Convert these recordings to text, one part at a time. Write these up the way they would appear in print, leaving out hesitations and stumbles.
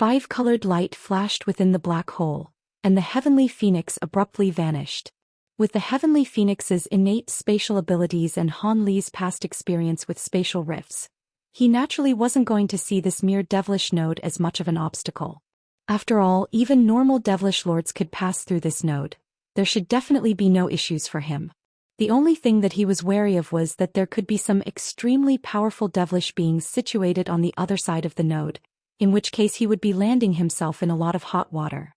5-colored light flashed within the black hole, and the heavenly phoenix abruptly vanished. With the heavenly phoenix's innate spatial abilities and Han Li's past experience with spatial rifts, he naturally wasn't going to see this mere devilish node as much of an obstacle. After all, even normal devilish lords could pass through this node. There should definitely be no issues for him. The only thing that he was wary of was that there could be some extremely powerful devilish beings situated on the other side of the node, in which case he would be landing himself in a lot of hot water.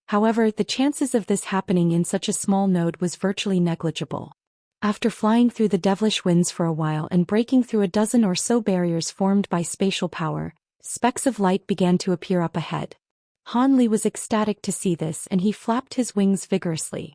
However, the chances of this happening in such a small node was virtually negligible. After flying through the devilish winds for a while and breaking through a dozen or so barriers formed by spatial power, specks of light began to appear up ahead. Han Li was ecstatic to see this, and he flapped his wings vigorously.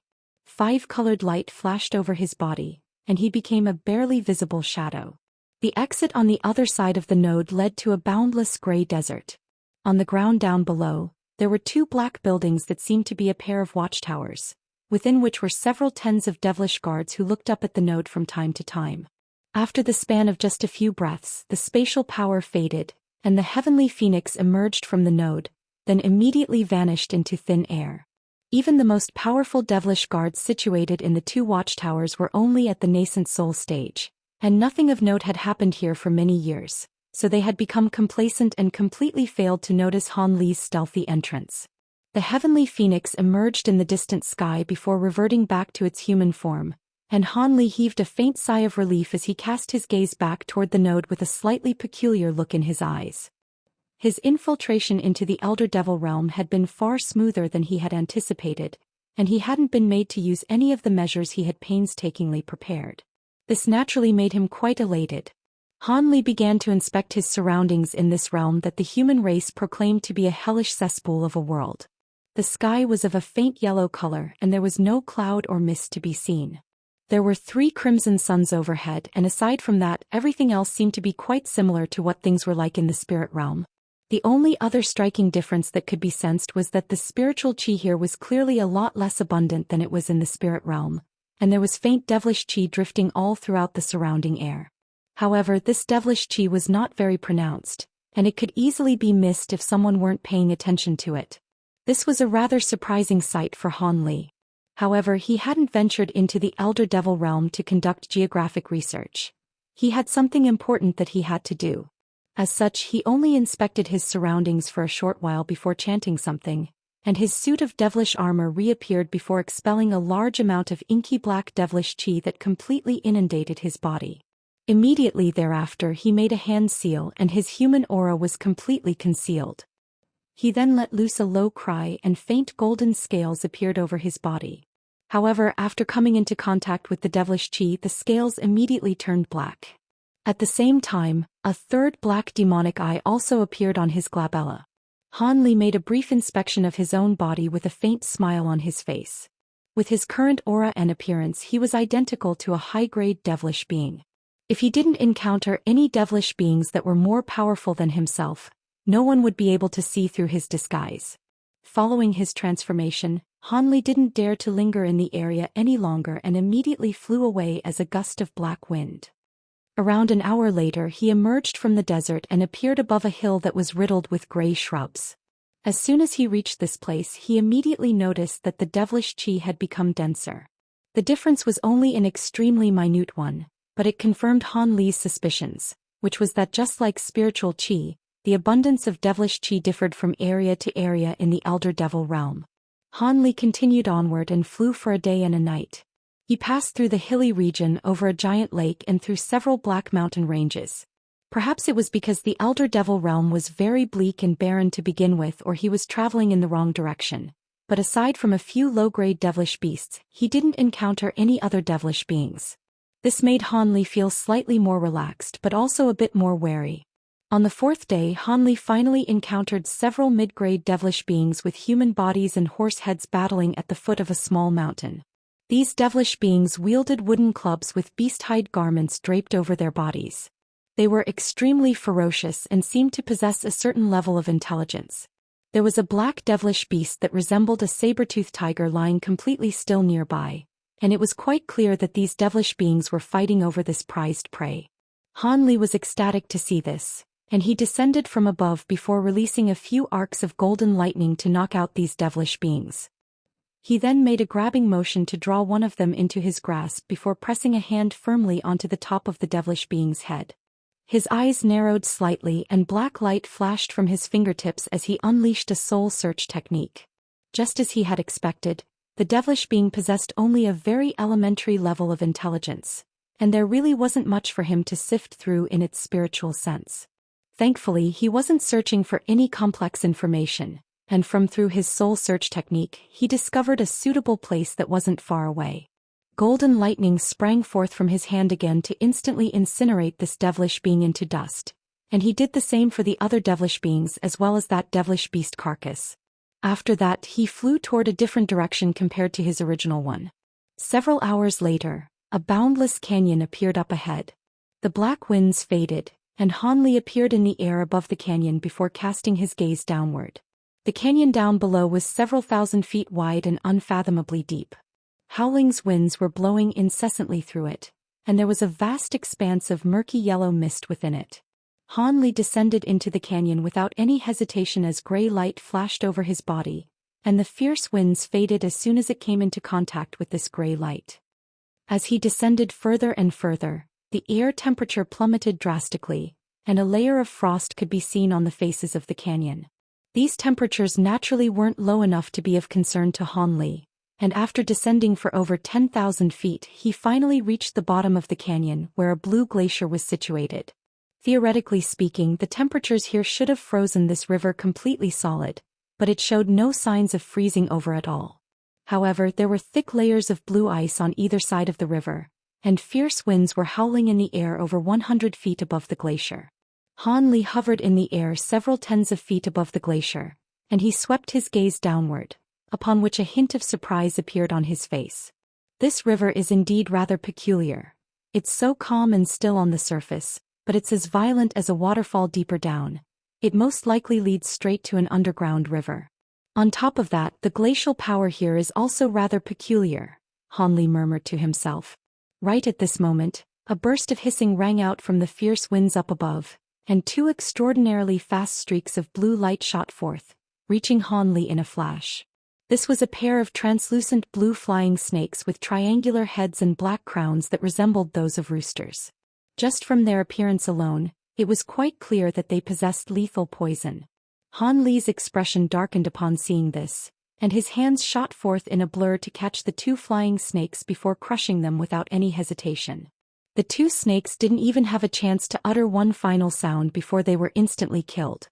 5-colored light flashed over his body, and he became a barely visible shadow. The exit on the other side of the node led to a boundless gray desert. On the ground down below, there were 2 black buildings that seemed to be a pair of watchtowers, within which were several tens of devilish guards who looked up at the node from time to time. After the span of just a few breaths, the spatial power faded, and the heavenly phoenix emerged from the node, then immediately vanished into thin air. Even the most powerful devilish guards situated in the 2 watchtowers were only at the nascent soul stage, and nothing of note had happened here for many years, so they had become complacent and completely failed to notice Han Li's stealthy entrance. The heavenly phoenix emerged in the distant sky before reverting back to its human form, and Han Li heaved a faint sigh of relief as he cast his gaze back toward the node with a slightly peculiar look in his eyes. His infiltration into the Elder Devil realm had been far smoother than he had anticipated, and he hadn't been made to use any of the measures he had painstakingly prepared. This naturally made him quite elated. Han Li began to inspect his surroundings in this realm that the human race proclaimed to be a hellish cesspool of a world. The sky was of a faint yellow color, and there was no cloud or mist to be seen. There were 3 crimson suns overhead, and aside from that, everything else seemed to be quite similar to what things were like in the spirit realm. The only other striking difference that could be sensed was that the spiritual chi here was clearly a lot less abundant than it was in the spirit realm, and there was faint devilish chi drifting all throughout the surrounding air. However, this devilish chi was not very pronounced, and it could easily be missed if someone weren't paying attention to it. This was a rather surprising sight for Han Li. However, he hadn't ventured into the Elder Devil realm to conduct geographic research. He had something important that he had to do. As such, he only inspected his surroundings for a short while before chanting something, and his suit of devilish armor reappeared before expelling a large amount of inky black devilish chi that completely inundated his body. Immediately thereafter he made a hand seal, and his human aura was completely concealed. He then let loose a low cry, and faint golden scales appeared over his body. However, after coming into contact with the devilish chi, the scales immediately turned black. At the same time, a third black demonic eye also appeared on his glabella. Han Li made a brief inspection of his own body with a faint smile on his face. With his current aura and appearance, he was identical to a high-grade devilish being. If he didn't encounter any devilish beings that were more powerful than himself, no one would be able to see through his disguise. Following his transformation, Han Li didn't dare to linger in the area any longer and immediately flew away as a gust of black wind. Around an hour later he emerged from the desert and appeared above a hill that was riddled with gray shrubs. As soon as he reached this place, he immediately noticed that the devilish chi had become denser. The difference was only an extremely minute one, but it confirmed Han Li's suspicions, which was that just like spiritual chi, the abundance of devilish chi differed from area to area in the Elder Devil realm. Han Li continued onward and flew for a day and a night. He passed through the hilly region, over a giant lake, and through several black mountain ranges. Perhaps it was because the Elder Devil realm was very bleak and barren to begin with, or he was traveling in the wrong direction. But aside from a few low-grade devilish beasts, he didn't encounter any other devilish beings. This made Han Li feel slightly more relaxed but also a bit more wary. On the 4th day, Han Li finally encountered several mid-grade devilish beings with human bodies and horse heads battling at the foot of a small mountain. These devilish beings wielded wooden clubs with beast-hide garments draped over their bodies. They were extremely ferocious and seemed to possess a certain level of intelligence. There was a black devilish beast that resembled a saber-toothed tiger lying completely still nearby, and it was quite clear that these devilish beings were fighting over this prized prey. Han Li was ecstatic to see this, and he descended from above before releasing a few arcs of golden lightning to knock out these devilish beings. He then made a grabbing motion to draw one of them into his grasp before pressing a hand firmly onto the top of the devilish being's head. His eyes narrowed slightly and black light flashed from his fingertips as he unleashed a soul search technique. Just as he had expected, the devilish being possessed only a very elementary level of intelligence, and there really wasn't much for him to sift through in its spiritual sense. Thankfully, he wasn't searching for any complex information, and through his soul search technique, he discovered a suitable place that wasn't far away. Golden lightning sprang forth from his hand again to instantly incinerate this devilish being into dust, and he did the same for the other devilish beings as well as that devilish beast carcass. After that, he flew toward a different direction compared to his original one. Several hours later, a boundless canyon appeared up ahead. The black winds faded, and Han Li appeared in the air above the canyon before casting his gaze downward. The canyon down below was several thousand feet wide and unfathomably deep. Howling winds were blowing incessantly through it, and there was a vast expanse of murky yellow mist within it. Han Li descended into the canyon without any hesitation as gray light flashed over his body, and the fierce winds faded as soon as it came into contact with this gray light. As he descended further and further, the air temperature plummeted drastically, and a layer of frost could be seen on the faces of the canyon. These temperatures naturally weren't low enough to be of concern to Han Li, and after descending for over 10,000 feet he finally reached the bottom of the canyon where a blue glacier was situated. Theoretically speaking, the temperatures here should have frozen this river completely solid, but it showed no signs of freezing over at all. However, there were thick layers of blue ice on either side of the river, and fierce winds were howling in the air over 100 feet above the glacier. Han Li hovered in the air several tens of feet above the glacier, and he swept his gaze downward, upon which a hint of surprise appeared on his face. This river is indeed rather peculiar. It's so calm and still on the surface, but it's as violent as a waterfall deeper down. It most likely leads straight to an underground river. On top of that, the glacial power here is also rather peculiar, Han Li murmured to himself. Right at this moment, a burst of hissing rang out from the fierce winds up above, and two extraordinarily fast streaks of blue light shot forth, reaching Han Li in a flash. This was a pair of translucent blue flying snakes with triangular heads and black crowns that resembled those of roosters. Just from their appearance alone, it was quite clear that they possessed lethal poison. Han Li's expression darkened upon seeing this, and his hands shot forth in a blur to catch the two flying snakes before crushing them without any hesitation. The two snakes didn't even have a chance to utter one final sound before they were instantly killed.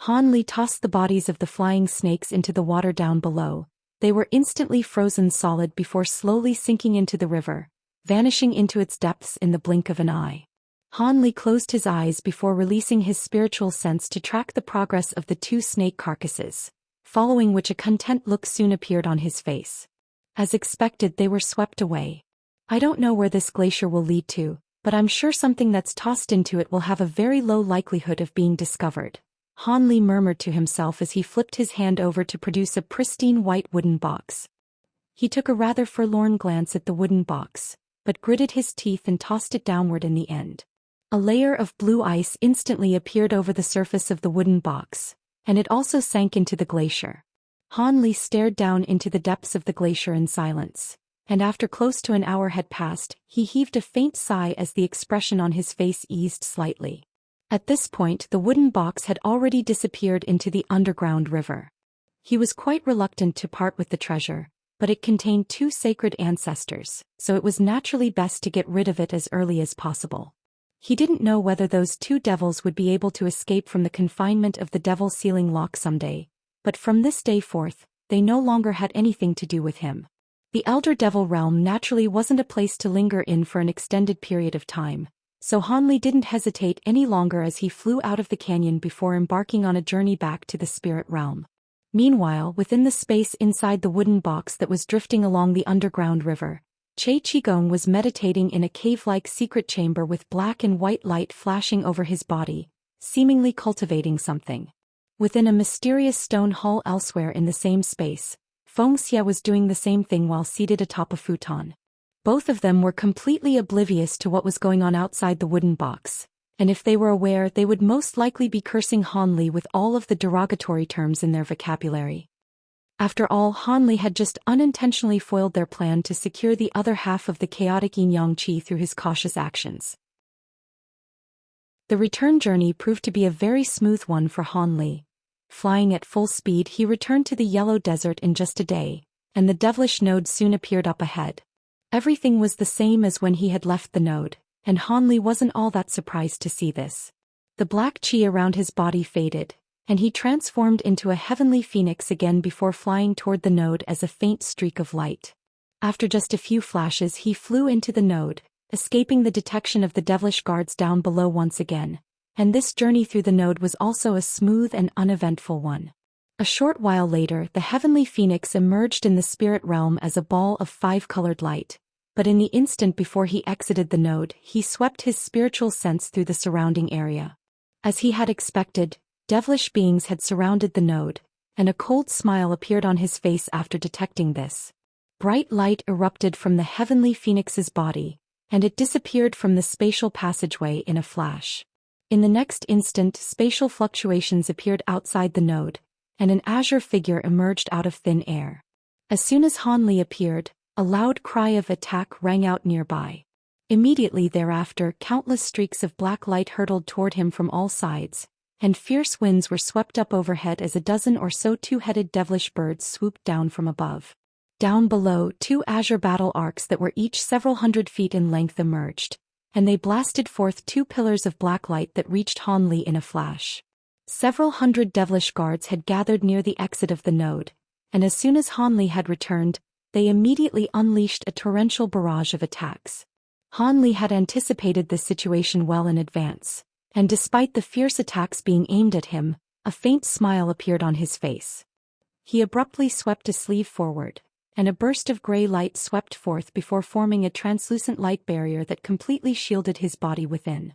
Han Li tossed the bodies of the flying snakes into the water down below. They were instantly frozen solid before slowly sinking into the river, vanishing into its depths in the blink of an eye. Han Li closed his eyes before releasing his spiritual sense to track the progress of the two snake carcasses, following which a content look soon appeared on his face. As expected, they were swept away. I don't know where this glacier will lead to, but I'm sure something that's tossed into it will have a very low likelihood of being discovered. Han Li murmured to himself as he flipped his hand over to produce a pristine white wooden box. He took a rather forlorn glance at the wooden box, but gritted his teeth and tossed it downward in the end. A layer of blue ice instantly appeared over the surface of the wooden box, and it also sank into the glacier. Han Li stared down into the depths of the glacier in silence, and after close to an hour had passed, he heaved a faint sigh as the expression on his face eased slightly. At this point, the wooden box had already disappeared into the underground river. He was quite reluctant to part with the treasure, but it contained two sacred ancestors, so it was naturally best to get rid of it as early as possible. He didn't know whether those two devils would be able to escape from the confinement of the devil sealing lock someday, but from this day forth, they no longer had anything to do with him. The Elder Devil realm naturally wasn't a place to linger in for an extended period of time, so Han Li didn't hesitate any longer as he flew out of the canyon before embarking on a journey back to the spirit realm. Meanwhile, within the space inside the wooden box that was drifting along the underground river, Che Qigong was meditating in a cave-like secret chamber with black and white light flashing over his body, seemingly cultivating something. Within a mysterious stone hall elsewhere in the same space, Wuxia was doing the same thing while seated atop a futon. Both of them were completely oblivious to what was going on outside the wooden box, And if they were aware, they would most likely be cursing Han Li with all of the derogatory terms in their vocabulary. After all, Han Li had just unintentionally foiled their plan to secure the other half of the chaotic yin-yang qi through his cautious actions. The return journey proved to be a very smooth one for Han Li. Flying at full speed, he returned to the Yellow Desert in just a day, and the devilish node soon appeared up ahead. Everything was the same as when he had left the node, and Han Li wasn't all that surprised to see this. The black qi around his body faded, and he transformed into a heavenly phoenix again before flying toward the node as a faint streak of light. After just a few flashes, he flew into the node, escaping the detection of the devilish guards down below once again, and this journey through the node was also a smooth and uneventful one. A short while later, the heavenly phoenix emerged in the spirit realm as a ball of 5-colored light, but in the instant before he exited the node, he swept his spiritual sense through the surrounding area. As he had expected, devilish beings had surrounded the node, and a cold smile appeared on his face after detecting this. Bright light erupted from the heavenly phoenix's body, and it disappeared from the spatial passageway in a flash. In the next instant, spatial fluctuations appeared outside the node, and an azure figure emerged out of thin air. As soon as Han Li appeared, a loud cry of attack rang out nearby. Immediately thereafter, countless streaks of black light hurtled toward him from all sides, and fierce winds were swept up overhead as a dozen or so two-headed devilish birds swooped down from above. Down below, 2 azure battle arcs that were each several hundred feet in length emerged, and they blasted forth 2 pillars of black light that reached Han Li in a flash. Several hundred devilish guards had gathered near the exit of the node, and as soon as Han Li had returned, they immediately unleashed a torrential barrage of attacks. Han Li had anticipated this situation well in advance, and despite the fierce attacks being aimed at him, a faint smile appeared on his face. He abruptly swept a sleeve forward, and a burst of gray light swept forth before forming a translucent light barrier that completely shielded his body within.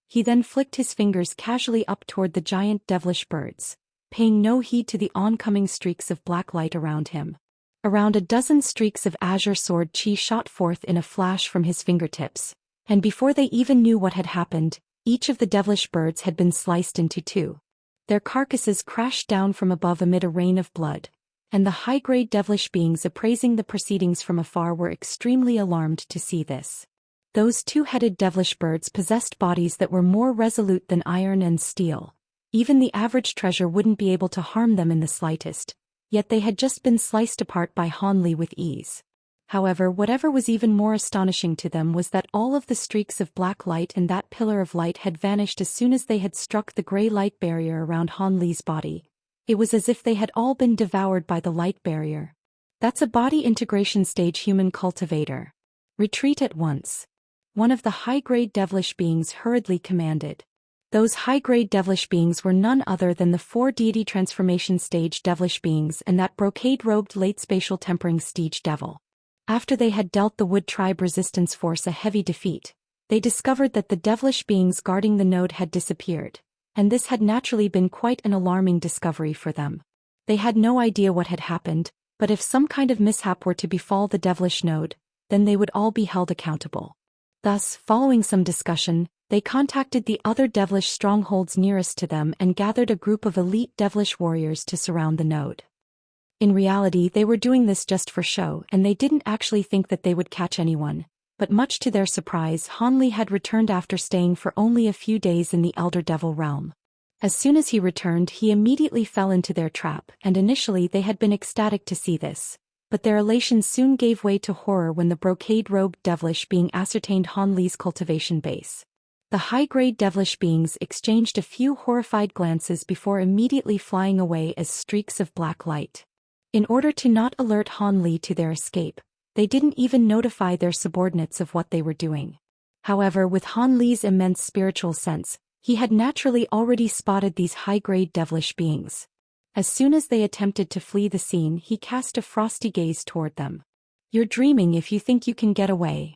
He then flicked his fingers casually up toward the giant devilish birds, paying no heed to the oncoming streaks of black light around him. Around a dozen streaks of azure sword qi shot forth in a flash from his fingertips, and before they even knew what had happened, each of the devilish birds had been sliced into 2. Their carcasses crashed down from above amid a rain of blood, and the high-grade devilish beings appraising the proceedings from afar were extremely alarmed to see this. Those 2-headed devilish birds possessed bodies that were more resolute than iron and steel. Even the average treasure wouldn't be able to harm them in the slightest, yet they had just been sliced apart by Han Li with ease. However, whatever was even more astonishing to them was that all of the streaks of black light and that pillar of light had vanished as soon as they had struck the gray light barrier around Han Li's body. It was as if they had all been devoured by the light barrier. That's a body integration stage human cultivator. Retreat at once. One of the high-grade devilish beings hurriedly commanded. Those high-grade devilish beings were none other than the 4 deity transformation stage devilish beings and that brocade-robed late spatial tempering stage devil. After they had dealt the Wood Tribe resistance force a heavy defeat, they discovered that the devilish beings guarding the node had disappeared, and this had naturally been quite an alarming discovery for them. They had no idea what had happened, but if some kind of mishap were to befall the devilish node, then they would all be held accountable. Thus, following some discussion, they contacted the other devilish strongholds nearest to them and gathered a group of elite devilish warriors to surround the node. In reality, they were doing this just for show, and they didn't actually think that they would catch anyone, but much to their surprise, Han Li had returned after staying for only a few days in the Elder Devil realm. As soon as he returned, he immediately fell into their trap, and initially they had been ecstatic to see this, but their elation soon gave way to horror when the brocade-robed devilish being ascertained Han Li's cultivation base. The high-grade devilish beings exchanged a few horrified glances before immediately flying away as streaks of black light. In order to not alert Han Li to their escape, they didn't even notify their subordinates of what they were doing. However, with Han Li's immense spiritual sense, he had naturally already spotted these high-grade devilish beings. As soon as they attempted to flee the scene, he cast a frosty gaze toward them. "You're dreaming if you think you can get away."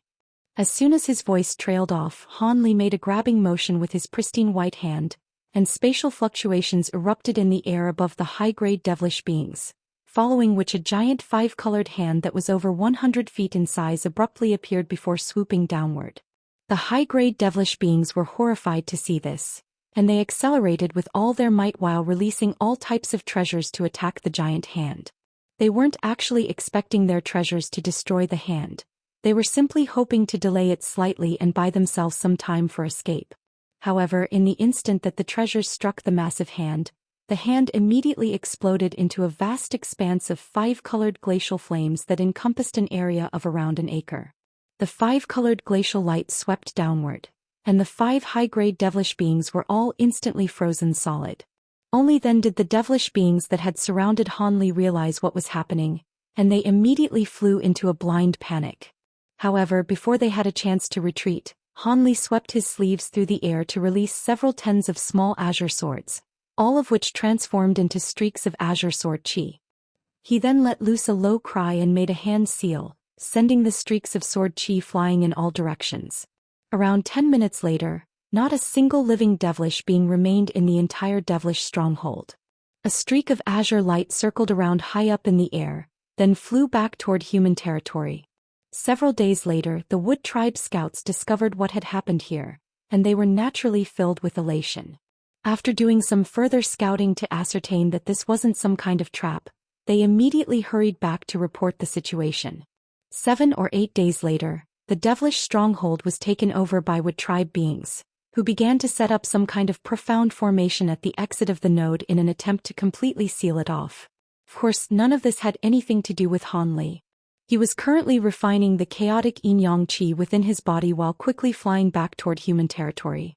As soon as his voice trailed off, Han Li made a grabbing motion with his pristine white hand, and spatial fluctuations erupted in the air above the high-grade devilish beings, following which a giant 5-colored hand that was over 100 feet in size abruptly appeared before swooping downward. The high-grade devilish beings were horrified to see this, and they accelerated with all their might while releasing all types of treasures to attack the giant hand. They weren't actually expecting their treasures to destroy the hand. They were simply hoping to delay it slightly and buy themselves some time for escape. However, in the instant that the treasures struck the massive hand, the hand immediately exploded into a vast expanse of 5-colored glacial flames that encompassed an area of around an acre. The 5-colored glacial light swept downward, and the 5 high-grade devilish beings were all instantly frozen solid. Only then did the devilish beings that had surrounded Hanli realize what was happening, and they immediately flew into a blind panic. However, before they had a chance to retreat, Hanli swept his sleeves through the air to release several tens of small azure swords, all of which transformed into streaks of azure sword chi. He then let loose a low cry and made a hand seal, sending the streaks of sword chi flying in all directions. Around 10 minutes later, not a single living devilish being remained in the entire devilish stronghold. A streak of azure light circled around high up in the air, then flew back toward human territory. Several days later, the Wood Tribe scouts discovered what had happened here, and they were naturally filled with elation. After doing some further scouting to ascertain that this wasn't some kind of trap, they immediately hurried back to report the situation. 7 or 8 days later, the devilish stronghold was taken over by Wood Tribe beings, who began to set up some kind of profound formation at the exit of the node in an attempt to completely seal it off. Of course, none of this had anything to do with Hanli. He was currently refining the chaotic yin-yang qi within his body while quickly flying back toward human territory.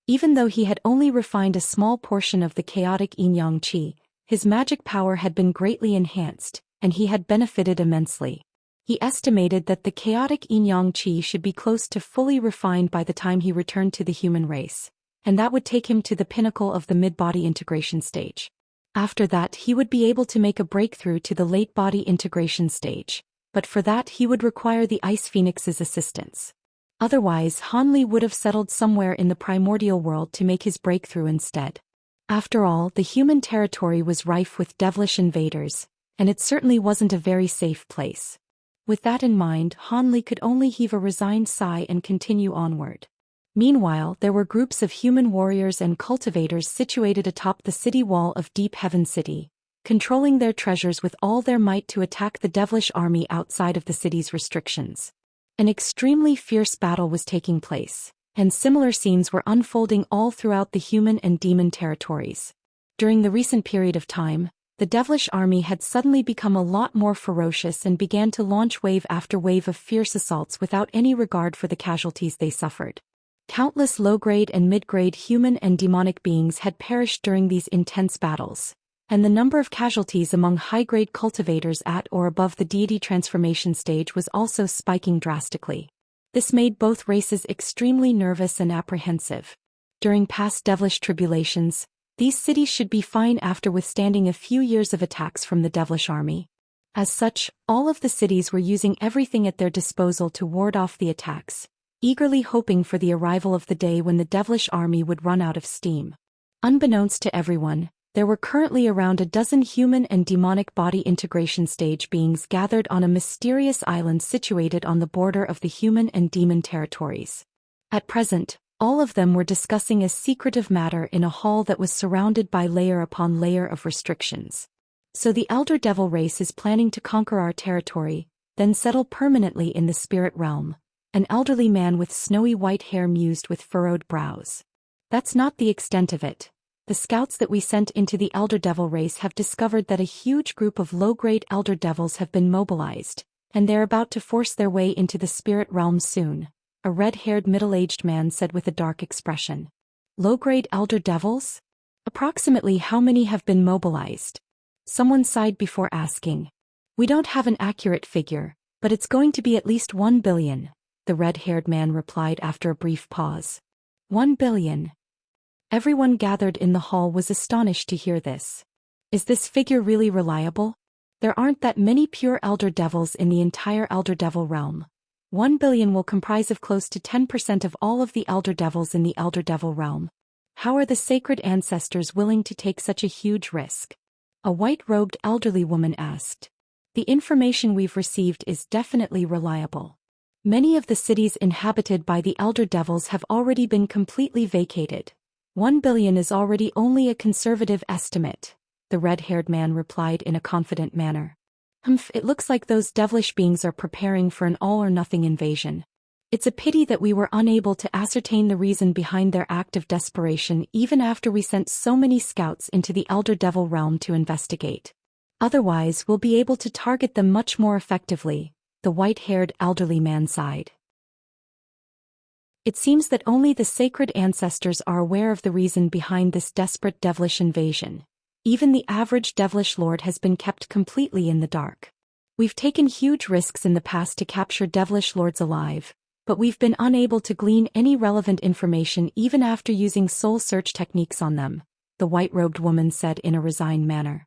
Even though he had only refined a small portion of the chaotic yin-yang qi, his magic power had been greatly enhanced, and he had benefited immensely. He estimated that the chaotic yin-yang qi should be close to fully refined by the time he returned to the human race, and that would take him to the pinnacle of the mid-body integration stage. After that, he would be able to make a breakthrough to the late-body integration stage, but for that he would require the Ice Phoenix's assistance. Otherwise, Hanli would have settled somewhere in the primordial world to make his breakthrough instead. After all, the human territory was rife with devilish invaders, and it certainly wasn't a very safe place. With that in mind, Hanli could only heave a resigned sigh and continue onward. Meanwhile, there were groups of human warriors and cultivators situated atop the city wall of Deep Heaven City, controlling their treasures with all their might to attack the devilish army outside of the city's restrictions. An extremely fierce battle was taking place, and similar scenes were unfolding all throughout the human and demon territories. During the recent period of time, the devilish army had suddenly become a lot more ferocious and began to launch wave after wave of fierce assaults without any regard for the casualties they suffered. Countless low-grade and mid-grade human and demonic beings had perished during these intense battles, and the number of casualties among high-grade cultivators at or above the deity transformation stage was also spiking drastically. This made both races extremely nervous and apprehensive. During past devilish tribulations, these cities should be fine after withstanding a few years of attacks from the devilish army. As such, all of the cities were using everything at their disposal to ward off the attacks, eagerly hoping for the arrival of the day when the devilish army would run out of steam. Unbeknownst to everyone, there were currently around a dozen human and demonic body integration stage beings gathered on a mysterious island situated on the border of the human and demon territories. At present, all of them were discussing a secretive matter in a hall that was surrounded by layer upon layer of restrictions. So the Elder Devil race is planning to conquer our territory, then settle permanently in the spirit realm, an elderly man with snowy white hair mused with furrowed brows. That's not the extent of it. The scouts that we sent into the Elder Devil race have discovered that a huge group of low-grade Elder Devils have been mobilized, and they're about to force their way into the spirit realm soon, a red-haired middle-aged man said with a dark expression. Low-grade Elder Devils? Approximately how many have been mobilized? Someone sighed before asking. We don't have an accurate figure, but it's going to be at least 1 billion, the red-haired man replied after a brief pause. 1 billion. Everyone gathered in the hall was astonished to hear this. Is this figure really reliable? There aren't that many pure Elder Devils in the entire Elder Devil realm. 1 billion will comprise of close to 10% of all of the Elder Devils in the Elder Devil realm. How are the sacred ancestors willing to take such a huge risk? A white-robed elderly woman asked. The information we've received is definitely reliable. Many of the cities inhabited by the elder devils have already been completely vacated. 1 billion is already only a conservative estimate, the red-haired man replied in a confident manner. It looks like those devilish beings are preparing for an all-or-nothing invasion. It's a pity that we were unable to ascertain the reason behind their act of desperation even after we sent so many scouts into the elder devil realm to investigate. Otherwise, we'll be able to target them much more effectively, the white-haired elderly man sighed. It seems that only the sacred ancestors are aware of the reason behind this desperate devilish invasion. Even the average devilish lord has been kept completely in the dark. We've taken huge risks in the past to capture devilish lords alive, but we've been unable to glean any relevant information even after using soul search techniques on them, the white-robed woman said in a resigned manner.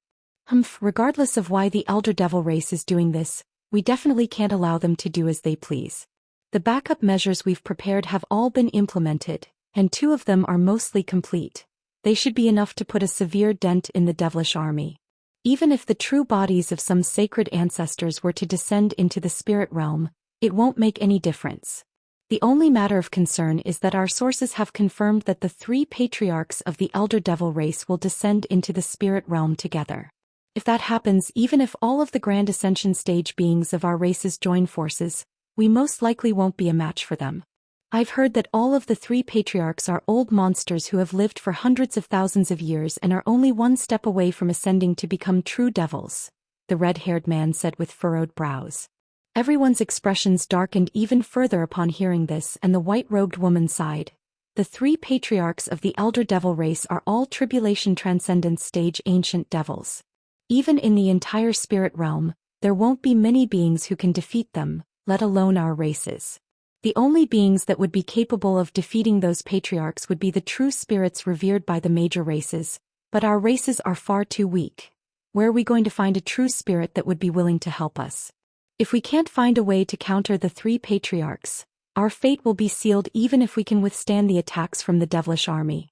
Regardless of why the elder devil race is doing this, we definitely can't allow them to do as they please. The backup measures we've prepared have all been implemented, and 2 of them are mostly complete. They should be enough to put a severe dent in the devilish army. Even if the true bodies of some sacred ancestors were to descend into the spirit realm, it won't make any difference. The only matter of concern is that our sources have confirmed that the 3 patriarchs of the elder devil race will descend into the spirit realm together. If that happens, even if all of the Grand Ascension stage beings of our races join forces, we most likely won't be a match for them. I've heard that all of the 3 patriarchs are old monsters who have lived for hundreds of thousands of years and are only one step away from ascending to become true devils, the red-haired man said with furrowed brows. Everyone's expressions darkened even further upon hearing this, and the white-robed woman sighed. The 3 patriarchs of the elder devil race are all tribulation transcendence stage ancient devils. Even in the entire spirit realm, there won't be many beings who can defeat them, let alone our races. The only beings that would be capable of defeating those patriarchs would be the true spirits revered by the major races, but our races are far too weak. Where are we going to find a true spirit that would be willing to help us? If we can't find a way to counter the 3 patriarchs, our fate will be sealed even if we can withstand the attacks from the devilish army.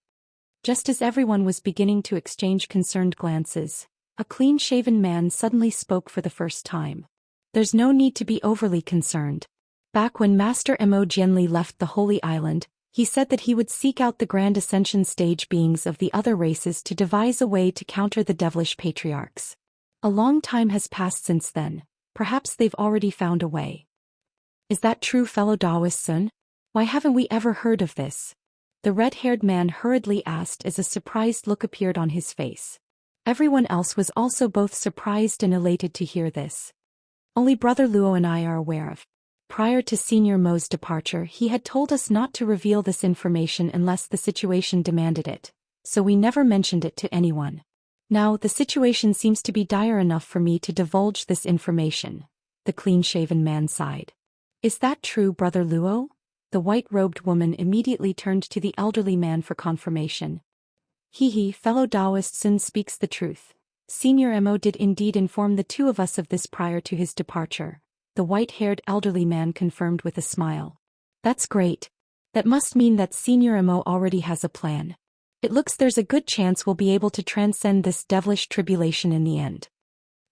Just as everyone was beginning to exchange concerned glances, a clean-shaven man suddenly spoke for the first time. There's no need to be overly concerned. Back when Master Mo Jianli left the Holy Island, he said that he would seek out the Grand Ascension stage beings of the other races to devise a way to counter the devilish patriarchs. A long time has passed since then. Perhaps they've already found a way. Is that true, fellow Daoist Sun? Why haven't we ever heard of this? The red-haired man hurriedly asked as a surprised look appeared on his face. Everyone else was also both surprised and elated to hear this. Only Brother Luo and I are aware of. Prior to Senior Mo's departure, he had told us not to reveal this information unless the situation demanded it, so we never mentioned it to anyone. Now, the situation seems to be dire enough for me to divulge this information, the clean-shaven man sighed. Is that true, Brother Luo? The white-robed woman immediately turned to the elderly man for confirmation. Fellow Taoist Sun speaks the truth. Senior Mo did indeed inform the 2 of us of this prior to his departure, the white-haired elderly man confirmed with a smile. That's great. That must mean that Senior Mo already has a plan. It looks there's a good chance we'll be able to transcend this devilish tribulation in the end.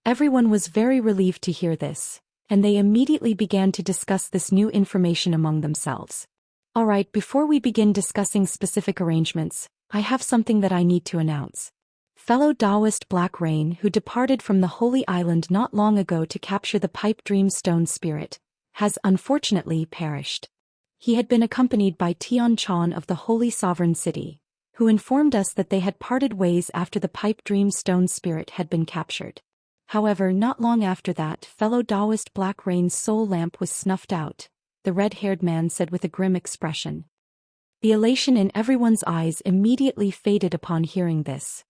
Everyone was very relieved to hear this, and they immediately began to discuss this new information among themselves. Alright, before we begin discussing specific arrangements, I have something that I need to announce. Fellow Taoist Black Rain, who departed from the Holy Island not long ago to capture the Pipe Dream Stone Spirit, has unfortunately perished. He had been accompanied by Tian Chan of the Holy Sovereign City, who informed us that they had parted ways after the Pipe Dream Stone Spirit had been captured. However, not long after that, fellow Taoist Black Rain's soul lamp was snuffed out, the red-haired man said with a grim expression. The elation in everyone's eyes immediately faded upon hearing this.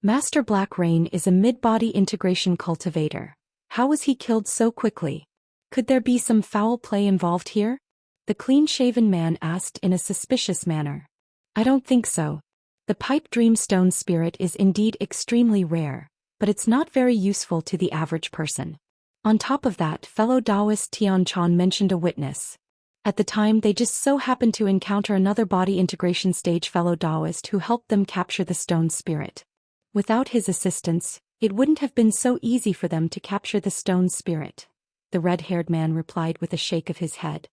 Master Black Rain is a mid-body integration cultivator. How was he killed so quickly? Could there be some foul play involved here? The clean-shaven man asked in a suspicious manner. I don't think so. The Pipe Dream Stone Spirit is indeed extremely rare, but it's not very useful to the average person. On top of that, fellow Taoist Tian Chan mentioned a witness. At the time, they just so happened to encounter another body integration stage fellow Taoist who helped them capture the stone spirit. Without his assistance, it wouldn't have been so easy for them to capture the stone spirit, the red-haired man replied with a shake of his head.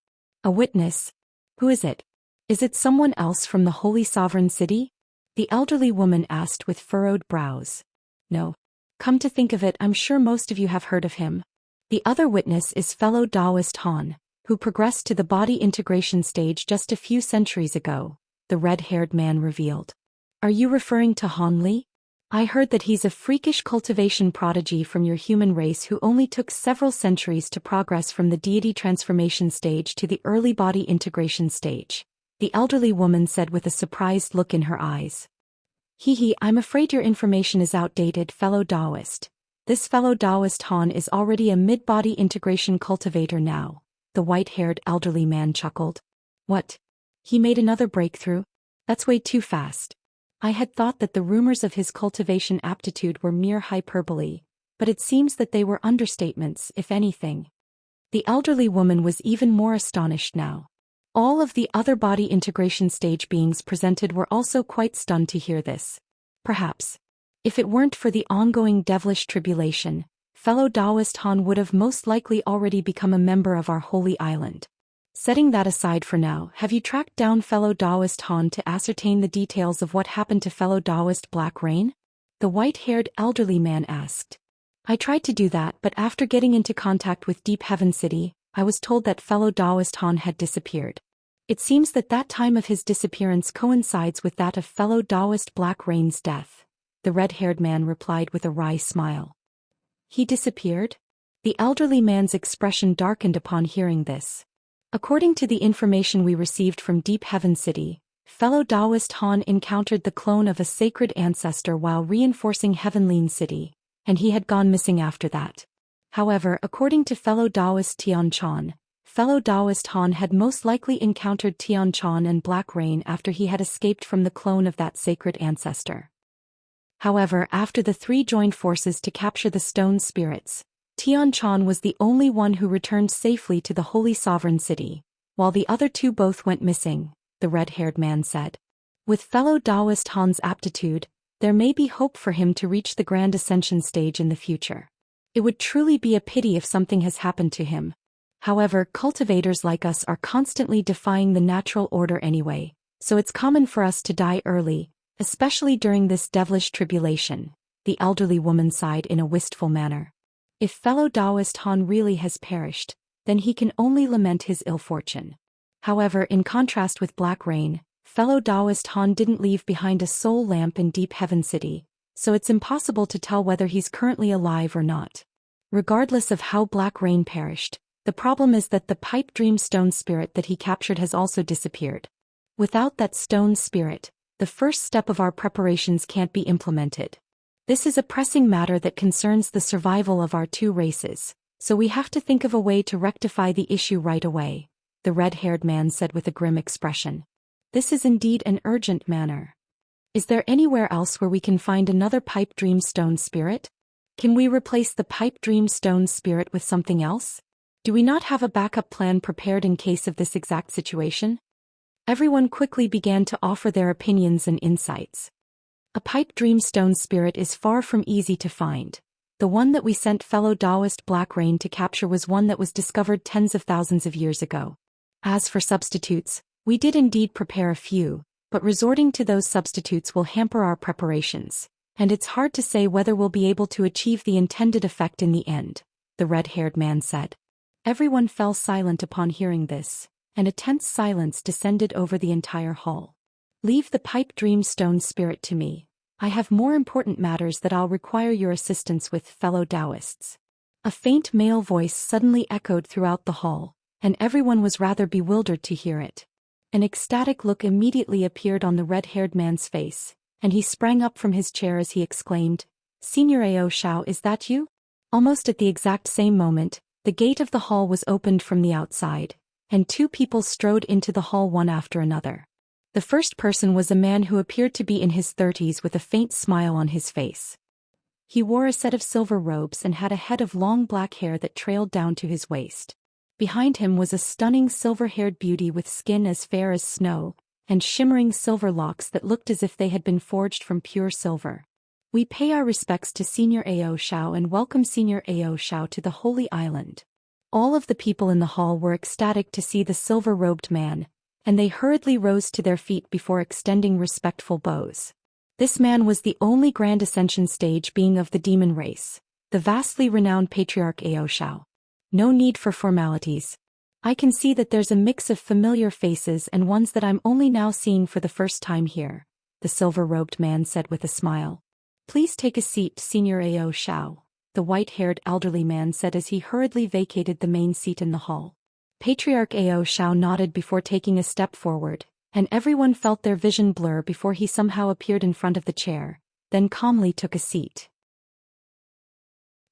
A witness? Who is it? Is it someone else from the Holy Sovereign City? The elderly woman asked with furrowed brows. No. Come to think of it, I'm sure most of you have heard of him. The other witness is fellow Taoist Han, who progressed to the body integration stage just a few centuries ago, the red-haired man revealed. Are you referring to Han Li? I heard that he's a freakish cultivation prodigy from your human race who only took several centuries to progress from the deity transformation stage to the early body integration stage, the elderly woman said with a surprised look in her eyes. I'm afraid your information is outdated, fellow Taoist. This fellow Taoist Han is already a mid-body integration cultivator now, the white-haired elderly man chuckled. What? He made another breakthrough? That's way too fast. I had thought that the rumors of his cultivation aptitude were mere hyperbole, but it seems that they were understatements, if anything. The elderly woman was even more astonished now. All of the other body integration stage beings presented were also quite stunned to hear this. Perhaps, if it weren't for the ongoing devilish tribulation, fellow Taoist Han would have most likely already become a member of our holy island. Setting that aside for now, have you tracked down fellow Taoist Han to ascertain the details of what happened to fellow Taoist Black Rain? The white-haired elderly man asked. I tried to do that, but after getting into contact with Deep Heaven City, I was told that fellow Taoist Han had disappeared. It seems that that time of his disappearance coincides with that of fellow Taoist Black Rain's death, the red-haired man replied with a wry smile. He disappeared? The elderly man's expression darkened upon hearing this. According to the information we received from Deep Heaven City, fellow Taoist Han encountered the clone of a sacred ancestor while reinforcing Heavenly City, and he had gone missing after that. However, according to fellow Taoist Tian Chan, fellow Taoist Han had most likely encountered Tian Chan and Black Rain after he had escaped from the clone of that sacred ancestor. However, after the three joined forces to capture the stone spirits, Tian Chan was the only one who returned safely to the Holy Sovereign City, while the other two both went missing, the red-haired man said. With fellow Taoist Han's aptitude, there may be hope for him to reach the Grand Ascension stage in the future. It would truly be a pity if something has happened to him. However, cultivators like us are constantly defying the natural order anyway, so it's common for us to die early, especially during this devilish tribulation, the elderly woman sighed in a wistful manner. If fellow Taoist Han really has perished, then he can only lament his ill fortune. However, in contrast with Black Rain, fellow Taoist Han didn't leave behind a soul lamp in Deep Heaven City, so it's impossible to tell whether he's currently alive or not. Regardless of how Black Rain perished, the problem is that the pipe dream stone spirit that he captured has also disappeared. Without that stone spirit, the first step of our preparations can't be implemented. This is a pressing matter that concerns the survival of our two races, so we have to think of a way to rectify the issue right away, the red-haired man said with a grim expression. This is indeed an urgent matter. Is there anywhere else where we can find another pipe dream stone spirit? Can we replace the pipe dream stone spirit with something else? Do we not have a backup plan prepared in case of this exact situation? Everyone quickly began to offer their opinions and insights. A pipe dream stone spirit is far from easy to find. The one that we sent fellow Taoist Black Rain to capture was one that was discovered tens of thousands of years ago. As for substitutes, we did indeed prepare a few, but resorting to those substitutes will hamper our preparations, and it's hard to say whether we'll be able to achieve the intended effect in the end, the red-haired man said. Everyone fell silent upon hearing this, and a tense silence descended over the entire hall. Leave the pipe dream stone spirit to me. I have more important matters that I'll require your assistance with, fellow Taoists. A faint male voice suddenly echoed throughout the hall, and everyone was rather bewildered to hear it. An ecstatic look immediately appeared on the red-haired man's face, and he sprang up from his chair as he exclaimed, "Senior Ao Shao, is that you?" Almost at the exact same moment, the gate of the hall was opened from the outside, and two people strode into the hall one after another. The first person was a man who appeared to be in his 30s with a faint smile on his face. He wore a set of silver robes and had a head of long black hair that trailed down to his waist. Behind him was a stunning silver-haired beauty with skin as fair as snow, and shimmering silver locks that looked as if they had been forged from pure silver. We pay our respects to Senior Ao Shao and welcome Senior Ao Shao to the Holy Island. All of the people in the hall were ecstatic to see the silver-robed man, and they hurriedly rose to their feet before extending respectful bows. This man was the only grand ascension stage being of the demon race, the vastly renowned patriarch Ao Shao. No need for formalities. I can see that there's a mix of familiar faces and ones that I'm only now seeing for the first time here, the silver-robed man said with a smile. Please take a seat, Senior Ao Shao, the white-haired elderly man said as he hurriedly vacated the main seat in the hall. Patriarch Ao Shao nodded before taking a step forward, and everyone felt their vision blur before he somehow appeared in front of the chair, then calmly took a seat.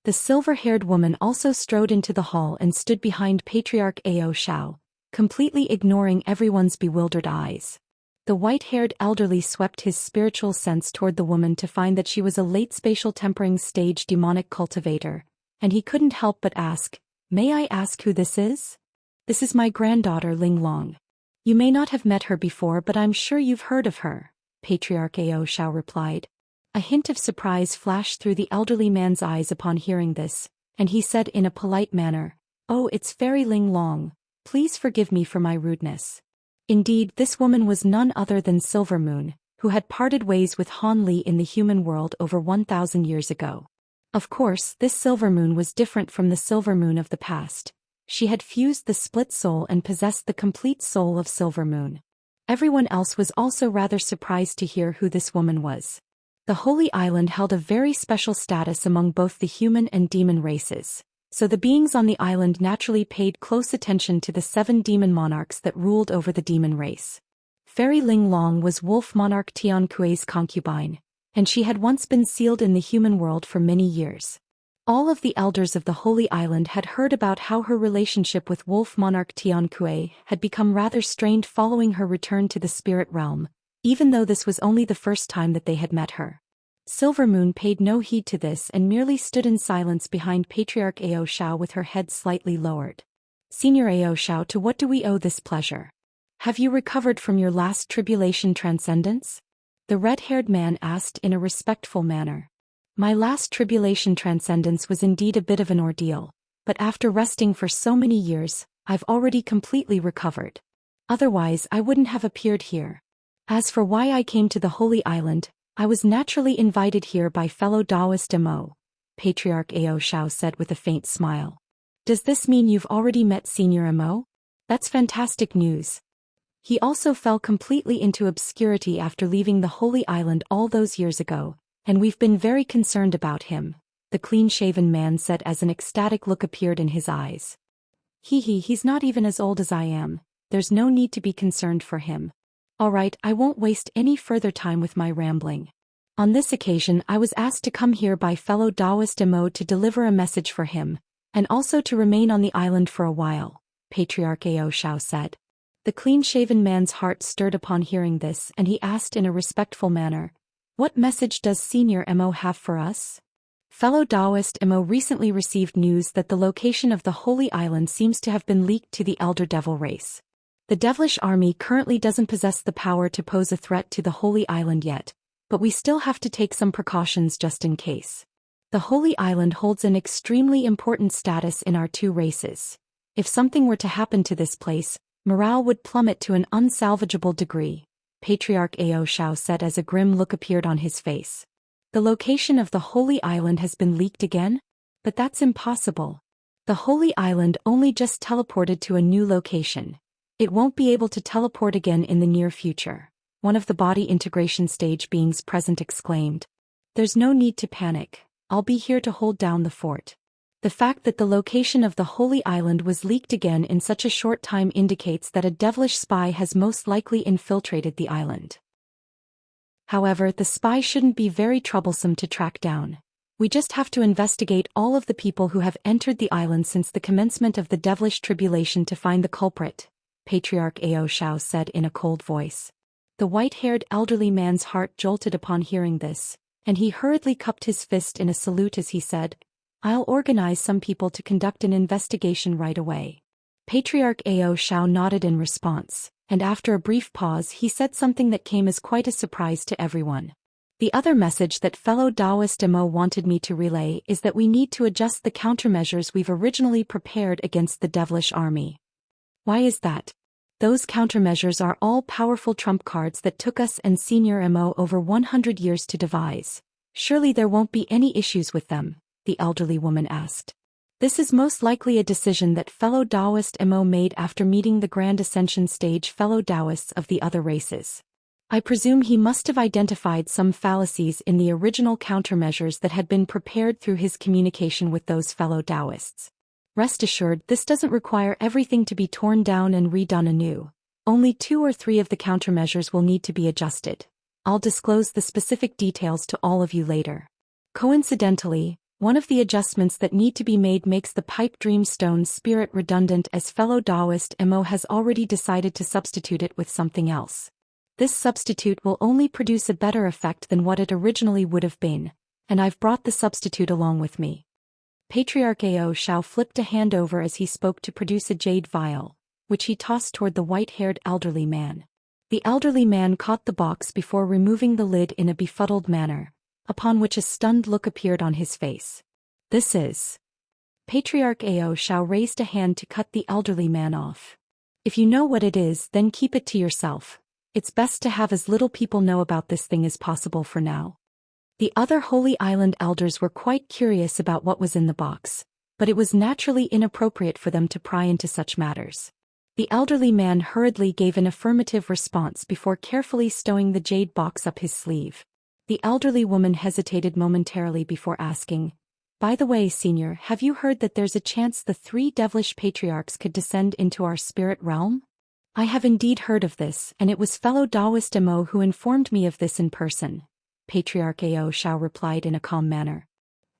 The silver-haired woman also strode into the hall and stood behind Patriarch Ao Shao, completely ignoring everyone's bewildered eyes. The white-haired elderly swept his spiritual sense toward the woman to find that she was a late spatial tempering stage demonic cultivator, and he couldn't help but ask, "May I ask who this is?" "This is my granddaughter Ling Long. You may not have met her before, but I'm sure you've heard of her," Patriarch Ao Shao replied. A hint of surprise flashed through the elderly man's eyes upon hearing this, and he said in a polite manner, "Oh, it's Fairy Ling Long. Please forgive me for my rudeness." Indeed, this woman was none other than Silver Moon, who had parted ways with Han Li in the human world over 1,000 years ago. Of course, this Silver Moon was different from the Silver Moon of the past. She had fused the split soul and possessed the complete soul of Silver Moon. Everyone else was also rather surprised to hear who this woman was. The Holy Island held a very special status among both the human and demon races, so the beings on the island naturally paid close attention to the 7 demon monarchs that ruled over the demon race. Fairy Ling Long was Wolf Monarch Tian Kuei's concubine, and she had once been sealed in the human world for many years. All of the elders of the Holy Island had heard about how her relationship with Wolf Monarch Tian Kuei had become rather strained following her return to the spirit realm, even though this was only the first time that they had met her. Silver Moon paid no heed to this and merely stood in silence behind Patriarch Ao Shao with her head slightly lowered. "Senior Ao Shao, to what do we owe this pleasure? Have you recovered from your last tribulation transcendence?" the red-haired man asked in a respectful manner. "My last tribulation transcendence was indeed a bit of an ordeal, but after resting for so many years, I've already completely recovered. Otherwise I wouldn't have appeared here. As for why I came to the Holy Island, I was naturally invited here by fellow Taoist Mo," Patriarch Ao Shao said with a faint smile. "Does this mean you've already met Senior Mo? That's fantastic news. He also fell completely into obscurity after leaving the Holy Island all those years ago, and we've been very concerned about him," the clean-shaven man said as an ecstatic look appeared in his eyes. He's not even as old as I am. There's no need to be concerned for him. Alright, I won't waste any further time with my rambling. On this occasion I was asked to come here by fellow Taoist Mo to deliver a message for him, and also to remain on the island for a while," Patriarch Ao Shao said. The clean-shaven man's heart stirred upon hearing this, and he asked in a respectful manner, "What message does Senior Mo have for us?" Fellow Taoist Mo recently received news that the location of the Holy Island seems to have been leaked to the Elder Devil race. The devilish army currently doesn't possess the power to pose a threat to the Holy Island yet, but we still have to take some precautions just in case. The Holy Island holds an extremely important status in our 2 races. If something were to happen to this place, morale would plummet to an unsalvageable degree, Patriarch Ao Shao said as a grim look appeared on his face. "The location of the Holy Island has been leaked again? But that's impossible. The Holy Island only just teleported to a new location. It won't be able to teleport again in the near future," one of the body integration stage beings present exclaimed. "There's no need to panic. I'll be here to hold down the fort." The fact that the location of the Holy Island was leaked again in such a short time indicates that a devilish spy has most likely infiltrated the island. However, the spy shouldn't be very troublesome to track down. We just have to investigate all of the people who have entered the island since the commencement of the devilish tribulation to find the culprit, Patriarch Ao Shao said in a cold voice. The white-haired elderly man's heart jolted upon hearing this, and he hurriedly cupped his fist in a salute as he said, "I'll organize some people to conduct an investigation right away." Patriarch Ao Shao nodded in response, and after a brief pause he said something that came as quite a surprise to everyone. The other message that fellow Taoist Mo wanted me to relay is that we need to adjust the countermeasures we've originally prepared against the devilish army. Why is that? Those countermeasures are all powerful trump cards that took us and Senior Mo over 100 years to devise. Surely there won't be any issues with them, the elderly woman asked. This is most likely a decision that fellow Taoist Mo made after meeting the Grand Ascension stage fellow Taoists of the other races. I presume he must have identified some fallacies in the original countermeasures that had been prepared through his communication with those fellow Taoists. Rest assured, this doesn't require everything to be torn down and redone anew. Only 2 or 3 of the countermeasures will need to be adjusted. I'll disclose the specific details to all of you later. Coincidentally, one of the adjustments that need to be made makes the pipe dream stone spirit redundant, as fellow Taoist Mo has already decided to substitute it with something else. This substitute will only produce a better effect than what it originally would have been, and I've brought the substitute along with me. Patriarch Ao Xiao flipped a hand over as he spoke to produce a jade vial, which he tossed toward the white-haired elderly man. The elderly man caught the box before removing the lid in a befuddled manner, upon which a stunned look appeared on his face. This is... Patriarch Ao Xiao raised a hand to cut the elderly man off. If you know what it is, then keep it to yourself. It's best to have as little people know about this thing as possible for now. The other Holy Island elders were quite curious about what was in the box, but it was naturally inappropriate for them to pry into such matters. The elderly man hurriedly gave an affirmative response before carefully stowing the jade box up his sleeve. The elderly woman hesitated momentarily before asking, "By the way, Senior, have you heard that there's a chance the 3 devilish patriarchs could descend into our spirit realm?" "I have indeed heard of this, and it was fellow Taoist Mo who informed me of this in person," Patriarch Ao Xiao replied in a calm manner.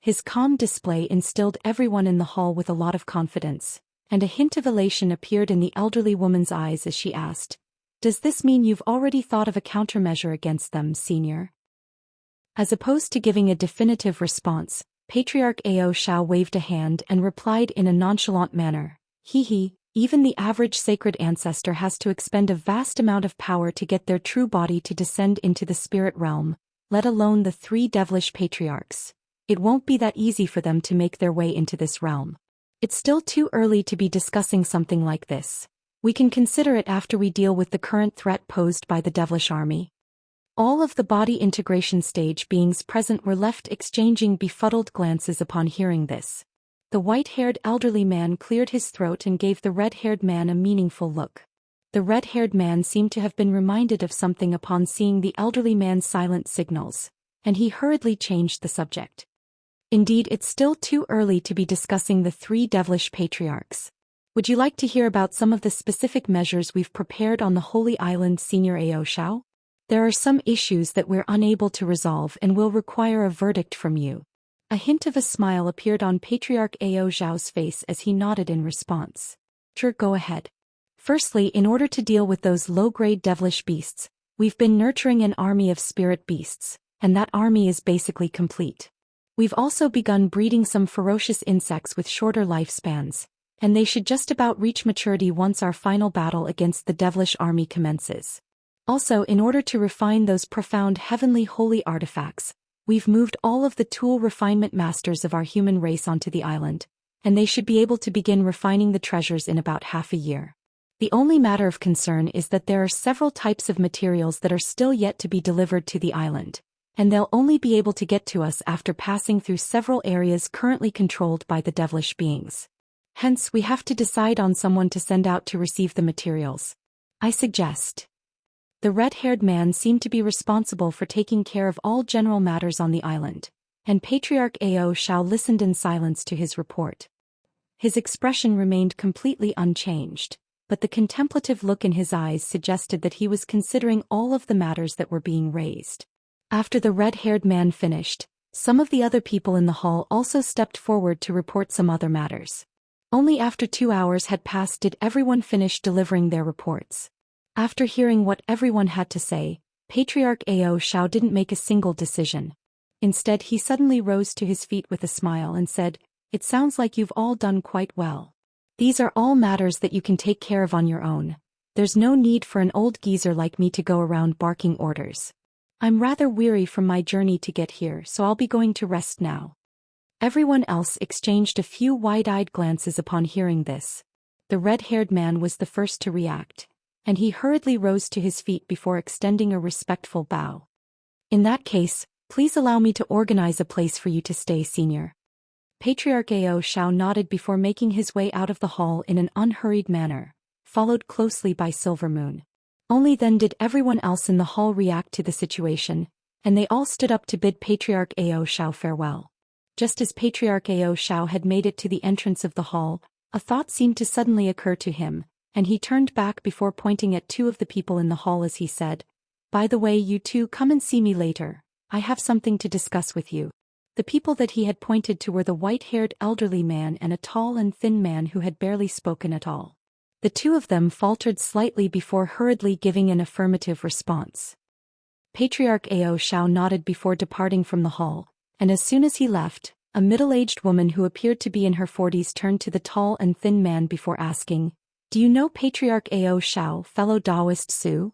His calm display instilled everyone in the hall with a lot of confidence, and a hint of elation appeared in the elderly woman's eyes as she asked, "Does this mean you've already thought of a countermeasure against them, Senior?" As opposed to giving a definitive response, Patriarch Ao Xiao waved a hand and replied in a nonchalant manner, "Hee, even the average sacred ancestor has to expend a vast amount of power to get their true body to descend into the spirit realm, let alone the 3 devilish patriarchs. It won't be that easy for them to make their way into this realm. It's still too early to be discussing something like this. We can consider it after we deal with the current threat posed by the devilish army." All of the body integration stage beings present were left exchanging befuddled glances upon hearing this. The white-haired elderly man cleared his throat and gave the red-haired man a meaningful look. The red-haired man seemed to have been reminded of something upon seeing the elderly man's silent signals, and he hurriedly changed the subject. "Indeed, it's still too early to be discussing the 3 devilish patriarchs. Would you like to hear about some of the specific measures we've prepared on the Holy Island, Senior Ao Xiao? There are some issues that we're unable to resolve and will require a verdict from you." A hint of a smile appeared on Patriarch Ao Xiao's face as he nodded in response. "Sure, go ahead. Firstly, in order to deal with those low-grade devilish beasts, we've been nurturing an army of spirit beasts, and that army is basically complete. We've also begun breeding some ferocious insects with shorter lifespans, and they should just about reach maturity once our final battle against the devilish army commences. Also, in order to refine those profound heavenly holy artifacts, we've moved all of the tool refinement masters of our human race onto the island, and they should be able to begin refining the treasures in about half a year. The only matter of concern is that there are several types of materials that are still yet to be delivered to the island, and they'll only be able to get to us after passing through several areas currently controlled by the devilish beings. Hence, we have to decide on someone to send out to receive the materials. I suggest..." The red-haired man seemed to be responsible for taking care of all general matters on the island, and Patriarch Ao Xiao listened in silence to his report. His expression remained completely unchanged, but the contemplative look in his eyes suggested that he was considering all of the matters that were being raised. After the red-haired man finished, some of the other people in the hall also stepped forward to report some other matters. Only after 2 hours had passed did everyone finish delivering their reports. After hearing what everyone had to say, Patriarch Ao Xiao didn't make a single decision. Instead, he suddenly rose to his feet with a smile and said, "It sounds like you've all done quite well. These are all matters that you can take care of on your own. There's no need for an old geezer like me to go around barking orders. I'm rather weary from my journey to get here, so I'll be going to rest now. Everyone else exchanged a few wide-eyed glances upon hearing this. The red-haired man was the first to react, and he hurriedly rose to his feet before extending a respectful bow. In that case, please allow me to organize a place for you to stay, Senior. Patriarch Zhou Xian nodded before making his way out of the hall in an unhurried manner, followed closely by Silvermoon. Only then did everyone else in the hall react to the situation, and they all stood up to bid Patriarch Zhou Xian farewell. Just as Patriarch Zhou Xian had made it to the entrance of the hall, a thought seemed to suddenly occur to him, and he turned back before pointing at two of the people in the hall as he said, "By the way, you two come and see me later. I have something to discuss with you." The people that he had pointed to were the white-haired elderly man and a tall and thin man who had barely spoken at all. The two of them faltered slightly before hurriedly giving an affirmative response. Patriarch Zhou Xian nodded before departing from the hall, and as soon as he left, a middle-aged woman who appeared to be in her 40s turned to the tall and thin man before asking, "Do you know Patriarch Zhou Xian, fellow Taoist Su?"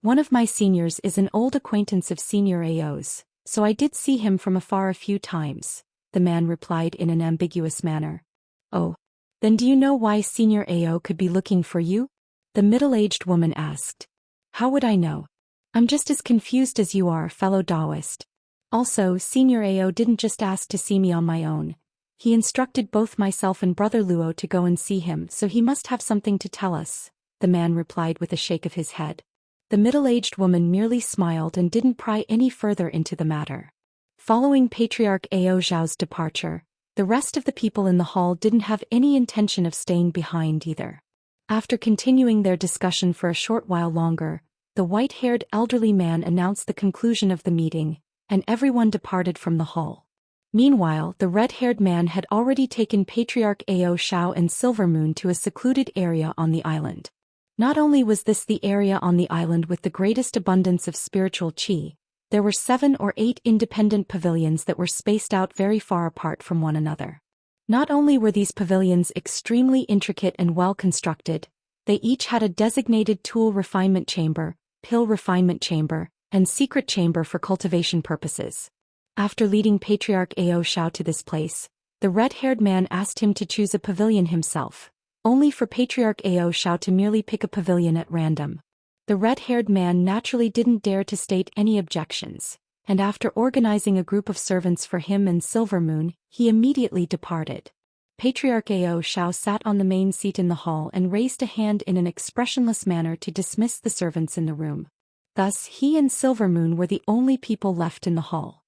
"One of my seniors is an old acquaintance of Senior Ao's, so I did see him from afar a few times," the man replied in an ambiguous manner. "Oh. Then do you know why Senior Ao could be looking for you?" the middle-aged woman asked. "How would I know? I'm just as confused as you are, fellow Taoist. Also, Senior Ao didn't just ask to see me on my own. He instructed both myself and Brother Luo to go and see him, so he must have something to tell us," the man replied with a shake of his head. The middle-aged woman merely smiled and didn't pry any further into the matter. Following Patriarch Zhou Xiao's departure, the rest of the people in the hall didn't have any intention of staying behind either. After continuing their discussion for a short while longer, the white-haired elderly man announced the conclusion of the meeting, and everyone departed from the hall. Meanwhile, the red-haired man had already taken Patriarch Zhou Xian and Silvermoon to a secluded area on the island. Not only was this the area on the island with the greatest abundance of spiritual qi, there were 7 or 8 independent pavilions that were spaced out very far apart from one another. Not only were these pavilions extremely intricate and well-constructed, they each had a designated tool refinement chamber, pill refinement chamber, and secret chamber for cultivation purposes. After leading Patriarch Zhou Xian to this place, the red-haired man asked him to choose a pavilion himself, only for Patriarch Zhou Xian to merely pick a pavilion at random. The red-haired man naturally didn't dare to state any objections, and after organizing a group of servants for him and Silvermoon, he immediately departed. Patriarch Zhou Xian sat on the main seat in the hall and raised a hand in an expressionless manner to dismiss the servants in the room. Thus he and Silvermoon were the only people left in the hall.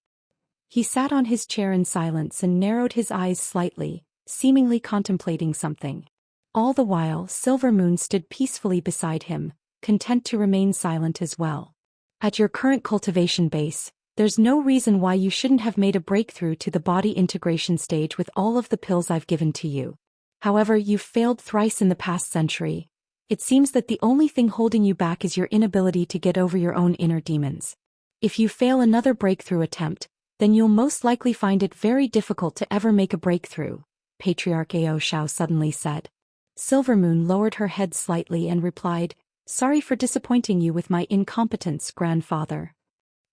He sat on his chair in silence and narrowed his eyes slightly, seemingly contemplating something. All the while Silvermoon stood peacefully beside him, content to remain silent as well. "At your current cultivation base, there's no reason why you shouldn't have made a breakthrough to the body integration stage with all of the pills I've given to you. However, you've failed thrice in the past century. It seems that the only thing holding you back is your inability to get over your own inner demons. If you fail another breakthrough attempt, then you'll most likely find it very difficult to ever make a breakthrough," Patriarch Zhou Xian suddenly said. Silvermoon lowered her head slightly and replied, "Sorry for disappointing you with my incompetence, grandfather.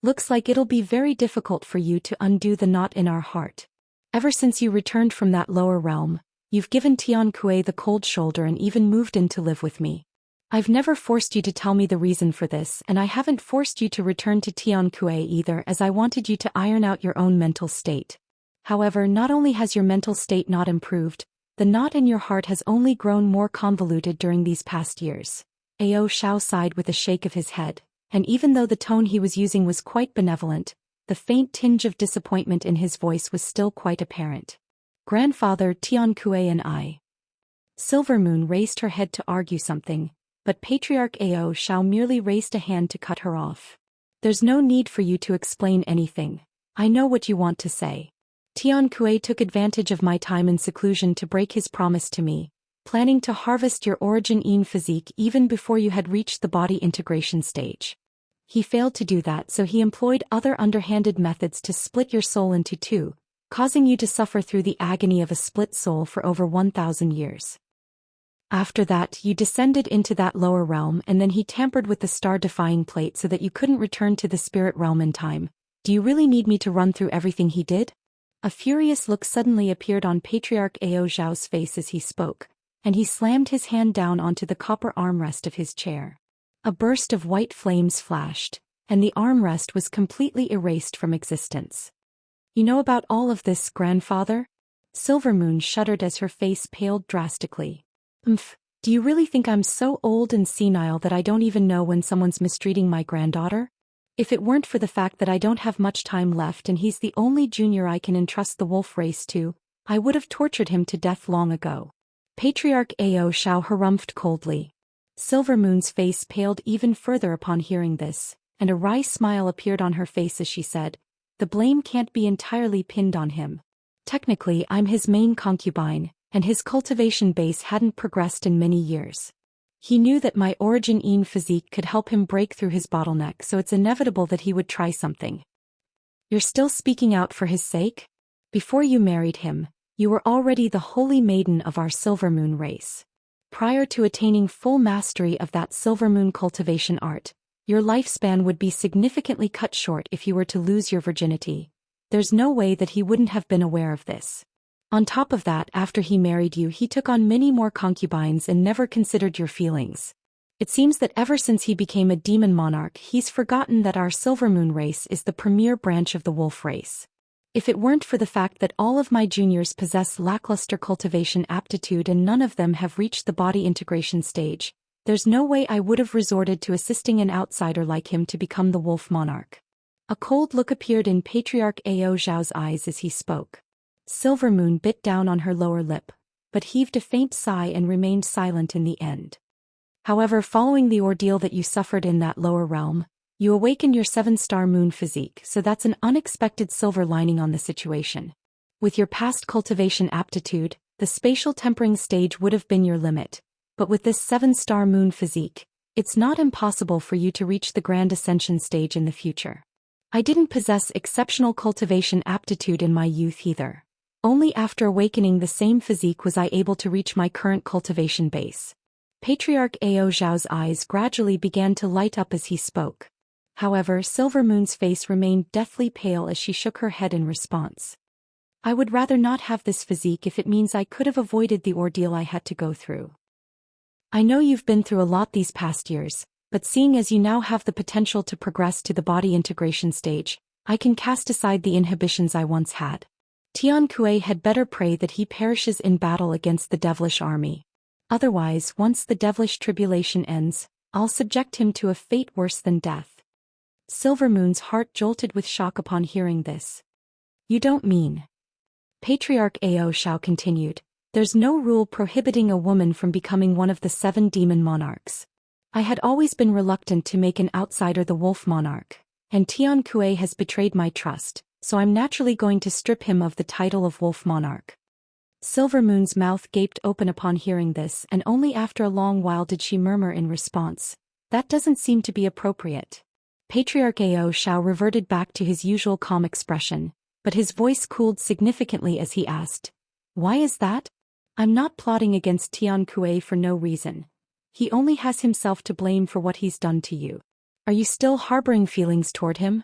Looks like it'll be very difficult for you to undo the knot in our heart. Ever since you returned from that lower realm, you've given Tian Kuei the cold shoulder and even moved in to live with me. I've never forced you to tell me the reason for this, and I haven't forced you to return to Tian Kuei either, as I wanted you to iron out your own mental state. However, not only has your mental state not improved, the knot in your heart has only grown more convoluted during these past years." Zhou Xian sighed with a shake of his head, and even though the tone he was using was quite benevolent, the faint tinge of disappointment in his voice was still quite apparent. "Grandfather, Tian Kuei and I." Silvermoon raised her head to argue something, but Patriarch Zhou Xian merely raised a hand to cut her off. "There's no need for you to explain anything. I know what you want to say. Tian Kuei took advantage of my time in seclusion to break his promise to me, planning to harvest your origin physique even before you had reached the body integration stage. He failed to do that, so he employed other underhanded methods to split your soul into two, causing you to suffer through the agony of a split soul for over 1,000 years. After that, you descended into that lower realm and then he tampered with the star-defying plate so that you couldn't return to the spirit realm in time. Do you really need me to run through everything he did? A furious look suddenly appeared on Patriarch Ao Zhao's face as he spoke, and he slammed his hand down onto the copper armrest of his chair. A burst of white flames flashed, and the armrest was completely erased from existence. You know about all of this, grandfather? Silvermoon shuddered as her face paled drastically. Do you really think I'm so old and senile that I don't even know when someone's mistreating my granddaughter? If it weren't for the fact that I don't have much time left and he's the only junior I can entrust the wolf race to, I would have tortured him to death long ago. Patriarch Ao Zhao harumphed coldly. Silvermoon's face paled even further upon hearing this, and a wry smile appeared on her face as she said, "The blame can't be entirely pinned on him. Technically, I'm his main concubine, and his cultivation base hadn't progressed in many years. He knew that my origin-ine physique could help him break through his bottleneck, so it's inevitable that he would try something." You're still speaking out for his sake? Before you married him, you were already the holy maiden of our Silvermoon race. Prior to attaining full mastery of that Silvermoon cultivation art, your lifespan would be significantly cut short if you were to lose your virginity. There's no way that he wouldn't have been aware of this. On top of that, after he married you, he took on many more concubines and never considered your feelings. It seems that ever since he became a demon monarch, he's forgotten that our Silvermoon race is the premier branch of the wolf race. If it weren't for the fact that all of my juniors possess lackluster cultivation aptitude and none of them have reached the body integration stage, there's no way I would have resorted to assisting an outsider like him to become the wolf monarch. A cold look appeared in Patriarch Ao Zhao's eyes as he spoke. Silvermoon bit down on her lower lip, but heaved a faint sigh and remained silent in the end. However, following the ordeal that you suffered in that lower realm, you awaken your 7-star moon physique, so that's an unexpected silver lining on the situation. With your past cultivation aptitude, the spatial tempering stage would have been your limit, but with this 7-star moon physique, it's not impossible for you to reach the grand ascension stage in the future. I didn't possess exceptional cultivation aptitude in my youth either. Only after awakening the same physique was I able to reach my current cultivation base. Patriarch Ao Zhao's eyes gradually began to light up as he spoke. However, Silvermoon's face remained deathly pale as she shook her head in response. I would rather not have this physique if it means I could have avoided the ordeal I had to go through. I know you've been through a lot these past years, but seeing as you now have the potential to progress to the body integration stage, I can cast aside the inhibitions I once had. Tian Kuei had better pray that he perishes in battle against the devilish army. Otherwise, once the devilish tribulation ends, I'll subject him to a fate worse than death. Silvermoon's heart jolted with shock upon hearing this. You don't mean? Patriarch Ao Zhao continued, there's no rule prohibiting a woman from becoming one of the 7 demon monarchs. I had always been reluctant to make an outsider the wolf monarch, and Tian Kuei has betrayed my trust, so I'm naturally going to strip him of the title of wolf monarch. Silvermoon's mouth gaped open upon hearing this, and only after a long while did she murmur in response, that doesn't seem to be appropriate. Patriarch Ao Zhao reverted back to his usual calm expression, but his voice cooled significantly as he asked, why is that? I'm not plotting against Tian Kuei for no reason. He only has himself to blame for what he's done to you. Are you still harboring feelings toward him?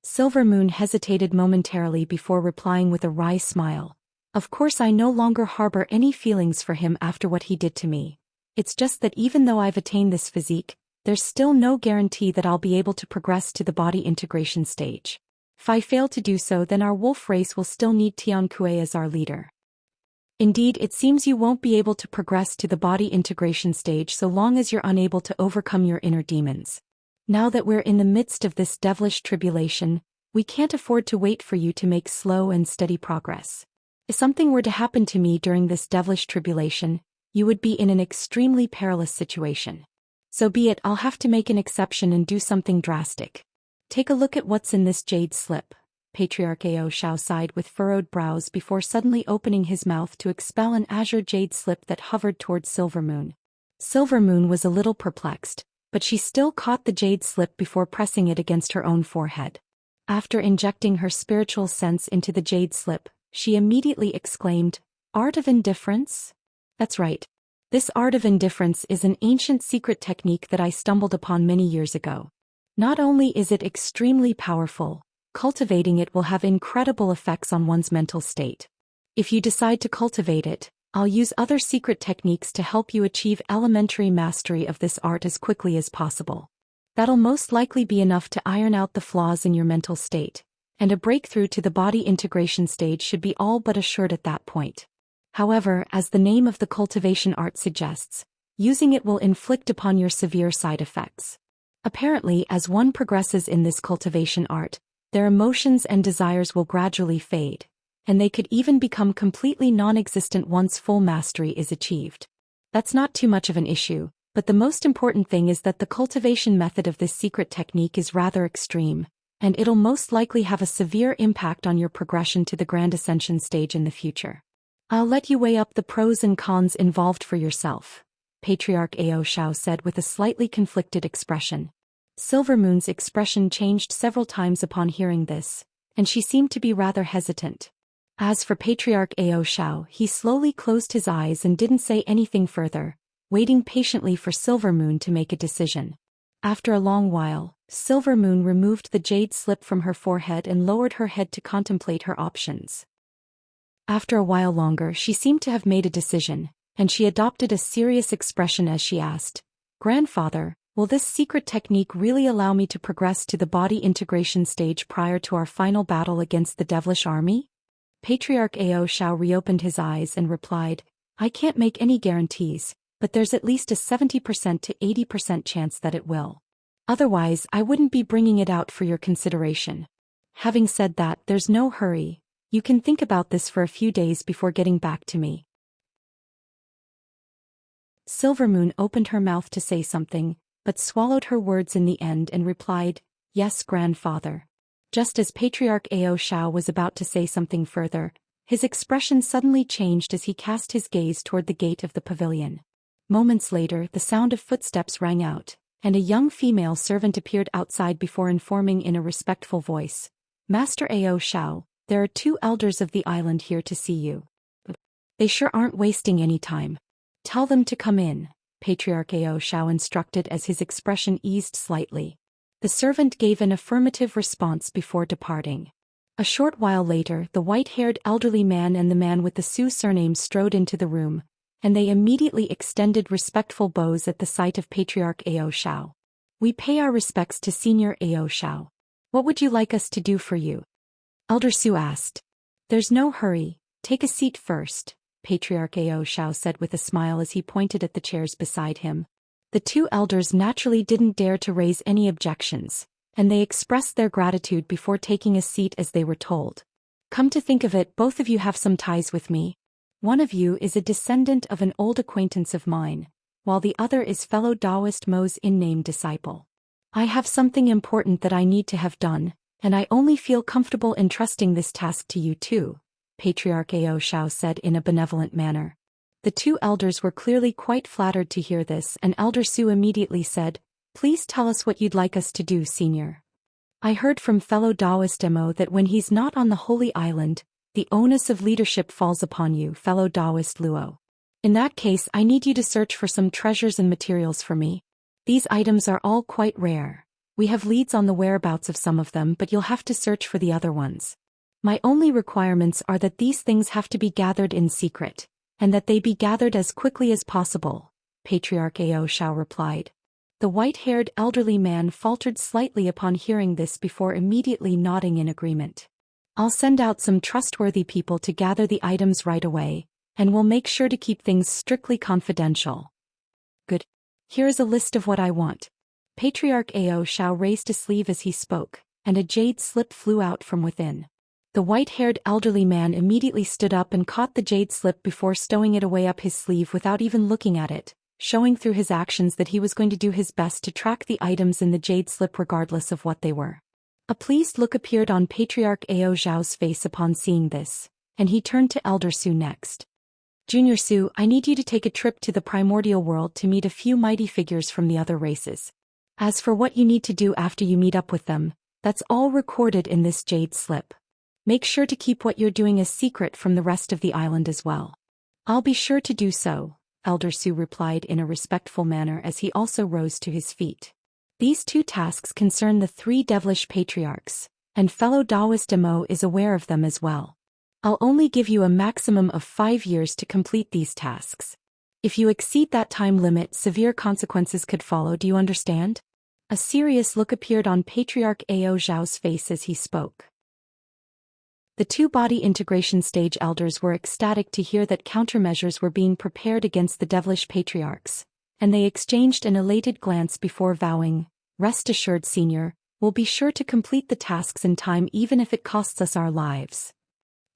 Silvermoon hesitated momentarily before replying with a wry smile. Of course I no longer harbor any feelings for him after what he did to me. It's just that even though I've attained this physique, there's still no guarantee that I'll be able to progress to the body integration stage. If I fail to do so, then our wolf race will still need Tian Kuei as our leader. Indeed, it seems you won't be able to progress to the body integration stage so long as you're unable to overcome your inner demons. Now that we're in the midst of this devilish tribulation, we can't afford to wait for you to make slow and steady progress. If something were to happen to me during this devilish tribulation, you would be in an extremely perilous situation. So be it, I'll have to make an exception and do something drastic. Take a look at what's in this jade slip. Patriarch Ao Zhao sighed with furrowed brows before suddenly opening his mouth to expel an azure jade slip that hovered towards Silvermoon. Silvermoon was a little perplexed, but she still caught the jade slip before pressing it against her own forehead. After injecting her spiritual sense into the jade slip, she immediately exclaimed, Art of indifference? That's right. This art of indifference is an ancient secret technique that I stumbled upon many years ago. Not only is it extremely powerful, cultivating it will have incredible effects on one's mental state. If you decide to cultivate it, I'll use other secret techniques to help you achieve elementary mastery of this art as quickly as possible. That'll most likely be enough to iron out the flaws in your mental state, and a breakthrough to the body integration stage should be all but assured at that point. However, as the name of the cultivation art suggests, using it will inflict upon your severe side effects. Apparently, as one progresses in this cultivation art, their emotions and desires will gradually fade, and they could even become completely non-existent once full mastery is achieved. That's not too much of an issue, but the most important thing is that the cultivation method of this secret technique is rather extreme, and it'll most likely have a severe impact on your progression to the Grand Ascension stage in the future. I'll let you weigh up the pros and cons involved for yourself, Patriarch Ao Xiao said with a slightly conflicted expression. Silvermoon's expression changed several times upon hearing this, and she seemed to be rather hesitant. As for Patriarch Ao Xiao, he slowly closed his eyes and didn't say anything further, waiting patiently for Silvermoon to make a decision. After a long while, Silvermoon removed the jade slip from her forehead and lowered her head to contemplate her options. After a while longer, she seemed to have made a decision, and she adopted a serious expression as she asked, "Grandfather, will this secret technique really allow me to progress to the body integration stage prior to our final battle against the devilish army?" Patriarch Ao Xiao reopened his eyes and replied, "I can't make any guarantees, but there's at least a 70% to 80% chance that it will. Otherwise, I wouldn't be bringing it out for your consideration. Having said that, there's no hurry. You can think about this for a few days before getting back to me." Silvermoon opened her mouth to say something, but swallowed her words in the end and replied, "Yes, grandfather." Just as Patriarch Ao Xiao was about to say something further, his expression suddenly changed as he cast his gaze toward the gate of the pavilion. Moments later, the sound of footsteps rang out, and a young female servant appeared outside before informing in a respectful voice, "Master Ao Xiao, there are 2 elders of the island here to see you. They sure aren't wasting any time. Tell them to come in," Patriarch Ao Xiao instructed as his expression eased slightly. The servant gave an affirmative response before departing. A short while later, the white-haired elderly man and the man with the Su surname strode into the room, and they immediately extended respectful bows at the sight of Patriarch Ao Xiao. "We pay our respects to Senior Ao Xiao. What would you like us to do for you?" Elder Su asked. "There's no hurry, take a seat first," Patriarch Ao Xiao said with a smile as he pointed at the chairs beside him. The 2 elders naturally didn't dare to raise any objections, and they expressed their gratitude before taking a seat as they were told. "Come to think of it, both of you have some ties with me. One of you is a descendant of an old acquaintance of mine, while the other is fellow Taoist Mo's in-name disciple. I have something important that I need to have done, and I only feel comfortable entrusting this task to you too," Patriarch Ao Xiao said in a benevolent manner. The 2 elders were clearly quite flattered to hear this, and Elder Su immediately said, "Please tell us what you'd like us to do, Senior." "I heard from fellow Taoist Mo that when he's not on the Holy Island, the onus of leadership falls upon you, fellow Taoist Luo. In that case, I need you to search for some treasures and materials for me. These items are all quite rare. We have leads on the whereabouts of some of them, but you'll have to search for the other ones. My only requirements are that these things have to be gathered in secret, and that they be gathered as quickly as possible," Patriarch Ao Xiao replied. The white-haired elderly man faltered slightly upon hearing this before immediately nodding in agreement. "I'll send out some trustworthy people to gather the items right away, and we'll make sure to keep things strictly confidential." "Good. Here is a list of what I want." Patriarch Ao Xiao raised a sleeve as he spoke, and a jade slip flew out from within. The white-haired elderly man immediately stood up and caught the jade slip before stowing it away up his sleeve without even looking at it, showing through his actions that he was going to do his best to track the items in the jade slip regardless of what they were. A pleased look appeared on Patriarch Ao Xiao's face upon seeing this, and he turned to Elder Su next. "Junior Su, I need you to take a trip to the primordial world to meet a few mighty figures from the other races. As for what you need to do after you meet up with them, that's all recorded in this jade slip. Make sure to keep what you're doing a secret from the rest of the island as well." "I'll be sure to do so," Elder Su replied in a respectful manner as he also rose to his feet. These 2 tasks concern the 3 devilish patriarchs, and fellow Taoist Mo is aware of them as well. I'll only give you a maximum of 5 years to complete these tasks. If you exceed that time limit, severe consequences could follow, do you understand? A serious look appeared on Patriarch Ao Zhao's face as he spoke. The 2 body integration stage elders were ecstatic to hear that countermeasures were being prepared against the devilish patriarchs, and they exchanged an elated glance before vowing, "Rest assured, Senior, we'll be sure to complete the tasks in time even if it costs us our lives."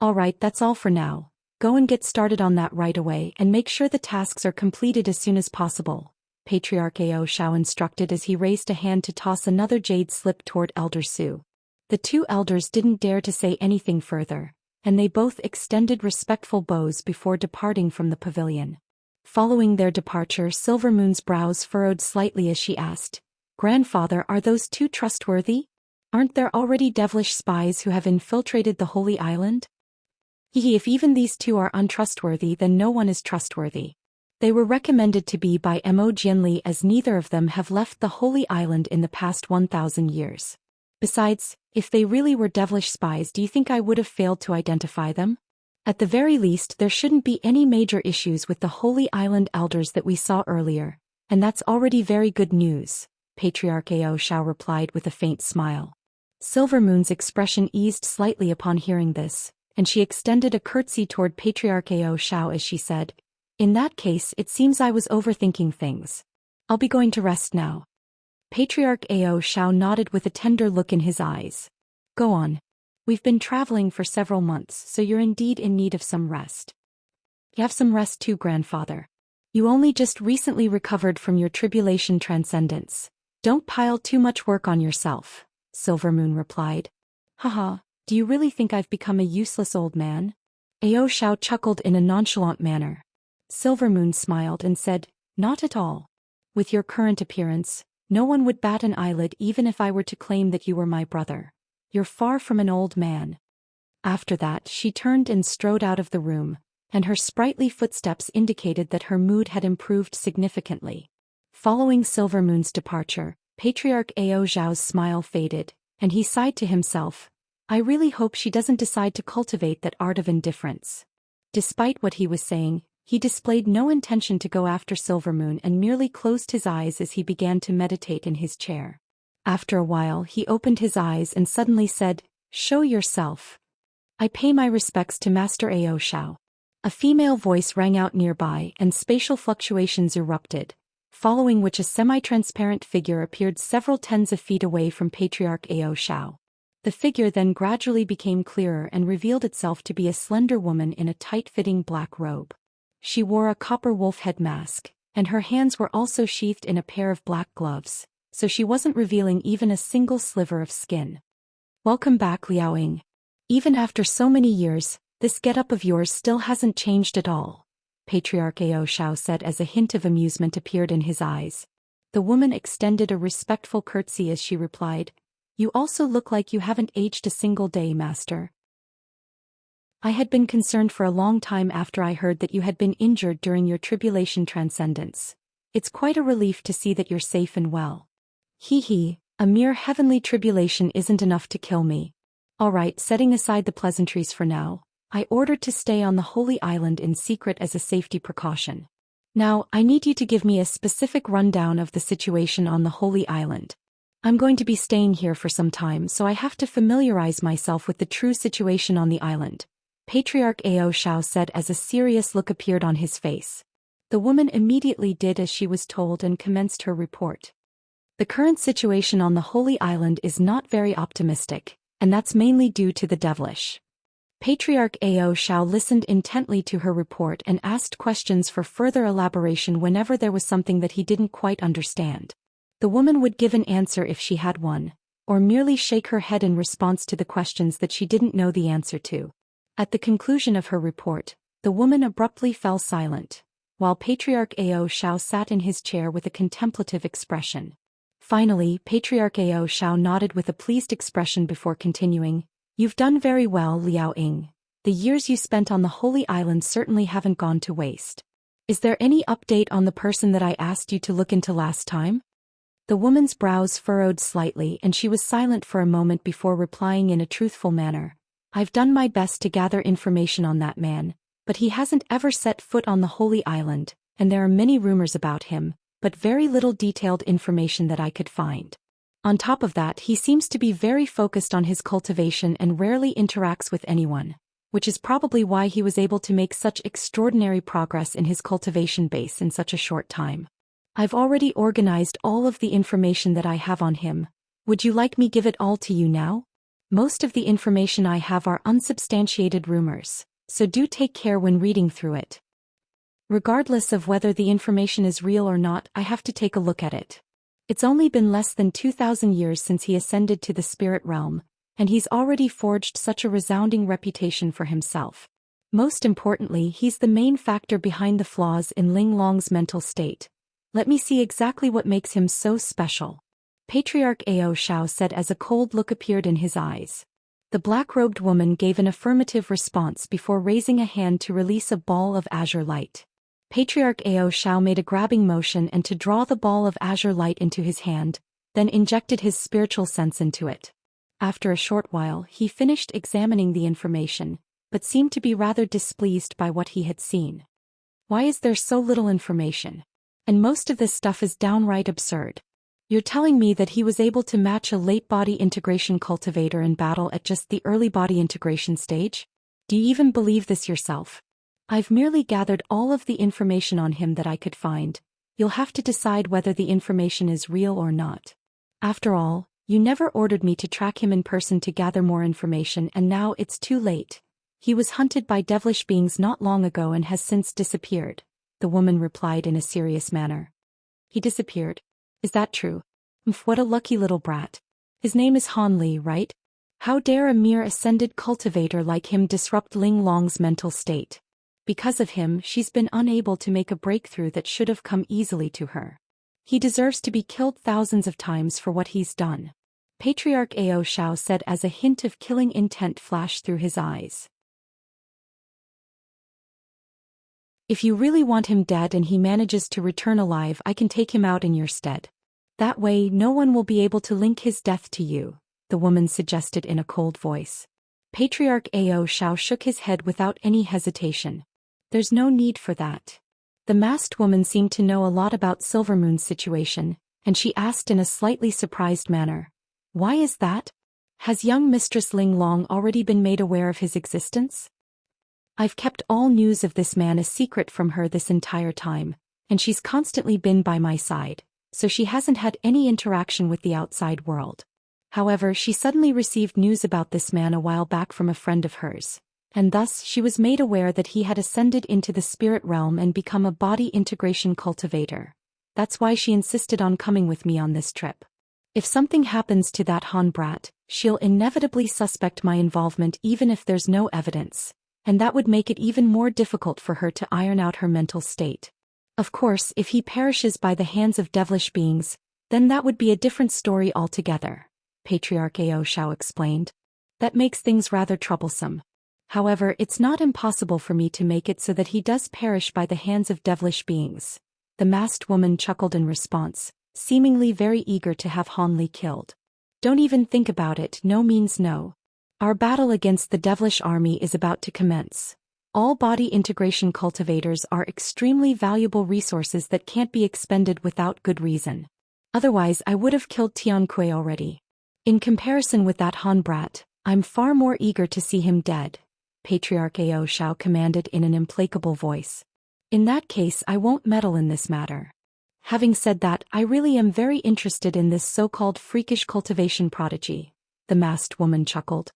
"Alright, that's all for now. Go and get started on that right away and make sure the tasks are completed as soon as possible," Patriarch Ao Zhao instructed as he raised a hand to toss another jade slip toward Elder Su. The 2 elders didn't dare to say anything further, and they both extended respectful bows before departing from the pavilion. Following their departure, Silvermoon's brows furrowed slightly as she asked, "Grandfather, are those 2 trustworthy? Aren't there already devilish spies who have infiltrated the Holy Island?" If even these 2 are untrustworthy, then no one is trustworthy. They were recommended to be by Mo Jianli as neither of them have left the Holy Island in the past 1,000 years. Besides, if they really were devilish spies, do you think I would have failed to identify them? At the very least, there shouldn't be any major issues with the Holy Island elders that we saw earlier, and that's already very good news, Patriarch Ao Zhao replied with a faint smile. Silvermoon's expression eased slightly upon hearing this, and she extended a curtsy toward Patriarch Ao Zhao as she said, "In that case, it seems I was overthinking things. I'll be going to rest now." Patriarch Ao Zhao nodded with a tender look in his eyes. "Go on. We've been traveling for several months, so you're indeed in need of some rest." "You have some rest too, grandfather. You only just recently recovered from your tribulation transcendence. Don't pile too much work on yourself," Silvermoon replied. "Haha, do you really think I've become a useless old man?" Ao Zhao chuckled in a nonchalant manner. Silvermoon smiled and said, "Not at all. With your current appearance, no one would bat an eyelid even if I were to claim that you were my brother. You're far from an old man." After that, she turned and strode out of the room, and her sprightly footsteps indicated that her mood had improved significantly. Following Silvermoon's departure, Patriarch Ao Zhao's smile faded, and he sighed to himself, "I really hope she doesn't decide to cultivate that art of indifference." Despite what he was saying, he displayed no intention to go after Silvermoon and merely closed his eyes as he began to meditate in his chair. After a while, he opened his eyes and suddenly said, "Show yourself." "I pay my respects to Master Ao Zhao." A female voice rang out nearby and spatial fluctuations erupted, following which a semi-transparent figure appeared several tens of feet away from Patriarch Ao Zhao. The figure then gradually became clearer and revealed itself to be a slender woman in a tight-fitting black robe. She wore a copper wolf head mask, and her hands were also sheathed in a pair of black gloves, so she wasn't revealing even a single sliver of skin. "Welcome back, Liao Ying. Even after so many years, this getup of yours still hasn't changed at all," Patriarch Ao Zhao said as a hint of amusement appeared in his eyes. The woman extended a respectful curtsy as she replied, "You also look like you haven't aged a single day, Master. I had been concerned for a long time after I heard that you had been injured during your tribulation transcendence. It's quite a relief to see that you're safe and well." A mere heavenly tribulation isn't enough to kill me. Alright, setting aside the pleasantries for now, I ordered to stay on the Holy Island in secret as a safety precaution. Now, I need you to give me a specific rundown of the situation on the Holy Island. I'm going to be staying here for some time, so I have to familiarize myself with the true situation on the island, Patriarch Ao Zhao said as a serious look appeared on his face. The woman immediately did as she was told and commenced her report. The current situation on the Holy Island is not very optimistic, and that's mainly due to the devilish. Patriarch Ao Zhao listened intently to her report and asked questions for further elaboration whenever there was something that he didn't quite understand. The woman would give an answer if she had one, or merely shake her head in response to the questions that she didn't know the answer to. At the conclusion of her report, the woman abruptly fell silent, while Patriarch Ao Zhao sat in his chair with a contemplative expression. Finally, Patriarch Ao Zhao nodded with a pleased expression before continuing, "You've done very well, Liao Ying. The years you spent on the Holy Island certainly haven't gone to waste. Is there any update on the person that I asked you to look into last time? The woman's brows furrowed slightly and she was silent for a moment before replying in a truthful manner. I've done my best to gather information on that man, but he hasn't ever set foot on the Holy Island, and there are many rumors about him, but very little detailed information that I could find. On top of that, he seems to be very focused on his cultivation and rarely interacts with anyone, which is probably why he was able to make such extraordinary progress in his cultivation base in such a short time. I've already organized all of the information that I have on him. Would you like me give it all to you now? Most of the information I have are unsubstantiated rumors, so do take care when reading through it. Regardless of whether the information is real or not, I have to take a look at it. It's only been less than 2,000 years since he ascended to the spirit realm, and he's already forged such a resounding reputation for himself. Most importantly, he's the main factor behind the flaws in Ling Long's mental state. Let me see exactly what makes him so special. Patriarch Ao Xiao said as a cold look appeared in his eyes. The black-robed woman gave an affirmative response before raising a hand to release a ball of azure light. Patriarch Ao Xiao made a grabbing motion and to draw the ball of azure light into his hand, then injected his spiritual sense into it. After a short while, he finished examining the information, but seemed to be rather displeased by what he had seen. Why is there so little information? And most of this stuff is downright absurd. You're telling me that he was able to match a late body integration cultivator in battle at just the early body integration stage? Do you even believe this yourself? I've merely gathered all of the information on him that I could find. You'll have to decide whether the information is real or not. After all, you never ordered me to track him in person to gather more information, and now it's too late. He was hunted by devilish beings not long ago and has since disappeared, the woman replied in a serious manner. He disappeared? Is that true? What a lucky little brat. His name is Han Li, right? How dare a mere ascended cultivator like him disrupt Ling Long's mental state? Because of him, she's been unable to make a breakthrough that should have come easily to her. He deserves to be killed thousands of times for what he's done. Patriarch Ao Xiao said as a hint of killing intent flashed through his eyes. If you really want him dead and he manages to return alive, I can take him out in your stead. That way, no one will be able to link his death to you, the woman suggested in a cold voice. Patriarch Ao Xiao shook his head without any hesitation. There's no need for that. The masked woman seemed to know a lot about Silvermoon's situation, and she asked in a slightly surprised manner. Why is that? Has young Mistress Ling Long already been made aware of his existence? I've kept all news of this man a secret from her this entire time, and she's constantly been by my side, so she hasn't had any interaction with the outside world. However, she suddenly received news about this man a while back from a friend of hers, and thus she was made aware that he had ascended into the spirit realm and become a body integration cultivator. That's why she insisted on coming with me on this trip. If something happens to that Han brat, she'll inevitably suspect my involvement even if there's no evidence, and that would make it even more difficult for her to iron out her mental state. Of course, if he perishes by the hands of devilish beings, then that would be a different story altogether, Patriarch Ao Xiao explained. That makes things rather troublesome. However, it's not impossible for me to make it so that he does perish by the hands of devilish beings. The masked woman chuckled in response, seemingly very eager to have Han Li killed. Don't even think about it, no means no. Our battle against the devilish army is about to commence. All body integration cultivators are extremely valuable resources that can't be expended without good reason. Otherwise, I would have killed Tianque already. In comparison with that Han brat, I'm far more eager to see him dead, Patriarch Ao Xiao commanded in an implacable voice. In that case, I won't meddle in this matter. Having said that, I really am very interested in this so-called freakish cultivation prodigy, the masked woman chuckled.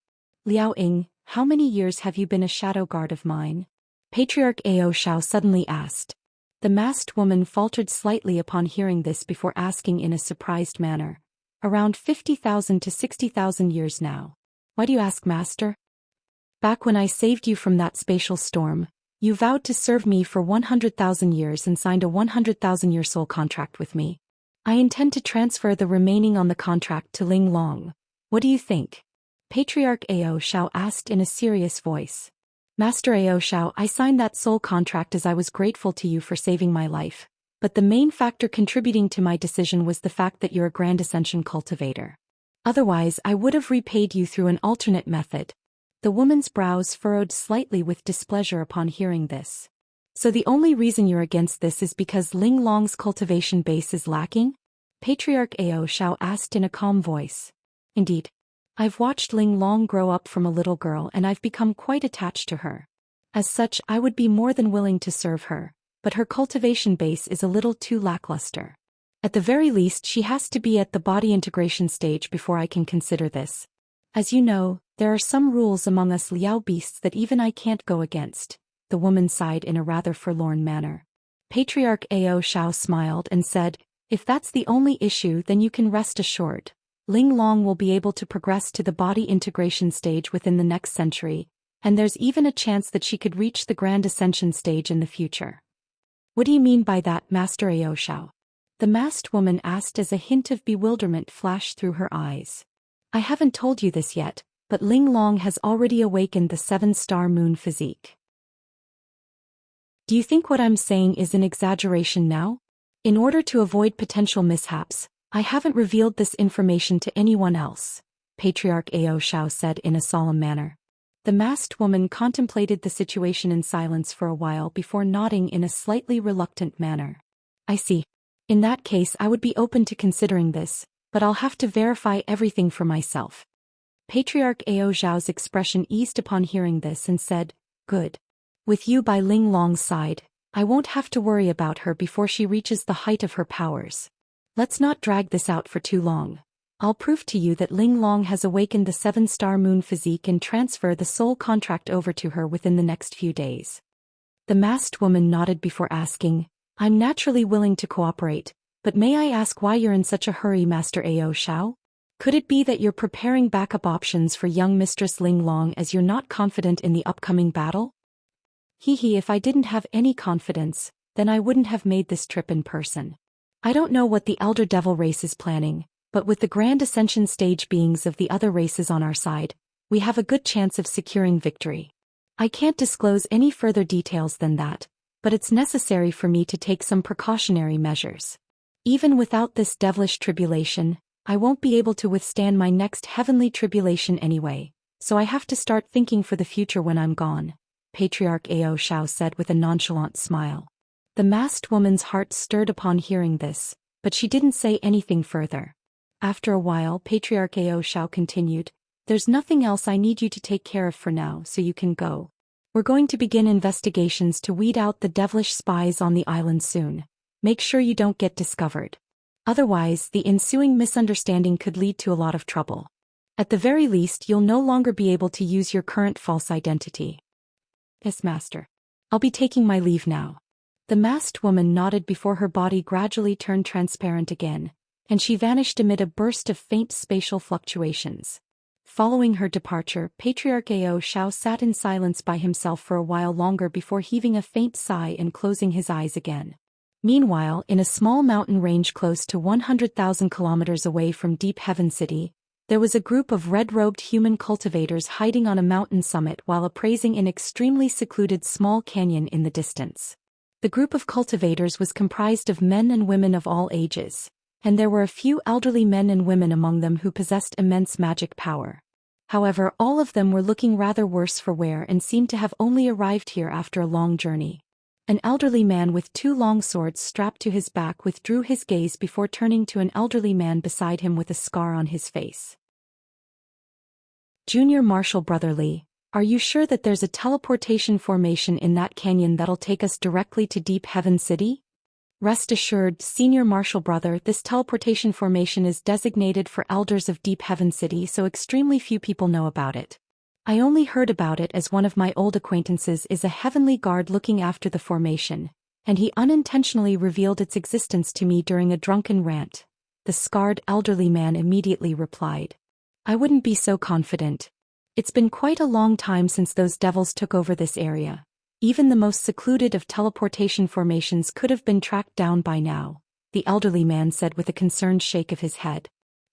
Liao Ying, how many years have you been a shadow guard of mine? Patriarch Ao Xiao suddenly asked. The masked woman faltered slightly upon hearing this before asking in a surprised manner. Around 50,000 to 60,000 years now. Why do you ask, Master? Back when I saved you from that spatial storm, you vowed to serve me for 100,000 years and signed a 100,000-year soul contract with me. I intend to transfer the remaining on the contract to Ling Long. What do you think? Patriarch Ao Xiao asked in a serious voice. Master Ao Shao, I signed that soul contract as I was grateful to you for saving my life. But the main factor contributing to my decision was the fact that you're a Grand Ascension cultivator. Otherwise, I would have repaid you through an alternate method. The woman's brows furrowed slightly with displeasure upon hearing this. So the only reason you're against this is because Ling Long's cultivation base is lacking? Patriarch Ao Shao asked in a calm voice. Indeed. I've watched Ling Long grow up from a little girl and I've become quite attached to her. As such, I would be more than willing to serve her, but her cultivation base is a little too lackluster. At the very least, she has to be at the body integration stage before I can consider this. As you know, there are some rules among us Liao beasts that even I can't go against. The woman sighed in a rather forlorn manner. Patriarch Ao Shao smiled and said, if that's the only issue, then you can rest assured. Ling Long will be able to progress to the body integration stage within the next century, and there's even a chance that she could reach the Grand Ascension stage in the future. What do you mean by that, Master Ao Shao? The masked woman asked as a hint of bewilderment flashed through her eyes. I haven't told you this yet, but Ling Long has already awakened the 7-star moon physique. Do you think what I'm saying is an exaggeration now? In order to avoid potential mishaps, I haven't revealed this information to anyone else, Patriarch Ao Shao said in a solemn manner. The masked woman contemplated the situation in silence for a while before nodding in a slightly reluctant manner. I see. In that case, I would be open to considering this, but I'll have to verify everything for myself. Patriarch Ao Zhao's expression eased upon hearing this and said, good. With you by Ling Long's side, I won't have to worry about her before she reaches the height of her powers. Let's not drag this out for too long. I'll prove to you that Ling Long has awakened the 7-star moon physique and transfer the soul contract over to her within the next few days. The masked woman nodded before asking, I'm naturally willing to cooperate, but may I ask why you're in such a hurry, Master Ao Shao? Could it be that you're preparing backup options for young Mistress Ling Long as you're not confident in the upcoming battle? If I didn't have any confidence, then I wouldn't have made this trip in person. I don't know what the Elder Devil race is planning, but with the Grand Ascension stage beings of the other races on our side, we have a good chance of securing victory. I can't disclose any further details than that, but it's necessary for me to take some precautionary measures. Even without this devilish tribulation, I won't be able to withstand my next heavenly tribulation anyway, so I have to start thinking for the future when I'm gone, Patriarch Ao Shao said with a nonchalant smile. The masked woman's heart stirred upon hearing this, but she didn't say anything further. After a while, Patriarch Ao Shao continued, there's nothing else I need you to take care of for now, so you can go. We're going to begin investigations to weed out the devilish spies on the island soon. Make sure you don't get discovered. Otherwise, the ensuing misunderstanding could lead to a lot of trouble. At the very least, you'll no longer be able to use your current false identity. Yes, Master. I'll be taking my leave now. The masked woman nodded before her body gradually turned transparent again, and she vanished amid a burst of faint spatial fluctuations. Following her departure, Patriarch Ao Shao sat in silence by himself for a while longer before heaving a faint sigh and closing his eyes again. Meanwhile, in a small mountain range close to 100,000 kilometers away from Deep Heaven City, there was a group of red-robed human cultivators hiding on a mountain summit while appraising an extremely secluded small canyon in the distance. The group of cultivators was comprised of men and women of all ages, and there were a few elderly men and women among them who possessed immense magic power. However, all of them were looking rather worse for wear and seemed to have only arrived here after a long journey. An elderly man with 2 long swords strapped to his back withdrew his gaze before turning to an elderly man beside him with a scar on his face. Junior Marshal Brother Lee, are you sure that there's a teleportation formation in that canyon that'll take us directly to Deep Heaven City? Rest assured, Senior Marshal Brother, this teleportation formation is designated for elders of Deep Heaven City, so extremely few people know about it. I only heard about it as one of my old acquaintances is a heavenly guard looking after the formation, and he unintentionally revealed its existence to me during a drunken rant. The scarred elderly man immediately replied. I wouldn't be so confident. It's been quite a long time since those devils took over this area. Even the most secluded of teleportation formations could have been tracked down by now, the elderly man said with a concerned shake of his head.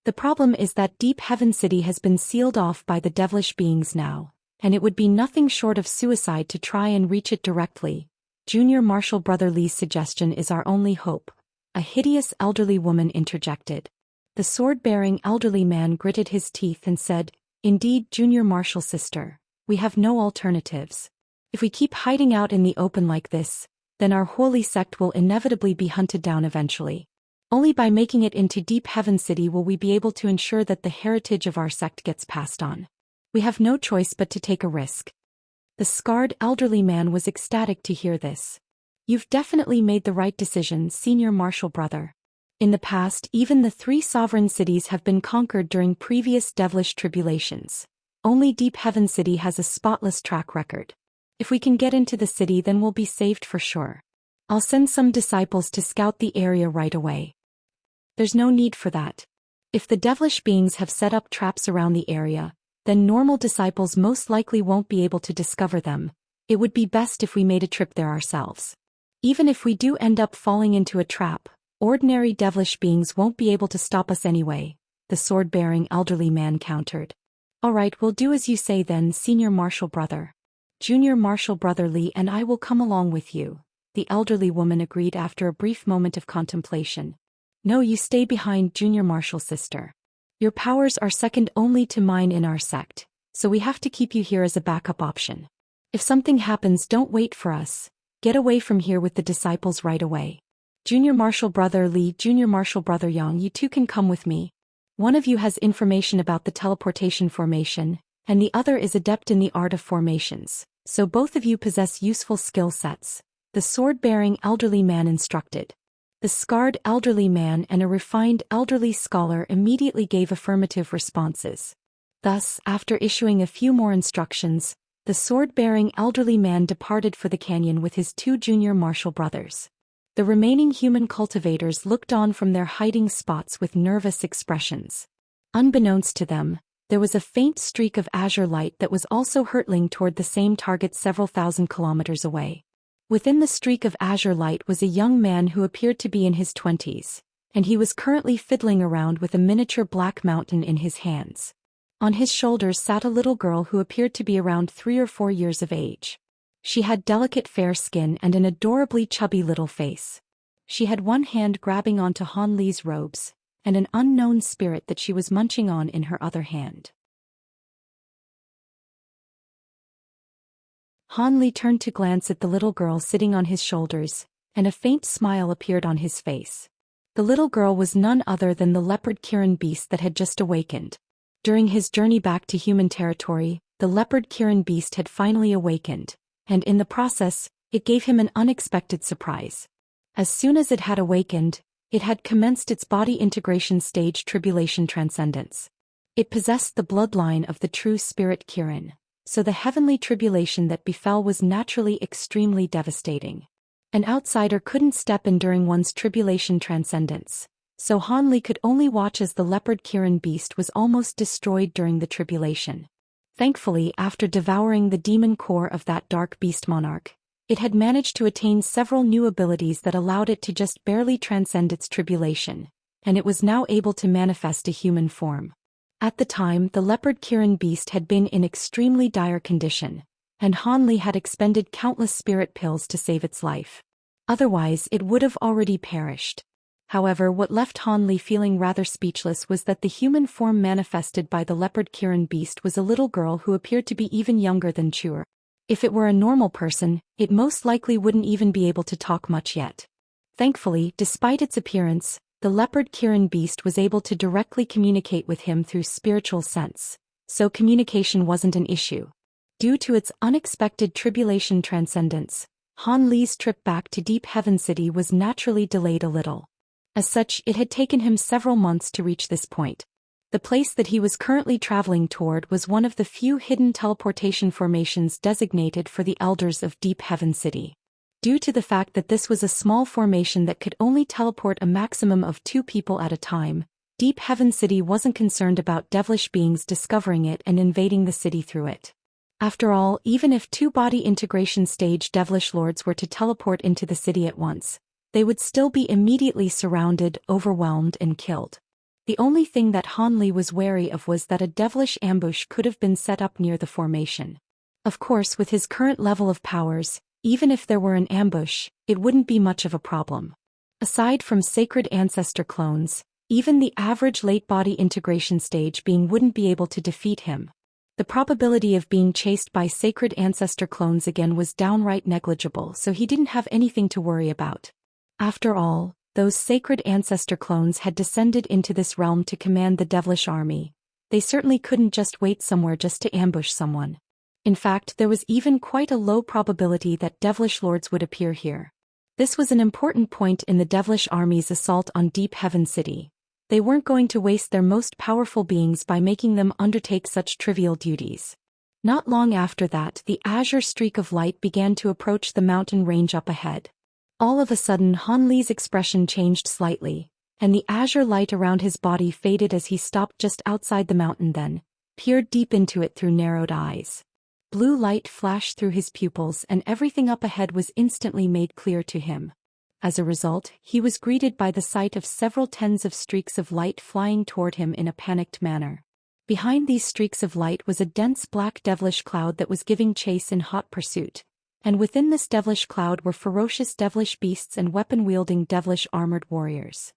The problem is that Deep Heaven City has been sealed off by the devilish beings now, and it would be nothing short of suicide to try and reach it directly. Junior Marshal Brother Li's suggestion is our only hope, a hideous elderly woman interjected. The sword-bearing elderly man gritted his teeth and said, "Indeed, Junior Marshal sister, we have no alternatives. If we keep hiding out in the open like this, then our holy sect will inevitably be hunted down eventually. Only by making it into Deep Heaven City will we be able to ensure that the heritage of our sect gets passed on. We have no choice but to take a risk." The scarred elderly man was ecstatic to hear this. "You've definitely made the right decision, Senior Marshal Brother. In the past, even the 3 sovereign cities have been conquered during previous devilish tribulations. Only Deep Heaven City has a spotless track record. If we can get into the city, then we'll be saved for sure. I'll send some disciples to scout the area right away." "There's no need for that. If the devilish beings have set up traps around the area, then normal disciples most likely won't be able to discover them. It would be best if we made a trip there ourselves. Even if we do end up falling into a trap, ordinary devilish beings won't be able to stop us anyway," the sword-bearing elderly man countered. "All right, we'll do as you say then, Senior Marshal Brother. Junior Marshal Brother Li and I will come along with you," the elderly woman agreed after a brief moment of contemplation. "No, you stay behind, Junior Marshal sister. Your powers are second only to mine in our sect, so we have to keep you here as a backup option. If something happens, don't wait for us. Get away from here with the disciples right away. Junior Marshal Brother Li, Junior Marshal Brother Yang, you two can come with me. One of you has information about the teleportation formation, and the other is adept in the art of formations, so both of you possess useful skill sets," the sword-bearing elderly man instructed. The scarred elderly man and a refined elderly scholar immediately gave affirmative responses. Thus, after issuing a few more instructions, the sword-bearing elderly man departed for the canyon with his 2 junior martial brothers. The remaining human cultivators looked on from their hiding spots with nervous expressions. Unbeknownst to them, there was a faint streak of azure light that was also hurtling toward the same target several thousand kilometers away. Within the streak of azure light was a young man who appeared to be in his 20s, and he was currently fiddling around with a miniature black mountain in his hands. On his shoulders sat a little girl who appeared to be around 3 or 4 years of age. She had delicate fair skin and an adorably chubby little face. She had one hand grabbing onto Han Li's robes, and an unknown spirit that she was munching on in her other hand. Han Li turned to glance at the little girl sitting on his shoulders, and a faint smile appeared on his face. The little girl was none other than the leopard Kirin beast that had just awakened. During his journey back to human territory, the leopard Kirin beast had finally awakened, and in the process, it gave him an unexpected surprise. As soon as it had awakened, it had commenced its body integration stage tribulation transcendence. It possessed the bloodline of the true spirit Kirin, so the heavenly tribulation that befell was naturally extremely devastating. An outsider couldn't step in during one's tribulation transcendence, so Han Li could only watch as the leopard Kirin beast was almost destroyed during the tribulation. Thankfully, after devouring the demon core of that dark beast monarch, it had managed to attain several new abilities that allowed it to just barely transcend its tribulation, and it was now able to manifest a human form. At the time, the leopard Kirin beast had been in extremely dire condition, and Han Li had expended countless spirit pills to save its life. Otherwise, it would have already perished. However, what left Han Li feeling rather speechless was that the human form manifested by the leopard Kirin beast was a little girl who appeared to be even younger than Chuer. If it were a normal person, it most likely wouldn't even be able to talk much yet. Thankfully, despite its appearance, the leopard Kirin beast was able to directly communicate with him through spiritual sense, so communication wasn't an issue. Due to its unexpected tribulation transcendence, Han Li's trip back to Deep Heaven City was naturally delayed a little. As such, it had taken him several months to reach this point. The place that he was currently traveling toward was one of the few hidden teleportation formations designated for the elders of Deep Heaven City. Due to the fact that this was a small formation that could only teleport a maximum of 2 people at a time, Deep Heaven City wasn't concerned about devilish beings discovering it and invading the city through it. After all, even if 2 body integration stage devilish lords were to teleport into the city at once, they would still be immediately surrounded, overwhelmed, and killed. The only thing that Han Li was wary of was that a devilish ambush could have been set up near the formation. Of course, with his current level of powers, even if there were an ambush, it wouldn't be much of a problem. Aside from sacred ancestor clones, even the average late-body integration stage being wouldn't be able to defeat him. The probability of being chased by sacred ancestor clones again was downright negligible, so he didn't have anything to worry about. After all, those sacred ancestor clones had descended into this realm to command the devilish army. They certainly couldn't just wait somewhere just to ambush someone. In fact, there was even quite a low probability that devilish lords would appear here. This was an important point in the devilish army's assault on Deep Heaven City. They weren't going to waste their most powerful beings by making them undertake such trivial duties. Not long after that, the azure streak of light began to approach the mountain range up ahead. All of a sudden, Han Li's expression changed slightly, and the azure light around his body faded as he stopped just outside the mountain, then peered deep into it through narrowed eyes. Blue light flashed through his pupils and everything up ahead was instantly made clear to him. As a result, he was greeted by the sight of several tens of streaks of light flying toward him in a panicked manner. Behind these streaks of light was a dense black devilish cloud that was giving chase in hot pursuit, and within this devilish cloud were ferocious devilish beasts and weapon-wielding devilish armored warriors.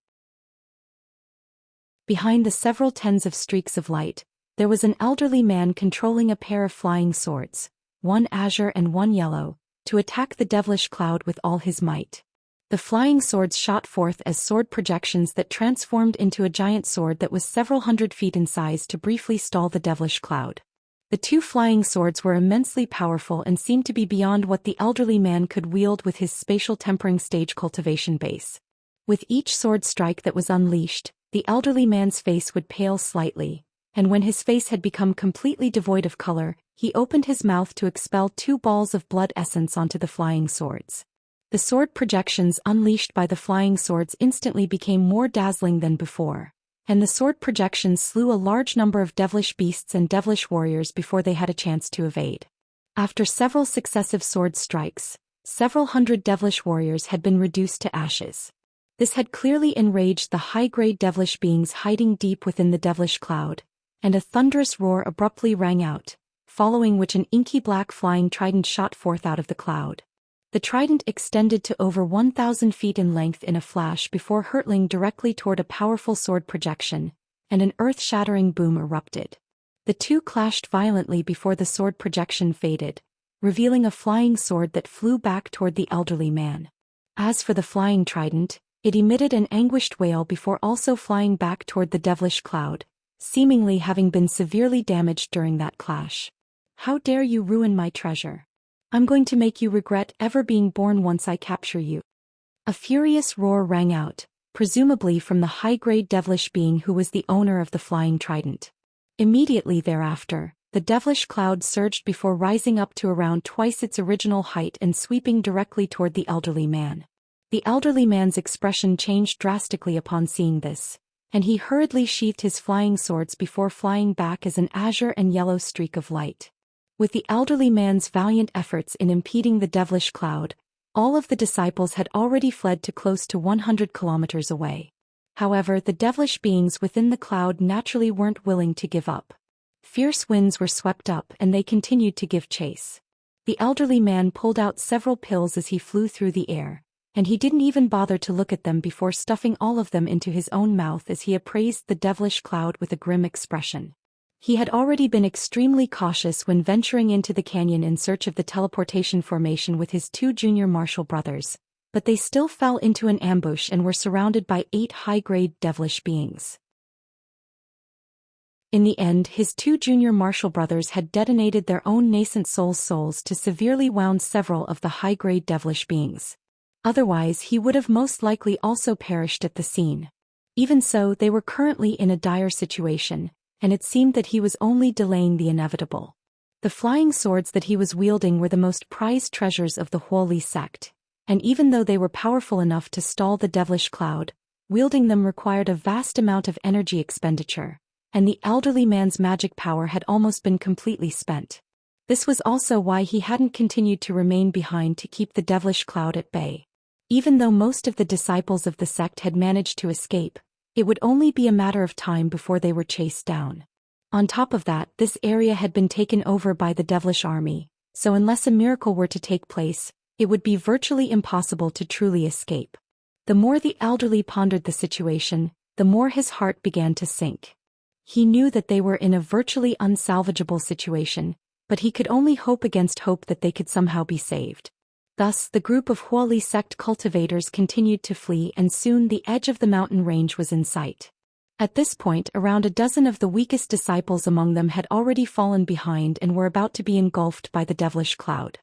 Behind the several tens of streaks of light, there was an elderly man controlling a pair of flying swords, one azure and one yellow, to attack the devilish cloud with all his might. The flying swords shot forth as sword projections that transformed into a giant sword that was several hundred feet in size to briefly stall the devilish cloud. The two flying swords were immensely powerful and seemed to be beyond what the elderly man could wield with his spatial tempering stage cultivation base. With each sword strike that was unleashed, the elderly man's face would pale slightly, and when his face had become completely devoid of color, he opened his mouth to expel 2 balls of blood essence onto the flying swords. The sword projections unleashed by the flying swords instantly became more dazzling than before, and the sword projections slew a large number of devilish beasts and devilish warriors before they had a chance to evade. After several successive sword strikes, several hundred devilish warriors had been reduced to ashes. This had clearly enraged the high-grade devilish beings hiding deep within the devilish cloud, and a thunderous roar abruptly rang out, following which an inky black flying trident shot forth out of the cloud. The trident extended to over 1,000 feet in length in a flash before hurtling directly toward a powerful sword projection, and an earth-shattering boom erupted. The two clashed violently before the sword projection faded, revealing a flying sword that flew back toward the elderly man. As for the flying trident, it emitted an anguished wail before also flying back toward the devilish cloud, seemingly having been severely damaged during that clash. "How dare you ruin my treasure? I'm going to make you regret ever being born once I capture you." A furious roar rang out, presumably from the high-grade devilish being who was the owner of the flying trident. Immediately thereafter, the devilish cloud surged before rising up to around twice its original height and sweeping directly toward the elderly man. The elderly man's expression changed drastically upon seeing this, and he hurriedly sheathed his flying swords before flying back as an azure and yellow streak of light. With the elderly man's valiant efforts in impeding the devilish cloud, all of the disciples had already fled to close to 100 kilometers away. However, the devilish beings within the cloud naturally weren't willing to give up. Fierce winds were swept up and they continued to give chase. The elderly man pulled out several pills as he flew through the air, and he didn't even bother to look at them before stuffing all of them into his own mouth as he appraised the devilish cloud with a grim expression. He had already been extremely cautious when venturing into the canyon in search of the teleportation formation with his 2 junior martial brothers, but they still fell into an ambush and were surrounded by 8 high-grade devilish beings. In the end, his 2 junior martial brothers had detonated their own nascent souls to severely wound several of the high-grade devilish beings. Otherwise, he would have most likely also perished at the scene. Even so, they were currently in a dire situation, and it seemed that he was only delaying the inevitable. The flying swords that he was wielding were the most prized treasures of the Huoli sect, and even though they were powerful enough to stall the devilish cloud, wielding them required a vast amount of energy expenditure, and the elderly man's magic power had almost been completely spent. This was also why he hadn't continued to remain behind to keep the devilish cloud at bay. Even though most of the disciples of the sect had managed to escape, it would only be a matter of time before they were chased down. On top of that, this area had been taken over by the devilish army, so unless a miracle were to take place, it would be virtually impossible to truly escape. The more the elderly pondered the situation, the more his heart began to sink. He knew that they were in a virtually unsalvageable situation, but he could only hope against hope that they could somehow be saved. Thus, the group of Huali sect cultivators continued to flee, and soon the edge of the mountain range was in sight. At this point, around a dozen of the weakest disciples among them had already fallen behind and were about to be engulfed by the devilish cloud.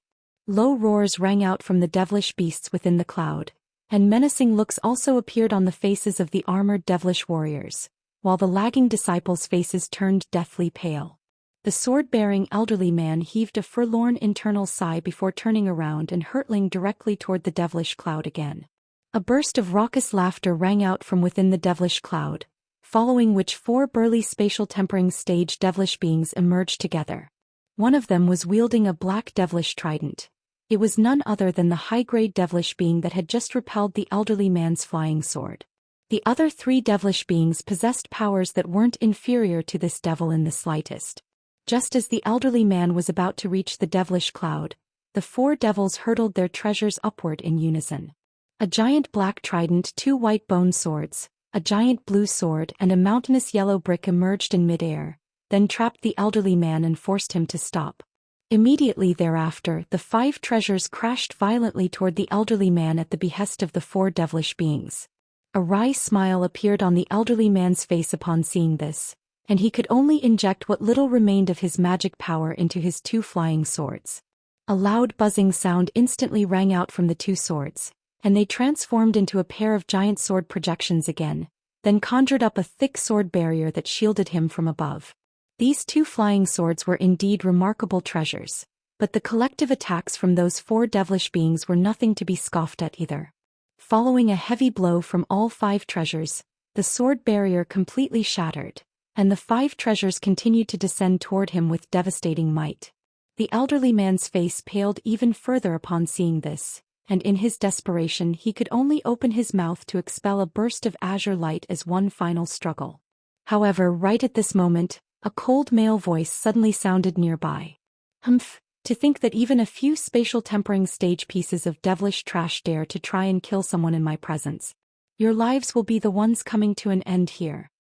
Low roars rang out from the devilish beasts within the cloud, and menacing looks also appeared on the faces of the armored devilish warriors, while the lagging disciples' faces turned deathly pale. The sword-bearing elderly man heaved a forlorn internal sigh before turning around and hurtling directly toward the devilish cloud again. A burst of raucous laughter rang out from within the devilish cloud, following which 4 burly spatial tempering stage devilish beings emerged together. One of them was wielding a black devilish trident. It was none other than the high-grade devilish being that had just repelled the elderly man's flying sword. The other 3 devilish beings possessed powers that weren't inferior to this devil in the slightest. Just as the elderly man was about to reach the devilish cloud, the 4 devils hurtled their treasures upward in unison. A giant black trident, 2 white bone swords, a giant blue sword and a mountainous yellow brick emerged in midair, then trapped the elderly man and forced him to stop. Immediately thereafter, the 5 treasures crashed violently toward the elderly man at the behest of the 4 devilish beings. A wry smile appeared on the elderly man's face upon seeing this, and he could only inject what little remained of his magic power into his 2 flying swords. A loud buzzing sound instantly rang out from the 2 swords, and they transformed into a pair of giant sword projections again, then conjured up a thick sword barrier that shielded him from above. These 2 flying swords were indeed remarkable treasures, but the collective attacks from those 4 devilish beings were nothing to be scoffed at either. Following a heavy blow from all 5 treasures, the sword barrier completely shattered, and the 5 treasures continued to descend toward him with devastating might. The elderly man's face paled even further upon seeing this, and in his desperation he could only open his mouth to expel a burst of azure light as one final struggle. However, right at this moment, a cold male voice suddenly sounded nearby. "Humph, to think that even a few spatial tempering stage pieces of devilish trash dare to try and kill someone in my presence. Your lives will be the ones coming to an end here."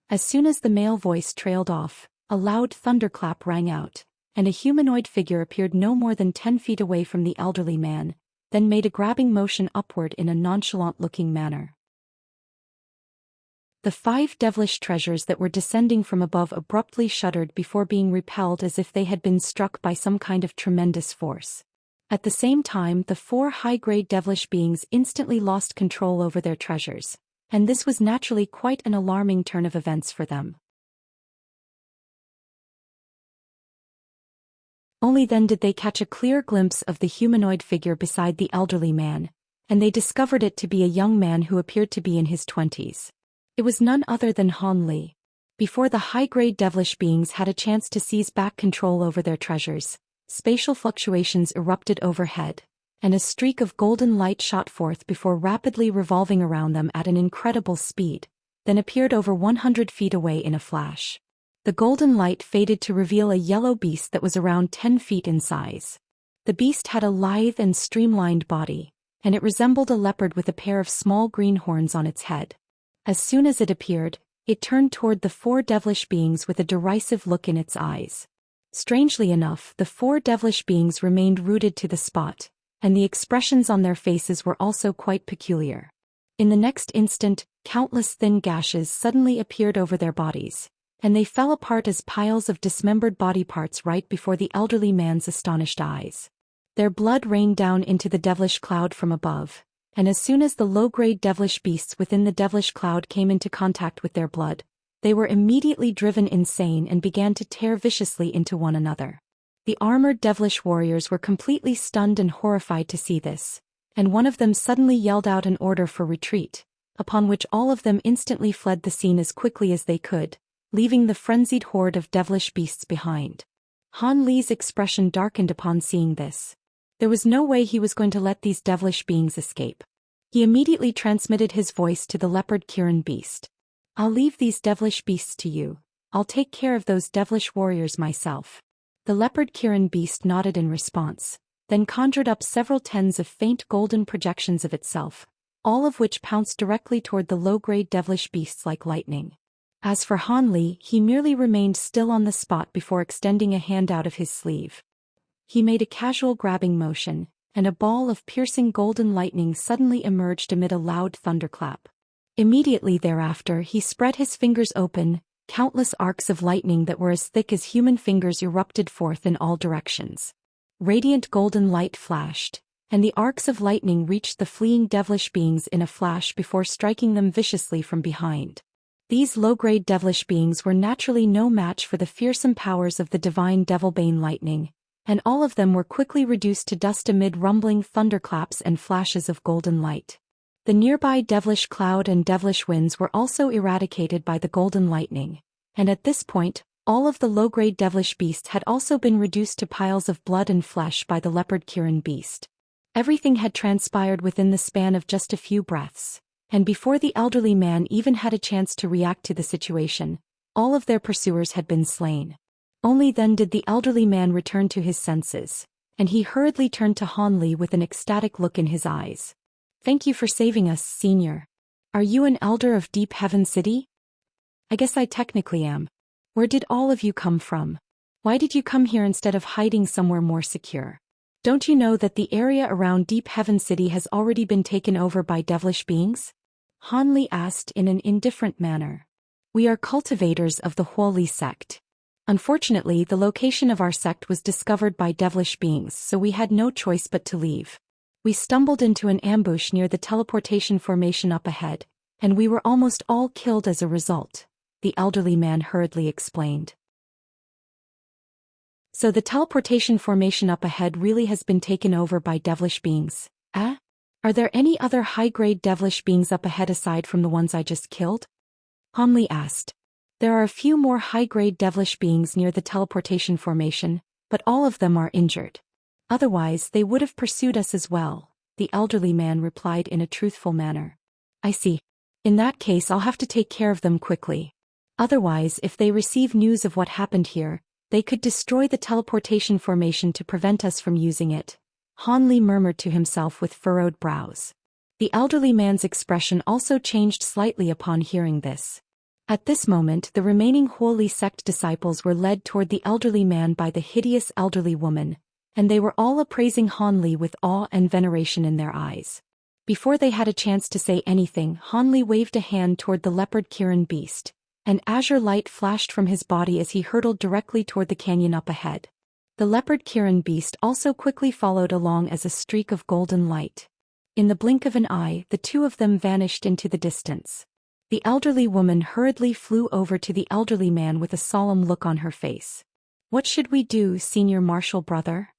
As soon as the male voice trailed off, a loud thunderclap rang out, and a humanoid figure appeared no more than 10 feet away from the elderly man, then made a grabbing motion upward in a nonchalant-looking manner. The 5 devilish treasures that were descending from above abruptly shuddered before being repelled as if they had been struck by some kind of tremendous force. At the same time, the 4 high-grade devilish beings instantly lost control over their treasures, and this was naturally quite an alarming turn of events for them. Only then did they catch a clear glimpse of the humanoid figure beside the elderly man, and they discovered it to be a young man who appeared to be in his 20s. It was none other than Han Li. Before the high-grade devilish beings had a chance to seize back control over their treasures, spatial fluctuations erupted overhead, and a streak of golden light shot forth before rapidly revolving around them at an incredible speed, then appeared over 100 feet away in a flash. The golden light faded to reveal a yellow beast that was around 10 feet in size. The beast had a lithe and streamlined body, and it resembled a leopard with a pair of small green horns on its head. As soon as it appeared, it turned toward the 4 devilish beings with a derisive look in its eyes. Strangely enough, the 4 devilish beings remained rooted to the spot, and the expressions on their faces were also quite peculiar. In the next instant, countless thin gashes suddenly appeared over their bodies, and they fell apart as piles of dismembered body parts right before the elderly man's astonished eyes. Their blood rained down into the devilish cloud from above, and as soon as the low-grade devilish beasts within the devilish cloud came into contact with their blood, they were immediately driven insane and began to tear viciously into one another. The armored devilish warriors were completely stunned and horrified to see this, and one of them suddenly yelled out an order for retreat, upon which all of them instantly fled the scene as quickly as they could, leaving the frenzied horde of devilish beasts behind. Han Li's expression darkened upon seeing this. There was no way he was going to let these devilish beings escape. He immediately transmitted his voice to the leopard Kirin beast. "I'll leave these devilish beasts to you. I'll take care of those devilish warriors myself." The leopard Kirin beast nodded in response, then conjured up several tens of faint golden projections of itself, all of which pounced directly toward the low-grade devilish beasts like lightning. As for Han Li, he merely remained still on the spot before extending a hand out of his sleeve. He made a casual grabbing motion, and a ball of piercing golden lightning suddenly emerged amid a loud thunderclap. Immediately thereafter he spread his fingers open, countless arcs of lightning that were as thick as human fingers erupted forth in all directions. Radiant golden light flashed, and the arcs of lightning reached the fleeing devilish beings in a flash before striking them viciously from behind. These low-grade devilish beings were naturally no match for the fearsome powers of the divine Devilbane lightning, and all of them were quickly reduced to dust amid rumbling thunderclaps and flashes of golden light. The nearby devilish cloud and devilish winds were also eradicated by the golden lightning, and at this point, all of the low-grade devilish beasts had also been reduced to piles of blood and flesh by the leopard Kirin beast. Everything had transpired within the span of just a few breaths, and before the elderly man even had a chance to react to the situation, all of their pursuers had been slain. Only then did the elderly man return to his senses, and he hurriedly turned to Han Li with an ecstatic look in his eyes. "Thank you for saving us, Senior. Are you an elder of Deep Heaven City?" "I guess I technically am. Where did all of you come from? Why did you come here instead of hiding somewhere more secure? Don't you know that the area around Deep Heaven City has already been taken over by devilish beings?" Han Li asked in an indifferent manner. "We are cultivators of the Huoli sect. Unfortunately, the location of our sect was discovered by devilish beings, so we had no choice but to leave. We stumbled into an ambush near the teleportation formation up ahead, and we were almost all killed as a result," the elderly man hurriedly explained. "So the teleportation formation up ahead really has been taken over by devilish beings, eh? Are there any other high-grade devilish beings up ahead aside from the ones I just killed?" Han Li asked. "There are a few more high-grade devilish beings near the teleportation formation, but all of them are injured. Otherwise they would have pursued us as well," the elderly man replied in a truthful manner. "I see. In that case I'll have to take care of them quickly. Otherwise, if they receive news of what happened here, they could destroy the teleportation formation to prevent us from using it," Han Li murmured to himself with furrowed brows. The elderly man's expression also changed slightly upon hearing this. At this moment the remaining Huoli sect disciples were led toward the elderly man by the hideous elderly woman, and they were all appraising Han Li with awe and veneration in their eyes. Before they had a chance to say anything, Han Li waved a hand toward the leopard Kirin beast, and azure light flashed from his body as he hurtled directly toward the canyon up ahead. The leopard Kirin beast also quickly followed along as a streak of golden light. In the blink of an eye, the two of them vanished into the distance. The elderly woman hurriedly flew over to the elderly man with a solemn look on her face. "What should we do, Senior Marshal Brother?"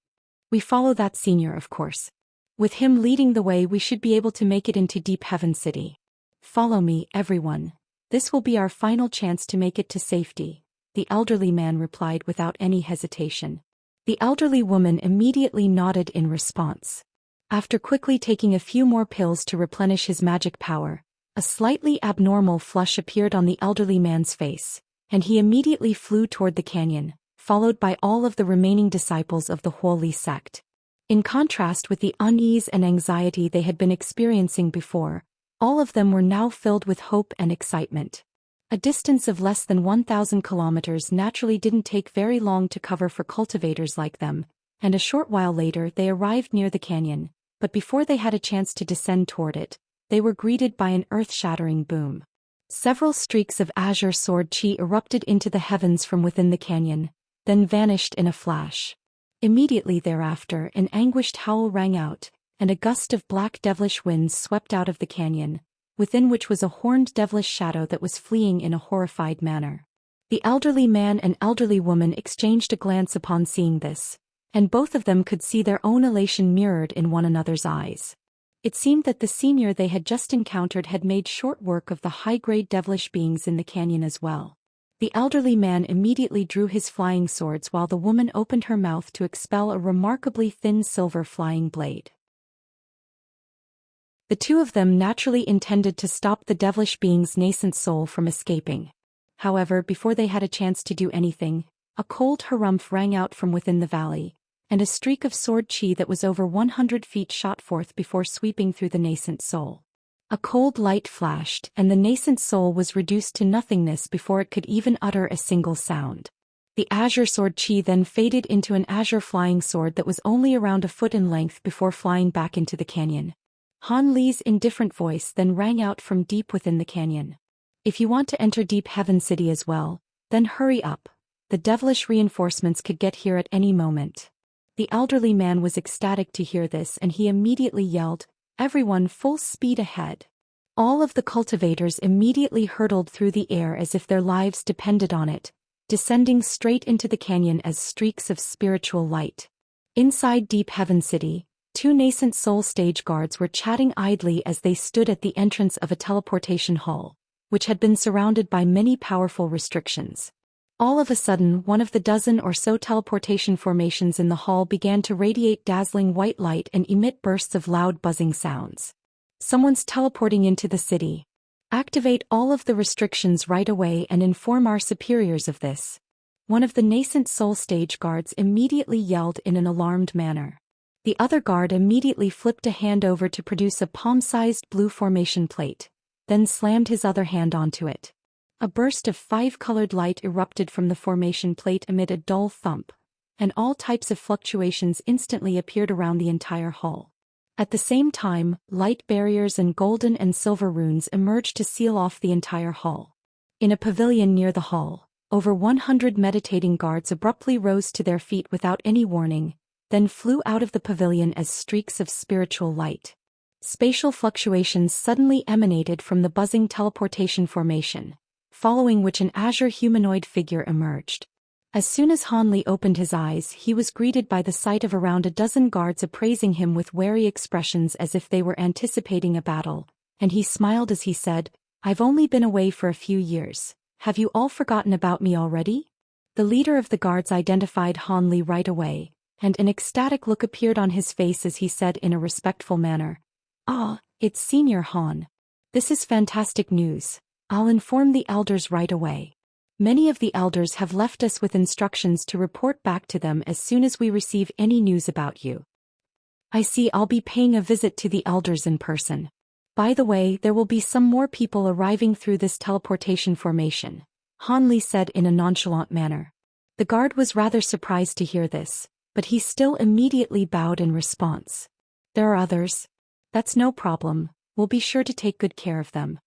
"We follow that senior, of course. With him leading the way we should be able to make it into Deep Heaven City. Follow me, everyone. This will be our final chance to make it to safety," the elderly man replied without any hesitation. The elderly woman immediately nodded in response. After quickly taking a few more pills to replenish his magic power, a slightly abnormal flush appeared on the elderly man's face, and he immediately flew toward the canyon, followed by all of the remaining disciples of the Huoli sect. In contrast with the unease and anxiety they had been experiencing before, all of them were now filled with hope and excitement. A distance of less than 1,000 kilometers naturally didn't take very long to cover for cultivators like them, and a short while later they arrived near the canyon, but before they had a chance to descend toward it, they were greeted by an earth-shattering boom. Several streaks of azure sword chi erupted into the heavens from within the canyon, then vanished in a flash. Immediately thereafter an anguished howl rang out, and a gust of black devilish winds swept out of the canyon, within which was a horned devilish shadow that was fleeing in a horrified manner. The elderly man and elderly woman exchanged a glance upon seeing this, and both of them could see their own elation mirrored in one another's eyes. It seemed that the senior they had just encountered had made short work of the high-grade devilish beings in the canyon as well. The elderly man immediately drew his flying swords while the woman opened her mouth to expel a remarkably thin silver flying blade. The two of them naturally intended to stop the devilish being's nascent soul from escaping. However, before they had a chance to do anything, a cold harumph rang out from within the valley, and a streak of sword chi that was over 100 feet shot forth before sweeping through the nascent soul. A cold light flashed, and the nascent soul was reduced to nothingness before it could even utter a single sound. The azure sword chi then faded into an azure flying sword that was only around a foot in length before flying back into the canyon. Han Li's indifferent voice then rang out from deep within the canyon. If you want to enter Deep Heaven City as well, then hurry up. The devilish reinforcements could get here at any moment. The elderly man was ecstatic to hear this, and he immediately yelled, "Everyone full speed ahead." All of the cultivators immediately hurtled through the air as if their lives depended on it, descending straight into the canyon as streaks of spiritual light. Inside Deep Heaven City, two nascent soul stage guards were chatting idly as they stood at the entrance of a teleportation hall, which had been surrounded by many powerful restrictions. All of a sudden, one of the dozen or so teleportation formations in the hall began to radiate dazzling white light and emit bursts of loud buzzing sounds. Someone's teleporting into the city. Activate all of the restrictions right away and inform our superiors of this. One of the nascent soul stage guards immediately yelled in an alarmed manner. The other guard immediately flipped a hand over to produce a palm-sized blue formation plate, then slammed his other hand onto it. A burst of five-colored light erupted from the formation plate amid a dull thump, and all types of fluctuations instantly appeared around the entire hall. At the same time, light barriers and golden and silver runes emerged to seal off the entire hall. In a pavilion near the hall, over 100 meditating guards abruptly rose to their feet without any warning, then flew out of the pavilion as streaks of spiritual light. Spatial fluctuations suddenly emanated from the buzzing teleportation formation, following which an azure humanoid figure emerged. As soon as Han Li opened his eyes, he was greeted by the sight of around a dozen guards appraising him with wary expressions as if they were anticipating a battle, and he smiled as he said, "I've only been away for a few years. Have you all forgotten about me already?" The leader of the guards identified Han Li right away, and an ecstatic look appeared on his face as he said in a respectful manner, "Ah, it's Senior Han. This is fantastic news. I'll inform the elders right away. Many of the elders have left us with instructions to report back to them as soon as we receive any news about you. I see I'll be paying a visit to the elders in person. By the way, there will be some more people arriving through this teleportation formation," Han Li said in a nonchalant manner. The guard was rather surprised to hear this, but he still immediately bowed in response. "There are others. That's no problem, we'll be sure to take good care of them."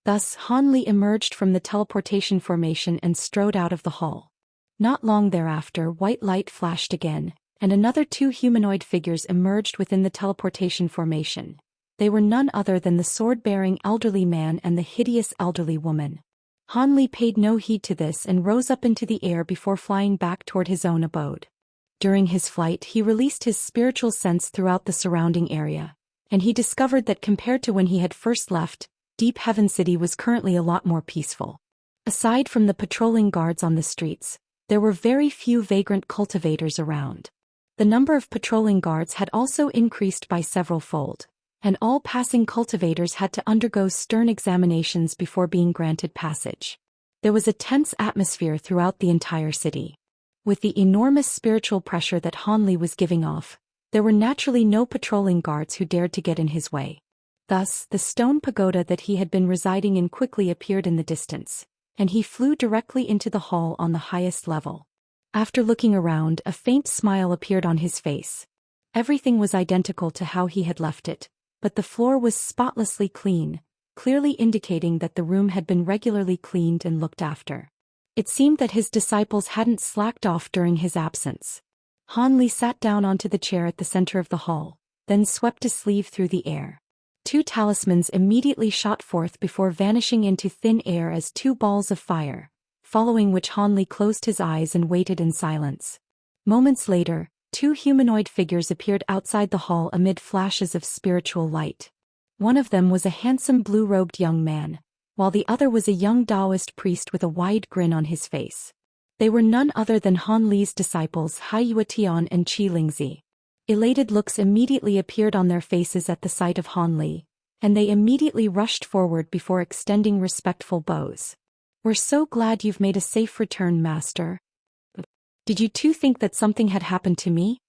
Thus Han Li emerged from the teleportation formation and strode out of the hall. Not long thereafter, white light flashed again, and another two humanoid figures emerged within the teleportation formation. They were none other than the sword-bearing elderly man and the hideous elderly woman. Han Li paid no heed to this and rose up into the air before flying back toward his own abode. During his flight, he released his spiritual sense throughout the surrounding area, and he discovered that compared to when he had first left, Deep Heaven City was currently a lot more peaceful. Aside from the patrolling guards on the streets, there were very few vagrant cultivators around. The number of patrolling guards had also increased by several-fold, and all passing cultivators had to undergo stern examinations before being granted passage. There was a tense atmosphere throughout the entire city. With the enormous spiritual pressure that Han Li was giving off, there were naturally no patrolling guards who dared to get in his way. Thus, the stone pagoda that he had been residing in quickly appeared in the distance, and he flew directly into the hall on the highest level. After looking around, a faint smile appeared on his face. Everything was identical to how he had left it, but the floor was spotlessly clean, clearly indicating that the room had been regularly cleaned and looked after. It seemed that his disciples hadn't slacked off during his absence. Han Li sat down onto the chair at the center of the hall, then swept a sleeve through the air. Two talismans immediately shot forth before vanishing into thin air as two balls of fire, following which Han Li closed his eyes and waited in silence. Moments later, two humanoid figures appeared outside the hall amid flashes of spiritual light. One of them was a handsome blue-robed young man, while the other was a young Taoist priest with a wide grin on his face. They were none other than Han Li's disciples Hai Yuetian and Qi Lingzi. Elated looks immediately appeared on their faces at the sight of Han Li, and they immediately rushed forward before extending respectful bows. "We're so glad you've made a safe return, Master. Did you too think that something had happened to me?"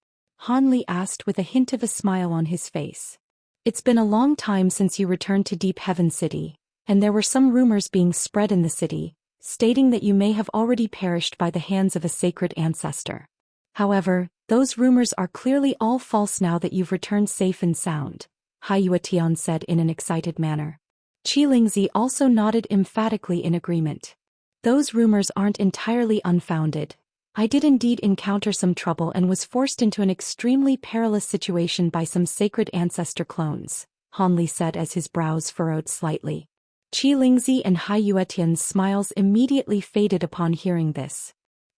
Han Li asked with a hint of a smile on his face. "It's been a long time since you returned to Deep Heaven City, and there were some rumors being spread in the city, stating that you may have already perished by the hands of a sacred ancestor. However, those rumors are clearly all false now that you've returned safe and sound," Huatian said in an excited manner. Qilingzi also nodded emphatically in agreement. "Those rumors aren't entirely unfounded. I did indeed encounter some trouble and was forced into an extremely perilous situation by some sacred ancestor clones," Han Li said as his brows furrowed slightly. Qilingzi and Huatian's smiles immediately faded upon hearing this.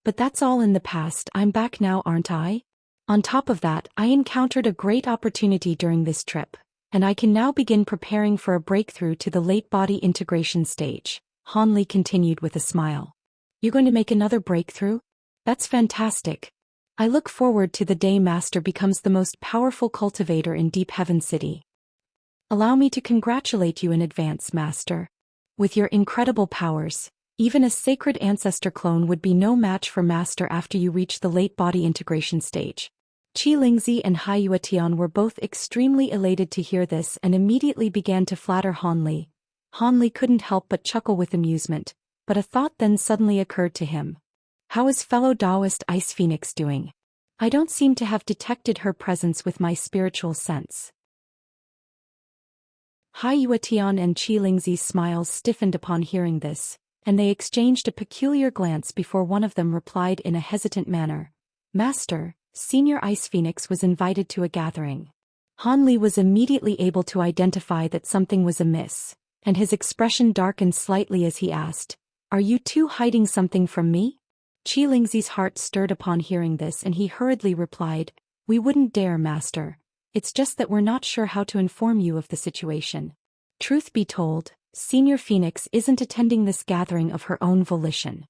"But that's all in the past. I'm back now, aren't I? On top of that, I encountered a great opportunity during this trip, and I can now begin preparing for a breakthrough to the late body integration stage," Han Li continued with a smile. "You're going to make another breakthrough? That's fantastic. I look forward to the day Master becomes the most powerful cultivator in Deep Heaven City. Allow me to congratulate you in advance, Master. With your incredible powers, even a sacred ancestor clone would be no match for Master after you reach the late body integration stage." Qilingzi and Huatian were both extremely elated to hear this and immediately began to flatter Han Li. Han Li couldn't help but chuckle with amusement, but a thought then suddenly occurred to him. "How is fellow Taoist Ice Phoenix doing? I don't seem to have detected her presence with my spiritual sense." Huatian and Qilingzi's smiles stiffened upon hearing this, and they exchanged a peculiar glance before one of them replied in a hesitant manner, "Master, Senior Ice Phoenix was invited to a gathering." Han Li was immediately able to identify that something was amiss, and his expression darkened slightly as he asked, "Are you two hiding something from me?" Qilingzi's heart stirred upon hearing this and he hurriedly replied, "We wouldn't dare, Master. It's just that we're not sure how to inform you of the situation. Truth be told, Senior Phoenix isn't attending this gathering of her own volition."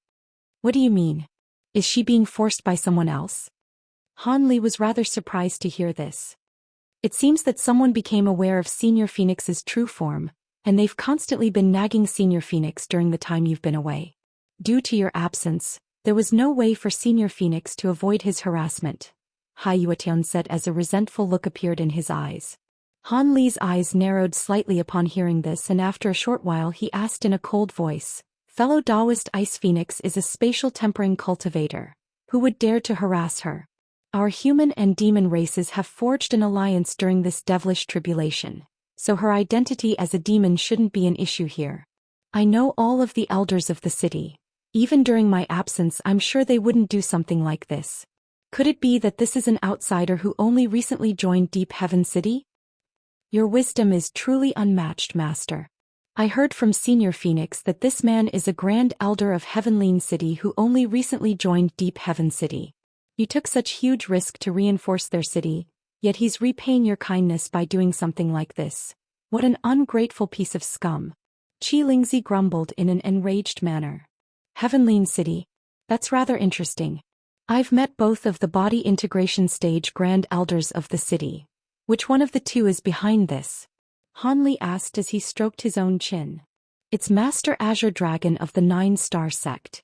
"What do you mean? Is she being forced by someone else?" Han Li was rather surprised to hear this. "It seems that someone became aware of Senior Phoenix's true form, and they've constantly been nagging Senior Phoenix during the time you've been away. Due to your absence, there was no way for Senior Phoenix to avoid his harassment," Huatian said as a resentful look appeared in his eyes. Han Li's eyes narrowed slightly upon hearing this and after a short while he asked in a cold voice, "Fellow Taoist Ice Phoenix is a spatial tempering cultivator. Who would dare to harass her? Our human and demon races have forged an alliance during this devilish tribulation, so her identity as a demon shouldn't be an issue here. I know all of the elders of the city. Even during my absence I'm sure they wouldn't do something like this. Could it be that this is an outsider who only recently joined Deep Heaven City? Your wisdom is truly unmatched, Master. I heard from Senior Phoenix that this man is a Grand Elder of Heavenly City who only recently joined Deep Heaven City. You took such huge risk to reinforce their city, yet he's repaying your kindness by doing something like this. What an ungrateful piece of scum." Qilingzi grumbled in an enraged manner. "Heavenly City? That's rather interesting. I've met both of the body integration stage Grand Elders of the city. Which one of the two is behind this?" Han Li asked as he stroked his own chin. "It's Master Azure Dragon of the 9-Star Sect."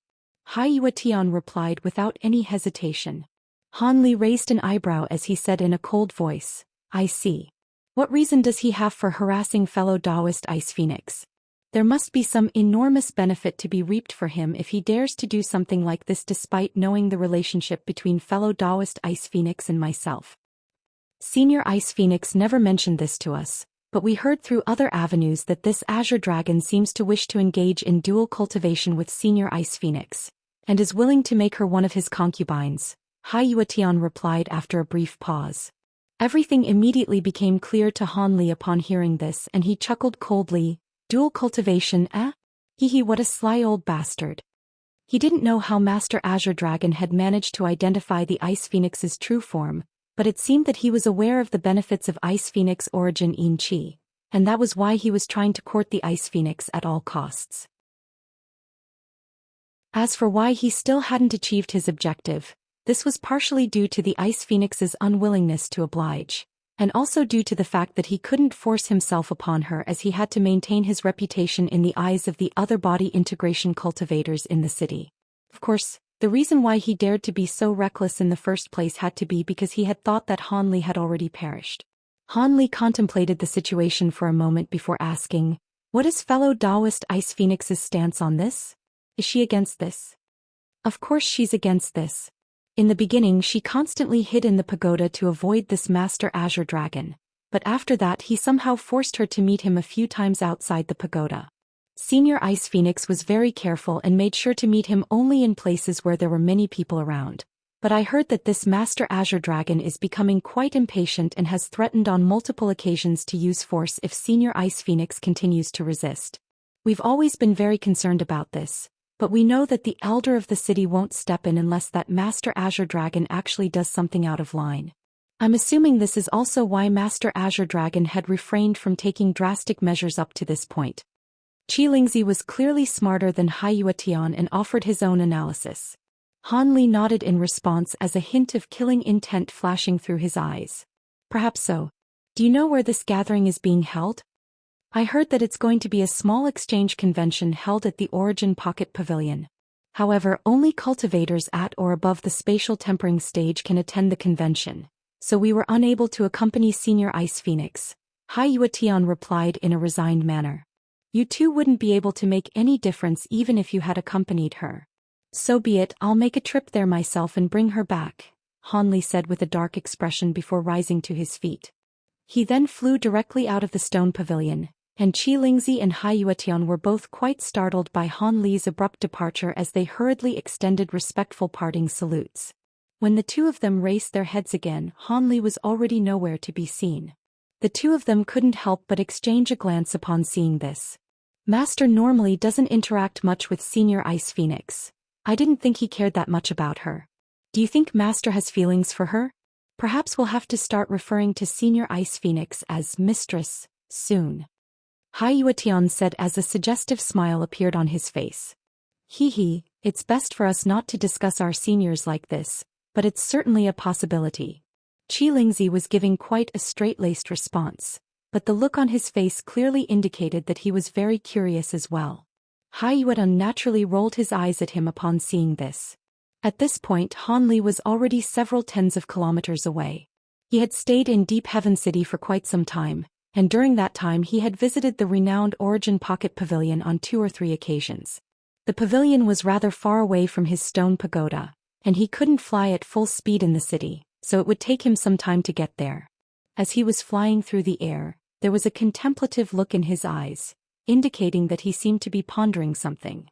Huatian replied without any hesitation. Han Li raised an eyebrow as he said in a cold voice, "I see. What reason does he have for harassing fellow Taoist Ice Phoenix? There must be some enormous benefit to be reaped for him if he dares to do something like this despite knowing the relationship between fellow Taoist Ice Phoenix and myself. Senior Ice Phoenix never mentioned this to us, but we heard through other avenues that this Azure Dragon seems to wish to engage in dual cultivation with Senior Ice Phoenix, and is willing to make her one of his concubines," Huatian replied after a brief pause. Everything immediately became clear to Han Li upon hearing this and he chuckled coldly. "Dual cultivation, eh? Hee, what a sly old bastard." He didn't know how Master Azure Dragon had managed to identify the Ice Phoenix's true form, but it seemed that he was aware of the benefits of Ice Phoenix origin in Qi, and that was why he was trying to court the Ice Phoenix at all costs. As for why he still hadn't achieved his objective, this was partially due to the Ice Phoenix's unwillingness to oblige. and also due to the fact that he couldn't force himself upon her as he had to maintain his reputation in the eyes of the other body integration cultivators in the city. Of course, the reason why he dared to be so reckless in the first place had to be because he had thought that Han Li had already perished. Han Li contemplated the situation for a moment before asking, "What is fellow Taoist Ice Phoenix's stance on this? Is she against this?" Of course she's against this. In the beginning she constantly hid in the pagoda to avoid this Master Azure Dragon, but after that he somehow forced her to meet him a few times outside the pagoda. Senior Ice Phoenix was very careful and made sure to meet him only in places where there were many people around. But I heard that this Master Azure Dragon is becoming quite impatient and has threatened on multiple occasions to use force if Senior Ice Phoenix continues to resist. We've always been very concerned about this, but we know that the elder of the city won't step in unless that Master Azure Dragon actually does something out of line. I'm assuming this is also why Master Azure Dragon had refrained from taking drastic measures up to this point. Qilingzi was clearly smarter than Huatian and offered his own analysis. Han Li nodded in response as a hint of killing intent flashing through his eyes. Perhaps so. Do you know where this gathering is being held? I heard that it's going to be a small exchange convention held at the Origin Pocket Pavilion. However, only cultivators at or above the spatial tempering stage can attend the convention, so we were unable to accompany Senior Ice Phoenix. Huatian replied in a resigned manner. You two wouldn't be able to make any difference even if you had accompanied her. So be it, I'll make a trip there myself and bring her back, Han Li said with a dark expression before rising to his feet. He then flew directly out of the stone pavilion, and Qilingzi and Huatian were both quite startled by Han Li's abrupt departure as they hurriedly extended respectful parting salutes. When the two of them raised their heads again, Han Li was already nowhere to be seen. The two of them couldn't help but exchange a glance upon seeing this. Master normally doesn't interact much with Senior Ice Phoenix. I didn't think he cared that much about her. Do you think Master has feelings for her? Perhaps we'll have to start referring to Senior Ice Phoenix as Mistress soon. Huatian said as a suggestive smile appeared on his face. Hee, it's best for us not to discuss our seniors like this, but it's certainly a possibility. Qilingzi was giving quite a straight-laced response, but the look on his face clearly indicated that he was very curious as well. Huatian naturally rolled his eyes at him upon seeing this. At this point Han Li was already several tens of kilometers away. He had stayed in Deep Heaven City for quite some time, and during that time he had visited the renowned Origin Pocket Pavilion on 2 or 3 occasions. The pavilion was rather far away from his stone pagoda, and he couldn't fly at full speed in the city, so it would take him some time to get there. As he was flying through the air, there was a contemplative look in his eyes, indicating that he seemed to be pondering something.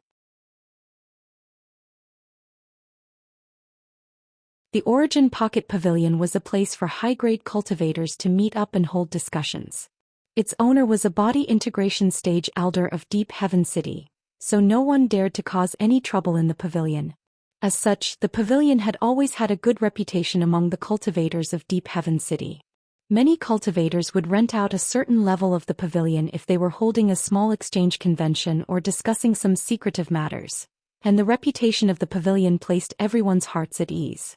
The Origin Pocket Pavilion was a place for high-grade cultivators to meet up and hold discussions. Its owner was a body integration stage elder of Deep Heaven City, so no one dared to cause any trouble in the pavilion. As such, the pavilion had always had a good reputation among the cultivators of Deep Heaven City. Many cultivators would rent out a certain level of the pavilion if they were holding a small exchange convention or discussing some secretive matters, and the reputation of the pavilion placed everyone's hearts at ease.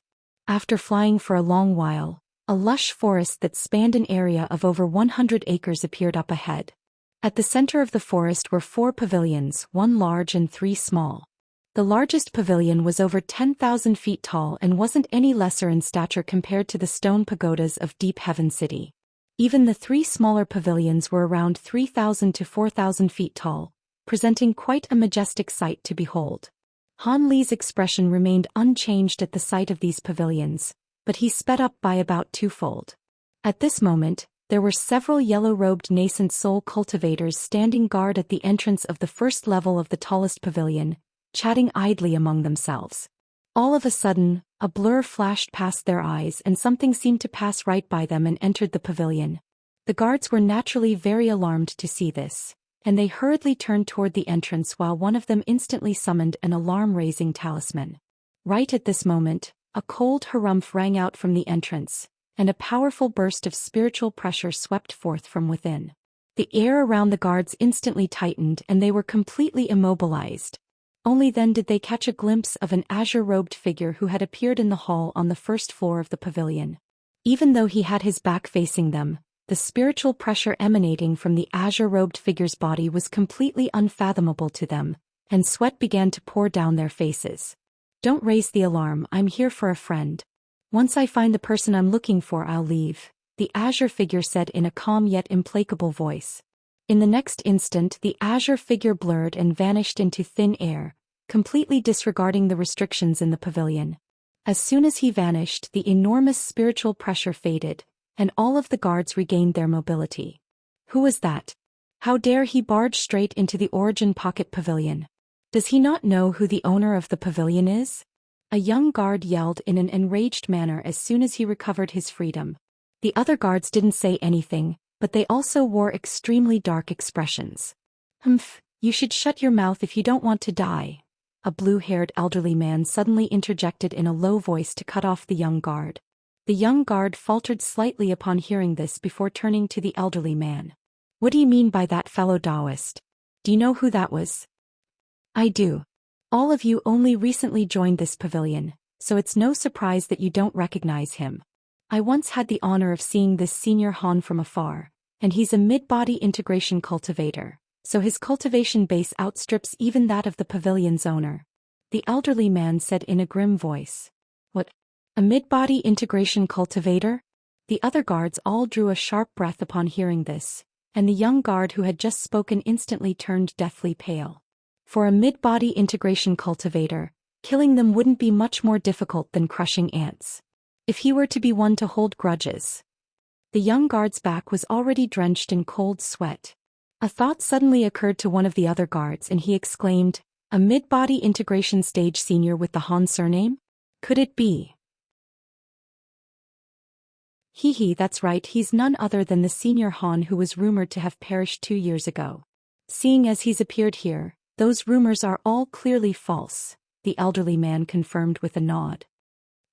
After flying for a long while, a lush forest that spanned an area of over 100 acres appeared up ahead. At the center of the forest were 4 pavilions, 1 large and 3 small. The largest pavilion was over 10,000 feet tall and wasn't any lesser in stature compared to the stone pagodas of Deep Heaven City. Even the 3 smaller pavilions were around 3,000 to 4,000 feet tall, presenting quite a majestic sight to behold. Han Li's expression remained unchanged at the sight of these pavilions, but he sped up by about 2-fold. At this moment, there were several yellow-robed nascent soul cultivators standing guard at the entrance of the first level of the tallest pavilion, chatting idly among themselves. All of a sudden, a blur flashed past their eyes and something seemed to pass right by them and entered the pavilion. The guards were naturally very alarmed to see this, and they hurriedly turned toward the entrance while one of them instantly summoned an alarm-raising talisman. Right at this moment, a cold harumph rang out from the entrance, and a powerful burst of spiritual pressure swept forth from within. The air around the guards instantly tightened and they were completely immobilized. Only then did they catch a glimpse of an azure-robed figure who had appeared in the hall on the first floor of the pavilion. Even though he had his back facing them, the spiritual pressure emanating from the azure-robed figure's body was completely unfathomable to them, and sweat began to pour down their faces. "Don't raise the alarm, I'm here for a friend. Once I find the person I'm looking for, I'll leave," the azure figure said in a calm yet implacable voice. In the next instant, the azure figure blurred and vanished into thin air, completely disregarding the restrictions in the pavilion. As soon as he vanished, the enormous spiritual pressure faded, and all of the guards regained their mobility. Who was that? How dare he barge straight into the Origin Pocket Pavilion? Does he not know who the owner of the pavilion is? A young guard yelled in an enraged manner as soon as he recovered his freedom. The other guards didn't say anything, but they also wore extremely dark expressions. "Humph, you should shut your mouth if you don't want to die," a blue-haired elderly man suddenly interjected in a low voice to cut off the young guard. The young guard faltered slightly upon hearing this before turning to the elderly man. "What do you mean by that, fellow Taoist? Do you know who that was?" "I do. All of you only recently joined this pavilion, so it's no surprise that you don't recognize him. I once had the honor of seeing this senior Han from afar, and he's a mid-body integration cultivator, so his cultivation base outstrips even that of the pavilion's owner," the elderly man said in a grim voice. "What? A mid-body integration cultivator?" The other guards all drew a sharp breath upon hearing this, and the young guard who had just spoken instantly turned deathly pale. For a mid-body integration cultivator, killing them wouldn't be much more difficult than crushing ants. If he were to be one to hold grudges. The young guard's back was already drenched in cold sweat. A thought suddenly occurred to one of the other guards and he exclaimed, "A mid-body integration stage senior with the Han surname? Could it be?" "Hee, that's right, he's none other than the senior Han who was rumored to have perished 2 years ago. Seeing as he's appeared here, those rumors are all clearly false," the elderly man confirmed with a nod.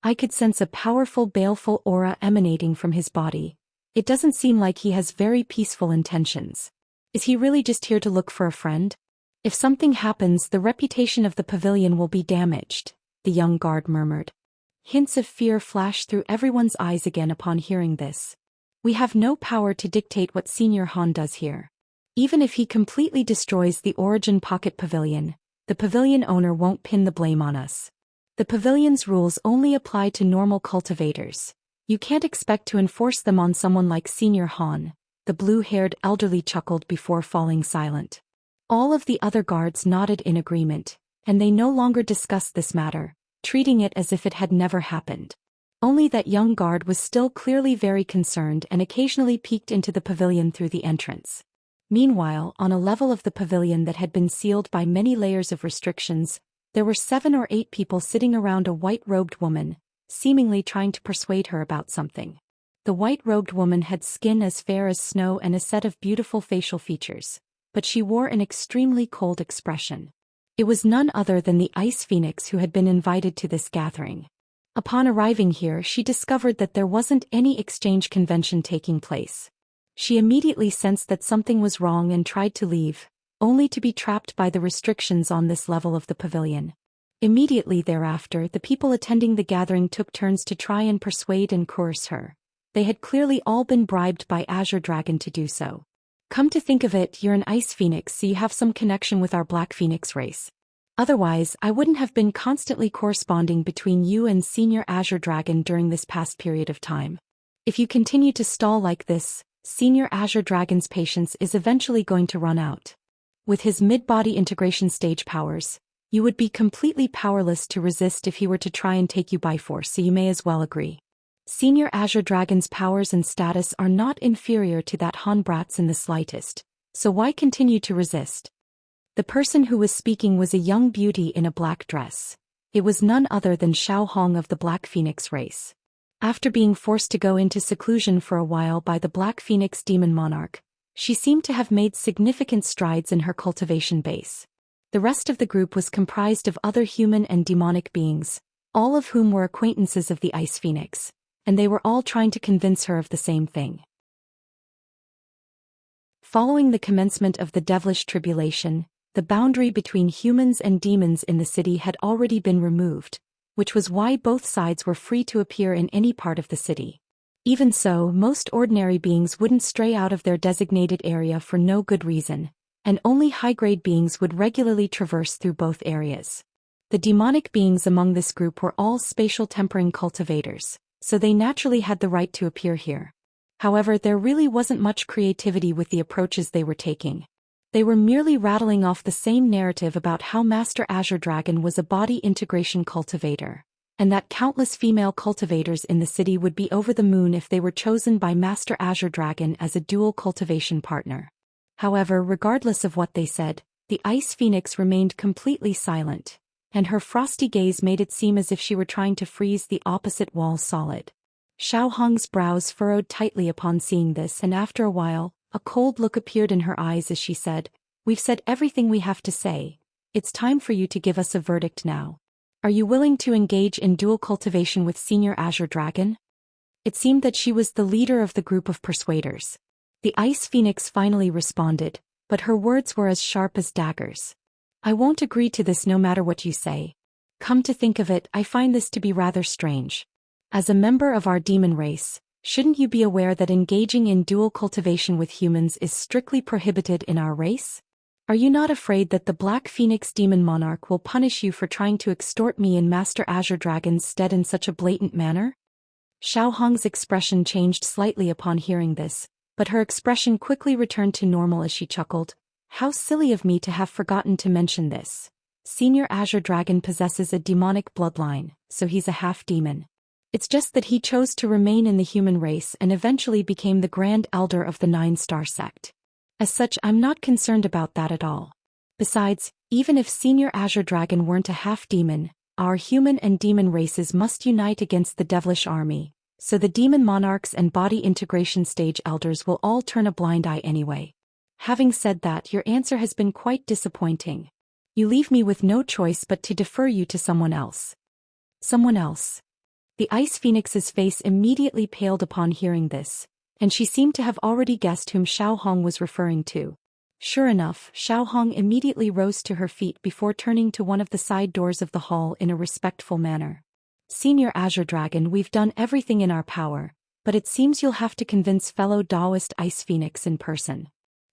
"I could sense a powerful baleful aura emanating from his body. It doesn't seem like he has very peaceful intentions. Is he really just here to look for a friend? If something happens, the reputation of the pavilion will be damaged," the young guard murmured. Hints of fear flashed through everyone's eyes again upon hearing this. "We have no power to dictate what Senior Han does here. Even if he completely destroys the Origin Pocket Pavilion, the pavilion owner won't pin the blame on us. The pavilion's rules only apply to normal cultivators. You can't expect to enforce them on someone like Senior Han," the blue-haired elderly chuckled before falling silent. All of the other guards nodded in agreement, and they no longer discussed this matter, treating it as if it had never happened. Only that young guard was still clearly very concerned and occasionally peeked into the pavilion through the entrance. Meanwhile, on a level of the pavilion that had been sealed by many layers of restrictions, there were 7 or 8 people sitting around a white-robed woman, seemingly trying to persuade her about something. The white-robed woman had skin as fair as snow and a set of beautiful facial features, but she wore an extremely cold expression. It was none other than the Ice Phoenix who had been invited to this gathering. Upon arriving here, she discovered that there wasn't any exchange convention taking place. She immediately sensed that something was wrong and tried to leave, only to be trapped by the restrictions on this level of the pavilion. Immediately thereafter, the people attending the gathering took turns to try and persuade and coerce her. They had clearly all been bribed by Azure Dragon to do so. "Come to think of it, you're an Ice Phoenix, so you have some connection with our Black Phoenix race. Otherwise, I wouldn't have been constantly corresponding between you and Senior Azure Dragon during this past period of time. If you continue to stall like this, Senior Azure Dragon's patience is eventually going to run out. With his mid-body integration stage powers, you would be completely powerless to resist if he were to try and take you by force, so you may as well agree. Senior Azure Dragon's powers and status are not inferior to that Han Brat's in the slightest, so why continue to resist?" The person who was speaking was a young beauty in a black dress. It was none other than Xiao Hong of the Black Phoenix race. After being forced to go into seclusion for a while by the Black Phoenix Demon Monarch, she seemed to have made significant strides in her cultivation base. The rest of the group was comprised of other human and demonic beings, all of whom were acquaintances of the Ice Phoenix, and they were all trying to convince her of the same thing. Following the commencement of the devilish tribulation, the boundary between humans and demons in the city had already been removed, which was why both sides were free to appear in any part of the city. Even so, most ordinary beings wouldn't stray out of their designated area for no good reason, and only high-grade beings would regularly traverse through both areas. The demonic beings among this group were all spatial tempering cultivators, so they naturally had the right to appear here. However, there really wasn't much creativity with the approaches they were taking. They were merely rattling off the same narrative about how Master Azure Dragon was a body integration cultivator, and that countless female cultivators in the city would be over the moon if they were chosen by Master Azure Dragon as a dual cultivation partner. However, regardless of what they said, the Ice Phoenix remained completely silent, and her frosty gaze made it seem as if she were trying to freeze the opposite wall solid. Xiaohong's brows furrowed tightly upon seeing this, and after a while, a cold look appeared in her eyes as she said, "We've said everything we have to say. It's time for you to give us a verdict now. Are you willing to engage in dual cultivation with Senior Azure Dragon?" It seemed that she was the leader of the group of persuaders. The Ice Phoenix finally responded, but her words were as sharp as daggers. "I won't agree to this no matter what you say. Come to think of it, I find this to be rather strange. As a member of our demon race, shouldn't you be aware that engaging in dual cultivation with humans is strictly prohibited in our race? Are you not afraid that the Black Phoenix Demon Monarch will punish you for trying to extort me in Master Azure Dragon's stead in such a blatant manner?" Xiaohong's expression changed slightly upon hearing this, but her expression quickly returned to normal as she chuckled. "How silly of me to have forgotten to mention this. Senior Azure Dragon possesses a demonic bloodline, so he's a half-demon. It's just that he chose to remain in the human race and eventually became the Grand Elder of the Nine-Star Sect. As such, I'm not concerned about that at all. Besides, even if Senior Azure Dragon weren't a half-demon, our human and demon races must unite against the devilish army, so the demon monarchs and body integration stage elders will all turn a blind eye anyway. Having said that, your answer has been quite disappointing. You leave me with no choice but to defer you to someone else." "Someone else?" The Ice Phoenix's face immediately paled upon hearing this, and she seemed to have already guessed whom Xiaohong was referring to. Sure enough, Xiaohong immediately rose to her feet before turning to one of the side doors of the hall in a respectful manner. "Senior Azure Dragon, we've done everything in our power, but it seems you'll have to convince fellow Taoist Ice Phoenix in person."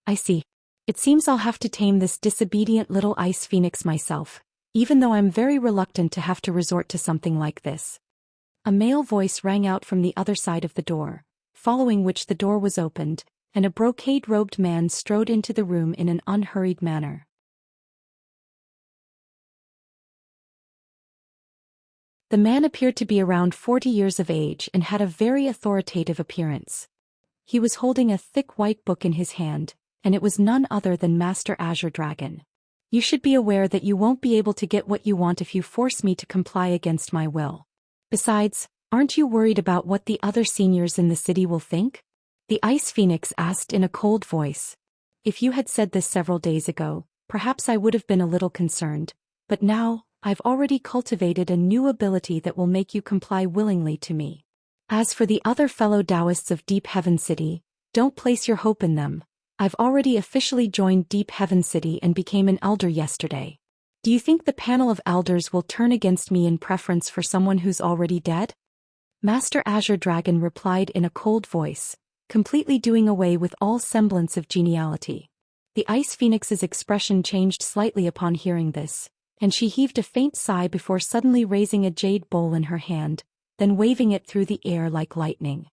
"I see. It seems I'll have to tame this disobedient little Ice Phoenix myself, even though I'm very reluctant to have to resort to something like this." A male voice rang out from the other side of the door, following which the door was opened, and a brocade-robed man strode into the room in an unhurried manner. The man appeared to be around 40 years of age and had a very authoritative appearance. He was holding a thick white book in his hand, and it was none other than Master Azure Dragon. "You should be aware that you won't be able to get what you want if you force me to comply against my will. Besides, aren't you worried about what the other seniors in the city will think?" the Ice Phoenix asked in a cold voice. "If you had said this several days ago, perhaps I would have been a little concerned, but now, I've already cultivated a new ability that will make you comply willingly to me. As for the other fellow Taoists of Deep Heaven City, don't place your hope in them. I've already officially joined Deep Heaven City and became an elder yesterday. Do you think the panel of elders will turn against me in preference for someone who's already dead?" Master Azure Dragon replied in a cold voice, completely doing away with all semblance of geniality. The Ice Phoenix's expression changed slightly upon hearing this, and she heaved a faint sigh before suddenly raising a jade bowl in her hand, then waving it through the air like lightning.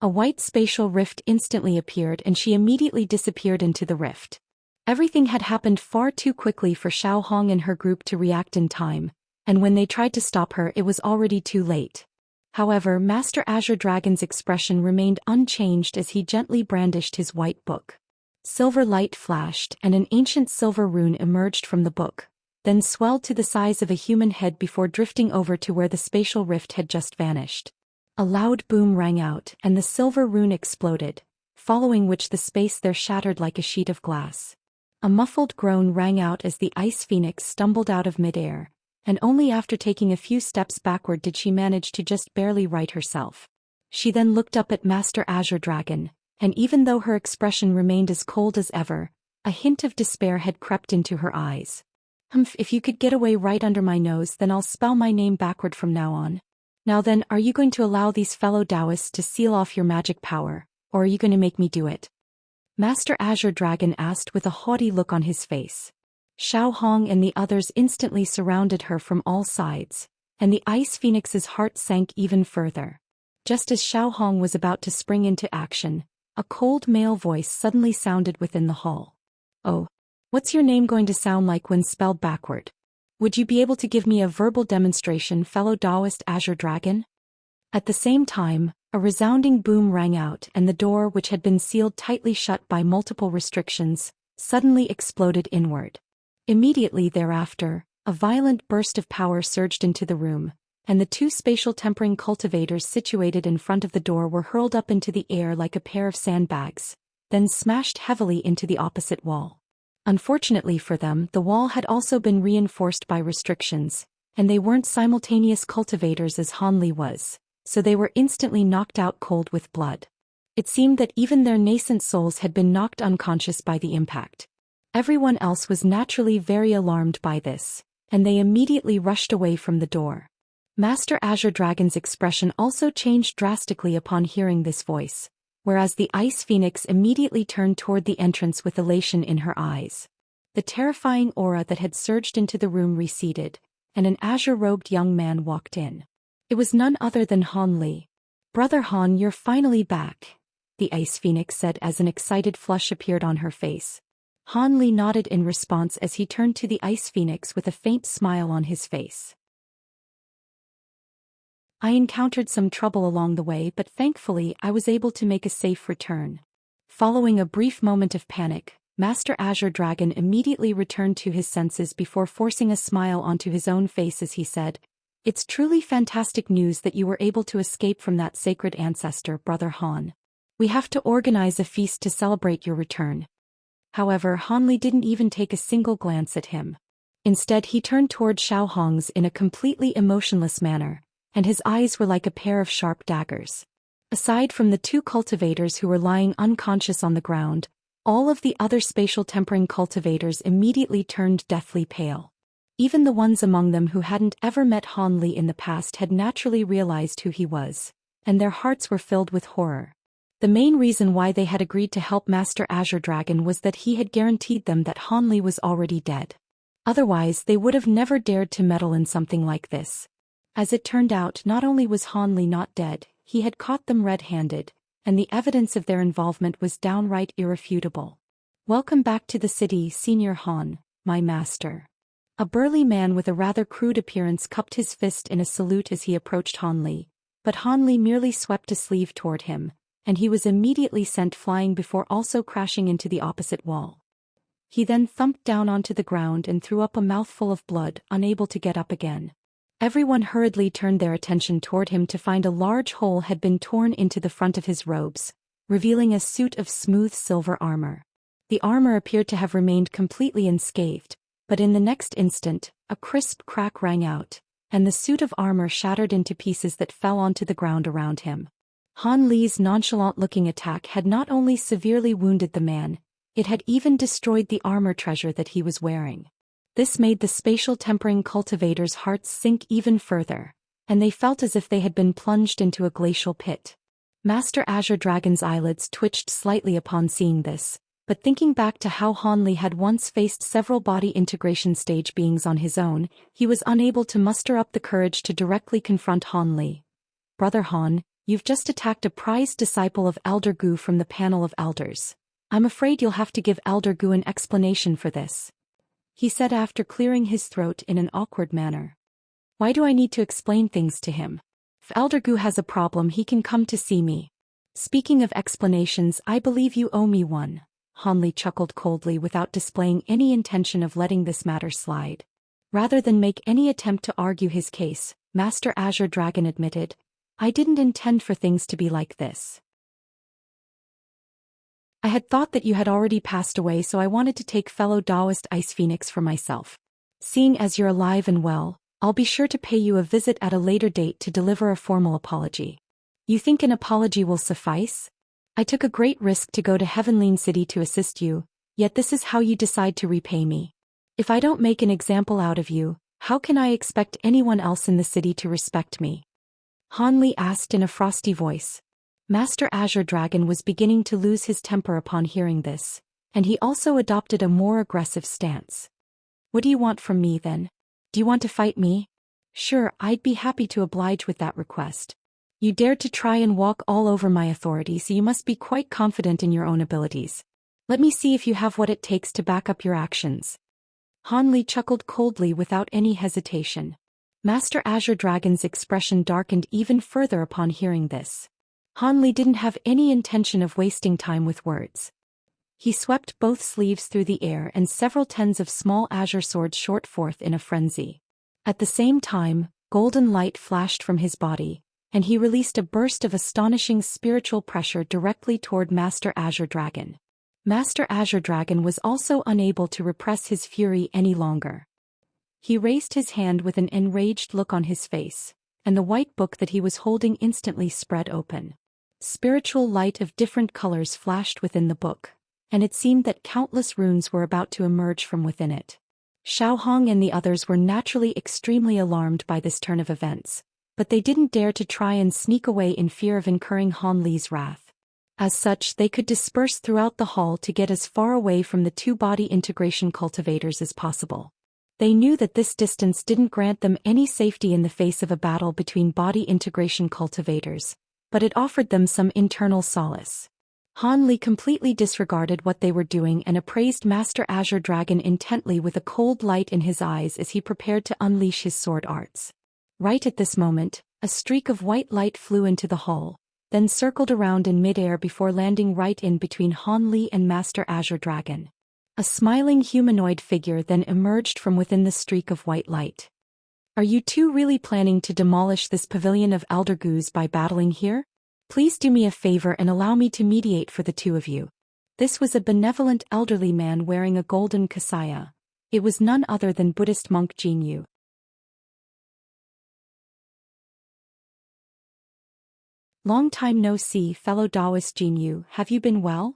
A white spatial rift instantly appeared and she immediately disappeared into the rift. Everything had happened far too quickly for Xiaohong and her group to react in time, and when they tried to stop her it was already too late. However, Master Azure Dragon's expression remained unchanged as he gently brandished his white book. Silver light flashed and an ancient silver rune emerged from the book, then swelled to the size of a human head before drifting over to where the spatial rift had just vanished. A loud boom rang out and the silver rune exploded, following which the space there shattered like a sheet of glass. A muffled groan rang out as the Ice Phoenix stumbled out of midair, and only after taking a few steps backward did she manage to just barely right herself. She then looked up at Master Azure Dragon, and even though her expression remained as cold as ever, a hint of despair had crept into her eyes. If you could get away right under my nose, then I'll spell my name backward from now on." Now then, are you going to allow these fellow Taoists to seal off your magic power, or are you going to make me do it? Master Azure Dragon asked with a haughty look on his face. Xiao Hong and the others instantly surrounded her from all sides, and the Ice Phoenix's heart sank even further. Just as Xiao Hong was about to spring into action, a cold male voice suddenly sounded within the hall. Oh, what's your name going to sound like when spelled backward? Would you be able to give me a verbal demonstration, fellow Taoist Azure Dragon? At the same time, a resounding boom rang out and the door, which had been sealed tightly shut by multiple restrictions, suddenly exploded inward. Immediately thereafter, a violent burst of power surged into the room, and the two spatial tempering cultivators situated in front of the door were hurled up into the air like a pair of sandbags, then smashed heavily into the opposite wall. Unfortunately for them, the wall had also been reinforced by restrictions, and they weren't simultaneous cultivators as Hanli was, so they were instantly knocked out cold with blood. It seemed that even their nascent souls had been knocked unconscious by the impact. Everyone else was naturally very alarmed by this, and they immediately rushed away from the door. Master Azure Dragon's expression also changed drastically upon hearing this voice, whereas the Ice Phoenix immediately turned toward the entrance with elation in her eyes. The terrifying aura that had surged into the room receded, and an azure-robed young man walked in. It was none other than Han Li. "Brother Han, you're finally back," the Ice Phoenix said as an excited flush appeared on her face. Han Li nodded in response as he turned to the Ice Phoenix with a faint smile on his face. "I encountered some trouble along the way, but thankfully I was able to make a safe return." Following a brief moment of panic, Master Azure Dragon immediately returned to his senses before forcing a smile onto his own face as he said, "It's truly fantastic news that you were able to escape from that sacred ancestor, Brother Han. We have to organize a feast to celebrate your return." However, Han Li didn't even take a single glance at him. Instead, he turned toward Xiao Hong's in a completely emotionless manner, and his eyes were like a pair of sharp daggers. Aside from the two cultivators who were lying unconscious on the ground, all of the other spatial tempering cultivators immediately turned deathly pale. Even the ones among them who hadn't ever met Han Li in the past had naturally realized who he was, and their hearts were filled with horror. The main reason why they had agreed to help Master Azure Dragon was that he had guaranteed them that Han Li was already dead. Otherwise, they would have never dared to meddle in something like this. As it turned out, not only was Han Li not dead, he had caught them red-handed, and the evidence of their involvement was downright irrefutable. "Welcome back to the city, Senior Han, my master." A burly man with a rather crude appearance cupped his fist in a salute as he approached Han Li, but Han Li merely swept a sleeve toward him, and he was immediately sent flying before also crashing into the opposite wall. He then thumped down onto the ground and threw up a mouthful of blood, unable to get up again. Everyone hurriedly turned their attention toward him to find a large hole had been torn into the front of his robes, revealing a suit of smooth silver armor. The armor appeared to have remained completely unscathed, but in the next instant, a crisp crack rang out, and the suit of armor shattered into pieces that fell onto the ground around him. Han Li's nonchalant-looking attack had not only severely wounded the man, it had even destroyed the armor treasure that he was wearing. This made the spatial tempering cultivators' hearts sink even further, and they felt as if they had been plunged into a glacial pit. Master Azure Dragon's eyelids twitched slightly upon seeing this, but thinking back to how Han Li had once faced several body integration stage beings on his own, he was unable to muster up the courage to directly confront Han Li. "Brother Han, you've just attacked a prized disciple of Elder Gu from the panel of elders. I'm afraid you'll have to give Elder Gu an explanation for this," he said after clearing his throat in an awkward manner. "Why do I need to explain things to him? If Elder Gu has a problem, he can come to see me." "Speaking of explanations, I believe you owe me one," Han Li chuckled coldly without displaying any intention of letting this matter slide. Rather than make any attempt to argue his case, Master Azure Dragon admitted, "I didn't intend for things to be like this. I had thought that you had already passed away, so I wanted to take fellow Taoist Ice Phoenix for myself. Seeing as you're alive and well, I'll be sure to pay you a visit at a later date to deliver a formal apology." "You think an apology will suffice? I took a great risk to go to Heavenly City to assist you, yet this is how you decide to repay me. If I don't make an example out of you, how can I expect anyone else in the city to respect me?" Han Li asked in a frosty voice. Master Azure Dragon was beginning to lose his temper upon hearing this, and he also adopted a more aggressive stance. What do you want from me then? Do you want to fight me? Sure, I'd be happy to oblige with that request. You dared to try and walk all over my authority, so you must be quite confident in your own abilities. Let me see if you have what it takes to back up your actions. Han Li chuckled coldly without any hesitation. Master Azure Dragon's expression darkened even further upon hearing this. Han Li didn't have any intention of wasting time with words. He swept both sleeves through the air and several tens of small azure swords shot forth in a frenzy. At the same time, golden light flashed from his body, and he released a burst of astonishing spiritual pressure directly toward Master Azure Dragon. Master Azure Dragon was also unable to repress his fury any longer. He raised his hand with an enraged look on his face, and the white book that he was holding instantly spread open. Spiritual light of different colors flashed within the book, and it seemed that countless runes were about to emerge from within it. Xiao Hong and the others were naturally extremely alarmed by this turn of events, but they didn't dare to try and sneak away in fear of incurring Han Li's wrath. As such, they could disperse throughout the hall to get as far away from the two body integration cultivators as possible. They knew that this distance didn't grant them any safety in the face of a battle between body integration cultivators, but it offered them some internal solace. Han Li completely disregarded what they were doing and appraised Master Azure Dragon intently with a cold light in his eyes as he prepared to unleash his sword arts. Right at this moment, a streak of white light flew into the hall, then circled around in midair before landing right in between Han Li and Master Azure Dragon. A smiling humanoid figure then emerged from within the streak of white light. Are you two really planning to demolish this pavilion of Elder Goose by battling here? Please do me a favor and allow me to mediate for the two of you. This was a benevolent elderly man wearing a golden kasaya. It was none other than Buddhist monk Jin Yu. Long time no see, fellow Taoist Jin Yu, have you been well?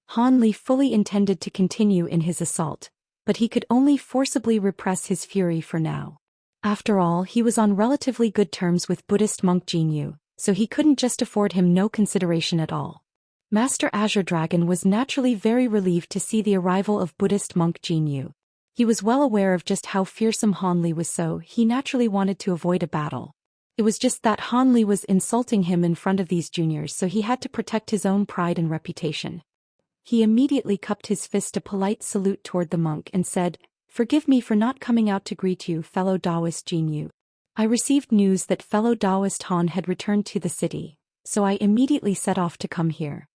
Han Li fully intended to continue in his assault, but he could only forcibly repress his fury for now. After all, he was on relatively good terms with Buddhist monk Jin Yu, so he couldn't just afford him no consideration at all. Master Azure Dragon was naturally very relieved to see the arrival of Buddhist monk Jin Yu. He was well aware of just how fearsome Han Li was, so he naturally wanted to avoid a battle. It was just that Han Li was insulting him in front of these juniors, so he had to protect his own pride and reputation. He immediately cupped his fist a polite salute toward the monk and said, "Forgive me for not coming out to greet you, fellow Taoist Jin Yu. I received news that fellow Taoist Han had returned to the city, so I immediately set off to come here.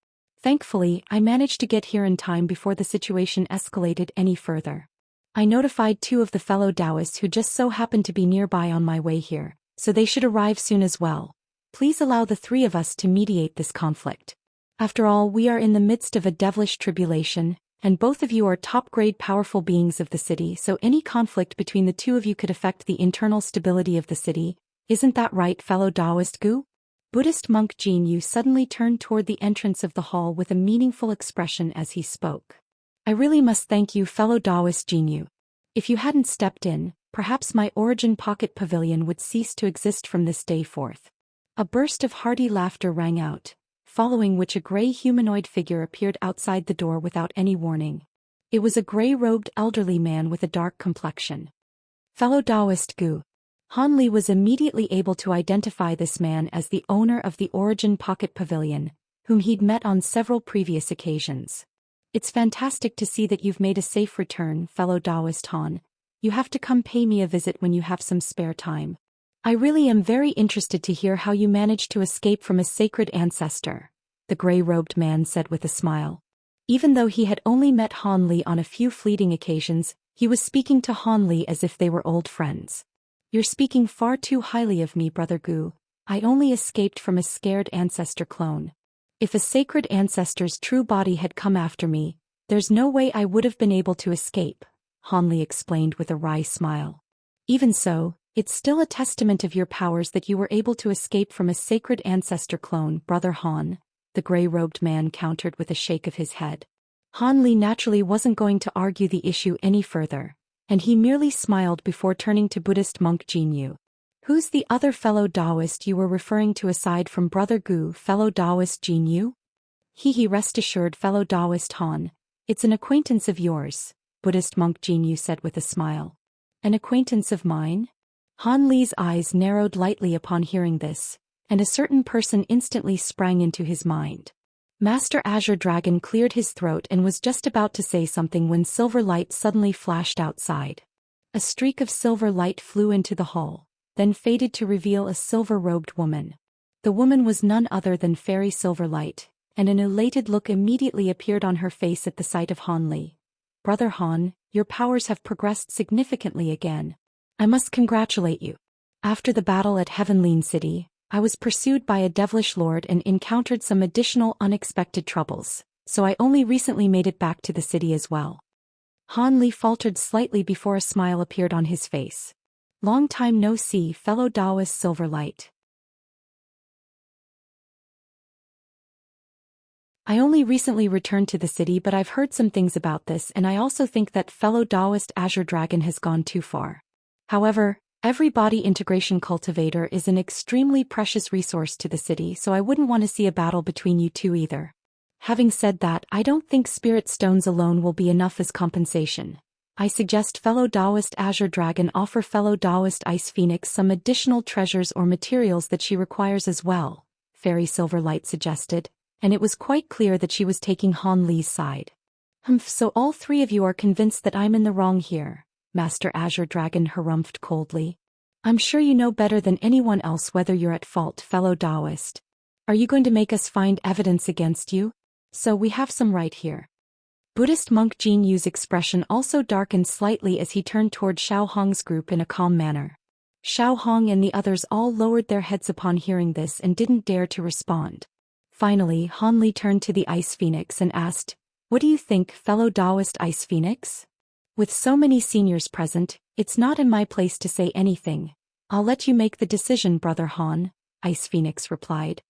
Thankfully, I managed to get here in time before the situation escalated any further. I notified two of the fellow Taoists who just so happened to be nearby on my way here, so they should arrive soon as well. Please allow the three of us to mediate this conflict. After all, we are in the midst of a devilish tribulation, and both of you are top-grade powerful beings of the city, so any conflict between the two of you could affect the internal stability of the city. Isn't that right, fellow Taoist Gu?" Buddhist monk Jin Yu suddenly turned toward the entrance of the hall with a meaningful expression as he spoke. "I really must thank you, fellow Taoist Jin Yu. If you hadn't stepped in, perhaps my origin pocket pavilion would cease to exist from this day forth." A burst of hearty laughter rang out, following which a gray humanoid figure appeared outside the door without any warning. It was a gray-robed elderly man with a dark complexion. Fellow Taoist Gu. Han Li was immediately able to identify this man as the owner of the Origin Pocket Pavilion, whom he'd met on several previous occasions. "It's fantastic to see that you've made a safe return, fellow Taoist Han. You have to come pay me a visit when you have some spare time. I really am very interested to hear how you managed to escape from a sacred ancestor," the gray-robed man said with a smile. Even though he had only met Han Li on a few fleeting occasions, he was speaking to Han Li as if they were old friends. "You're speaking far too highly of me, Brother Gu. I only escaped from a scared ancestor clone. If a sacred ancestor's true body had come after me, there's no way I would have been able to escape," Han Li explained with a wry smile. "Even so, it's still a testament of your powers that you were able to escape from a sacred ancestor clone, Brother Han," the gray-robed man countered with a shake of his head. Han Li naturally wasn't going to argue the issue any further, and he merely smiled before turning to Buddhist monk Jin Yu. Who's the other fellow Taoist you were referring to aside from Brother Gu, fellow Taoist Jin Yu? He rest assured fellow Taoist Han, it's an acquaintance of yours, Buddhist monk Jin Yu said with a smile. An acquaintance of mine? Han Li's eyes narrowed lightly upon hearing this, and a certain person instantly sprang into his mind. Master Azure Dragon cleared his throat and was just about to say something when silver light suddenly flashed outside. A streak of silver light flew into the hall, then faded to reveal a silver-robed woman. The woman was none other than Fairy Silverlight, and an elated look immediately appeared on her face at the sight of Han Li. Brother Han, your powers have progressed significantly again. I must congratulate you. After the battle at Heavenly City, I was pursued by a devilish lord and encountered some additional unexpected troubles, so I only recently made it back to the city as well. Han Li faltered slightly before a smile appeared on his face. Long time no see, fellow Taoist Silverlight. I only recently returned to the city, but I've heard some things about this, and I also think that fellow Taoist Azure Dragon has gone too far. However, every body integration cultivator is an extremely precious resource to the city, so I wouldn't want to see a battle between you two either. Having said that, I don't think spirit stones alone will be enough as compensation. I suggest fellow Taoist Azure Dragon offer fellow Taoist Ice Phoenix some additional treasures or materials that she requires as well, Fairy Silverlight suggested, and it was quite clear that she was taking Han Li's side. So all three of you are convinced that I'm in the wrong here, Master Azure Dragon harumphed coldly. I'm sure you know better than anyone else whether you're at fault, fellow Taoist. Are you going to make us find evidence against you? So we have some right here. Buddhist monk Jin Yu's expression also darkened slightly as he turned toward Xiao Hong's group in a calm manner. Xiao Hong and the others all lowered their heads upon hearing this and didn't dare to respond. Finally, Han Li turned to the Ice Phoenix and asked, "What do you think, fellow Taoist Ice Phoenix?" With so many seniors present, it's not in my place to say anything. I'll let you make the decision, Brother Han, Ice Phoenix replied.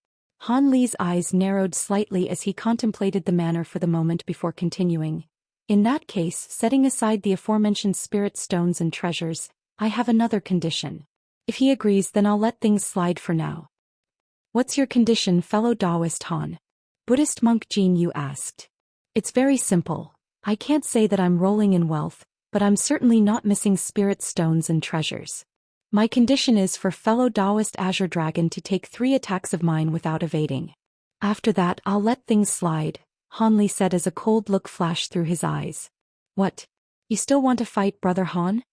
Han Li's eyes narrowed slightly as he contemplated the matter for the moment before continuing. In that case, setting aside the aforementioned spirit stones and treasures, I have another condition. If he agrees, then I'll let things slide for now. What's your condition, fellow Taoist Han? Buddhist monk Jin Yu asked. It's very simple. I can't say that I'm rolling in wealth, but I'm certainly not missing spirit stones and treasures. My condition is for fellow Taoist Azure Dragon to take 3 attacks of mine without evading. After that, I'll let things slide, Han Li said as a cold look flashed through his eyes. What? You still want to fight, Brother Han?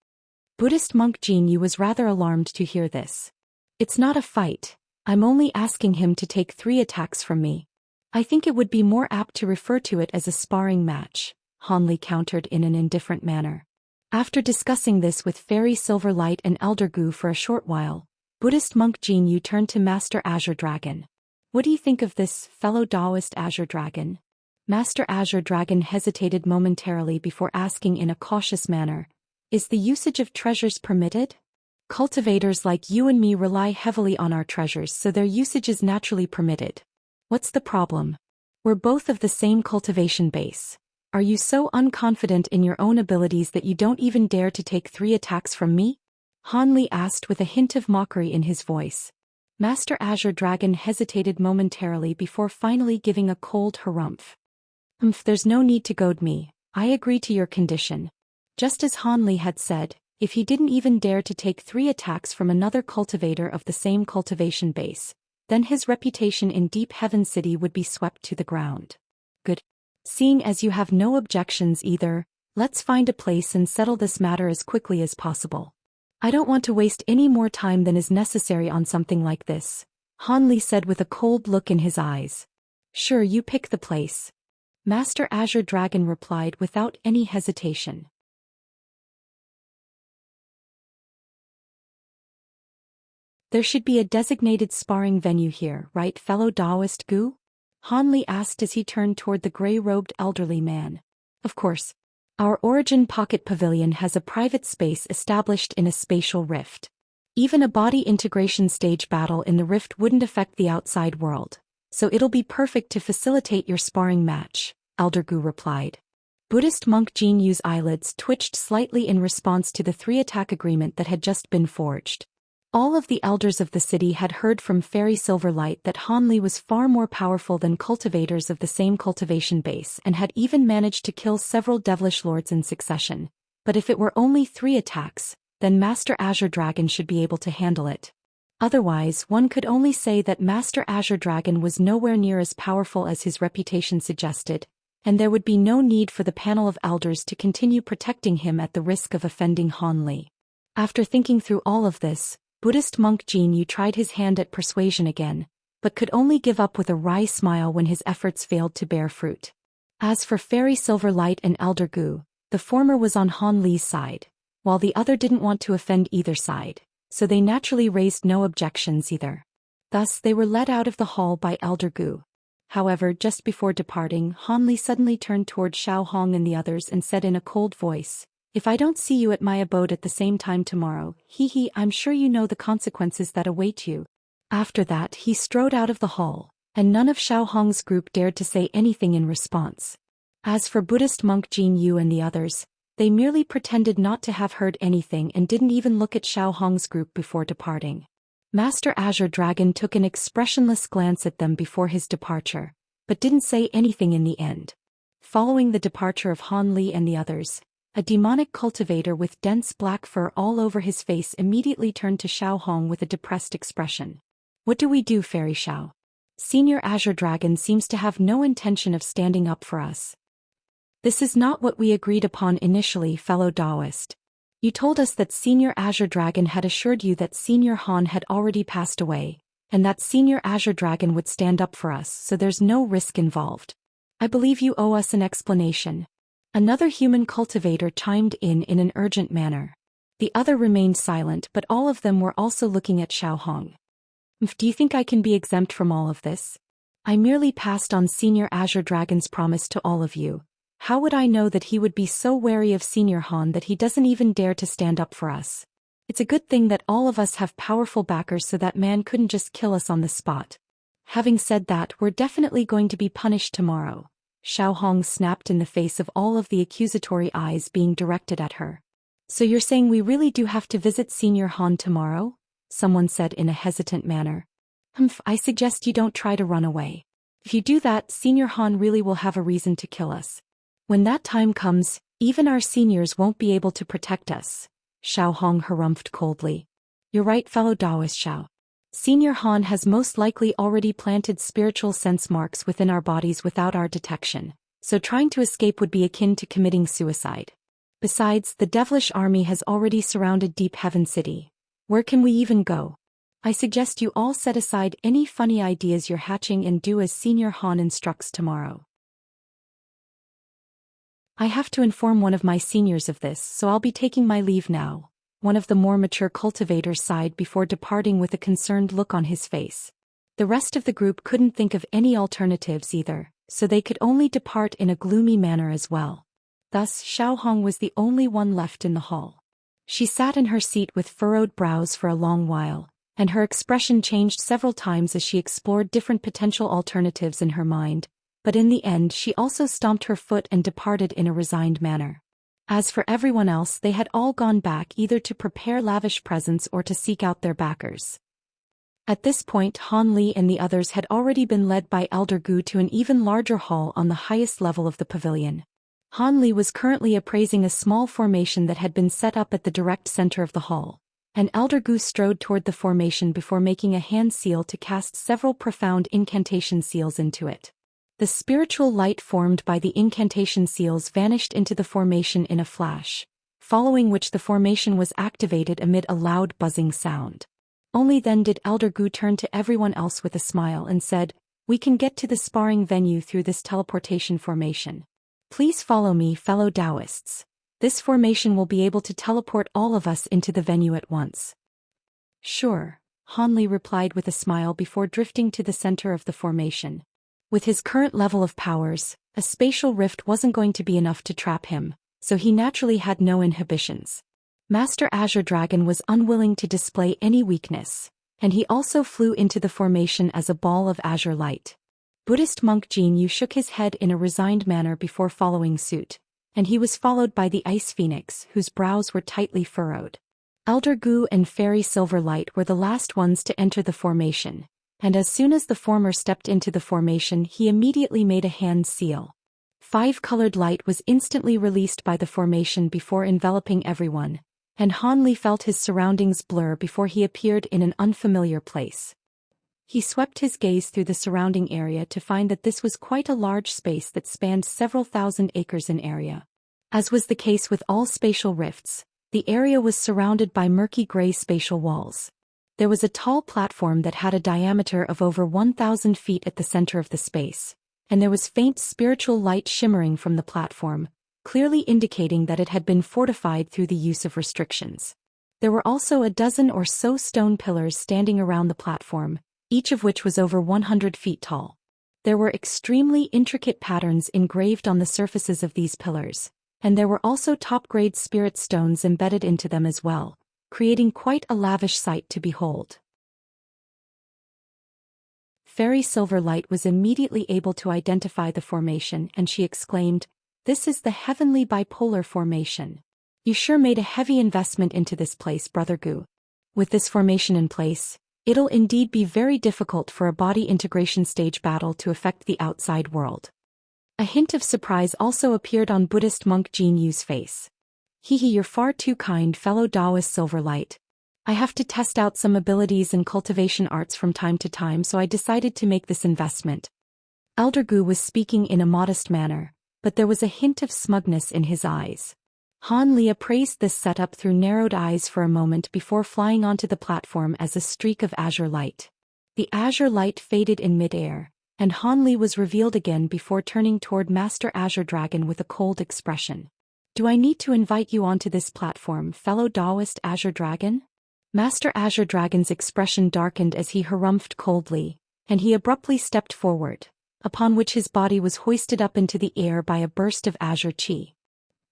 Buddhist monk Jin Yu was rather alarmed to hear this. It's not a fight. I'm only asking him to take 3 attacks from me. I think it would be more apt to refer to it as a sparring match, Han Li countered in an indifferent manner. After discussing this with Fairy Silverlight and Elder Gu for a short while, Buddhist monk Jin Yu turned to Master Azure Dragon. What do you think of this, fellow Taoist Azure Dragon? Master Azure Dragon hesitated momentarily before asking in a cautious manner, is the usage of treasures permitted? Cultivators like you and me rely heavily on our treasures, so their usage is naturally permitted. What's the problem? We're both of the same cultivation base. Are you so unconfident in your own abilities that you don't even dare to take 3 attacks from me? Han Li asked with a hint of mockery in his voice. Master Azure Dragon hesitated momentarily before finally giving a cold harumph. There's no need to goad me. I agree to your condition. Just as Han Li had said, if he didn't even dare to take 3 attacks from another cultivator of the same cultivation base, then his reputation in Deep Heaven City would be swept to the ground. Good. Seeing as you have no objections either, let's find a place and settle this matter as quickly as possible. I don't want to waste any more time than is necessary on something like this, Han Li said with a cold look in his eyes. Sure, you pick the place. Master Azure Dragon replied without any hesitation. There should be a designated sparring venue here, right, fellow Taoist Gu? Han Li asked as he turned toward the gray-robed elderly man. Of course. Our Origin Pocket Pavilion has a private space established in a spatial rift. Even a body integration stage battle in the rift wouldn't affect the outside world, so it'll be perfect to facilitate your sparring match, Elder Gu replied. Buddhist monk Jin Yu's eyelids twitched slightly in response to the 3-attack agreement that had just been forged. All of the elders of the city had heard from Fairy Silverlight that Han Li was far more powerful than cultivators of the same cultivation base and had even managed to kill several devilish lords in succession. But if it were only 3 attacks, then Master Azure Dragon should be able to handle it. Otherwise, one could only say that Master Azure Dragon was nowhere near as powerful as his reputation suggested, and there would be no need for the panel of elders to continue protecting him at the risk of offending Han Li. After thinking through all of this, Buddhist monk Jin Yu tried his hand at persuasion again, but could only give up with a wry smile when his efforts failed to bear fruit. As for Fairy Silverlight and Elder Gu, the former was on Han Li's side, while the other didn't want to offend either side, so they naturally raised no objections either. Thus they were led out of the hall by Elder Gu. However, just before departing, Han Li suddenly turned toward Xiao Hong and the others and said in a cold voice, "If I don't see you at my abode at the same time tomorrow, I'm sure you know the consequences that await you." After that he strode out of the hall, and none of Xiao Hong's group dared to say anything in response. As for Buddhist monk Jin Yu and the others, they merely pretended not to have heard anything and didn't even look at Xiao Hong's group before departing. Master Azure Dragon took an expressionless glance at them before his departure, but didn't say anything in the end. Following the departure of Han Li and the others, a demonic cultivator with dense black fur all over his face immediately turned to Xiao Hong with a depressed expression. "What do we do, Fairy Xiao? Senior Azure Dragon seems to have no intention of standing up for us." "This is not what we agreed upon initially, fellow Taoist. You told us that Senior Azure Dragon had assured you that Senior Han had already passed away, and that Senior Azure Dragon would stand up for us, so there's no risk involved. I believe you owe us an explanation." Another human cultivator chimed in an urgent manner. The other remained silent, but all of them were also looking at Xiao Hong. "Do you think I can be exempt from all of this? I merely passed on Senior Azure Dragon's promise to all of you. How would I know that he would be so wary of Senior Han that he doesn't even dare to stand up for us? It's a good thing that all of us have powerful backers so that man couldn't just kill us on the spot. Having said that, we're definitely going to be punished tomorrow." Xiao Hong snapped in the face of all of the accusatory eyes being directed at her. "So you're saying we really do have to visit Senior Han tomorrow?" someone said in a hesitant manner. I suggest you don't try to run away. If you do that, Senior Han really will have a reason to kill us. When that time comes, even our seniors won't be able to protect us," Xiao Hong harumphed coldly. "You're right, fellow Taoist Xiao. Senior Han has most likely already planted spiritual sense marks within our bodies without our detection, so trying to escape would be akin to committing suicide. Besides, the devilish army has already surrounded Deep Heaven City. Where can we even go? I suggest you all set aside any funny ideas you're hatching and do as Senior Han instructs tomorrow." "I have to inform one of my seniors of this, so I'll be taking my leave now," one of the more mature cultivators sighed before departing with a concerned look on his face. The rest of the group couldn't think of any alternatives either, so they could only depart in a gloomy manner as well. Thus Xiao Hong was the only one left in the hall. She sat in her seat with furrowed brows for a long while, and her expression changed several times as she explored different potential alternatives in her mind, but in the end she also stomped her foot and departed in a resigned manner. As for everyone else, they had all gone back either to prepare lavish presents or to seek out their backers. At this point Han Li and the others had already been led by Elder Gu to an even larger hall on the highest level of the pavilion. Han Li was currently appraising a small formation that had been set up at the direct center of the hall, and Elder Gu strode toward the formation before making a hand seal to cast several profound incantation seals into it. The spiritual light formed by the incantation seals vanished into the formation in a flash, following which the formation was activated amid a loud buzzing sound. Only then did Elder Gu turn to everyone else with a smile and said, "We can get to the sparring venue through this teleportation formation. Please follow me, fellow Taoists. This formation will be able to teleport all of us into the venue at once." "Sure," Han Li replied with a smile before drifting to the center of the formation. With his current level of powers, a spatial rift wasn't going to be enough to trap him, so he naturally had no inhibitions. Master Azure Dragon was unwilling to display any weakness, and he also flew into the formation as a ball of azure light. Buddhist monk Jin Yu shook his head in a resigned manner before following suit, and he was followed by the Ice Phoenix, whose brows were tightly furrowed. Elder Gu and Fairy Silverlight were the last ones to enter the formation, and as soon as the former stepped into the formation he immediately made a hand seal. 5-colored light was instantly released by the formation before enveloping everyone, and Han Li felt his surroundings blur before he appeared in an unfamiliar place. He swept his gaze through the surrounding area to find that this was quite a large space that spanned several thousand acres in area. As was the case with all spatial rifts, the area was surrounded by murky gray spatial walls. There was a tall platform that had a diameter of over 1,000 feet at the center of the space, and there was faint spiritual light shimmering from the platform, clearly indicating that it had been fortified through the use of restrictions. There were also a dozen or so stone pillars standing around the platform, each of which was over 100 feet tall. There were extremely intricate patterns engraved on the surfaces of these pillars, and there were also top-grade spirit stones embedded into them as well, creating quite a lavish sight to behold. Fairy Silverlight was immediately able to identify the formation and she exclaimed, "This is the heavenly bipolar formation. You sure made a heavy investment into this place, Brother Gu. With this formation in place, it'll indeed be very difficult for a body integration stage battle to affect the outside world." A hint of surprise also appeared on Buddhist monk Jin Yu's face. "Hehe, you're far too kind, fellow Taoist Silverlight. I have to test out some abilities and cultivation arts from time to time, so I decided to make this investment." Elder Gu was speaking in a modest manner, but there was a hint of smugness in his eyes. Han Li appraised this setup through narrowed eyes for a moment before flying onto the platform as a streak of azure light. The azure light faded in mid-air, and Han Li was revealed again before turning toward Master Azure Dragon with a cold expression. "Do I need to invite you onto this platform, fellow Taoist Azure Dragon?" Master Azure Dragon's expression darkened as he harumphed coldly, and he abruptly stepped forward, upon which his body was hoisted up into the air by a burst of azure chi.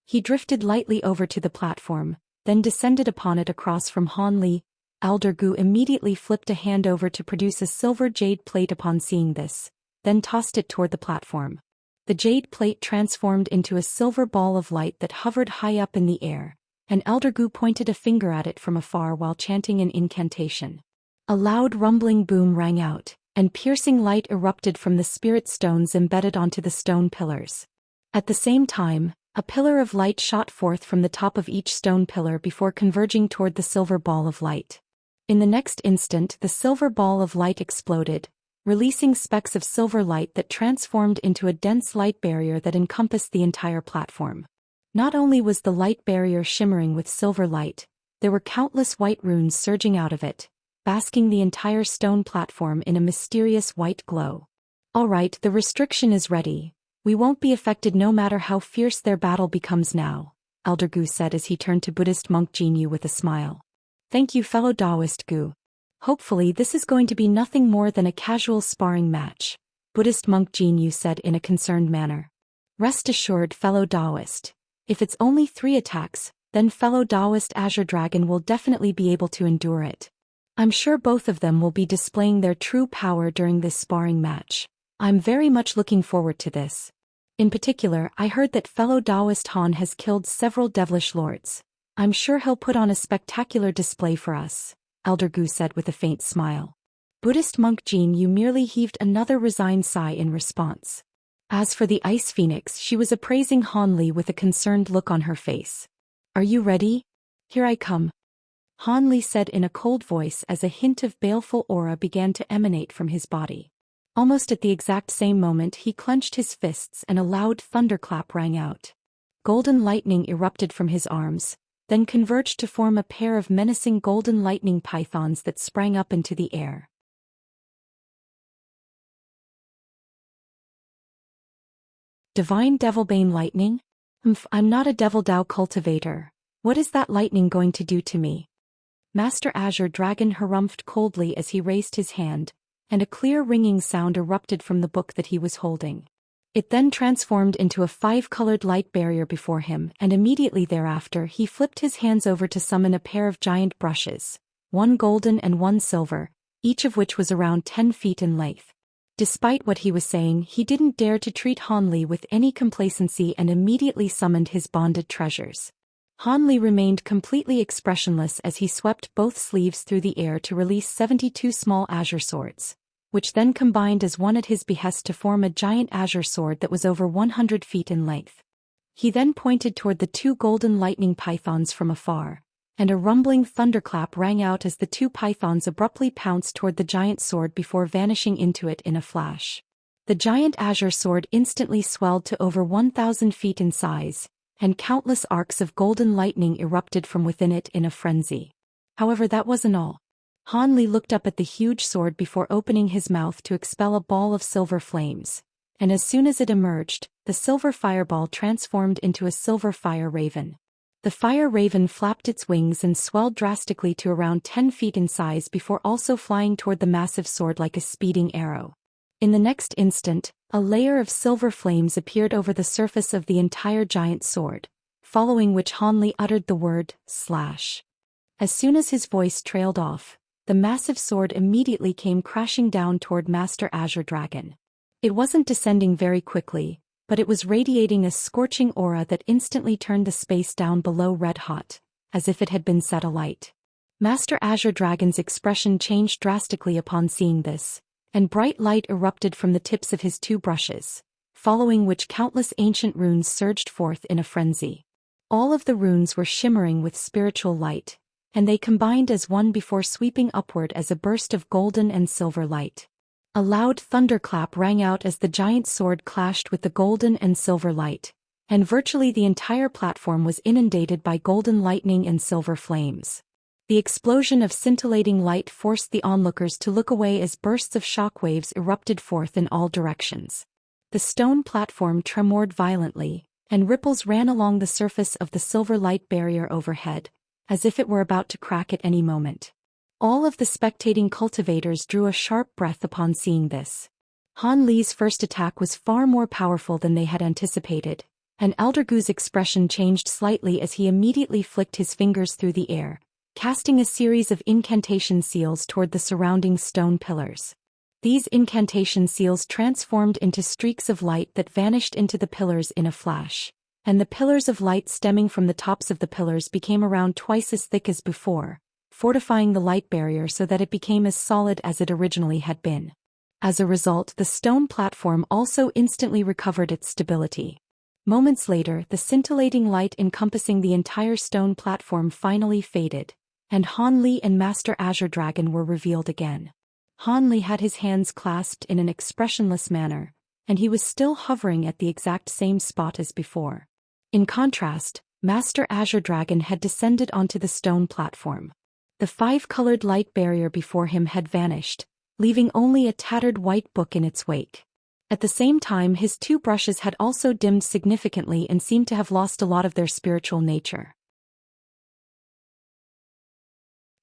He drifted lightly over to the platform, then descended upon it across from Han Li. Elder Gu immediately flipped a hand over to produce a silver jade plate upon seeing this, then tossed it toward the platform. The jade plate transformed into a silver ball of light that hovered high up in the air, and Elder Gu pointed a finger at it from afar while chanting an incantation. A loud rumbling boom rang out, and piercing light erupted from the spirit stones embedded onto the stone pillars. At the same time, a pillar of light shot forth from the top of each stone pillar before converging toward the silver ball of light. In the next instant, the silver ball of light exploded, releasing specks of silver light that transformed into a dense light barrier that encompassed the entire platform. Not only was the light barrier shimmering with silver light, there were countless white runes surging out of it, basking the entire stone platform in a mysterious white glow. "All right, the restriction is ready. We won't be affected no matter how fierce their battle becomes now," Elder Gu said as he turned to Buddhist monk Jin Yu with a smile. "Thank you, fellow Taoist Gu. Hopefully this is going to be nothing more than a casual sparring match," Buddhist monk Jin Yu said in a concerned manner. "Rest assured, fellow Taoist, if it's only 3 attacks, then fellow Taoist Azure Dragon will definitely be able to endure it. I'm sure both of them will be displaying their true power during this sparring match. I'm very much looking forward to this. In particular, I heard that fellow Taoist Han has killed several devilish lords. I'm sure he'll put on a spectacular display for us," Elder Gu said with a faint smile. Buddhist monk Jin Yu merely heaved another resigned sigh in response. As for the Ice Phoenix, she was appraising Han Li with a concerned look on her face. "Are you ready? Here I come," Han Li said in a cold voice as a hint of baleful aura began to emanate from his body. Almost at the exact same moment he clenched his fists and a loud thunderclap rang out. Golden lightning erupted from his arms, then converged to form a pair of menacing golden lightning pythons that sprang up into the air. Divine Devilbane Lightning? I'm not a Devil Dao cultivator. What is that lightning going to do to me? Master Azure Dragon harumphed coldly as he raised his hand, and a clear ringing sound erupted from the book that he was holding. It then transformed into a 5-colored light barrier before him, and immediately thereafter he flipped his hands over to summon a pair of giant brushes, one golden and one silver, each of which was around 10 feet in length. Despite what he was saying, he didn't dare to treat Han Li with any complacency and immediately summoned his bonded treasures. Han Li remained completely expressionless as he swept both sleeves through the air to release 72 small azure swords, which then combined as one at his behest to form a giant azure sword that was over 100 feet in length. He then pointed toward the 2 golden lightning pythons from afar, and a rumbling thunderclap rang out as the 2 pythons abruptly pounced toward the giant sword before vanishing into it in a flash. The giant azure sword instantly swelled to over 1,000 feet in size, and countless arcs of golden lightning erupted from within it in a frenzy. However, that wasn't all. Han Li looked up at the huge sword before opening his mouth to expel a ball of silver flames, and as soon as it emerged, the silver fireball transformed into a silver fire raven. The fire raven flapped its wings and swelled drastically to around 10 feet in size before also flying toward the massive sword like a speeding arrow. In the next instant, a layer of silver flames appeared over the surface of the entire giant sword, following which Han Li uttered the word, slash. As soon as his voice trailed off, the massive sword immediately came crashing down toward Master Azure Dragon. It wasn't descending very quickly, but it was radiating a scorching aura that instantly turned the space down below red hot, as if it had been set alight. Master Azure Dragon's expression changed drastically upon seeing this, and bright light erupted from the tips of his 2 brushes, following which countless ancient runes surged forth in a frenzy. All of the runes were shimmering with spiritual light, and they combined as one before sweeping upward as a burst of golden and silver light. A loud thunderclap rang out as the giant sword clashed with the golden and silver light, and virtually the entire platform was inundated by golden lightning and silver flames. The explosion of scintillating light forced the onlookers to look away as bursts of shockwaves erupted forth in all directions. The stone platform tremored violently, and ripples ran along the surface of the silver light barrier overhead, as if it were about to crack at any moment. All of the spectating cultivators drew a sharp breath upon seeing this. Han Li's first attack was far more powerful than they had anticipated, and Elder Gu's expression changed slightly as he immediately flicked his fingers through the air, casting a series of incantation seals toward the surrounding stone pillars. These incantation seals transformed into streaks of light that vanished into the pillars in a flash, and the pillars of light stemming from the tops of the pillars became around twice as thick as before, fortifying the light barrier so that it became as solid as it originally had been. As a result, the stone platform also instantly recovered its stability. Moments later, the scintillating light encompassing the entire stone platform finally faded, and Han Li and Master Azure Dragon were revealed again. Han Li had his hands clasped in an expressionless manner, and he was still hovering at the exact same spot as before. In contrast, Master Azure Dragon had descended onto the stone platform. The 5-colored light barrier before him had vanished, leaving only a tattered white book in its wake. At the same time, his 2 brushes had also dimmed significantly and seemed to have lost a lot of their spiritual nature.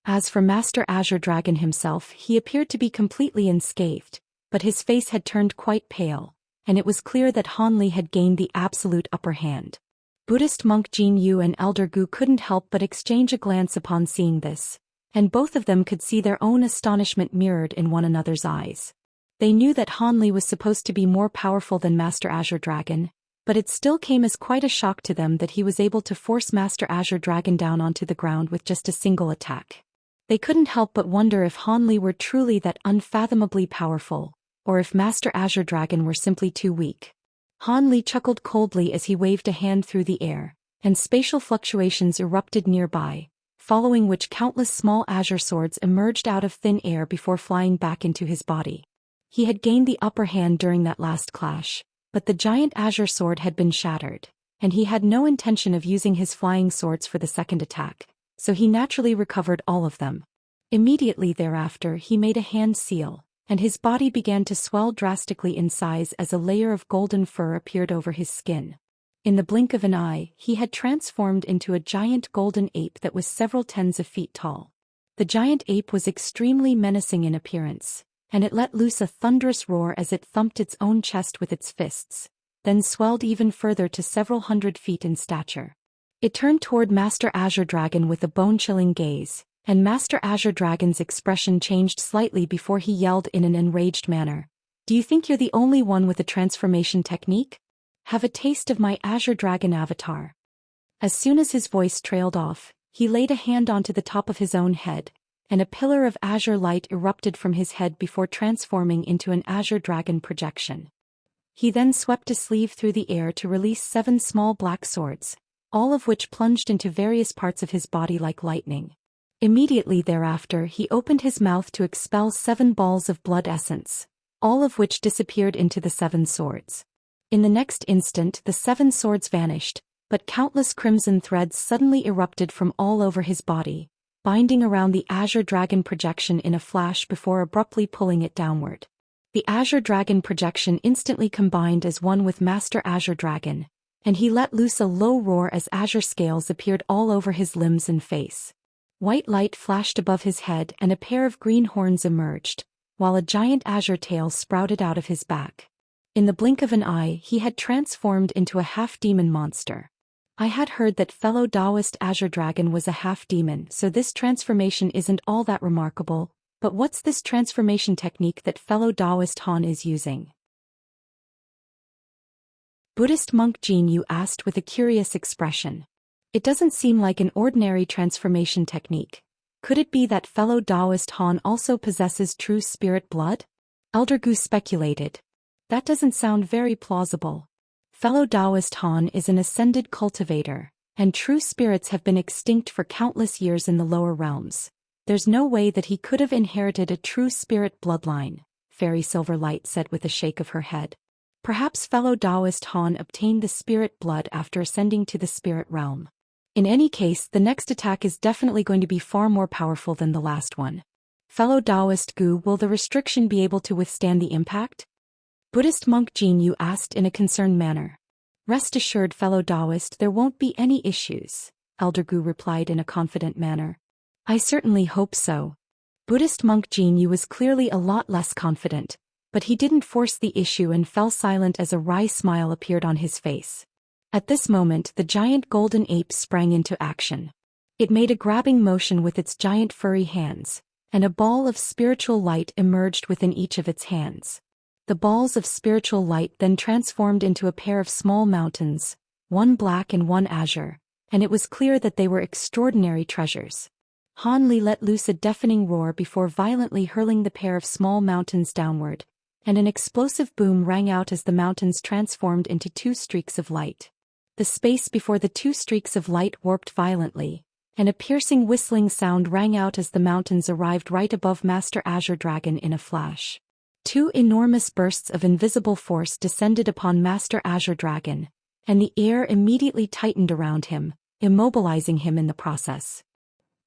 As for Master Azure Dragon himself, he appeared to be completely unscathed, but his face had turned quite pale, and it was clear that Han Li had gained the absolute upper hand. Buddhist monk Jin Yu and Elder Gu couldn't help but exchange a glance upon seeing this, and both of them could see their own astonishment mirrored in one another's eyes. They knew that Han Li was supposed to be more powerful than Master Azure Dragon, but it still came as quite a shock to them that he was able to force Master Azure Dragon down onto the ground with just a single attack. They couldn't help but wonder if Han Li were truly that unfathomably powerful, or if Master Azure Dragon were simply too weak. Han Li chuckled coldly as he waved a hand through the air, and spatial fluctuations erupted nearby, following which countless small azure swords emerged out of thin air before flying back into his body. He had gained the upper hand during that last clash, but the giant azure sword had been shattered, and he had no intention of using his flying swords for the second attack, so he naturally recovered all of them. Immediately thereafter, he made a hand seal, and his body began to swell drastically in size as a layer of golden fur appeared over his skin. In the blink of an eye, he had transformed into a giant golden ape that was several tens of feet tall. The giant ape was extremely menacing in appearance, and it let loose a thunderous roar as it thumped its own chest with its fists, then swelled even further to several hundred feet in stature. It turned toward Master Azure Dragon with a bone-chilling gaze, and Master Azure Dragon's expression changed slightly before he yelled in an enraged manner, "Do you think you're the only one with a transformation technique? Have a taste of my Azure Dragon avatar." As soon as his voice trailed off, he laid a hand onto the top of his own head, and a pillar of azure light erupted from his head before transforming into an azure dragon projection. He then swept a sleeve through the air to release 7 small black swords, all of which plunged into various parts of his body like lightning. Immediately thereafter he opened his mouth to expel 7 balls of blood essence, all of which disappeared into the 7 swords. In the next instant the 7 swords vanished, but countless crimson threads suddenly erupted from all over his body, binding around the azure dragon projection in a flash before abruptly pulling it downward. The azure dragon projection instantly combined as one with Master Azure Dragon, and he let loose a low roar as azure scales appeared all over his limbs and face. White light flashed above his head and a pair of green horns emerged, while a giant azure tail sprouted out of his back. In the blink of an eye he had transformed into a half-demon monster. I had heard that fellow Taoist Azure Dragon was a half-demon, so this transformation isn't all that remarkable. But what's this transformation technique that fellow Taoist Han is using? Buddhist monk Jin Yu asked with a curious expression. It doesn't seem like an ordinary transformation technique. Could it be that fellow Taoist Han also possesses true spirit blood? Elder Gu speculated. That doesn't sound very plausible. Fellow Taoist Han is an ascended cultivator, and true spirits have been extinct for countless years in the lower realms. There's no way that he could have inherited a true spirit bloodline, Fairy Silverlight said with a shake of her head. Perhaps fellow Taoist Han obtained the spirit blood after ascending to the spirit realm. In any case, the next attack is definitely going to be far more powerful than the last one. Fellow Taoist Gu, will the restriction be able to withstand the impact? Buddhist monk Jin Yu asked in a concerned manner. Rest assured fellow Taoist, there won't be any issues, Elder Gu replied in a confident manner. I certainly hope so. Buddhist monk Jin Yu was clearly a lot less confident, but he didn't force the issue and fell silent as a wry smile appeared on his face. At this moment the giant golden ape sprang into action. It made a grabbing motion with its giant furry hands, and a ball of spiritual light emerged within each of its hands. The balls of spiritual light then transformed into a pair of small mountains, one black and one azure, and it was clear that they were extraordinary treasures. Han Li let loose a deafening roar before violently hurling the pair of small mountains downward, and an explosive boom rang out as the mountains transformed into 2 streaks of light. The space before the 2 streaks of light warped violently, and a piercing whistling sound rang out as the mountains arrived right above Master Azure Dragon in a flash. 2 enormous bursts of invisible force descended upon Master Azure Dragon, and the air immediately tightened around him, immobilizing him in the process.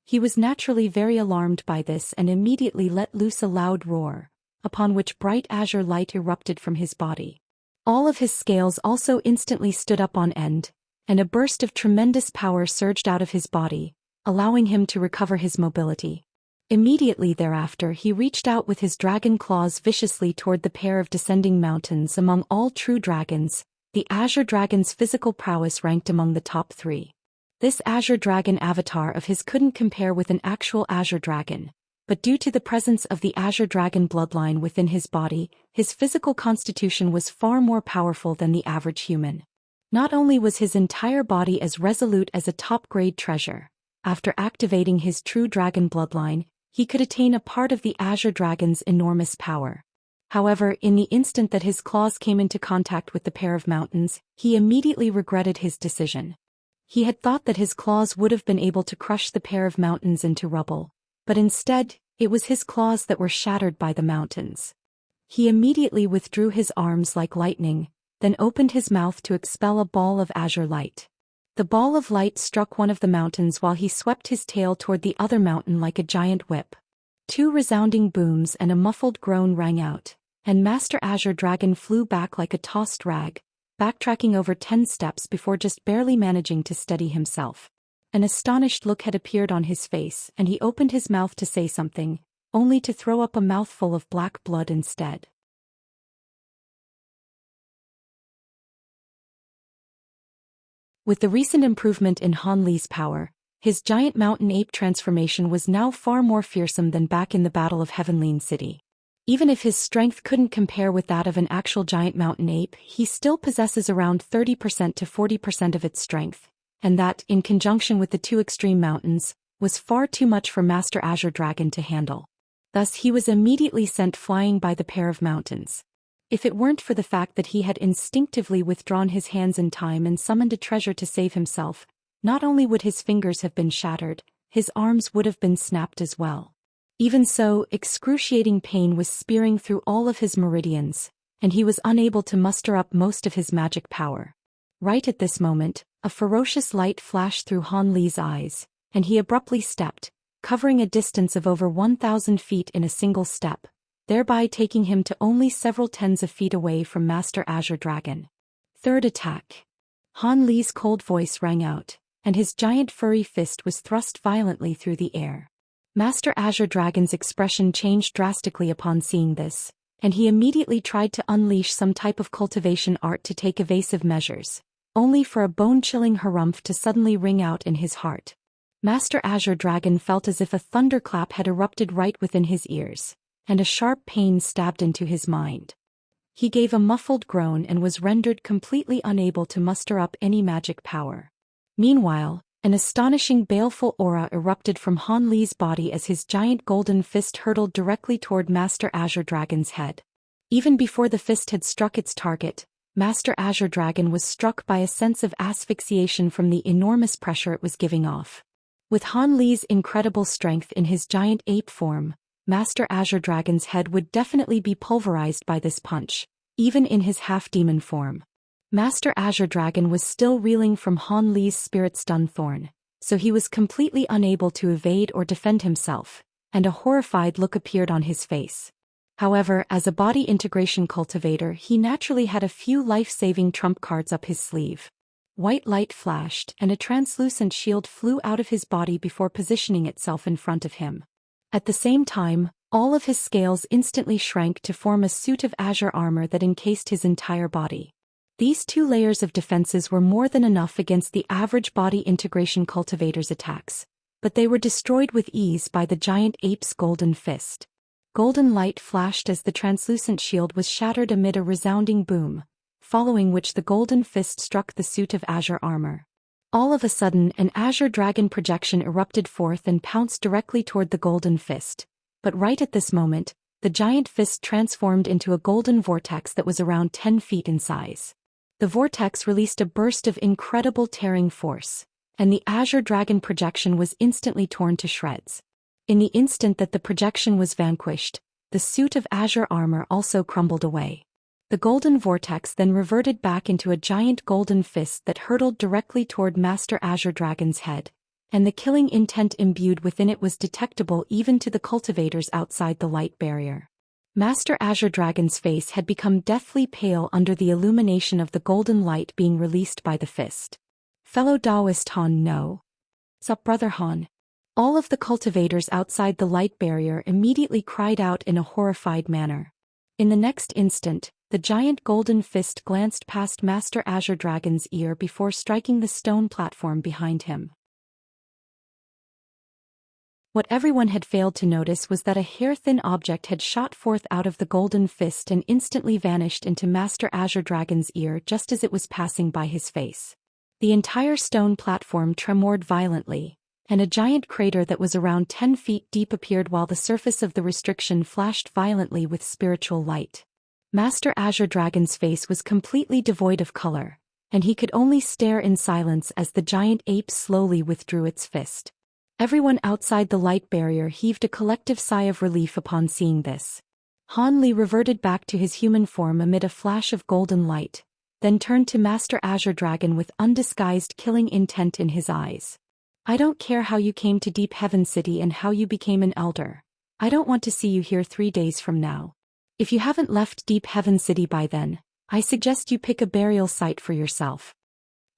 He was naturally very alarmed by this and immediately let loose a loud roar, upon which bright azure light erupted from his body. All of his scales also instantly stood up on end, and a burst of tremendous power surged out of his body, allowing him to recover his mobility. Immediately thereafter he reached out with his dragon claws viciously toward the pair of descending mountains. Among all true dragons, the Azure Dragon's physical prowess ranked among the top 3. This Azure Dragon avatar of his couldn't compare with an actual Azure Dragon, but due to the presence of the Azure Dragon bloodline within his body, his physical constitution was far more powerful than the average human. Not only was his entire body as resolute as a top-grade treasure, after activating his true dragon bloodline, he could attain a part of the Azure Dragon's enormous power. However, in the instant that his claws came into contact with the pair of mountains, he immediately regretted his decision. He had thought that his claws would have been able to crush the pair of mountains into rubble, but instead, it was his claws that were shattered by the mountains. He immediately withdrew his arms like lightning, then opened his mouth to expel a ball of azure light. The ball of light struck one of the mountains while he swept his tail toward the other mountain like a giant whip. 2 resounding booms and a muffled groan rang out, and Master Azure Dragon flew back like a tossed rag, backtracking over 10 steps before just barely managing to steady himself. An astonished look had appeared on his face, and he opened his mouth to say something, only to throw up a mouthful of black blood instead. With the recent improvement in Han Li's power, his giant mountain ape transformation was now far more fearsome than back in the Battle of Heavenly City. Even if his strength couldn't compare with that of an actual giant mountain ape, he still possesses around 30% to 40% of its strength, and that, in conjunction with the two extreme mountains, was far too much for Master Azure Dragon to handle. Thus he was immediately sent flying by the pair of mountains. If it weren't for the fact that he had instinctively withdrawn his hands in time and summoned a treasure to save himself, not only would his fingers have been shattered, his arms would have been snapped as well. Even so, excruciating pain was spearing through all of his meridians, and he was unable to muster up most of his magic power. Right at this moment, a ferocious light flashed through Han Li's eyes, and he abruptly stepped, covering a distance of over 1,000 feet in a single step, thereby taking him to only several tens of feet away from Master Azure Dragon. Third attack. Han Li's cold voice rang out, and his giant furry fist was thrust violently through the air. Master Azure Dragon's expression changed drastically upon seeing this, and he immediately tried to unleash some type of cultivation art to take evasive measures, only for a bone-chilling harumph to suddenly ring out in his heart. Master Azure Dragon felt as if a thunderclap had erupted right within his ears, and a sharp pain stabbed into his mind. He gave a muffled groan and was rendered completely unable to muster up any magic power. Meanwhile, an astonishing baleful aura erupted from Han Li's body as his giant golden fist hurtled directly toward Master Azure Dragon's head. Even before the fist had struck its target, Master Azure Dragon was struck by a sense of asphyxiation from the enormous pressure it was giving off. With Han Li's incredible strength in his giant ape form, Master Azure Dragon's head would definitely be pulverized by this punch, even in his half-demon form. Master Azure Dragon was still reeling from Han Li's spirit-stun thorn, so he was completely unable to evade or defend himself, and a horrified look appeared on his face. However, as a body integration cultivator, he naturally had a few life-saving trump cards up his sleeve. White light flashed, and a translucent shield flew out of his body before positioning itself in front of him. At the same time, all of his scales instantly shrank to form a suit of azure armor that encased his entire body. These two layers of defenses were more than enough against the average body integration cultivator's attacks, but they were destroyed with ease by the giant ape's golden fist. Golden light flashed as the translucent shield was shattered amid a resounding boom, following which the golden fist struck the suit of azure armor. All of a sudden, an azure dragon projection erupted forth and pounced directly toward the golden fist, but right at this moment, the giant fist transformed into a golden vortex that was around 10 feet in size. The vortex released a burst of incredible tearing force, and the azure dragon projection was instantly torn to shreds. In the instant that the projection was vanquished, the suit of azure armor also crumbled away. The golden vortex then reverted back into a giant golden fist that hurtled directly toward Master Azure Dragon's head, and the killing intent imbued within it was detectable even to the cultivators outside the light barrier. Master Azure Dragon's face had become deathly pale under the illumination of the golden light being released by the fist. "Fellow Taoist Han, no. Sup, brother Han?" All of the cultivators outside the light barrier immediately cried out in a horrified manner. In the next instant, the giant golden fist glanced past Master Azure Dragon's ear before striking the stone platform behind him. What everyone had failed to notice was that a hair-thin object had shot forth out of the golden fist and instantly vanished into Master Azure Dragon's ear just as it was passing by his face. The entire stone platform tremored violently, and a giant crater that was around 10 feet deep appeared while the surface of the restriction flashed violently with spiritual light. Master Azure Dragon's face was completely devoid of color, and he could only stare in silence as the giant ape slowly withdrew its fist. Everyone outside the light barrier heaved a collective sigh of relief upon seeing this. Han Li reverted back to his human form amid a flash of golden light, then turned to Master Azure Dragon with undisguised killing intent in his eyes. "I don't care how you came to Deep Heaven City and how you became an elder. I don't want to see you here 3 days from now. If you haven't left Deep Heaven City by then, I suggest you pick a burial site for yourself."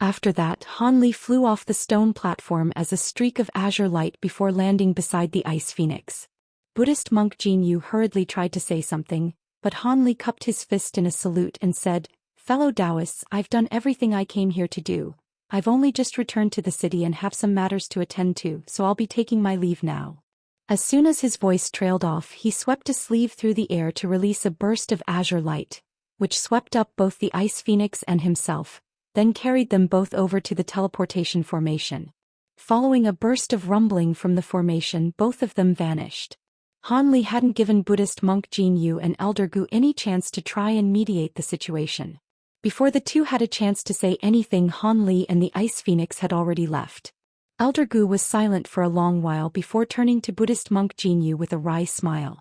After that, Han Li flew off the stone platform as a streak of azure light before landing beside the ice phoenix. Buddhist monk Jin Yu hurriedly tried to say something, but Han Li cupped his fist in a salute and said, "Fellow Taoists, I've done everything I came here to do. I've only just returned to the city and have some matters to attend to, so I'll be taking my leave now." As soon as his voice trailed off, he swept a sleeve through the air to release a burst of azure light, which swept up both the ice phoenix and himself, then carried them both over to the teleportation formation. Following a burst of rumbling from the formation, both of them vanished. Han Li hadn't given Buddhist monk Jin Yu and Elder Gu any chance to try and mediate the situation. Before the two had a chance to say anything, Han Li and the Ice Phoenix had already left. Elder Gu was silent for a long while before turning to Buddhist monk Jin Yu with a wry smile.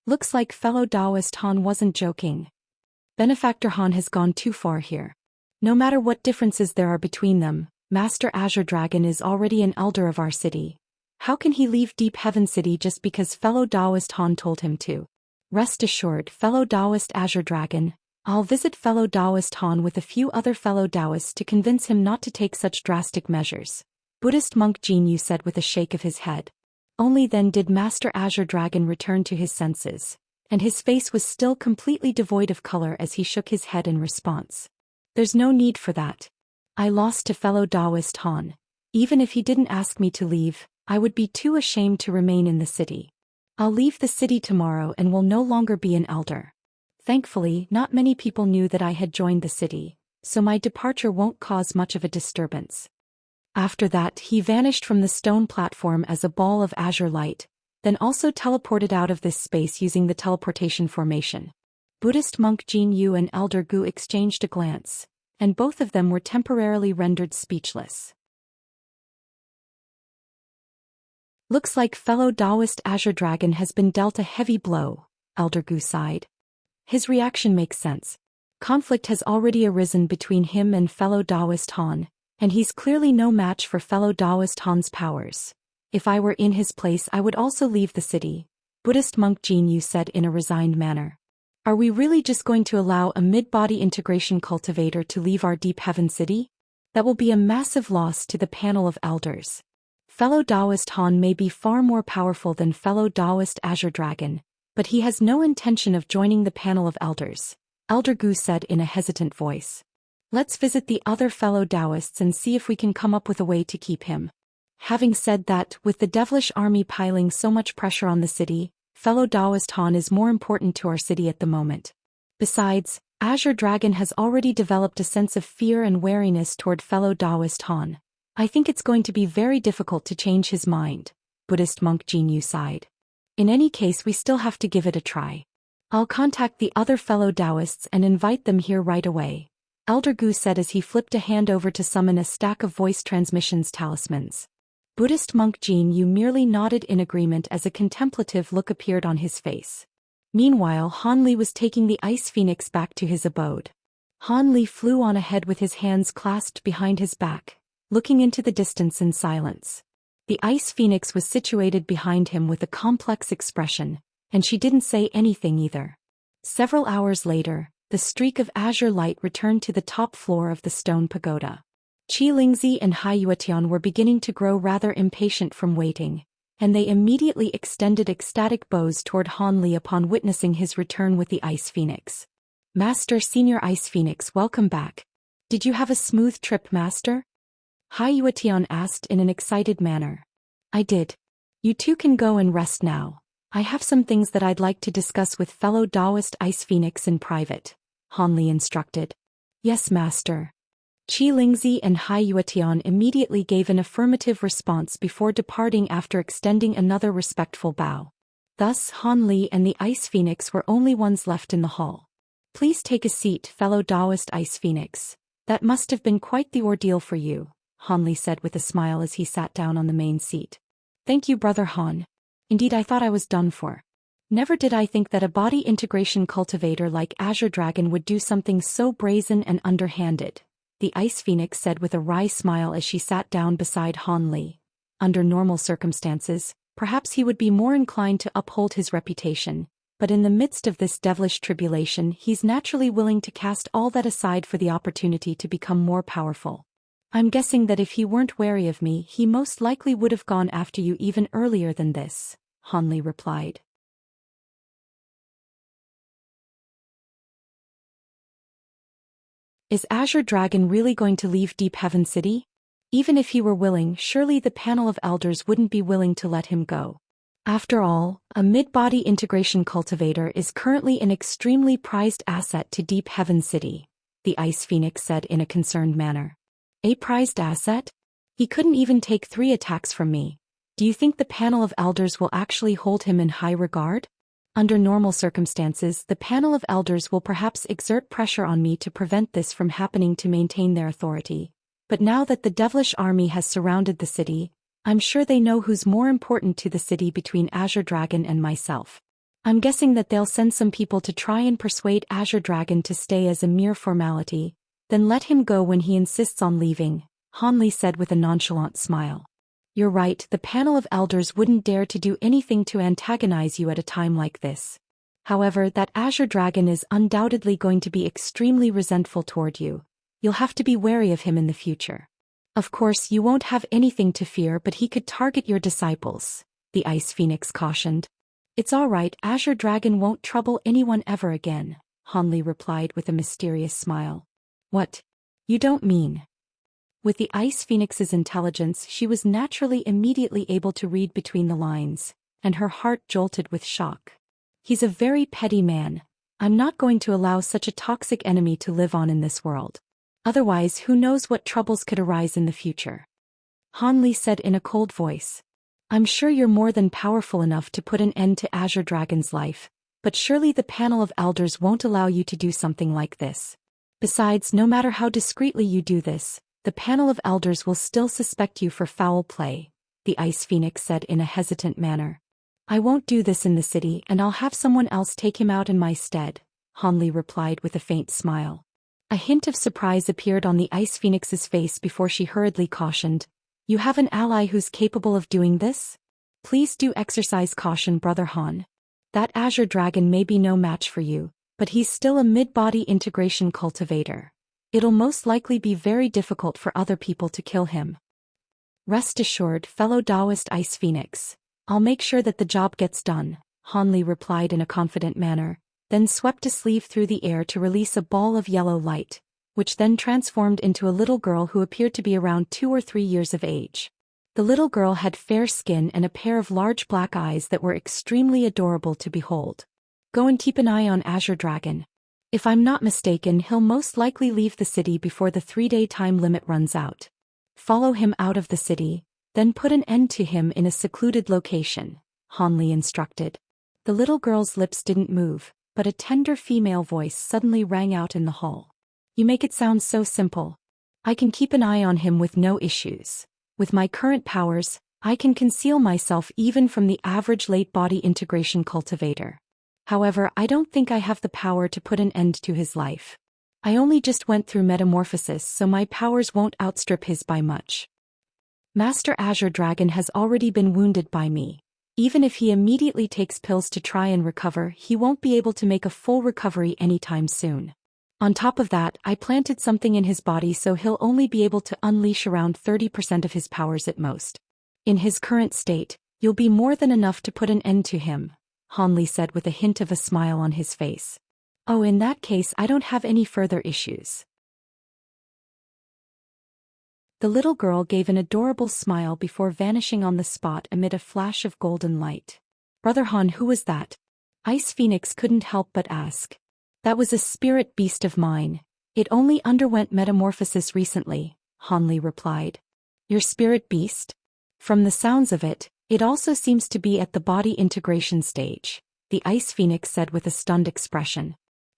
Looks like fellow Taoist Han wasn't joking. Benefactor Han has gone too far here. No matter what differences there are between them, Master Azure Dragon is already an elder of our city. How can he leave Deep Heaven City just because fellow Taoist Han told him to? Rest assured, fellow Taoist Azure Dragon, I'll visit fellow Taoist Han with a few other fellow Taoists to convince him not to take such drastic measures, Buddhist monk Jin Yu said with a shake of his head. Only then did Master Azure Dragon return to his senses, and his face was still completely devoid of color as he shook his head in response. There's no need for that. I lost to fellow Taoist Han. Even if he didn't ask me to leave, I would be too ashamed to remain in the city. I'll leave the city tomorrow and will no longer be an elder. Thankfully, not many people knew that I had joined the city, so my departure won't cause much of a disturbance. After that, he vanished from the stone platform as a ball of azure light, then also teleported out of this space using the teleportation formation. Buddhist monk Jin Yu and Elder Gu exchanged a glance, and both of them were temporarily rendered speechless. Looks like fellow Taoist Azure Dragon has been dealt a heavy blow, Elder Gu sighed. His reaction makes sense. Conflict has already arisen between him and fellow Taoist Han, and he's clearly no match for fellow Taoist Han's powers. If I were in his place, I would also leave the city, Buddhist monk Jin Yu said in a resigned manner. Are we really just going to allow a mid-body integration cultivator to leave our Deep Heaven City? That will be a massive loss to the panel of elders. Fellow Taoist Han may be far more powerful than fellow Taoist Azure Dragon, but he has no intention of joining the panel of elders, Elder Gu said in a hesitant voice. Let's visit the other fellow Taoists and see if we can come up with a way to keep him. Having said that, with the devilish army piling so much pressure on the city, fellow Taoist Han is more important to our city at the moment. Besides, Azure Dragon has already developed a sense of fear and wariness toward fellow Taoist Han. I think it's going to be very difficult to change his mind, Buddhist monk Jin Yu sighed. In any case, we still have to give it a try. I'll contact the other fellow Taoists and invite them here right away, Elder Gu said as he flipped a hand over to summon a stack of voice transmissions talismans. Buddhist monk Jin Yu merely nodded in agreement as a contemplative look appeared on his face. Meanwhile, Han Li was taking the Ice Phoenix back to his abode. Han Li flew on ahead with his hands clasped behind his back, looking into the distance in silence. The Ice Phoenix was situated behind him with a complex expression, and she didn't say anything either. Several hours later, the streak of azure light returned to the top floor of the stone pagoda. Qi Lingzi and Hai Yuetian were beginning to grow rather impatient from waiting, and they immediately extended ecstatic bows toward Han Li upon witnessing his return with the Ice Phoenix. Master Senior Ice Phoenix, welcome back. Did you have a smooth trip, Master? Hai Yuetian asked in an excited manner. I did. You two can go and rest now. I have some things that I'd like to discuss with fellow Taoist Ice Phoenix in private, Han Li instructed. Yes, Master. Qi Lingzi and Hai Yuetian immediately gave an affirmative response before departing after extending another respectful bow. Thus, Han Li and the Ice Phoenix were only ones left in the hall. Please take a seat, fellow Taoist Ice Phoenix. That must have been quite the ordeal for you, Han Li said with a smile as he sat down on the main seat. Thank you, Brother Han. Indeed, I thought I was done for. Never did I think that a body integration cultivator like Azure Dragon would do something so brazen and underhanded, the Ice Phoenix said with a wry smile as she sat down beside Han Li. Under normal circumstances, perhaps he would be more inclined to uphold his reputation, but in the midst of this devilish tribulation he's naturally willing to cast all that aside for the opportunity to become more powerful. I'm guessing that if he weren't wary of me, he most likely would have gone after you even earlier than this, Han Li replied. Is Azure Dragon really going to leave Deep Heaven City? Even if he were willing, surely the panel of elders wouldn't be willing to let him go. After all, a mid-body integration cultivator is currently an extremely prized asset to Deep Heaven City. the Ice Phoenix said in a concerned manner. A prized asset? He couldn't even take 3 attacks from me. Do you think the panel of elders will actually hold him in high regard? Under normal circumstances, the panel of elders will perhaps exert pressure on me to prevent this from happening to maintain their authority. But now that the devilish army has surrounded the city, I'm sure they know who's more important to the city between Azure Dragon and myself. I'm guessing that they'll send some people to try and persuade Azure Dragon to stay as a mere formality, then let him go when he insists on leaving, Han Li said with a nonchalant smile. You're right, the panel of elders wouldn't dare to do anything to antagonize you at a time like this. However, that Azure Dragon is undoubtedly going to be extremely resentful toward you. You'll have to be wary of him in the future. Of course, you won't have anything to fear, but he could target your disciples, the Ice Phoenix cautioned. It's all right, Azure Dragon won't trouble anyone ever again, Han Li replied with a mysterious smile. What? You don't mean? With the Ice Phoenix's intelligence, she was naturally immediately able to read between the lines, and her heart jolted with shock. He's a very petty man. I'm not going to allow such a toxic enemy to live on in this world. Otherwise, who knows what troubles could arise in the future. Han Li said in a cold voice. I'm sure you're more than powerful enough to put an end to Azure Dragon's life, but surely the panel of elders won't allow you to do something like this. Besides, no matter how discreetly you do this, the panel of elders will still suspect you for foul play, the Ice Phoenix said in a hesitant manner. I won't do this in the city, and I'll have someone else take him out in my stead, Han Li replied with a faint smile. A hint of surprise appeared on the Ice Phoenix's face before she hurriedly cautioned, You have an ally who's capable of doing this? Please do exercise caution, Brother Han. That Azure Dragon may be no match for you, but he's still a mid-body integration cultivator. It'll most likely be very difficult for other people to kill him. Rest assured, fellow Taoist Ice Phoenix. I'll make sure that the job gets done, Han Li replied in a confident manner, then swept a sleeve through the air to release a ball of yellow light, which then transformed into a little girl who appeared to be around 2 or 3 years of age. The little girl had fair skin and a pair of large black eyes that were extremely adorable to behold. Go and keep an eye on Azure Dragon. If I'm not mistaken, he'll most likely leave the city before the 3-day time limit runs out. Follow him out of the city, then put an end to him in a secluded location, Han Li instructed. The little girl's lips didn't move, but a tender female voice suddenly rang out in the hall. You make it sound so simple. I can keep an eye on him with no issues. With my current powers, I can conceal myself even from the average late-body integration cultivator. However, I don't think I have the power to put an end to his life. I only just went through metamorphosis, so my powers won't outstrip his by much. Master Azure Dragon has already been wounded by me. Even if he immediately takes pills to try and recover, he won't be able to make a full recovery anytime soon. On top of that, I planted something in his body, so he'll only be able to unleash around 30% of his powers at most. In his current state, you'll be more than enough to put an end to him, Han Li said with a hint of a smile on his face. Oh, in that case, I don't have any further issues. The little girl gave an adorable smile before vanishing on the spot amid a flash of golden light. Brother Han, who was that? Ice Phoenix couldn't help but ask. That was a spirit beast of mine. It only underwent metamorphosis recently, Han Li replied. Your spirit beast? From the sounds of it, it also seems to be at the body integration stage, the Ice Phoenix said with a stunned expression.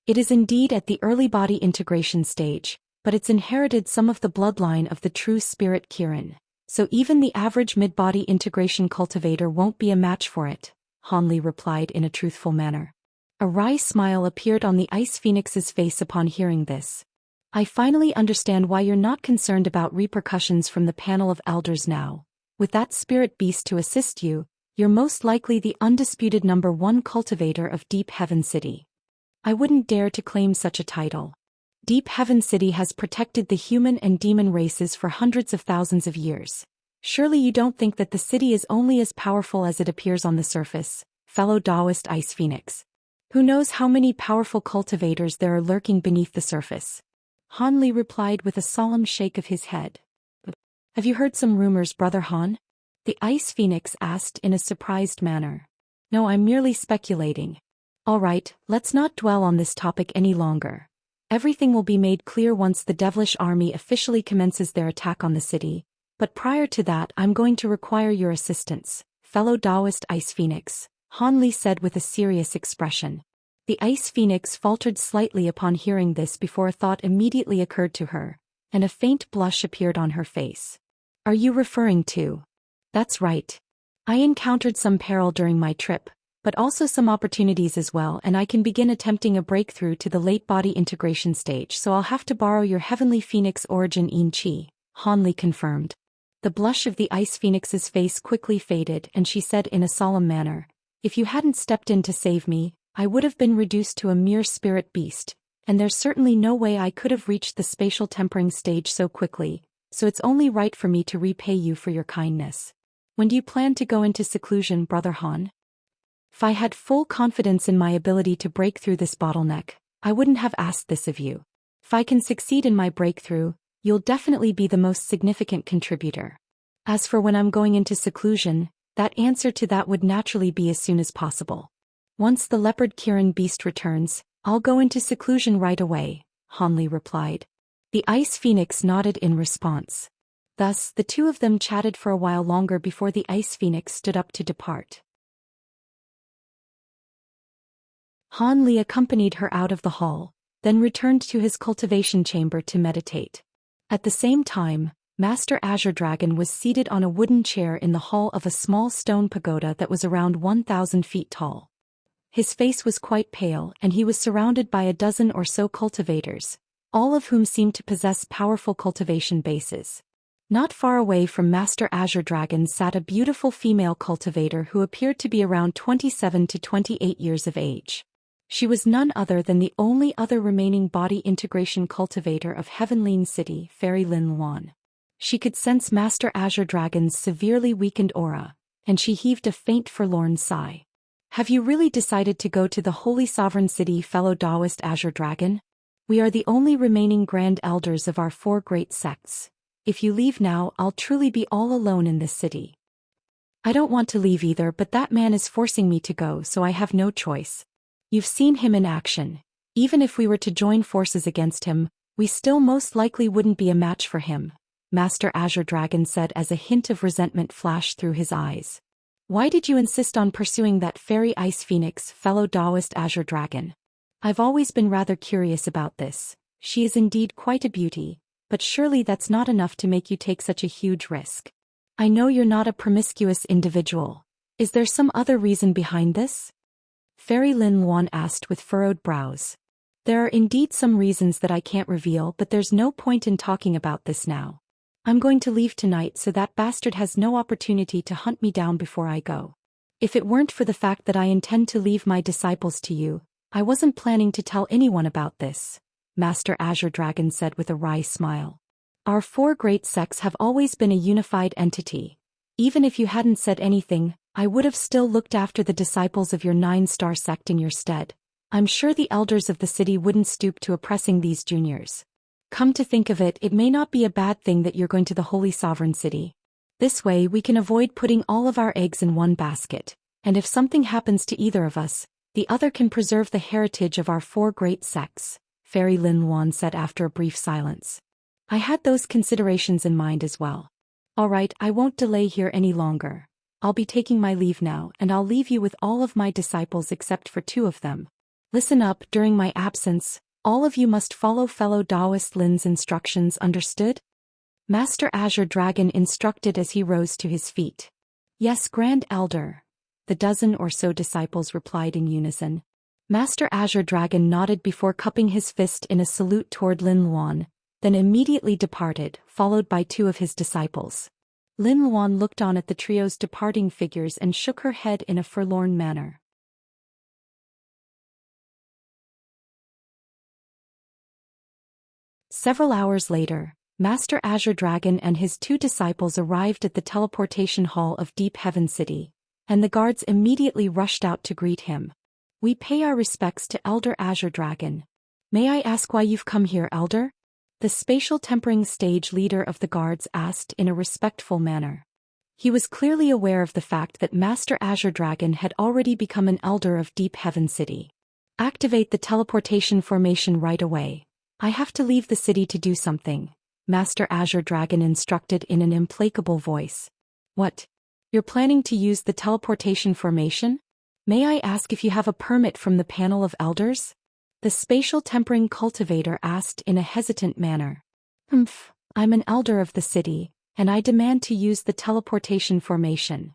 It is indeed at the early body integration stage, but it's inherited some of the bloodline of the true spirit Kirin, so even the average mid-body integration cultivator won't be a match for it, Han Li replied in a truthful manner. A wry smile appeared on the Ice Phoenix's face upon hearing this. I finally understand why you're not concerned about repercussions from the panel of elders now. With that spirit beast to assist you, you're most likely the undisputed #1 cultivator of Deep Heaven City. I wouldn't dare to claim such a title. Deep Heaven City has protected the human and demon races for hundreds of thousands of years. Surely you don't think that the city is only as powerful as it appears on the surface, fellow Taoist Ice Phoenix. Who knows how many powerful cultivators there are lurking beneath the surface? Han Li replied with a solemn shake of his head. Have you heard some rumors, Brother Han? The Ice Phoenix asked in a surprised manner. No, I'm merely speculating. All right, let's not dwell on this topic any longer. Everything will be made clear once the devilish army officially commences their attack on the city, but prior to that I'm going to require your assistance, fellow Taoist Ice Phoenix, Han Li said with a serious expression. The Ice Phoenix faltered slightly upon hearing this before a thought immediately occurred to her, and a faint blush appeared on her face. Are you referring to? That's right. I encountered some peril during my trip, but also some opportunities as well, and I can begin attempting a breakthrough to the late body integration stage, so I'll have to borrow your heavenly phoenix origin Yin Qi, Han Li confirmed. The blush of the Ice Phoenix's face quickly faded and she said in a solemn manner, if you hadn't stepped in to save me, I would have been reduced to a mere spirit beast, and there's certainly no way I could have reached the spatial tempering stage so quickly, so it's only right for me to repay you for your kindness. When do you plan to go into seclusion, Brother Han? If I had full confidence in my ability to break through this bottleneck, I wouldn't have asked this of you. If I can succeed in my breakthrough, you'll definitely be the most significant contributor. As for when I'm going into seclusion, that answer to that would naturally be as soon as possible. Once the leopard Kirin beast returns, I'll go into seclusion right away, Han Li replied. The Ice Phoenix nodded in response. Thus, the two of them chatted for a while longer before the Ice Phoenix stood up to depart. Han Li accompanied her out of the hall, then returned to his cultivation chamber to meditate. At the same time, Master Azure Dragon was seated on a wooden chair in the hall of a small stone pagoda that was around 1,000 feet tall. His face was quite pale and he was surrounded by a dozen or so cultivators, all of whom seemed to possess powerful cultivation bases. Not far away from Master Azure Dragon sat a beautiful female cultivator who appeared to be around 27 to 28 years of age. She was none other than the only other remaining body integration cultivator of Heavenly City, Fairy Lin Luan. She could sense Master Azure Dragon's severely weakened aura, and she heaved a faint forlorn sigh. Have you really decided to go to the Holy Sovereign City, fellow Taoist Azure Dragon? We are the only remaining grand elders of our 4 great sects. If you leave now, I'll truly be all alone in this city. I don't want to leave either, but that man is forcing me to go, so I have no choice. You've seen him in action. Even if we were to join forces against him, we still most likely wouldn't be a match for him, Master Azure Dragon said as a hint of resentment flashed through his eyes. Why did you insist on pursuing that fairy Ice Phoenix, fellow Taoist Azure Dragon? I've always been rather curious about this. She is indeed quite a beauty, but surely that's not enough to make you take such a huge risk. I know you're not a promiscuous individual. Is there some other reason behind this? Fairy Lin Luan asked with furrowed brows. There are indeed some reasons that I can't reveal, but there's no point in talking about this now. I'm going to leave tonight so that bastard has no opportunity to hunt me down before I go. If it weren't for the fact that I intend to leave my disciples to you, I wasn't planning to tell anyone about this, Master Azure Dragon said with a wry smile. Our 4 great sects have always been a unified entity. Even if you hadn't said anything, I would have still looked after the disciples of your 9-star sect in your stead. I'm sure the elders of the city wouldn't stoop to oppressing these juniors. Come to think of it, it may not be a bad thing that you're going to the Holy Sovereign City. This way we can avoid putting all of our eggs in one basket, and if something happens to either of us, the other can preserve the heritage of our 4 great sects, Fairy Lin Luan said after a brief silence. I had those considerations in mind as well. All right, I won't delay here any longer. I'll be taking my leave now, and I'll leave you with all of my disciples except for 2 of them. Listen up, during my absence, all of you must follow fellow Taoist Lin's instructions, understood? Master Azure Dragon instructed as he rose to his feet. Yes, Grand Elder. The dozen or so disciples replied in unison. Master Azure Dragon nodded before cupping his fist in a salute toward Lin Luan, then immediately departed, followed by 2 of his disciples. Lin Luan looked on at the trio's departing figures and shook her head in a forlorn manner. Several hours later, Master Azure Dragon and his 2 disciples arrived at the teleportation hall of Deep Heaven City, and the guards immediately rushed out to greet him. We pay our respects to Elder Azure Dragon. May I ask why you've come here, Elder? The spatial tempering stage leader of the guards asked in a respectful manner. He was clearly aware of the fact that Master Azure Dragon had already become an elder of Deep Heaven City. Activate the teleportation formation right away, I have to leave the city to do something, Master Azure Dragon instructed in an implacable voice. What? You're planning to use the teleportation formation? May I ask if you have a permit from the panel of elders? The spatial tempering cultivator asked in a hesitant manner. I'm an elder of the city, and I demand to use the teleportation formation.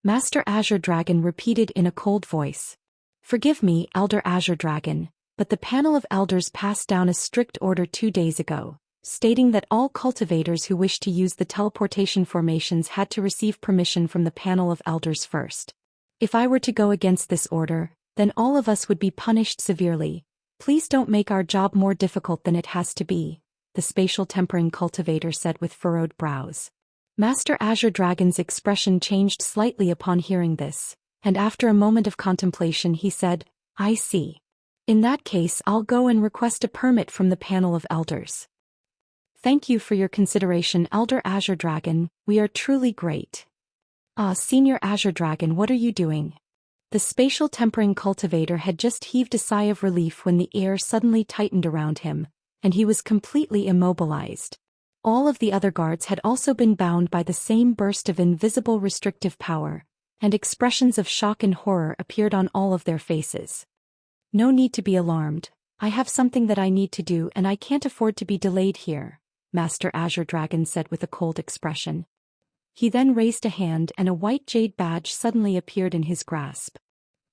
Master Azure Dragon repeated in a cold voice. Forgive me, Elder Azure Dragon, but the panel of elders passed down a strict order 2 days ago, stating that all cultivators who wish to use the teleportation formations had to receive permission from the panel of elders first. If I were to go against this order, then all of us would be punished severely. Please don't make our job more difficult than it has to be, the spatial tempering cultivator said with furrowed brows. Master Azure Dragon's expression changed slightly upon hearing this, and after a moment of contemplation he said, I see. In that case I'll go and request a permit from the panel of elders. Thank you for your consideration, Elder Azure Dragon, we are truly great. Senior Azure Dragon, what are you doing? The spatial tempering cultivator had just heaved a sigh of relief when the air suddenly tightened around him, and he was completely immobilized. All of the other guards had also been bound by the same burst of invisible restrictive power, and expressions of shock and horror appeared on all of their faces. No need to be alarmed, I have something that I need to do and I can't afford to be delayed here, Master Azure Dragon said with a cold expression. He then raised a hand and a white jade badge suddenly appeared in his grasp.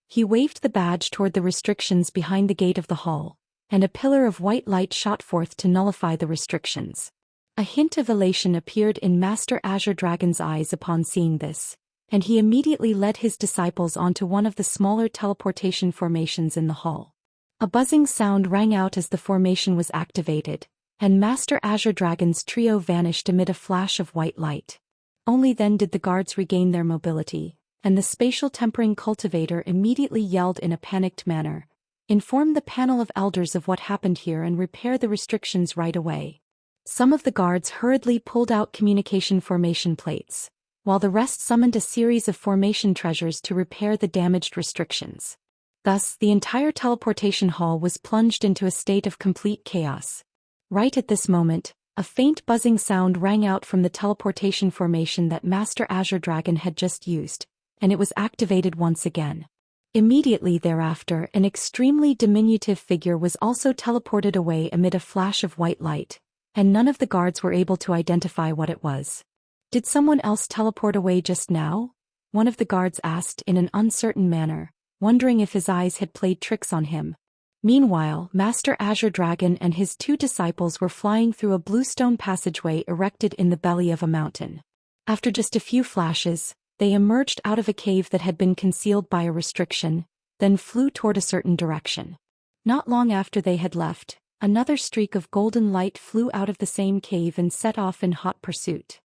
He waved the badge toward the restrictions behind the gate of the hall, and a pillar of white light shot forth to nullify the restrictions. A hint of elation appeared in Master Azure Dragon's eyes upon seeing this, and he immediately led his disciples onto one of the smaller teleportation formations in the hall. A buzzing sound rang out as the formation was activated, and Master Azure Dragon's trio vanished amid a flash of white light. Only then did the guards regain their mobility, and the spatial tempering cultivator immediately yelled in a panicked manner, inform the panel of elders of what happened here and repair the restrictions right away. Some of the guards hurriedly pulled out communication formation plates, while the rest summoned a series of formation treasures to repair the damaged restrictions. Thus, the entire teleportation hall was plunged into a state of complete chaos. Right at this moment, a faint buzzing sound rang out from the teleportation formation that Master Azure Dragon had just used, and it was activated once again. Immediately thereafter, an extremely diminutive figure was also teleported away amid a flash of white light, and none of the guards were able to identify what it was. Did someone else teleport away just now? One of the guards asked in an uncertain manner, wondering if his eyes had played tricks on him. Meanwhile, Master Azure Dragon and his 2 disciples were flying through a bluestone passageway erected in the belly of a mountain. After just a few flashes, they emerged out of a cave that had been concealed by a restriction, then flew toward a certain direction. Not long after they had left, another streak of golden light flew out of the same cave and set off in hot pursuit.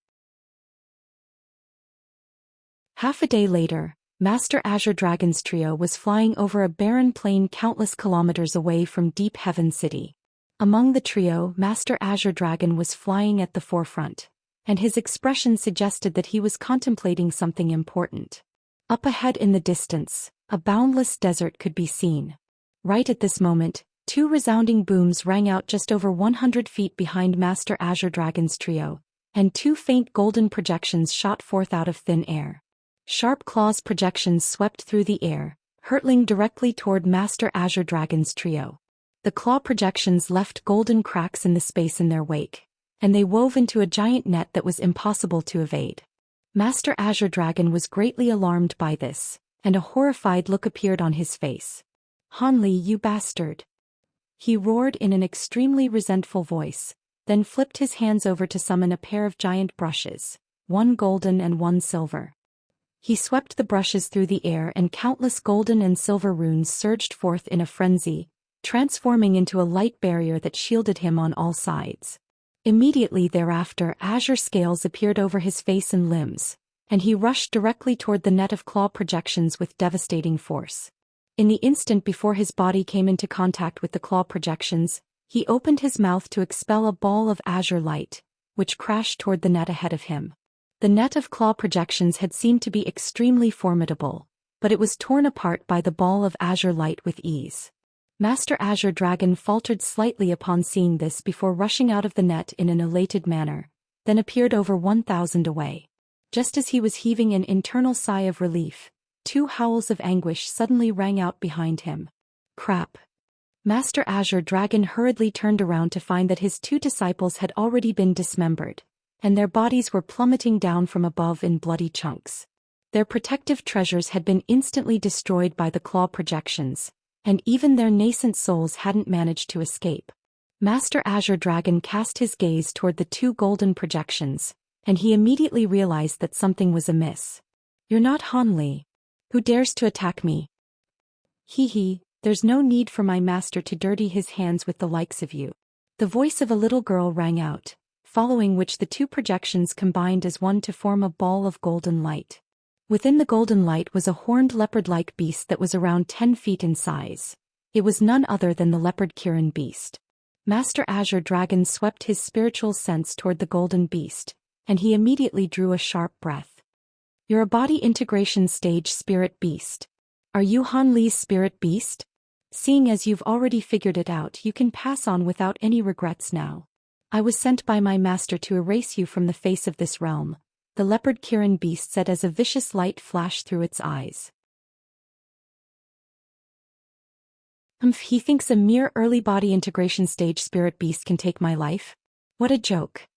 Half a day later, Master Azure Dragon's trio was flying over a barren plain countless kilometers away from Deep Heaven City. Among the trio, Master Azure Dragon was flying at the forefront, and his expression suggested that he was contemplating something important. Up ahead in the distance, a boundless desert could be seen. Right at this moment, 2 resounding booms rang out just over 100 feet behind Master Azure Dragon's trio, and 2 faint golden projections shot forth out of thin air. Sharp claws projections swept through the air, hurtling directly toward Master Azure Dragon's trio. The claw projections left golden cracks in the space in their wake, and they wove into a giant net that was impossible to evade. Master Azure Dragon was greatly alarmed by this, and a horrified look appeared on his face. "Hanli, you bastard!" He roared in an extremely resentful voice, then flipped his hands over to summon a pair of giant brushes, 1 golden and 1 silver. He swept the brushes through the air and countless golden and silver runes surged forth in a frenzy, transforming into a light barrier that shielded him on all sides. Immediately thereafter, azure scales appeared over his face and limbs, and he rushed directly toward the net of claw projections with devastating force. In the instant before his body came into contact with the claw projections, he opened his mouth to expel a ball of azure light, which crashed toward the net ahead of him. The net of claw projections had seemed to be extremely formidable, but it was torn apart by the ball of azure light with ease. Master Azure Dragon faltered slightly upon seeing this before rushing out of the net in an elated manner, then appeared over 1,000 away. Just as he was heaving an internal sigh of relief, 2 howls of anguish suddenly rang out behind him. Crap! Master Azure Dragon hurriedly turned around to find that his 2 disciples had already been dismembered, and their bodies were plummeting down from above in bloody chunks. Their protective treasures had been instantly destroyed by the claw projections, and even their nascent souls hadn't managed to escape. Master Azure Dragon cast his gaze toward the 2 golden projections, and he immediately realized that something was amiss. "You're not Han Li. Who dares to attack me?" "Hee, there's no need for my master to dirty his hands with the likes of you." The voice of a little girl rang out, following which the 2 projections combined as one to form a ball of golden light. Within the golden light was a horned leopard-like beast that was around 10 feet in size. It was none other than the leopard Kirin beast. Master Azure Dragon swept his spiritual sense toward the golden beast, and he immediately drew a sharp breath. "You're a body integration stage spirit beast. Are you Han Li's spirit beast? Seeing as you've already figured it out, you can pass on without any regrets now. I was sent by my master to erase you from the face of this realm," the leopard Kirin beast said as a vicious light flashed through its eyes. He thinks a mere early body integration stage spirit beast can take my life? What a joke.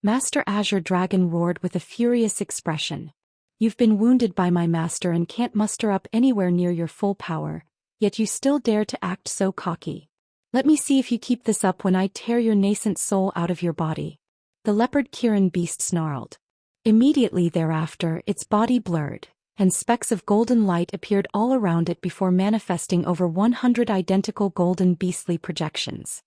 Master Azure Dragon roared with a furious expression. "You've been wounded by my master and can't muster up anywhere near your full power, yet you still dare to act so cocky. Let me see if you keep this up when I tear your nascent soul out of your body." The leopard Kirin beast snarled. Immediately thereafter, its body blurred, and specks of golden light appeared all around it before manifesting over 100 identical golden beastly projections.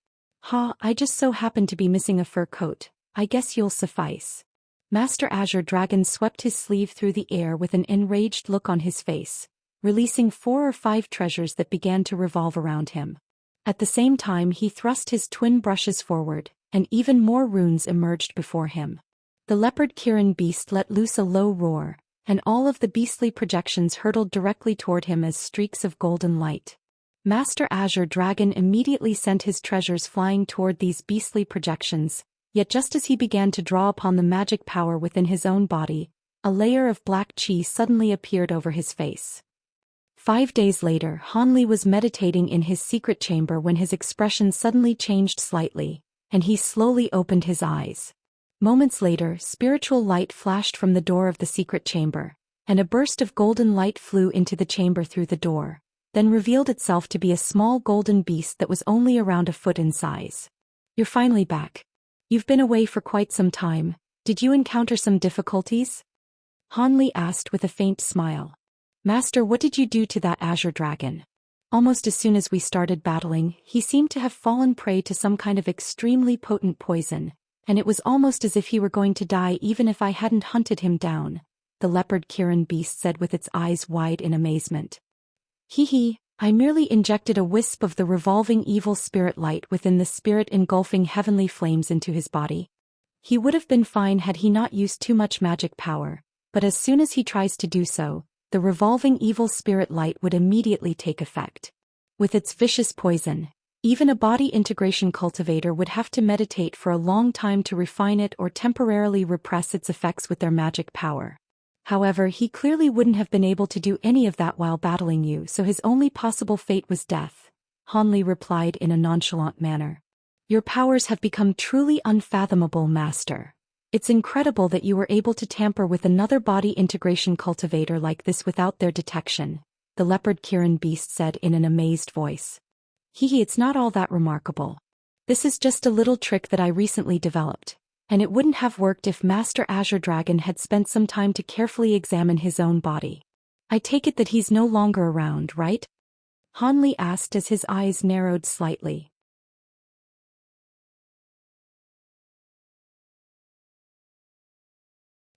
I just so happen to be missing a fur coat. I guess you'll suffice." Master Azure Dragon swept his sleeve through the air with an enraged look on his face, releasing 4 or 5 treasures that began to revolve around him. At the same time he thrust his twin brushes forward, and even more runes emerged before him. The leopard Kirin beast let loose a low roar, and all of the beastly projections hurtled directly toward him as streaks of golden light. Master Azure Dragon immediately sent his treasures flying toward these beastly projections, yet just as he began to draw upon the magic power within his own body, a layer of black chi suddenly appeared over his face. 5 days later, Han Li was meditating in his secret chamber when his expression suddenly changed slightly, and he slowly opened his eyes. Moments later, spiritual light flashed from the door of the secret chamber, and a burst of golden light flew into the chamber through the door, then revealed itself to be a small golden beast that was only around a foot in size. "You're finally back. You've been away for quite some time. Did you encounter some difficulties?" Han Li asked with a faint smile. "Master, what did you do to that Azure Dragon?" "Almost as soon as we started battling, he seemed to have fallen prey to some kind of extremely potent poison, and it was almost as if he were going to die even if I hadn't hunted him down," the leopard Kirin beast said with its eyes wide in amazement. I merely injected a wisp of the revolving evil spirit light within the spirit engulfing heavenly flames into his body. He would have been fine had he not used too much magic power, but as soon as he tries to do so, the revolving evil spirit light would immediately take effect. With its vicious poison, even a body integration cultivator would have to meditate for a long time to refine it or temporarily repress its effects with their magic power. However, he clearly wouldn't have been able to do any of that while battling you, so his only possible fate was death, Han Li replied in a nonchalant manner. "Your powers have become truly unfathomable, Master. It's incredible that you were able to tamper with another body integration cultivator like this without their detection," the leopard Kirin beast said in an amazed voice. It's not all that remarkable. This is just a little trick that I recently developed, and it wouldn't have worked if Master Azure Dragon had spent some time to carefully examine his own body. I take it that he's no longer around, right?" Han Li asked as his eyes narrowed slightly.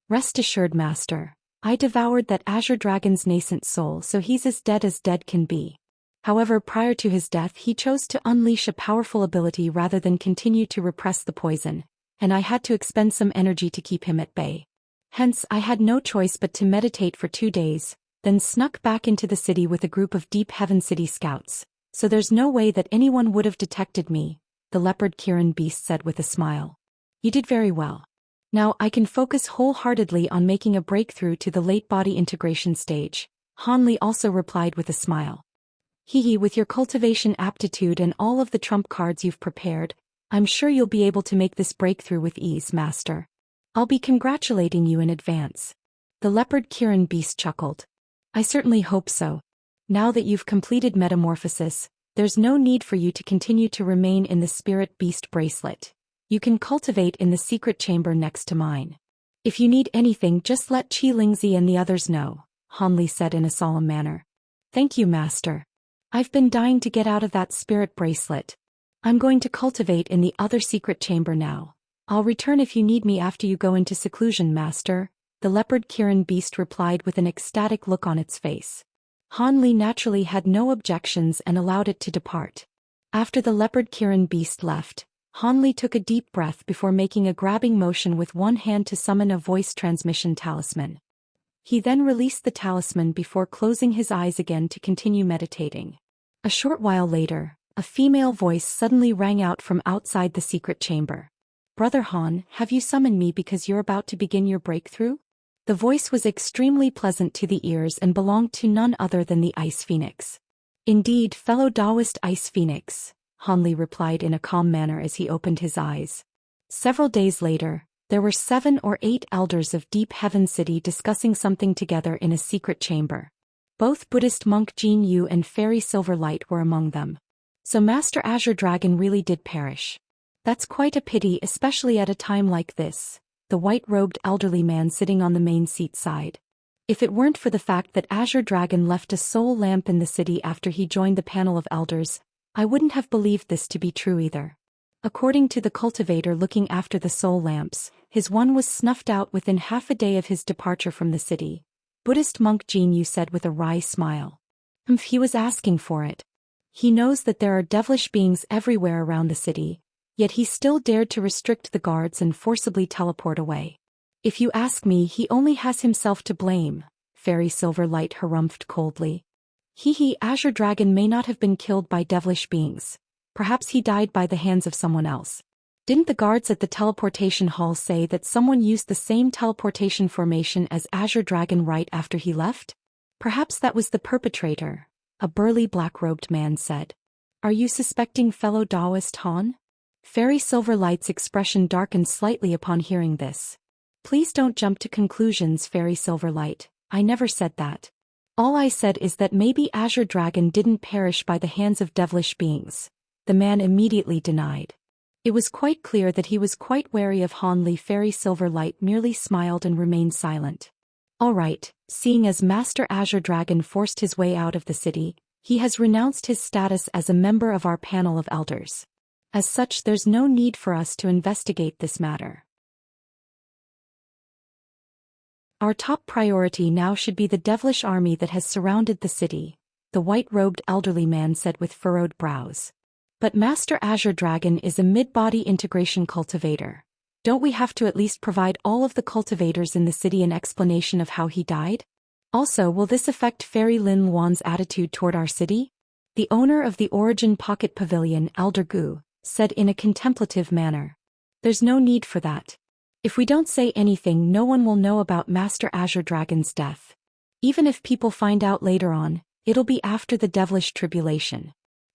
"Rest assured, Master. I devoured that Azure Dragon's nascent soul, so he's as dead can be. However, prior to his death he chose to unleash a powerful ability rather than continue to repress the poison, and I had to expend some energy to keep him at bay. Hence, I had no choice but to meditate for 2 days, then snuck back into the city with a group of Deep Heaven City scouts," So there's no way that anyone would have detected me, the leopard Kirin beast said with a smile. You did very well. Now I can focus wholeheartedly on making a breakthrough to the late body integration stage, Han Li also replied with a smile. Hehe, with your cultivation aptitude and all of the trump cards you've prepared, I'm sure you'll be able to make this breakthrough with ease, Master. I'll be congratulating you in advance. The leopard Kirin beast chuckled. I certainly hope so. Now that you've completed metamorphosis, there's no need for you to continue to remain in the spirit beast bracelet. You can cultivate in the secret chamber next to mine. If you need anything, just let Qi Lingzi and the others know, Han Li said in a solemn manner. Thank you, Master. I've been dying to get out of that spirit bracelet. I'm going to cultivate in the other secret chamber now. I'll return if you need me after you go into seclusion, Master, the leopard Kirin beast replied with an ecstatic look on its face. Han Li naturally had no objections and allowed it to depart. After the leopard Kirin beast left, Han Li took a deep breath before making a grabbing motion with one hand to summon a voice transmission talisman. He then released the talisman before closing his eyes again to continue meditating. A short while later, a female voice suddenly rang out from outside the secret chamber. Brother Han, have you summoned me because you're about to begin your breakthrough? The voice was extremely pleasant to the ears and belonged to none other than the Ice Phoenix. Indeed, fellow Taoist Ice Phoenix, Han Li replied in a calm manner as he opened his eyes. Several days later, there were 7 or 8 elders of Deep Heaven City discussing something together in a secret chamber. Both Buddhist monk Jin Yu and Fairy Silverlight were among them. So Master Azure Dragon really did perish. That's quite a pity, especially at a time like this, the white-robed elderly man sitting on the main seat sighed. If it weren't for the fact that Azure Dragon left a soul lamp in the city after he joined the panel of elders, I wouldn't have believed this to be true either. According to the cultivator looking after the soul lamps, his one was snuffed out within half a day of his departure from the city. Buddhist monk Jin Yu said with a wry smile. He was asking for it. He knows that there are devilish beings everywhere around the city, yet he still dared to restrict the guards and forcibly teleport away. If you ask me, he only has himself to blame, Fairy Silverlight harumphed coldly. Azure Dragon may not have been killed by devilish beings. Perhaps he died by the hands of someone else. Didn't the guards at the teleportation hall say that someone used the same teleportation formation as Azure Dragon right after he left? Perhaps that was the perpetrator, a burly black-robed man said. Are you suspecting fellow Taoist Han? Fairy Silverlight's expression darkened slightly upon hearing this. Please don't jump to conclusions, Fairy Silverlight. I never said that. All I said is that maybe Azure Dragon didn't perish by the hands of devilish beings. The man immediately denied. It was quite clear that he was quite wary of Han Li. Fairy Silverlight merely smiled and remained silent. All right, seeing as Master Azure Dragon forced his way out of the city, he has renounced his status as a member of our panel of elders. As such, there's no need for us to investigate this matter. Our top priority now should be the devilish army that has surrounded the city, the white-robed elderly man said with furrowed brows. But Master Azure Dragon is a mid-body integration cultivator. Don't we have to at least provide all of the cultivators in the city an explanation of how he died? Also, will this affect Fairy Lin Luan's attitude toward our city? The owner of the Origin Pocket Pavilion, Elder Gu, said in a contemplative manner. There's no need for that. If we don't say anything, no one will know about Master Azure Dragon's death. Even if people find out later on, it'll be after the devilish tribulation.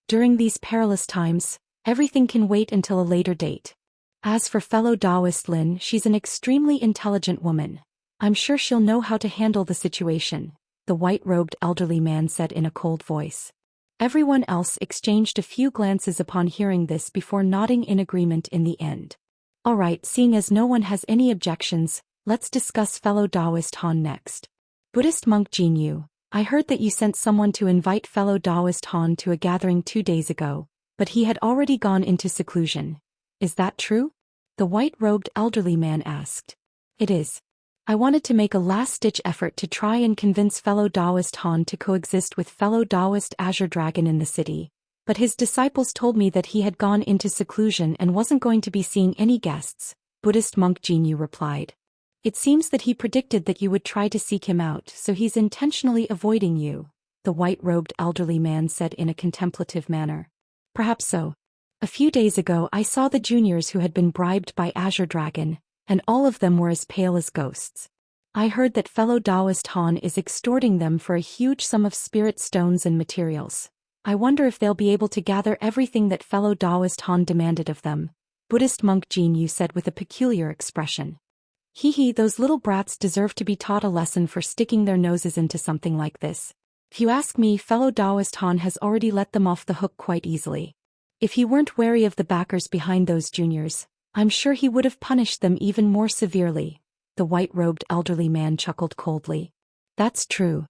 During these perilous times, everything can wait until a later date. As for fellow Taoist Lin, she's an extremely intelligent woman. I'm sure she'll know how to handle the situation, the white-robed elderly man said in a cold voice. Everyone else exchanged a few glances upon hearing this before nodding in agreement in the end. All right, seeing as no one has any objections, let's discuss fellow Taoist Han next. Buddhist monk Jin Yu, I heard that you sent someone to invite fellow Taoist Han to a gathering 2 days ago, but he had already gone into seclusion. Is that true? The white-robed elderly man asked. It is. I wanted to make a last-ditch effort to try and convince fellow Taoist Han to coexist with fellow Taoist Azure Dragon in the city, but his disciples told me that he had gone into seclusion and wasn't going to be seeing any guests, Buddhist monk Jin Yu replied. It seems that he predicted that you would try to seek him out, so he's intentionally avoiding you, the white-robed elderly man said in a contemplative manner. Perhaps so. A few days ago I saw the juniors who had been bribed by Azure Dragon, and all of them were as pale as ghosts. I heard that fellow Taoist Han is extorting them for a huge sum of spirit stones and materials. I wonder if they'll be able to gather everything that fellow Taoist Han demanded of them, Buddhist monk Jin Yu said with a peculiar expression. Hee, those little brats deserve to be taught a lesson for sticking their noses into something like this. If you ask me, fellow Taoist Han has already let them off the hook quite easily. If he weren't wary of the backers behind those juniors, I'm sure he would have punished them even more severely. The white-robed elderly man chuckled coldly. That's true.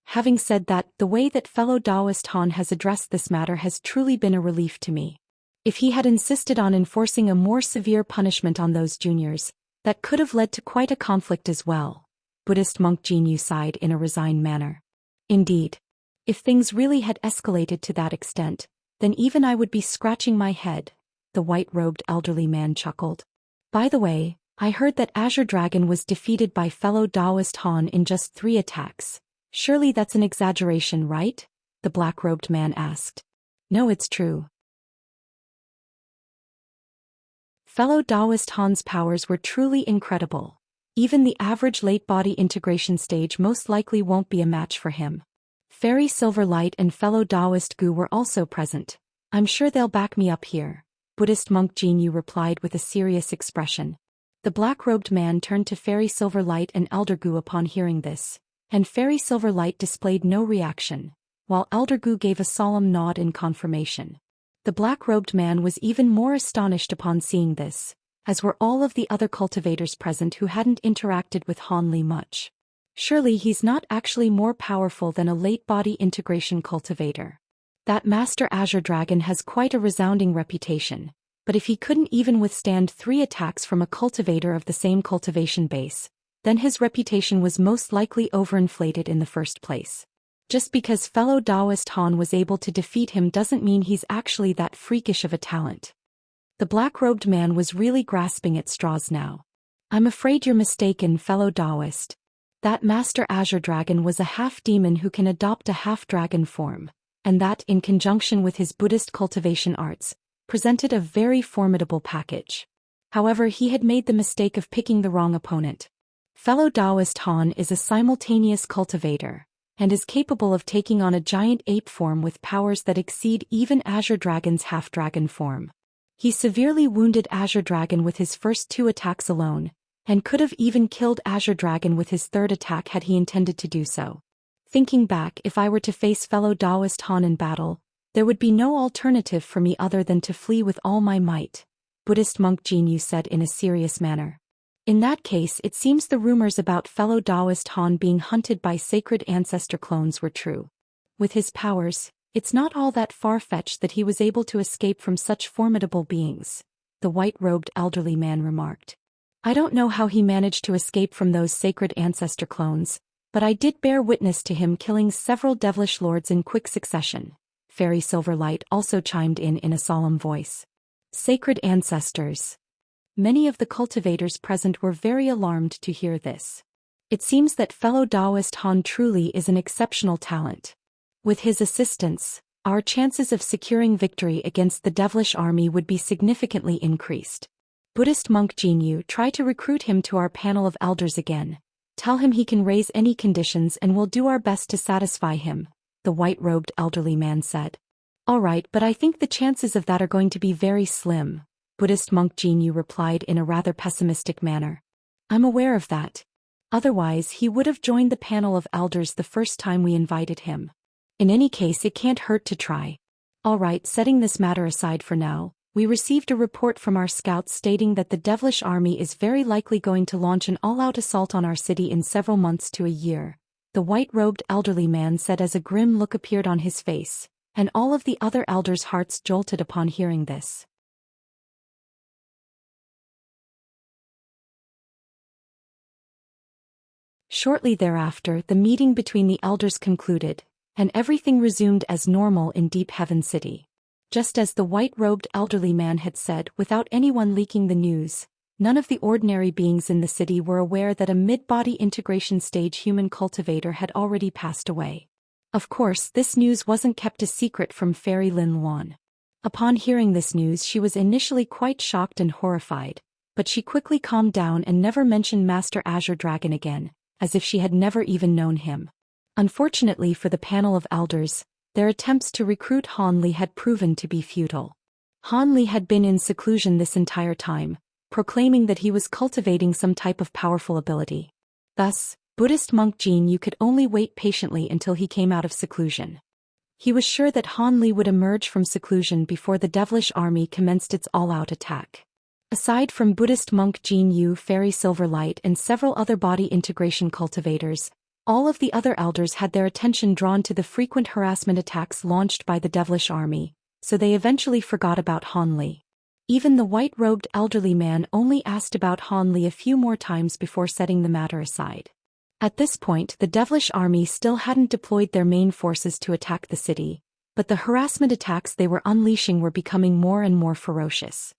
Having said that, the way that fellow Taoist Han has addressed this matter has truly been a relief to me. If he had insisted on enforcing a more severe punishment on those juniors, that could have led to quite a conflict as well. Buddhist monk Jin Yu sighed in a resigned manner. Indeed. If things really had escalated to that extent, then even I would be scratching my head, the white-robed elderly man chuckled. By the way, I heard that Azure Dragon was defeated by fellow Taoist Han in just 3 attacks. Surely that's an exaggeration, right? The black-robed man asked. No, it's true. Fellow Taoist Han's powers were truly incredible. Even the average late-body integration stage most likely won't be a match for him. Fairy Silverlight and fellow Taoist Gu were also present. I'm sure they'll back me up here, Buddhist monk Jin Yu replied with a serious expression. The black-robed man turned to Fairy Silverlight and Elder Gu upon hearing this, and Fairy Silverlight displayed no reaction, while Elder Gu gave a solemn nod in confirmation. The black-robed man was even more astonished upon seeing this, as were all of the other cultivators present who hadn't interacted with Han Li much. Surely he's not actually more powerful than a late-body integration cultivator. That Master Azure Dragon has quite a resounding reputation, but if he couldn't even withstand 3 attacks from a cultivator of the same cultivation base, then his reputation was most likely overinflated in the first place. Just because fellow Taoist Han was able to defeat him doesn't mean he's actually that freakish of a talent. The black-robed man was really grasping at straws now. I'm afraid you're mistaken, fellow Taoist. That Master Azure Dragon was a half-demon who can adopt a half-dragon form, and that, in conjunction with his Buddhist cultivation arts, presented a very formidable package. However, he had made the mistake of picking the wrong opponent. Fellow Taoist Han is a simultaneous cultivator, and is capable of taking on a giant ape form with powers that exceed even Azure Dragon's half-dragon form. He severely wounded Azure Dragon with his first 2 attacks alone, and could have even killed Azure Dragon with his 3rd attack had he intended to do so. Thinking back, if I were to face fellow Taoist Han in battle, there would be no alternative for me other than to flee with all my might, Buddhist monk Jin Yu said in a serious manner. In that case, it seems the rumors about fellow Taoist Han being hunted by sacred ancestor clones were true. With his powers, it's not all that far-fetched that he was able to escape from such formidable beings, the white-robed elderly man remarked. I don't know how he managed to escape from those sacred ancestor clones, but I did bear witness to him killing several devilish lords in quick succession. Fairy Silverlight also chimed in a solemn voice. Sacred ancestors. Many of the cultivators present were very alarmed to hear this. It seems that fellow Taoist Han truly is an exceptional talent. With his assistance, our chances of securing victory against the devilish army would be significantly increased. Buddhist monk Jin Yu, try to recruit him to our panel of elders again. Tell him he can raise any conditions and we'll do our best to satisfy him, the white-robed elderly man said. All right, but I think the chances of that are going to be very slim, Buddhist monk Jin Yu replied in a rather pessimistic manner. I'm aware of that. Otherwise, he would have joined the panel of elders the first time we invited him. In any case, it can't hurt to try. All right, setting this matter aside for now, we received a report from our scouts stating that the devilish army is very likely going to launch an all-out assault on our city in several months to a year, the white-robed elderly man said as a grim look appeared on his face, and all of the other elders' hearts jolted upon hearing this. Shortly thereafter, the meeting between the elders concluded, and everything resumed as normal in Deep Heaven City. Just as the white-robed elderly man had said, without anyone leaking the news, none of the ordinary beings in the city were aware that a mid-body integration stage human cultivator had already passed away. Of course, this news wasn't kept a secret from Fairy Lin Luan. Upon hearing this news, she was initially quite shocked and horrified, but she quickly calmed down and never mentioned Master Azure Dragon again, as if she had never even known him. Unfortunately for the panel of elders, their attempts to recruit Han Li had proven to be futile. Han Li had been in seclusion this entire time, proclaiming that he was cultivating some type of powerful ability. Thus, Buddhist monk Jin Yu could only wait patiently until he came out of seclusion. He was sure that Han Li would emerge from seclusion before the devilish army commenced its all-out attack. Aside from Buddhist monk Jin Yu, Fairy Silverlight, and several other body integration cultivators, all of the other elders had their attention drawn to the frequent harassment attacks launched by the devilish army, so they eventually forgot about Han Li. Even the white-robed elderly man only asked about Han Li a few more times before setting the matter aside. At this point, the devilish army still hadn't deployed their main forces to attack the city, but the harassment attacks they were unleashing were becoming more and more ferocious.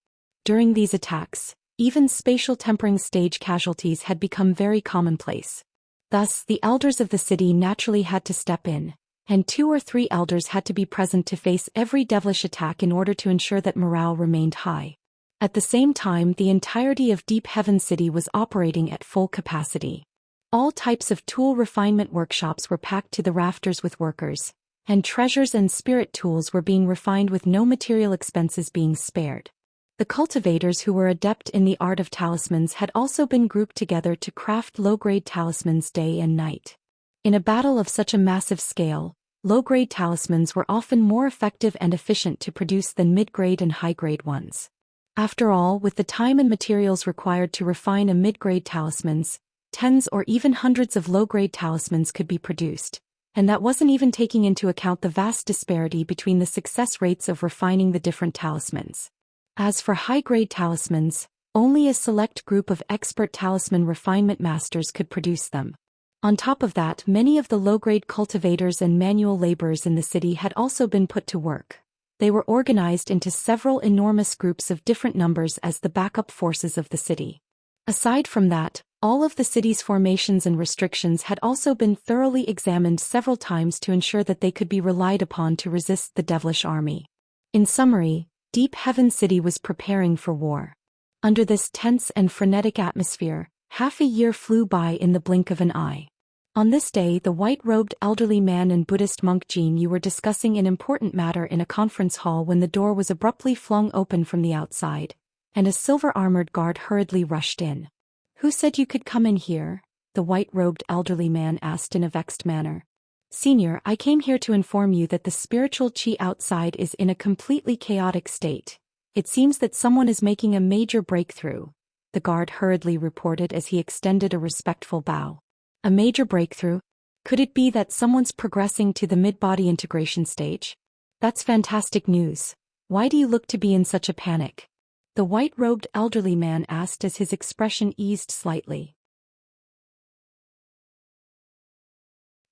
During these attacks, even spatial tempering stage casualties had become very commonplace. Thus, the elders of the city naturally had to step in, and 2 or 3 elders had to be present to face every devilish attack in order to ensure that morale remained high. At the same time, the entirety of Deep Heaven City was operating at full capacity. All types of tool refinement workshops were packed to the rafters with workers, and treasures and spirit tools were being refined with no material expenses being spared. The cultivators who were adept in the art of talismans had also been grouped together to craft low-grade talismans day and night. In a battle of such a massive scale, low-grade talismans were often more effective and efficient to produce than mid-grade and high-grade ones. After all, with the time and materials required to refine a mid-grade talismans, tens or even hundreds of low-grade talismans could be produced, and that wasn't even taking into account the vast disparity between the success rates of refining the different talismans. As for high-grade talismans, only a select group of expert talisman refinement masters could produce them. On top of that, many of the low-grade cultivators and manual laborers in the city had also been put to work. They were organized into several enormous groups of different numbers as the backup forces of the city. Aside from that, all of the city's formations and restrictions had also been thoroughly examined several times to ensure that they could be relied upon to resist the devilish army. In summary, Deep Heaven City was preparing for war. Under this tense and frenetic atmosphere, half a year flew by in the blink of an eye. On this day, the white-robed elderly man and Buddhist monk Jin Yu were discussing an important matter in a conference hall when the door was abruptly flung open from the outside, and a silver-armored guard hurriedly rushed in. "Who said you could come in here?" the white-robed elderly man asked in a vexed manner. "Senior, I came here to inform you that the spiritual qi outside is in a completely chaotic state. It seems that someone is making a major breakthrough," the guard hurriedly reported as he extended a respectful bow. "A major breakthrough? Could it be that someone's progressing to the mid-body integration stage? That's fantastic news. Why do you look to be in such a panic?" the white-robed elderly man asked as his expression eased slightly.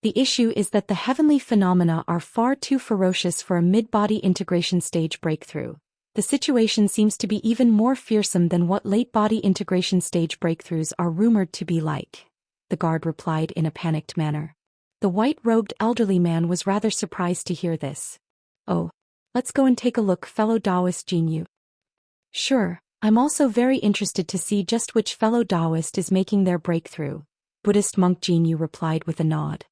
"The issue is that the heavenly phenomena are far too ferocious for a mid-body integration stage breakthrough. The situation seems to be even more fearsome than what late-body integration stage breakthroughs are rumored to be like," the guard replied in a panicked manner. The white-robed elderly man was rather surprised to hear this. "Oh, let's go and take a look, fellow Taoist Jin Yu." "Sure, I'm also very interested to see just which fellow Taoist is making their breakthrough," Buddhist monk Jin Yu replied with a nod.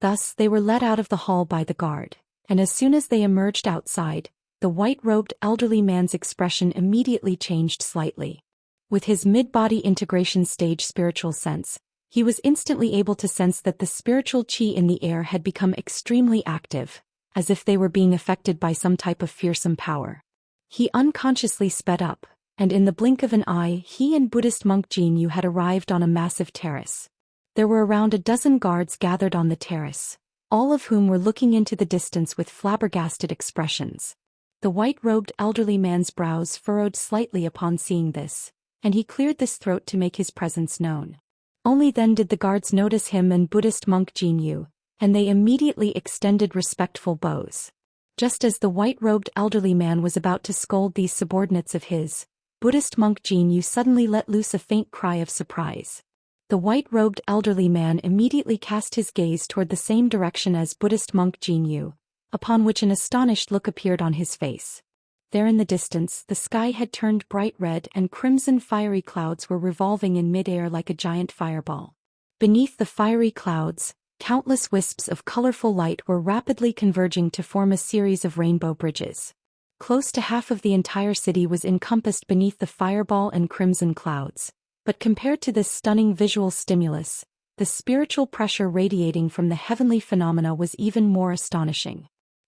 Thus, they were led out of the hall by the guard, and as soon as they emerged outside, the white-robed elderly man's expression immediately changed slightly. With his mid-body integration stage spiritual sense, he was instantly able to sense that the spiritual qi in the air had become extremely active, as if they were being affected by some type of fearsome power. He unconsciously sped up, and in the blink of an eye, he and Buddhist monk Jin Yu had arrived on a massive terrace. There were around a dozen guards gathered on the terrace, all of whom were looking into the distance with flabbergasted expressions. The white-robed elderly man's brows furrowed slightly upon seeing this, and he cleared his throat to make his presence known. Only then did the guards notice him and Buddhist monk Jin Yu, and they immediately extended respectful bows. Just as the white-robed elderly man was about to scold these subordinates of his, Buddhist monk Jin Yu suddenly let loose a faint cry of surprise. The white-robed elderly man immediately cast his gaze toward the same direction as Buddhist monk Jinyu, upon which an astonished look appeared on his face. There in the distance, the sky had turned bright red and crimson fiery clouds were revolving in mid-air like a giant fireball. Beneath the fiery clouds, countless wisps of colorful light were rapidly converging to form a series of rainbow bridges. Close to half of the entire city was encompassed beneath the fireball and crimson clouds. But compared to this stunning visual stimulus, the spiritual pressure radiating from the heavenly phenomena was even more astonishing.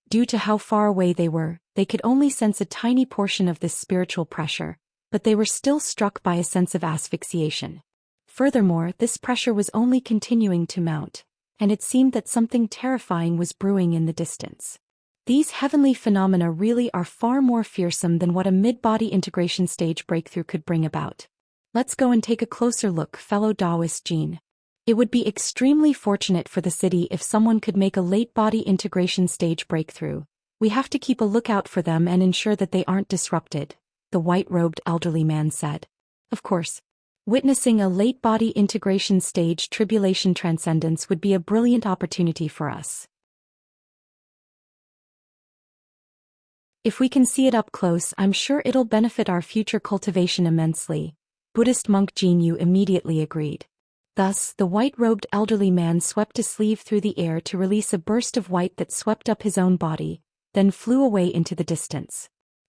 Due to how far away they were, they could only sense a tiny portion of this spiritual pressure, but they were still struck by a sense of asphyxiation. Furthermore, this pressure was only continuing to mount, and it seemed that something terrifying was brewing in the distance. These heavenly phenomena really are far more fearsome than what a mid-body integration stage breakthrough could bring about. Let's go and take a closer look, fellow Taoist Jin. It would be extremely fortunate for the city if someone could make a late-body integration stage breakthrough. We have to keep a lookout for them and ensure that they aren't disrupted, the white-robed elderly man said. Of course, witnessing a late-body integration stage tribulation transcendence would be a brilliant opportunity for us. If we can see it up close, I'm sure it'll benefit our future cultivation immensely. Buddhist monk Jinyu immediately agreed. Thus, the white-robed elderly man swept a sleeve through the air to release a burst of white that swept up his own body, then flew away into the distance.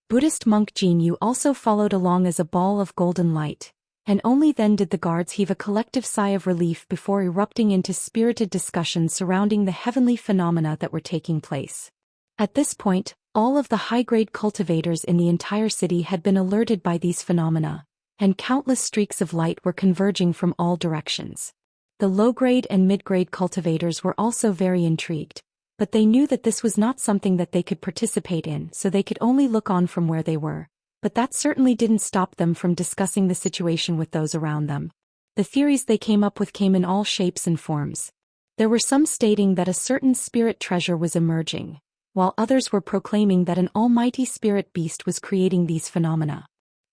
Buddhist monk Jinyu also followed along as a ball of golden light, and only then did the guards heave a collective sigh of relief before erupting into spirited discussion surrounding the heavenly phenomena that were taking place. At this point, all of the high-grade cultivators in the entire city had been alerted by these phenomena, and countless streaks of light were converging from all directions. The low-grade and mid-grade cultivators were also very intrigued, but they knew that this was not something that they could participate in, so they could only look on from where they were. But that certainly didn't stop them from discussing the situation with those around them. The theories they came up with came in all shapes and forms. There were some stating that a certain spirit treasure was emerging, while others were proclaiming that an almighty spirit beast was creating these phenomena.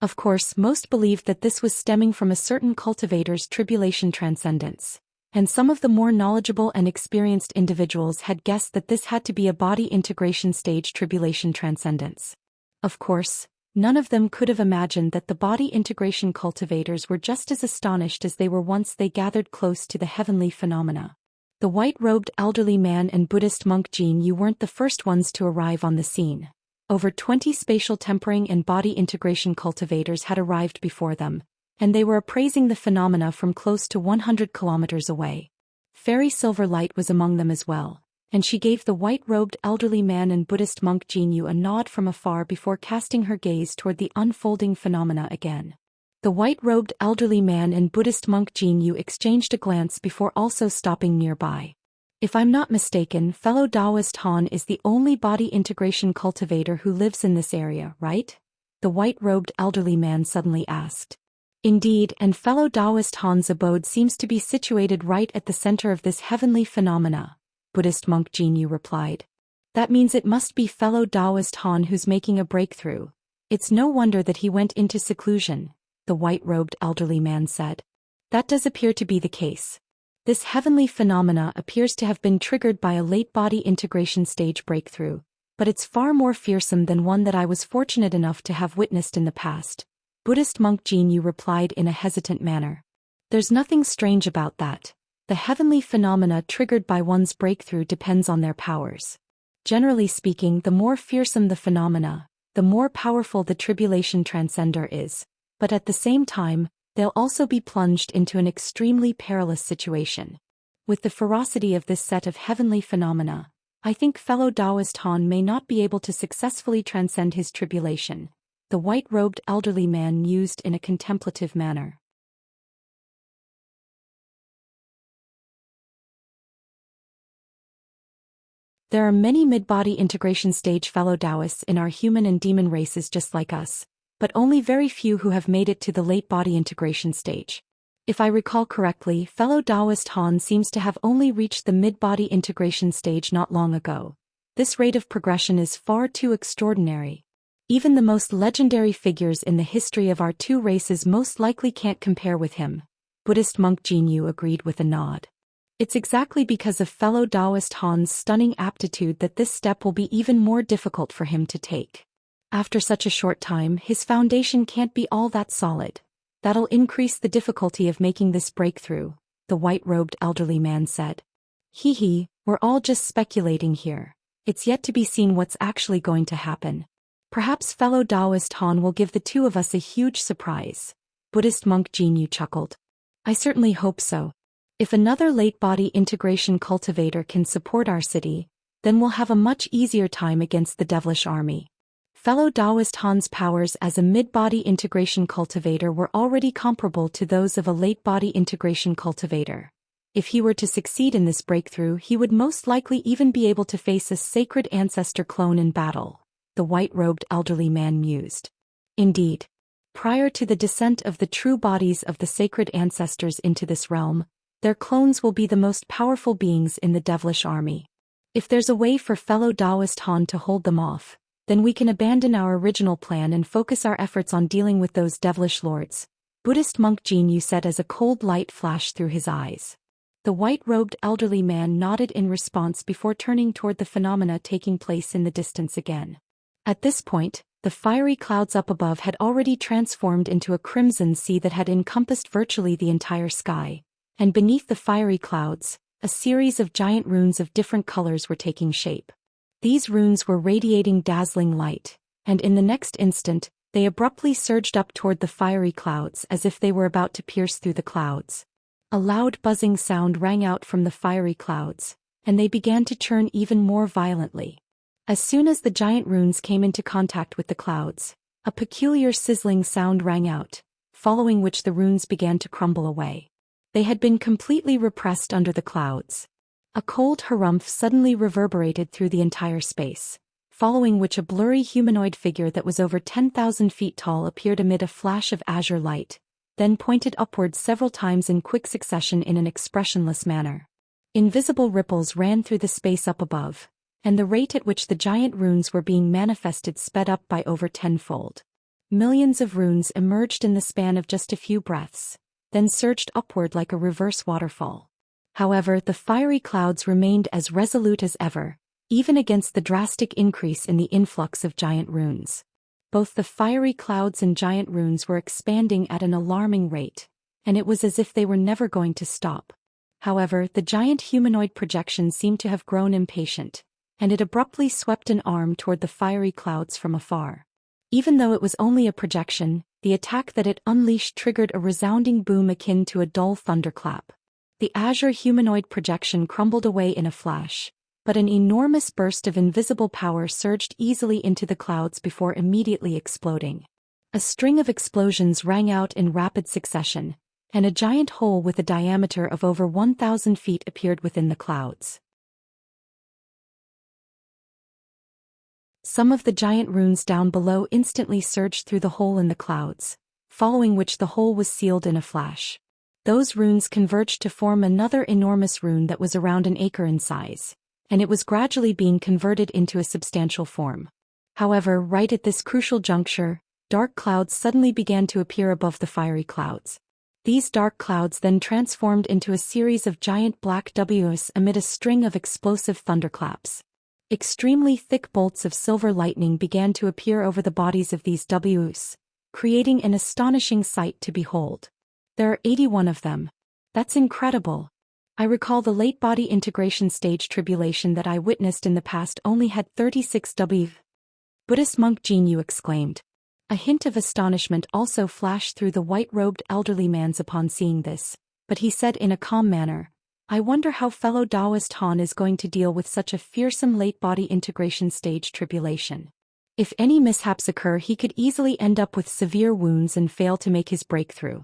Of course, most believed that this was stemming from a certain cultivator's tribulation transcendence, and some of the more knowledgeable and experienced individuals had guessed that this had to be a body integration stage tribulation transcendence. Of course, none of them could have imagined that the body integration cultivators were just as astonished as they were once they gathered close to the heavenly phenomena. The white-robed elderly man and Buddhist monk Jinyu weren't the first ones to arrive on the scene. Over 20 spatial tempering and body integration cultivators had arrived before them, and they were appraising the phenomena from close to 100 kilometers away. Fairy Silver Light was among them as well, and she gave the white-robed elderly man and Buddhist monk Jinyu a nod from afar before casting her gaze toward the unfolding phenomena again. The white-robed elderly man and Buddhist monk Jinyu exchanged a glance before also stopping nearby. If I'm not mistaken, fellow Taoist Han is the only body integration cultivator who lives in this area, right? The white-robed elderly man suddenly asked. Indeed, and fellow Taoist Han's abode seems to be situated right at the center of this heavenly phenomena, Buddhist monk Jinyu replied. That means it must be fellow Taoist Han who's making a breakthrough. It's no wonder that he went into seclusion, the white-robed elderly man said. That does appear to be the case. This heavenly phenomena appears to have been triggered by a late body integration stage breakthrough, but it's far more fearsome than one that I was fortunate enough to have witnessed in the past, Buddhist monk Jinyu replied in a hesitant manner. There's nothing strange about that. The heavenly phenomena triggered by one's breakthrough depends on their powers. Generally speaking, the more fearsome the phenomena, the more powerful the tribulation transcender is, but at the same time, they'll also be plunged into an extremely perilous situation. With the ferocity of this set of heavenly phenomena, I think fellow Taoist Han may not be able to successfully transcend his tribulation, the white-robed elderly man mused in a contemplative manner. There are many mid-body integration stage fellow Taoists in our human and demon races just like us, but only very few who have made it to the late body integration stage. If I recall correctly, fellow Taoist Han seems to have only reached the mid-body integration stage not long ago. This rate of progression is far too extraordinary. Even the most legendary figures in the history of our two races most likely can't compare with him, Buddhist monk Jinyu agreed with a nod. It's exactly because of fellow Taoist Han's stunning aptitude that this step will be even more difficult for him to take. After such a short time, his foundation can't be all that solid. That'll increase the difficulty of making this breakthrough, the white-robed elderly man said. Hee, we're all just speculating here. It's yet to be seen what's actually going to happen. Perhaps fellow Taoist Han will give the two of us a huge surprise. Buddhist monk Jinyu chuckled. I certainly hope so. If another late-body integration cultivator can support our city, then we'll have a much easier time against the devilish army. Fellow Taoist Han's powers as a mid-body integration cultivator were already comparable to those of a late-body integration cultivator. If he were to succeed in this breakthrough, he would most likely even be able to face a sacred ancestor clone in battle, the white-robed elderly man mused. Indeed. Prior to the descent of the true bodies of the sacred ancestors into this realm, their clones will be the most powerful beings in the devilish army. If there's a way for fellow Taoist Han to hold them off, then we can abandon our original plan and focus our efforts on dealing with those devilish lords, Buddhist monk Jinyu said as a cold light flashed through his eyes. The white-robed elderly man nodded in response before turning toward the phenomena taking place in the distance again. At this point, the fiery clouds up above had already transformed into a crimson sea that had encompassed virtually the entire sky, and beneath the fiery clouds, a series of giant runes of different colors were taking shape. These runes were radiating dazzling light, and in the next instant, they abruptly surged up toward the fiery clouds as if they were about to pierce through the clouds. A loud buzzing sound rang out from the fiery clouds, and they began to churn even more violently. As soon as the giant runes came into contact with the clouds, a peculiar sizzling sound rang out, following which the runes began to crumble away. They had been completely repressed under the clouds. A cold harumph suddenly reverberated through the entire space, following which a blurry humanoid figure that was over 10,000 feet tall appeared amid a flash of azure light, then pointed upwards several times in quick succession in an expressionless manner. Invisible ripples ran through the space up above, and the rate at which the giant runes were being manifested sped up by over tenfold. Millions of runes emerged in the span of just a few breaths, then surged upward like a reverse waterfall. However, the fiery clouds remained as resolute as ever, even against the drastic increase in the influx of giant runes. Both the fiery clouds and giant runes were expanding at an alarming rate, and it was as if they were never going to stop. However, the giant humanoid projection seemed to have grown impatient, and it abruptly swept an arm toward the fiery clouds from afar. Even though it was only a projection, the attack that it unleashed triggered a resounding boom akin to a dull thunderclap. The azure humanoid projection crumbled away in a flash, but an enormous burst of invisible power surged easily into the clouds before immediately exploding. A string of explosions rang out in rapid succession, and a giant hole with a diameter of over 1,000 feet appeared within the clouds. Some of the giant runes down below instantly surged through the hole in the clouds, following which the hole was sealed in a flash. Those runes converged to form another enormous rune that was around an acre in size, and it was gradually being converted into a substantial form. However, right at this crucial juncture, dark clouds suddenly began to appear above the fiery clouds. These dark clouds then transformed into a series of giant black Ws amid a string of explosive thunderclaps. Extremely thick bolts of silver lightning began to appear over the bodies of these Ws, creating an astonishing sight to behold. There are 81 of them. That's incredible. I recall the late body integration stage tribulation that I witnessed in the past only had 36 W. Buddhist monk Jinyu exclaimed. A hint of astonishment also flashed through the white-robed elderly man's upon seeing this, but he said in a calm manner, I wonder how fellow Taoist Han is going to deal with such a fearsome late body integration stage tribulation. If any mishaps occur, he could easily end up with severe wounds and fail to make his breakthrough.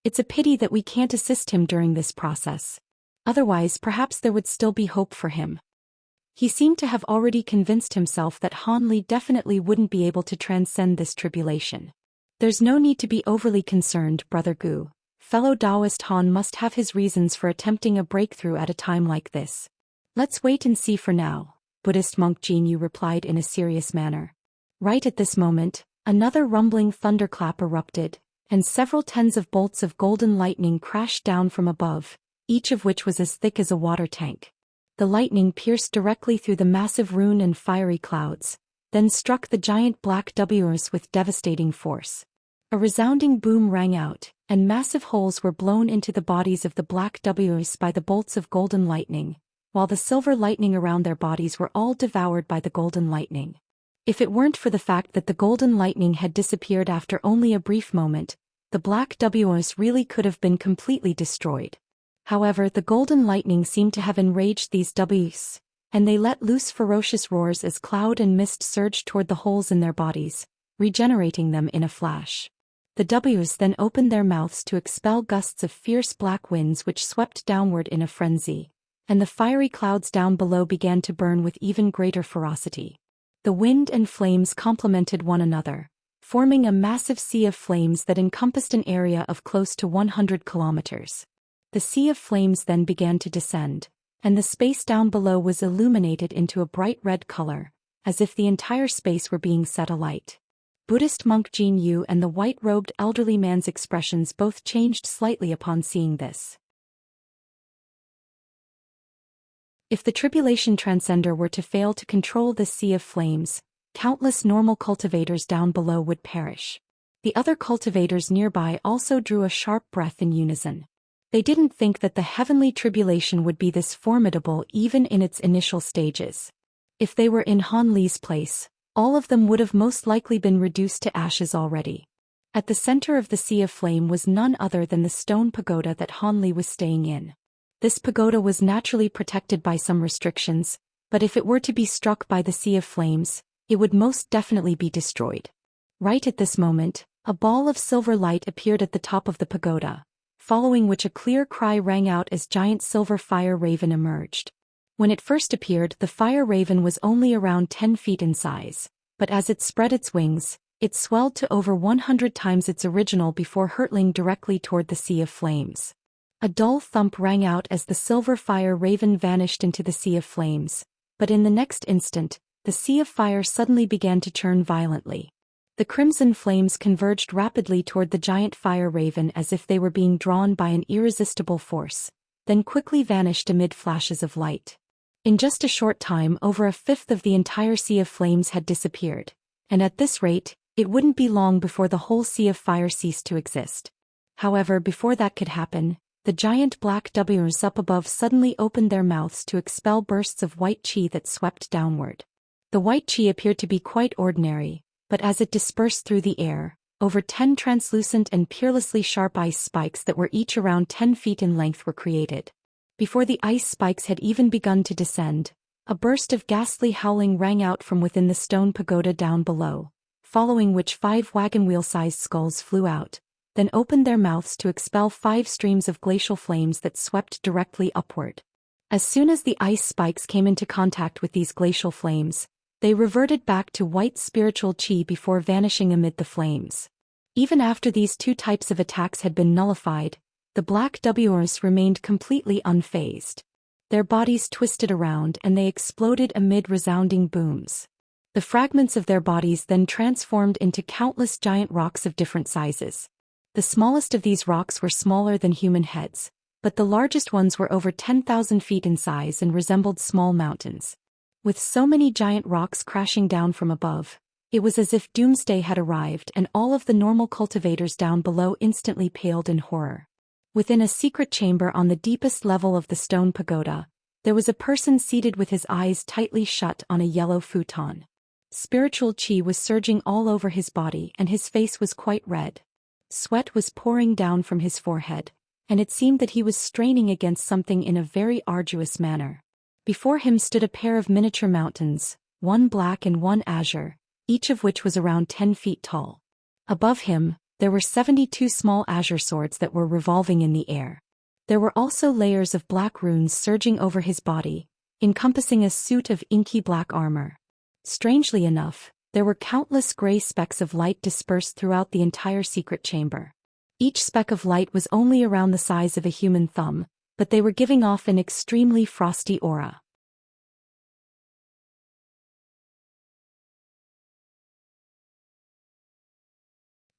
It's a pity that we can't assist him during this process. Otherwise, perhaps there would still be hope for him. He seemed to have already convinced himself that Han Li definitely wouldn't be able to transcend this tribulation. There's no need to be overly concerned, Brother Gu. Fellow Taoist Han must have his reasons for attempting a breakthrough at a time like this. Let's wait and see for now, Buddhist monk Jinyu replied in a serious manner. Right at this moment, another rumbling thunderclap erupted, and several tens of bolts of golden lightning crashed down from above, each of which was as thick as a water tank. The lightning pierced directly through the massive rune and fiery clouds, then struck the giant black W's with devastating force. A resounding boom rang out, and massive holes were blown into the bodies of the black W's by the bolts of golden lightning, while the silver lightning around their bodies were all devoured by the golden lightning. If it weren't for the fact that the golden lightning had disappeared after only a brief moment, the black W's really could have been completely destroyed. However, the golden lightning seemed to have enraged these W's, and they let loose ferocious roars as cloud and mist surged toward the holes in their bodies, regenerating them in a flash. The W's then opened their mouths to expel gusts of fierce black winds which swept downward in a frenzy, and the fiery clouds down below began to burn with even greater ferocity. The wind and flames complemented one another, forming a massive sea of flames that encompassed an area of close to 100 kilometers. The sea of flames then began to descend, and the space down below was illuminated into a bright red color, as if the entire space were being set alight. Buddhist monk Jin Yu and the white-robed elderly man's expressions both changed slightly upon seeing this. If the tribulation transcender were to fail to control this sea of flames, countless normal cultivators down below would perish. The other cultivators nearby also drew a sharp breath in unison. They didn't think that the heavenly tribulation would be this formidable even in its initial stages. If they were in Han Li's place, all of them would have most likely been reduced to ashes already. At the center of the sea of flame was none other than the stone pagoda that Han Li was staying in. This pagoda was naturally protected by some restrictions, but if it were to be struck by the sea of flames, it would most definitely be destroyed. Right at this moment, a ball of silver light appeared at the top of the pagoda, following which a clear cry rang out as giant silver fire raven emerged. When it first appeared, the fire raven was only around 10 feet in size, but as it spread its wings, it swelled to over 100 times its original before hurtling directly toward the sea of flames. A dull thump rang out as the silver fire raven vanished into the sea of flames, but in the next instant, the sea of fire suddenly began to churn violently. The crimson flames converged rapidly toward the giant fire raven as if they were being drawn by an irresistible force, then quickly vanished amid flashes of light. In just a short time, over a fifth of the entire sea of flames had disappeared, and at this rate, it wouldn't be long before the whole sea of fire ceased to exist. However, before that could happen, the giant black W's up above suddenly opened their mouths to expel bursts of white qi that swept downward. The white qi appeared to be quite ordinary, but as it dispersed through the air, over 10 translucent and peerlessly sharp ice spikes that were each around 10 feet in length were created. Before the ice spikes had even begun to descend, a burst of ghastly howling rang out from within the stone pagoda down below, following which 5 wagon-wheel-sized skulls flew out, then opened their mouths to expel 5 streams of glacial flames that swept directly upward. As soon as the ice spikes came into contact with these glacial flames, they reverted back to white spiritual qi before vanishing amid the flames. Even after these 2 types of attacks had been nullified, the black W's remained completely unfazed. Their bodies twisted around and they exploded amid resounding booms. The fragments of their bodies then transformed into countless giant rocks of different sizes. The smallest of these rocks were smaller than human heads, but the largest ones were over 10,000 feet in size and resembled small mountains. With so many giant rocks crashing down from above, it was as if doomsday had arrived and all of the normal cultivators down below instantly paled in horror. Within a secret chamber on the deepest level of the stone pagoda, there was a person seated with his eyes tightly shut on a yellow futon. Spiritual qi was surging all over his body and his face was quite red. Sweat was pouring down from his forehead, and it seemed that he was straining against something in a very arduous manner. Before him stood a pair of miniature mountains, one black and one azure, each of which was around 10 feet tall. Above him, there were 72 small azure swords that were revolving in the air. There were also layers of black runes surging over his body, encompassing a suit of inky black armor. Strangely enough, there were countless gray specks of light dispersed throughout the entire secret chamber. Each speck of light was only around the size of a human thumb, but they were giving off an extremely frosty aura.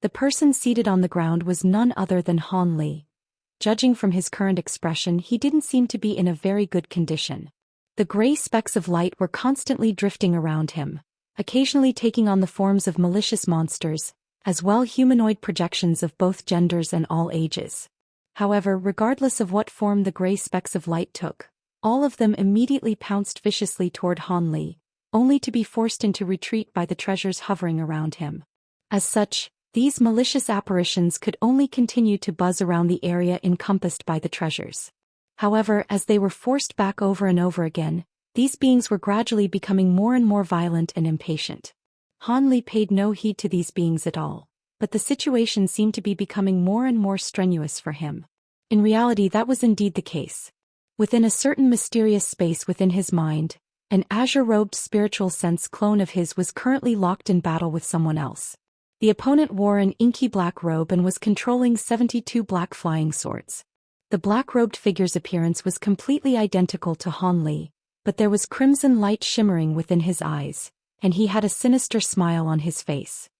The person seated on the ground was none other than Han Li. Judging from his current expression, he didn't seem to be in a very good condition. The gray specks of light were constantly drifting around him, occasionally taking on the forms of malicious monsters, as well humanoid projections of both genders and all ages. However, regardless of what form the gray specks of light took, all of them immediately pounced viciously toward Han Li, only to be forced into retreat by the treasures hovering around him. As such, these malicious apparitions could only continue to buzz around the area encompassed by the treasures. However, as they were forced back over and over again, these beings were gradually becoming more and more violent and impatient. Han Li paid no heed to these beings at all, but the situation seemed to be becoming more and more strenuous for him. In reality, that was indeed the case. Within a certain mysterious space within his mind, an azure-robed spiritual sense clone of his was currently locked in battle with someone else. The opponent wore an inky black robe and was controlling 72 black flying swords. The black-robed figure's appearance was completely identical to Han Li, but there was crimson light shimmering within his eyes, and he had a sinister smile on his face.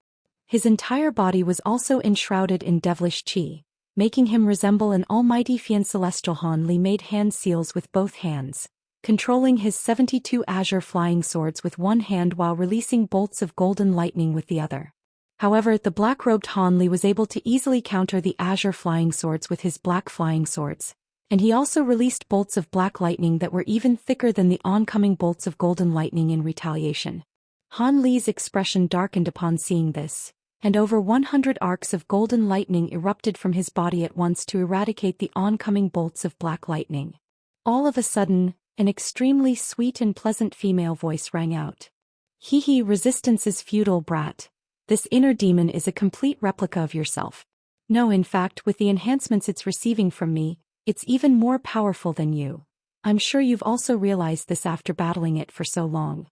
His entire body was also enshrouded in devilish qi, making him resemble an almighty fiend. Celestial Han Li made hand seals with both hands, controlling his 72 azure flying swords with one hand while releasing bolts of golden lightning with the other. However, the black-robed Han Li was able to easily counter the azure flying swords with his black flying swords, and he also released bolts of black lightning that were even thicker than the oncoming bolts of golden lightning in retaliation. Han Li's expression darkened upon seeing this, and over 100 arcs of golden lightning erupted from his body at once to eradicate the oncoming bolts of black lightning. All of a sudden, an extremely sweet and pleasant female voice rang out. "Hee, resistance's feudal brat. This inner demon is a complete replica of yourself. No, in fact, with the enhancements it's receiving from me, it's even more powerful than you. I'm sure you've also realized this after battling it for so long."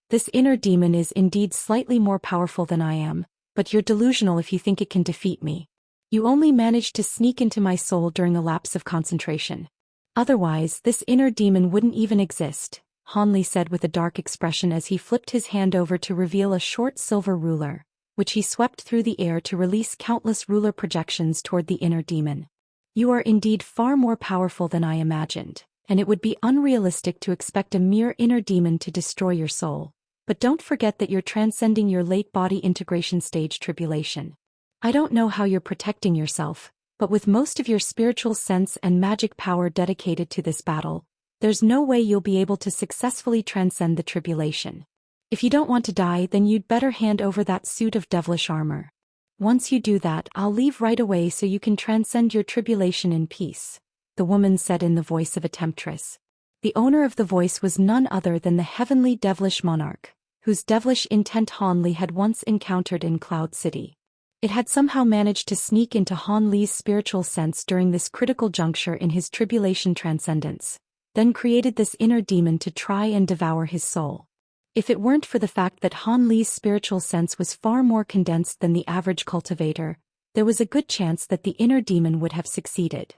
This inner demon is indeed slightly more powerful than I am, but you're delusional if you think it can defeat me. You only managed to sneak into my soul during a lapse of concentration. Otherwise, this inner demon wouldn't even exist, Han Li said with a dark expression as he flipped his hand over to reveal a short silver ruler, which he swept through the air to release countless ruler projections toward the inner demon. You are indeed far more powerful than I imagined, and it would be unrealistic to expect a mere inner demon to destroy your soul. But don't forget that you're transcending your late body integration stage tribulation. I don't know how you're protecting yourself, but with most of your spiritual sense and magic power dedicated to this battle, there's no way you'll be able to successfully transcend the tribulation. If you don't want to die, then you'd better hand over that suit of devilish armor. Once you do that, I'll leave right away so you can transcend your tribulation in peace," the woman said in the voice of a temptress. The owner of the voice was none other than the heavenly devilish monarch, whose devilish intent Han Li had once encountered in Cloud City. It had somehow managed to sneak into Han Li's spiritual sense during this critical juncture in his tribulation transcendence, then created this inner demon to try and devour his soul. If it weren't for the fact that Han Li's spiritual sense was far more condensed than the average cultivator, there was a good chance that the inner demon would have succeeded.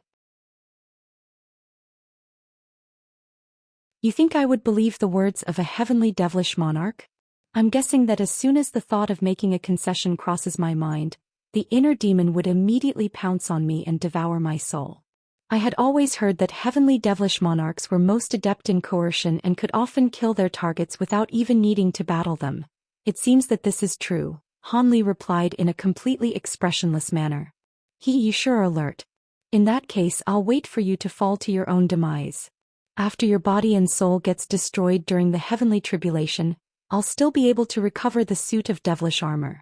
You think I would believe the words of a heavenly devilish monarch? I'm guessing that as soon as the thought of making a concession crosses my mind, the inner demon would immediately pounce on me and devour my soul. I had always heard that heavenly devilish monarchs were most adept in coercion and could often kill their targets without even needing to battle them. It seems that this is true, Han Li replied in a completely expressionless manner. You sure are alert. In that case, I'll wait for you to fall to your own demise. After your body and soul gets destroyed during the heavenly tribulation, I'll still be able to recover the suit of devilish armor.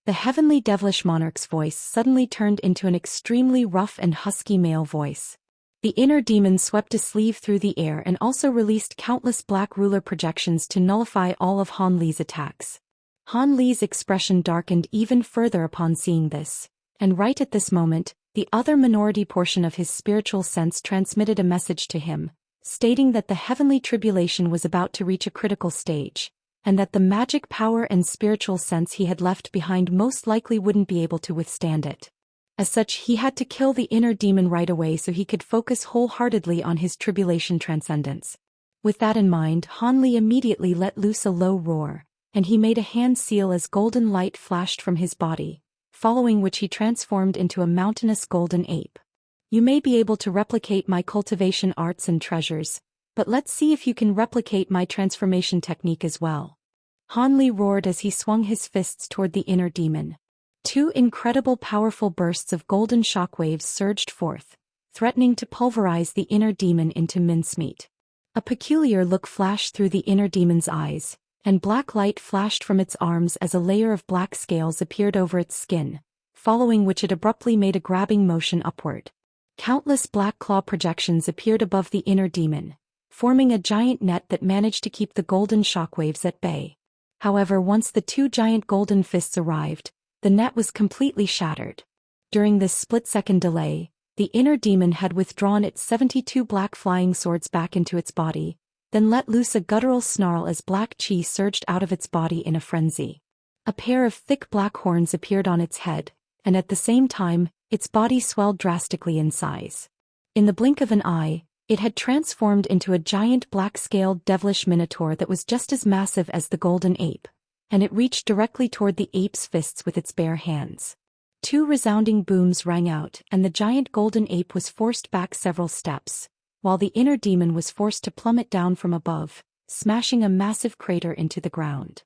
The heavenly devilish monarch's voice suddenly turned into an extremely rough and husky male voice. The inner demon swept a sleeve through the air and also released countless black ruler projections to nullify all of Han Li's attacks. Han Li's expression darkened even further upon seeing this, and right at this moment, the other minority portion of his spiritual sense transmitted a message to him, stating that the heavenly tribulation was about to reach a critical stage, and that the magic power and spiritual sense he had left behind most likely wouldn't be able to withstand it. As such, he had to kill the inner demon right away so he could focus wholeheartedly on his tribulation transcendence. With that in mind, Han Li immediately let loose a low roar, and he made a hand seal as golden light flashed from his body, following which he transformed into a mountainous golden ape. You may be able to replicate my cultivation arts and treasures, but let's see if you can replicate my transformation technique as well. Han Li roared as he swung his fists toward the inner demon. Two incredible powerful bursts of golden shockwaves surged forth, threatening to pulverize the inner demon into mincemeat. A peculiar look flashed through the inner demon's eyes, and black light flashed from its arms as a layer of black scales appeared over its skin, following which it abruptly made a grabbing motion upward. Countless black claw projections appeared above the inner demon, forming a giant net that managed to keep the golden shockwaves at bay. However, once the two giant golden fists arrived, the net was completely shattered. During this split-second delay, the inner demon had withdrawn its 72 black flying swords back into its body, then let loose a guttural snarl as black chi surged out of its body in a frenzy. A pair of thick black horns appeared on its head, and at the same time, its body swelled drastically in size. In the blink of an eye, it had transformed into a giant black-scaled devilish minotaur that was just as massive as the golden ape, and it reached directly toward the ape's fists with its bare hands. Two resounding booms rang out, and the giant golden ape was forced back several steps, while the inner demon was forced to plummet down from above, smashing a massive crater into the ground.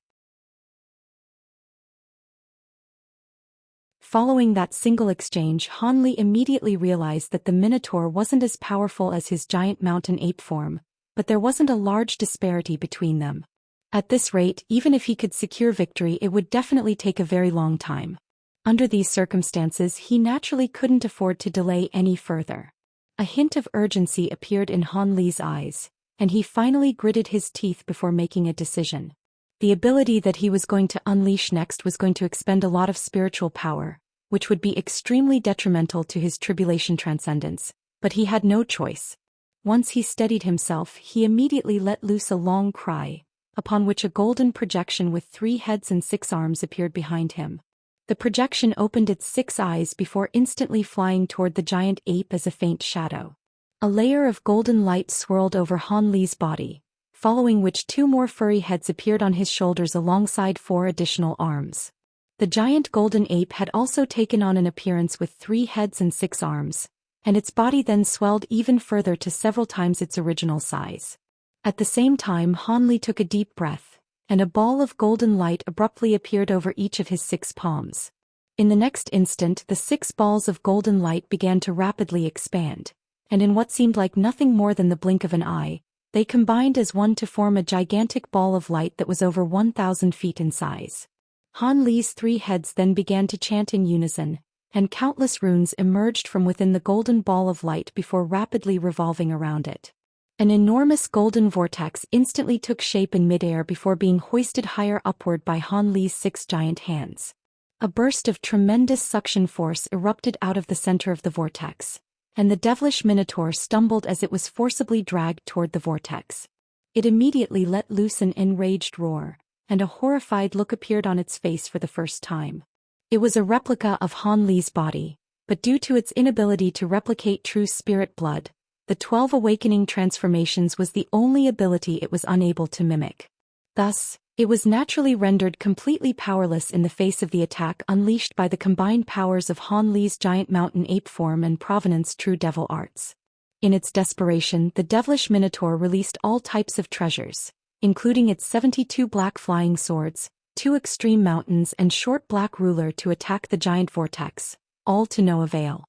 Following that single exchange, Han Li immediately realized that the Minotaur wasn't as powerful as his giant mountain ape form, but there wasn't a large disparity between them. At this rate, even if he could secure victory, it would definitely take a very long time. Under these circumstances, he naturally couldn't afford to delay any further. A hint of urgency appeared in Han Li's eyes, and he finally gritted his teeth before making a decision. The ability that he was going to unleash next was going to expend a lot of spiritual power, which would be extremely detrimental to his tribulation transcendence, but he had no choice. Once he steadied himself, he immediately let loose a long cry, upon which a golden projection with 3 heads and 6 arms appeared behind him. The projection opened its 6 eyes before instantly flying toward the giant ape as a faint shadow. A layer of golden light swirled over Han Li's body, following which 2 more furry heads appeared on his shoulders alongside 4 additional arms. The giant golden ape had also taken on an appearance with 3 heads and 6 arms, and its body then swelled even further to several times its original size. At the same time, Han Li took a deep breath, and a ball of golden light abruptly appeared over each of his 6 palms. In the next instant, the 6 balls of golden light began to rapidly expand, and in what seemed like nothing more than the blink of an eye, they combined as one to form a gigantic ball of light that was over 1,000 feet in size. Han Li's 3 heads then began to chant in unison, and countless runes emerged from within the golden ball of light before rapidly revolving around it. An enormous golden vortex instantly took shape in midair before being hoisted higher upward by Han Li's 6 giant hands. A burst of tremendous suction force erupted out of the center of the vortex, and the devilish minotaur stumbled as it was forcibly dragged toward the vortex. It immediately let loose an enraged roar, and a horrified look appeared on its face for the first time. It was a replica of Han Li's body, but due to its inability to replicate true spirit blood, the 12 awakening transformations was the only ability it was unable to mimic. Thus, it was naturally rendered completely powerless in the face of the attack unleashed by the combined powers of Han Li's giant mountain ape form and Provenance true devil arts. In its desperation, the devilish minotaur released all types of treasures, including its 72 black flying swords, 2 extreme mountains and short black ruler to attack the giant vortex, all to no avail.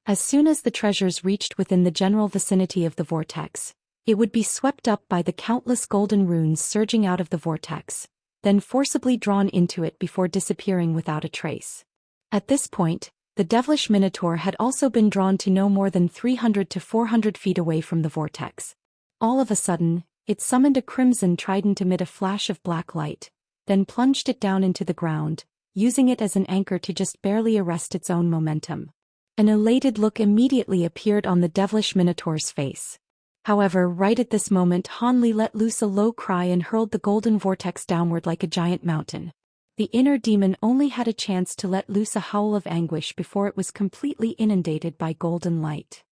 As soon as the treasures reached within the general vicinity of the vortex, it would be swept up by the countless golden runes surging out of the vortex, then forcibly drawn into it before disappearing without a trace. At this point, the devilish minotaur had also been drawn to no more than 300 to 400 feet away from the vortex. All of a sudden, it summoned a crimson trident amid a flash of black light, then plunged it down into the ground, using it as an anchor to just barely arrest its own momentum. An elated look immediately appeared on the devilish minotaur's face. However, right at this moment, Han Li let loose a low cry and hurled the golden vortex downward like a giant mountain. The inner demon only had a chance to let loose a howl of anguish before it was completely inundated by golden light.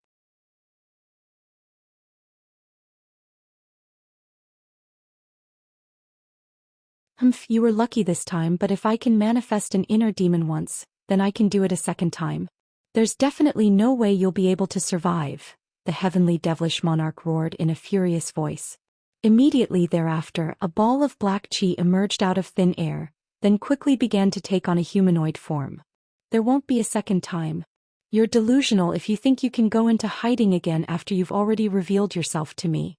You were lucky this time, but if I can manifest an inner demon once, then I can do it a second time. There's definitely no way you'll be able to survive, the heavenly devilish monarch roared in a furious voice. Immediately thereafter, a ball of black chi emerged out of thin air, then quickly began to take on a humanoid form. There won't be a second time. You're delusional if you think you can go into hiding again after you've already revealed yourself to me.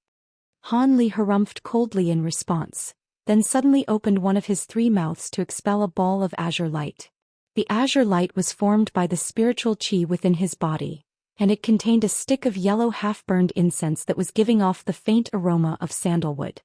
Han Li harumphed coldly in response, then suddenly opened one of his 3 mouths to expel a ball of azure light. The azure light was formed by the spiritual chi within his body, and it contained a stick of yellow half-burned incense that was giving off the faint aroma of sandalwood.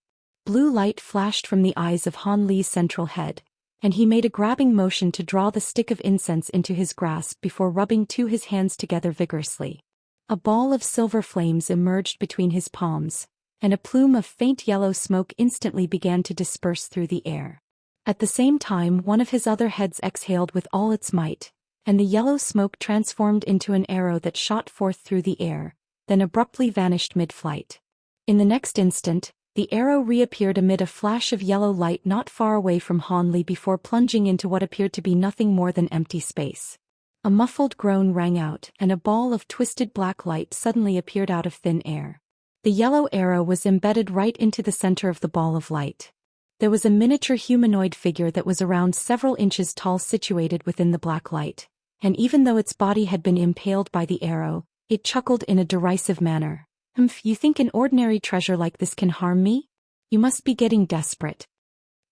Blue light flashed from the eyes of Han Li's central head, and he made a grabbing motion to draw the stick of incense into his grasp before rubbing his hands together vigorously. A ball of silver flames emerged between his palms, and a plume of faint yellow smoke instantly began to disperse through the air. At the same time, one of his other heads exhaled with all its might, and the yellow smoke transformed into an arrow that shot forth through the air, then abruptly vanished mid-flight. In the next instant, the arrow reappeared amid a flash of yellow light not far away from Han Li before plunging into what appeared to be nothing more than empty space. A muffled groan rang out, and a ball of twisted black light suddenly appeared out of thin air. The yellow arrow was embedded right into the center of the ball of light. There was a miniature humanoid figure that was around several inches tall situated within the black light, and even though its body had been impaled by the arrow, it chuckled in a derisive manner. You think an ordinary treasure like this can harm me? You must be getting desperate.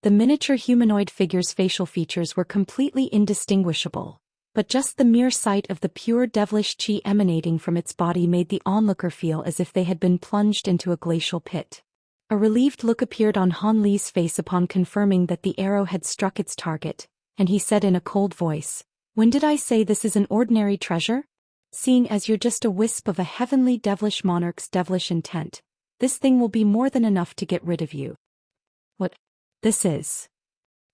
The miniature humanoid figure's facial features were completely indistinguishable, but just the mere sight of the pure devilish chi emanating from its body made the onlooker feel as if they had been plunged into a glacial pit. A relieved look appeared on Han Li's face upon confirming that the arrow had struck its target, and he said in a cold voice, "When did I say this is an ordinary treasure? Seeing as you're just a wisp of a heavenly devilish monarch's devilish intent, this thing will be more than enough to get rid of you." What this is?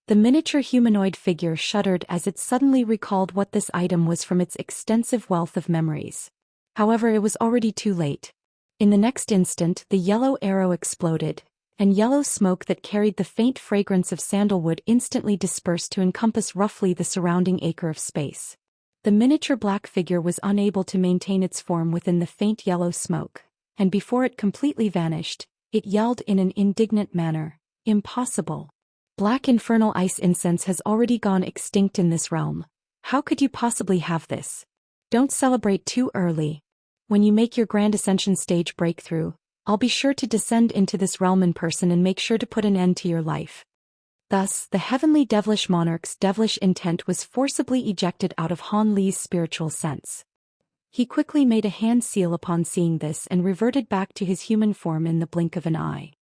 The miniature humanoid figure shuddered as it suddenly recalled what this item was from its extensive wealth of memories. However, it was already too late. In the next instant, the yellow arrow exploded, and yellow smoke that carried the faint fragrance of sandalwood instantly dispersed to encompass roughly the surrounding acre of space. The miniature black figure was unable to maintain its form within the faint yellow smoke, and before it completely vanished, it yelled in an indignant manner, "Impossible! Black infernal ice incense has already gone extinct in this realm. How could you possibly have this? Don't celebrate too early. When you make your grand ascension stage breakthrough, I'll be sure to descend into this realm in person and make sure to put an end to your life." Thus, the heavenly devilish monarch's devilish intent was forcibly ejected out of Han Li's spiritual sense. He quickly made a hand seal upon seeing this and reverted back to his human form in the blink of an eye.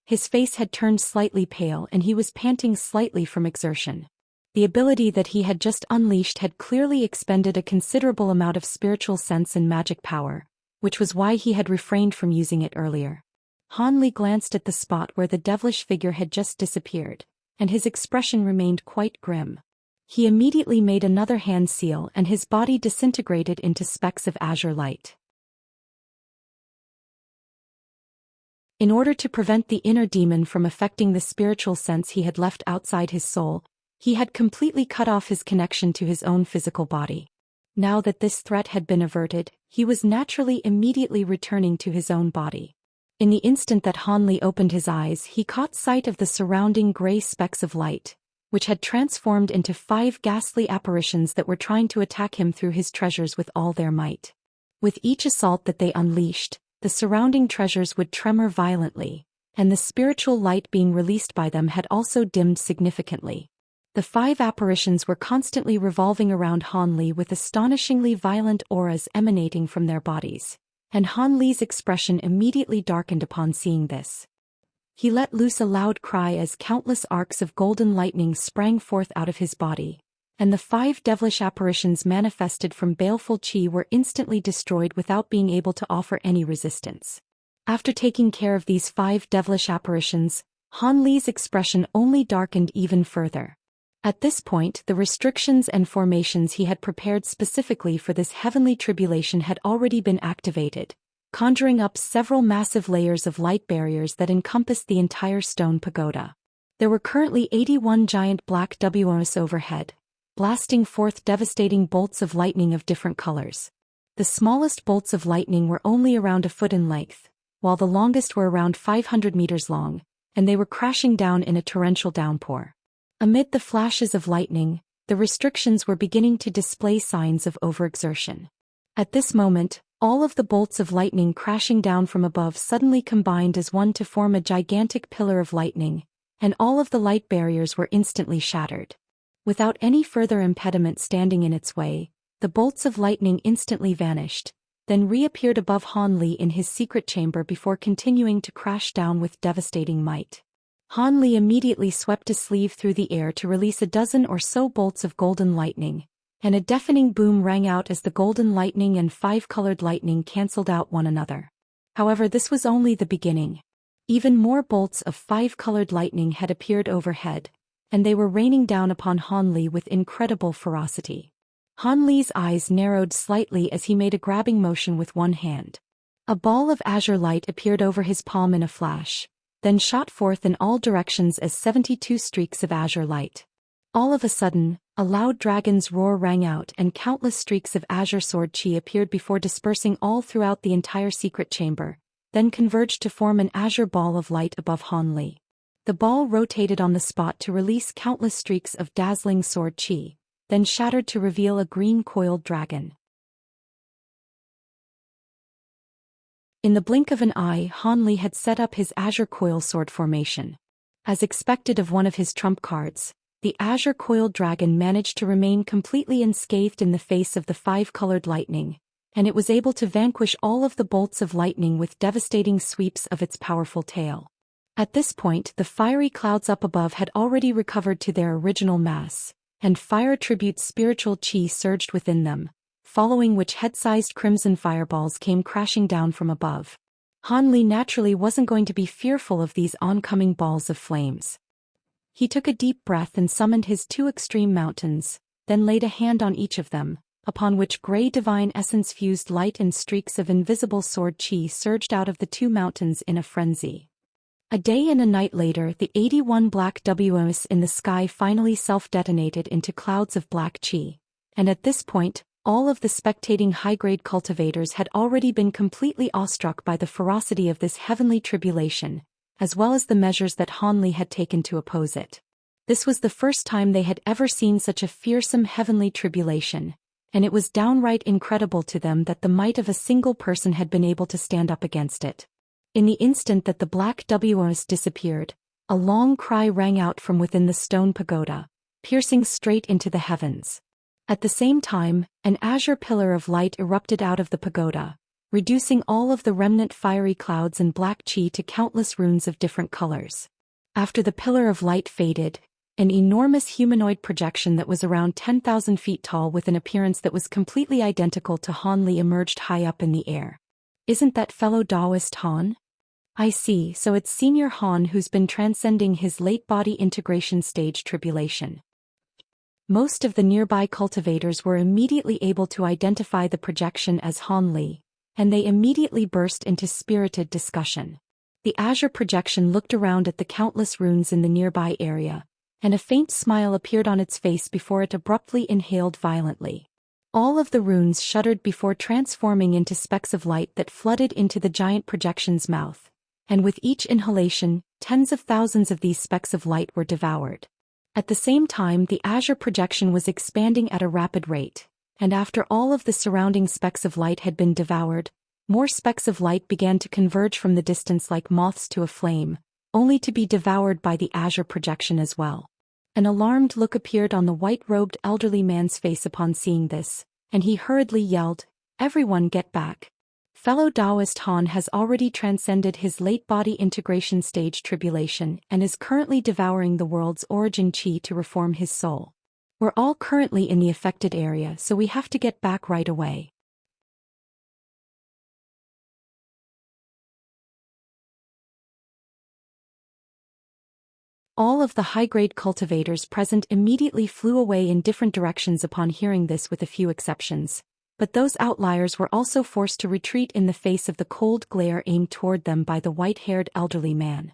His face had turned slightly pale and he was panting slightly from exertion. The ability that he had just unleashed had clearly expended a considerable amount of spiritual sense and magic power, which was why he had refrained from using it earlier. Han Li glanced at the spot where the devilish figure had just disappeared, and his expression remained quite grim. He immediately made another hand seal and his body disintegrated into specks of azure light. In order to prevent the inner demon from affecting the spiritual sense he had left outside his soul, he had completely cut off his connection to his own physical body. Now that this threat had been averted, he was naturally immediately returning to his own body. In the instant that Han Li opened his eyes, he caught sight of the surrounding gray specks of light, which had transformed into 5 ghastly apparitions that were trying to attack him through his treasures with all their might. With each assault that they unleashed, the surrounding treasures would tremor violently, and the spiritual light being released by them had also dimmed significantly. The 5 apparitions were constantly revolving around Han Li with astonishingly violent auras emanating from their bodies, and Han Li's expression immediately darkened upon seeing this. He let loose a loud cry as countless arcs of golden lightning sprang forth out of his body, and the 5 devilish apparitions manifested from baleful chi were instantly destroyed without being able to offer any resistance. After taking care of these 5 devilish apparitions, Han Li's expression only darkened even further. At this point, the restrictions and formations he had prepared specifically for this heavenly tribulation had already been activated, conjuring up several massive layers of light barriers that encompassed the entire stone pagoda. There were currently 81 giant black WOS overhead, blasting forth devastating bolts of lightning of different colors. The smallest bolts of lightning were only around a foot in length, while the longest were around 500 meters long, and they were crashing down in a torrential downpour. Amid the flashes of lightning, the restrictions were beginning to display signs of overexertion. At this moment, all of the bolts of lightning crashing down from above suddenly combined as one to form a gigantic pillar of lightning, and all of the light barriers were instantly shattered. Without any further impediment standing in its way, the bolts of lightning instantly vanished, then reappeared above Han Li in his secret chamber before continuing to crash down with devastating might. Han Li immediately swept a sleeve through the air to release a dozen or so bolts of golden lightning, and a deafening boom rang out as the golden lightning and five-colored lightning cancelled out one another. However, this was only the beginning. Even more bolts of five-colored lightning had appeared overhead, and they were raining down upon Han Li with incredible ferocity. Han Li's eyes narrowed slightly as he made a grabbing motion with one hand. A ball of azure light appeared over his palm in a flash, then shot forth in all directions as 72 streaks of azure light. All of a sudden, a loud dragon's roar rang out and countless streaks of azure sword chi appeared before dispersing all throughout the entire secret chamber, then converged to form an azure ball of light above Han Li. The ball rotated on the spot to release countless streaks of dazzling sword chi, then shattered to reveal a green coiled dragon. In the blink of an eye, Han Li had set up his azure coil sword formation. As expected of one of his trump cards, the azure coiled dragon managed to remain completely unscathed in the face of the five-colored lightning, and it was able to vanquish all of the bolts of lightning with devastating sweeps of its powerful tail. At this point, the fiery clouds up above had already recovered to their original mass, and fire attribute's spiritual chi surged within them, following which head-sized crimson fireballs came crashing down from above. Han Li naturally wasn't going to be fearful of these oncoming balls of flames. He took a deep breath and summoned his two extreme mountains, then laid a hand on each of them, upon which gray divine essence-fused light and streaks of invisible sword chi surged out of the two mountains in a frenzy. A day and a night later, the 81 black WOS in the sky finally self-detonated into clouds of black chi, and at this point, all of the spectating high-grade cultivators had already been completely awestruck by the ferocity of this heavenly tribulation, as well as the measures that Han Li had taken to oppose it. This was the first time they had ever seen such a fearsome heavenly tribulation, and it was downright incredible to them that the might of a single person had been able to stand up against it. In the instant that the black WOS disappeared, a long cry rang out from within the stone pagoda, piercing straight into the heavens. At the same time, an azure pillar of light erupted out of the pagoda, reducing all of the remnant fiery clouds and black chi to countless runes of different colors. After the pillar of light faded, an enormous humanoid projection that was around 10,000 feet tall with an appearance that was completely identical to Han Li emerged high up in the air. Isn't that fellow Taoist Han? I see, so it's Senior Han who's been transcending his late body integration stage tribulation. Most of the nearby cultivators were immediately able to identify the projection as Han Li, and they immediately burst into spirited discussion. The azure projection looked around at the countless runes in the nearby area, and a faint smile appeared on its face before it abruptly inhaled violently. All of the runes shuddered before transforming into specks of light that flooded into the giant projection's mouth, and with each inhalation, tens of thousands of these specks of light were devoured. At the same time, the azure projection was expanding at a rapid rate, and after all of the surrounding specks of light had been devoured, more specks of light began to converge from the distance like moths to a flame, only to be devoured by the azure projection as well. An alarmed look appeared on the white-robed elderly man's face upon seeing this, and he hurriedly yelled, "Everyone get back. Fellow Taoist Han has already transcended his late body integration stage tribulation and is currently devouring the world's origin chi to reform his soul. We're all currently in the affected area, so we have to get back right away." All of the high-grade cultivators present immediately flew away in different directions upon hearing this, with a few exceptions. But those outliers were also forced to retreat in the face of the cold glare aimed toward them by the white-haired elderly man.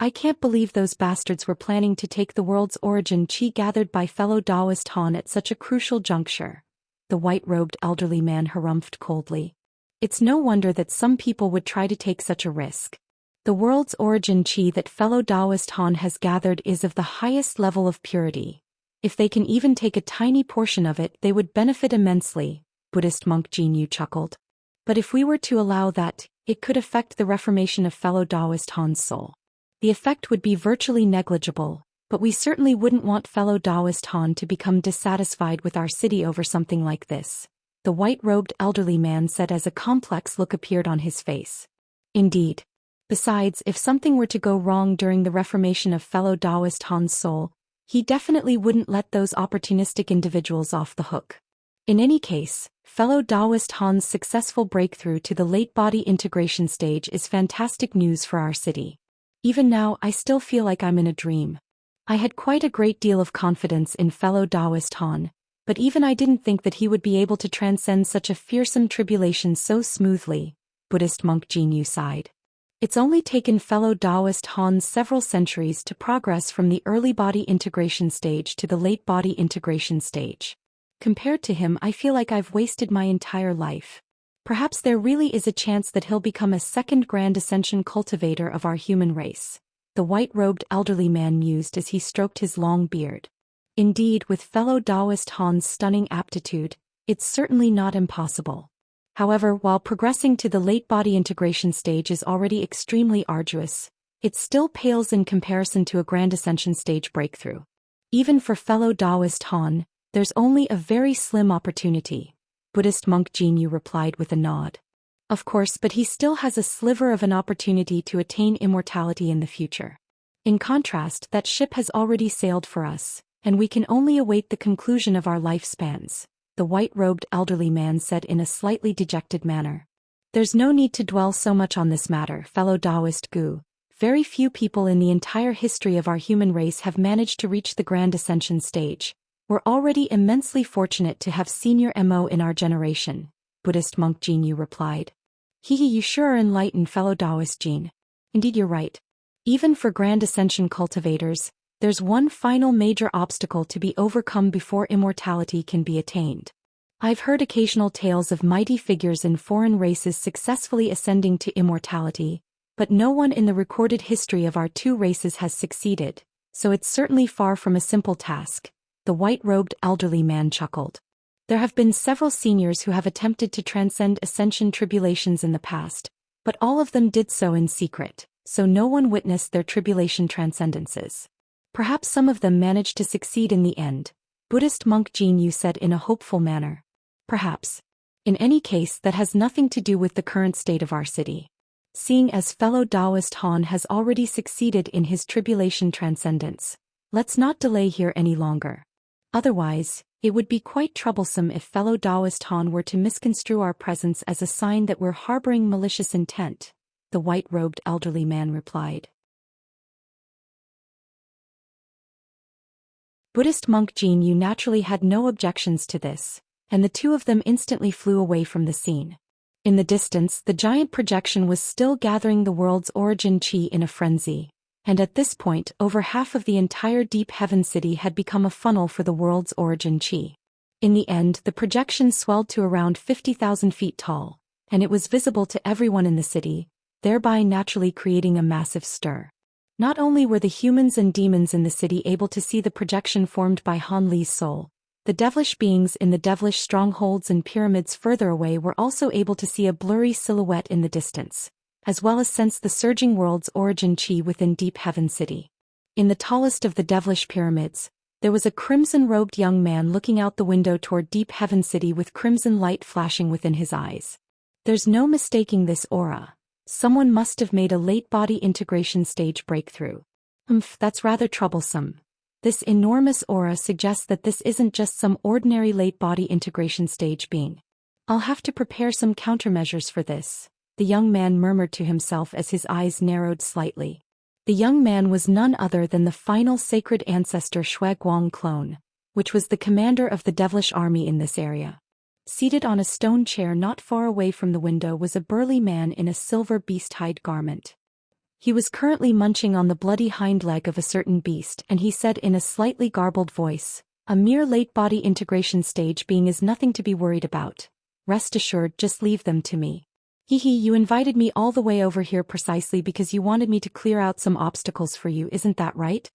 I can't believe those bastards were planning to take the world's origin chi gathered by fellow Taoist Han at such a crucial juncture. The white-robed elderly man harumphed coldly. It's no wonder that some people would try to take such a risk. The world's origin chi that fellow Taoist Han has gathered is of the highest level of purity. If they can even take a tiny portion of it, they would benefit immensely, Buddhist monk Jin Yu chuckled. But if we were to allow that, it could affect the reformation of fellow Taoist Han's soul. The effect would be virtually negligible, but we certainly wouldn't want fellow Taoist Han to become dissatisfied with our city over something like this, the white-robed elderly man said as a complex look appeared on his face. Indeed. Besides, if something were to go wrong during the reformation of fellow Taoist Han's soul, he definitely wouldn't let those opportunistic individuals off the hook. In any case, fellow Taoist Han's successful breakthrough to the late body integration stage is fantastic news for our city. Even now, I still feel like I'm in a dream. I had quite a great deal of confidence in fellow Taoist Han, but even I didn't think that he would be able to transcend such a fearsome tribulation so smoothly, Buddhist monk Jin Yu sighed. It's only taken fellow Taoist Han several centuries to progress from the early body integration stage to the late body integration stage. Compared to him, I feel like I've wasted my entire life. Perhaps there really is a chance that he'll become a second grand ascension cultivator of our human race, the white-robed elderly man mused as he stroked his long beard. Indeed, with fellow Taoist Han's stunning aptitude, it's certainly not impossible. However, while progressing to the late body integration stage is already extremely arduous, it still pales in comparison to a grand ascension stage breakthrough. Even for fellow Taoist Han, there's only a very slim opportunity, Buddhist monk Jin Yu replied with a nod. Of course, but he still has a sliver of an opportunity to attain immortality in the future. In contrast, that ship has already sailed for us, and we can only await the conclusion of our lifespans, the white-robed elderly man said in a slightly dejected manner. There's no need to dwell so much on this matter, fellow Taoist Gu. Very few people in the entire history of our human race have managed to reach the grand ascension stage. We're already immensely fortunate to have senior MO in our generation, Buddhist monk Jin Yu replied. You sure are enlightened, fellow Taoist Jin. Indeed, you're right. Even for grand ascension cultivators, there's one final major obstacle to be overcome before immortality can be attained. I've heard occasional tales of mighty figures in foreign races successfully ascending to immortality, but no one in the recorded history of our two races has succeeded, so it's certainly far from a simple task, the white-robed elderly man chuckled. There have been several seniors who have attempted to transcend ascension tribulations in the past, but all of them did so in secret, so no one witnessed their tribulation transcendences. Perhaps some of them managed to succeed in the end, Buddhist monk Jin Yu said in a hopeful manner. Perhaps. In any case, that has nothing to do with the current state of our city. Seeing as fellow Taoist Han has already succeeded in his tribulation transcendence, let's not delay here any longer. Otherwise, it would be quite troublesome if fellow Taoist Han were to misconstrue our presence as a sign that we're harboring malicious intent, the white-robed elderly man replied. Buddhist monk Jin Yu naturally had no objections to this, and the two of them instantly flew away from the scene. In the distance, the giant projection was still gathering the world's origin chi in a frenzy, and at this point, over half of the entire Deep Heaven city had become a funnel for the world's origin chi. In the end, the projection swelled to around 50,000 feet tall, and it was visible to everyone in the city, thereby naturally creating a massive stir. Not only were the humans and demons in the city able to see the projection formed by Han Li's soul, the devilish beings in the devilish strongholds and pyramids further away were also able to see a blurry silhouette in the distance, as well as sense the surging world's origin chi within Deep Heaven City. In the tallest of the devilish pyramids, there was a crimson-robed young man looking out the window toward Deep Heaven City with crimson light flashing within his eyes. There's no mistaking this aura. Someone must have made a late body integration stage breakthrough. That's rather troublesome. This enormous aura suggests that this isn't just some ordinary late body integration stage being. I'll have to prepare some countermeasures for this, the young man murmured to himself as his eyes narrowed slightly. The young man was none other than the final sacred ancestor Shui Guang clone, which was the commander of the devilish army in this area. Seated on a stone chair not far away from the window was a burly man in a silver beast-hide garment. He was currently munching on the bloody hind leg of a certain beast, and he said in a slightly garbled voice, "A mere late body integration stage being is nothing to be worried about. Rest assured, just leave them to me. You invited me all the way over here precisely because you wanted me to clear out some obstacles for you, isn't that right?"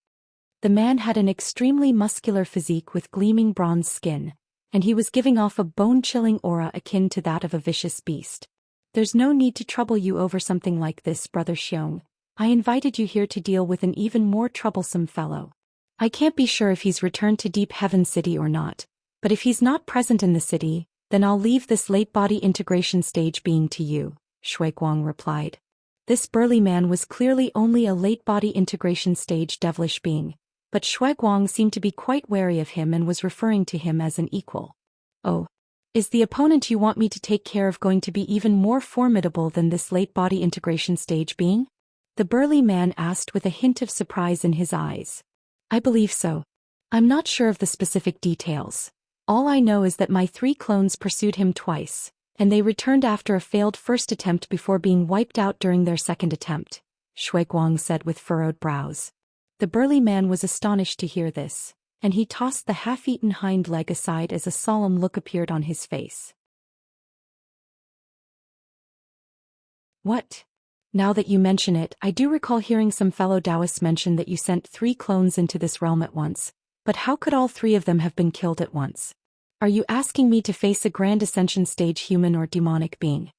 The man had an extremely muscular physique with gleaming bronze skin, and he was giving off a bone-chilling aura akin to that of a vicious beast. "There's no need to trouble you over something like this, Brother Xiong. I invited you here to deal with an even more troublesome fellow. I can't be sure if he's returned to Deep Heaven City or not, but if he's not present in the city, then I'll leave this late body integration stage being to you," Shuiguang replied. This burly man was clearly only a late body integration stage devilish being, but Shuiguang seemed to be quite wary of him and was referring to him as an equal. "Oh. Is the opponent you want me to take care of going to be even more formidable than this late body integration stage being?" the burly man asked with a hint of surprise in his eyes. "I believe so. I'm not sure of the specific details. All I know is that my 3 clones pursued him twice, and they returned after a failed first attempt before being wiped out during their second attempt," Shuiguang said with furrowed brows. The burly man was astonished to hear this, and he tossed the half-eaten hind leg aside as a solemn look appeared on his face. "What? Now that you mention it, I do recall hearing some fellow Taoists mention that you sent 3 clones into this realm at once, but how could all 3 of them have been killed at once? Are you asking me to face a Grand Ascension stage human or demonic being?"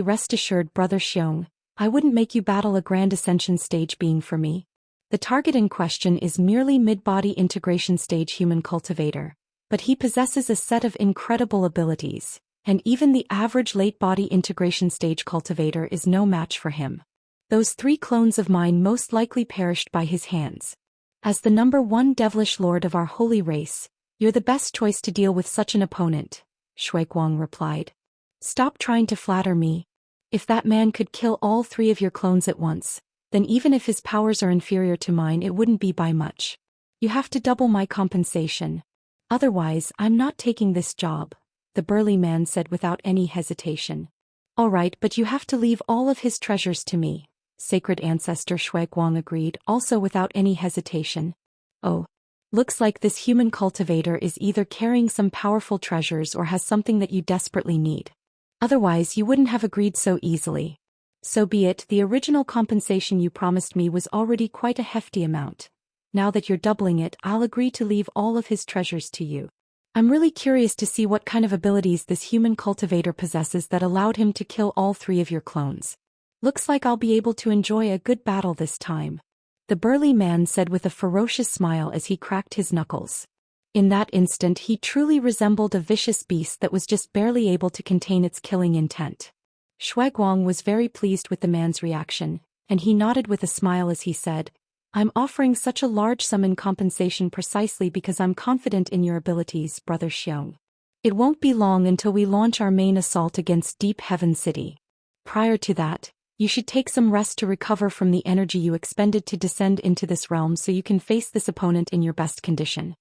Rest assured, Brother Xiong, I wouldn't make you battle a Grand Ascension stage being for me. The target in question is merely mid-body integration stage human cultivator, but he possesses a set of incredible abilities, and even the average late-body integration stage cultivator is no match for him. Those 3 clones of mine most likely perished by his hands. As the #1 devilish lord of our holy race, you're the best choice to deal with such an opponent, Shuiguang replied. "Stop trying to flatter me. If that man could kill all 3 of your clones at once, then even if his powers are inferior to mine, it wouldn't be by much. You have to double my compensation. Otherwise, I'm not taking this job," the burly man said without any hesitation. "All right, but you have to leave all of his treasures to me," Sacred Ancestor Shuiguang agreed, also without any hesitation. "Oh. Looks like this human cultivator is either carrying some powerful treasures or has something that you desperately need. Otherwise you wouldn't have agreed so easily. So be it, the original compensation you promised me was already quite a hefty amount. Now that you're doubling it, I'll agree to leave all of his treasures to you. I'm really curious to see what kind of abilities this human cultivator possesses that allowed him to kill all 3 of your clones. Looks like I'll be able to enjoy a good battle this time," the burly man said with a ferocious smile as he cracked his knuckles. In that instant he truly resembled a vicious beast that was just barely able to contain its killing intent. Shuiguang was very pleased with the man's reaction, and he nodded with a smile as he said, "I'm offering such a large sum in compensation precisely because I'm confident in your abilities, Brother Xiong. It won't be long until we launch our main assault against Deep Heaven City. Prior to that, you should take some rest to recover from the energy you expended to descend into this realm so you can face this opponent in your best condition."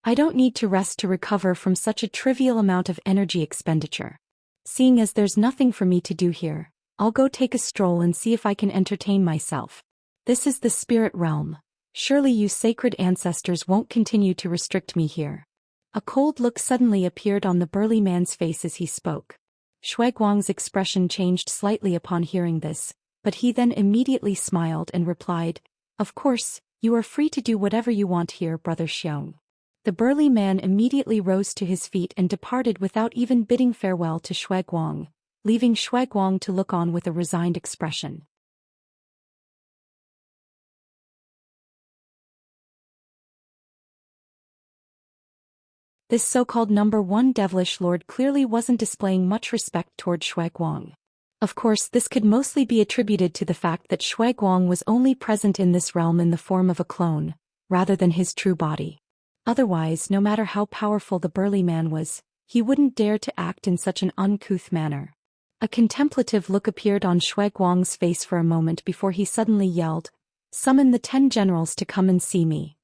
"I don't need to rest to recover from such a trivial amount of energy expenditure. Seeing as there's nothing for me to do here, I'll go take a stroll and see if I can entertain myself. This is the spirit realm. Surely you sacred ancestors won't continue to restrict me here." A cold look suddenly appeared on the burly man's face as he spoke. Shuiguang's expression changed slightly upon hearing this, but he then immediately smiled and replied, "Of course, you are free to do whatever you want here, Brother Xiong." The burly man immediately rose to his feet and departed without even bidding farewell to Shuiguang, leaving Shuiguang to look on with a resigned expression. This so-called #1 devilish lord clearly wasn't displaying much respect toward Shuiguang. Of course, this could mostly be attributed to the fact that Shuiguang was only present in this realm in the form of a clone, rather than his true body. Otherwise, no matter how powerful the burly man was, he wouldn't dare to act in such an uncouth manner. A contemplative look appeared on Shuiguang's face for a moment before he suddenly yelled, "Summon the 10 generals to come and see me."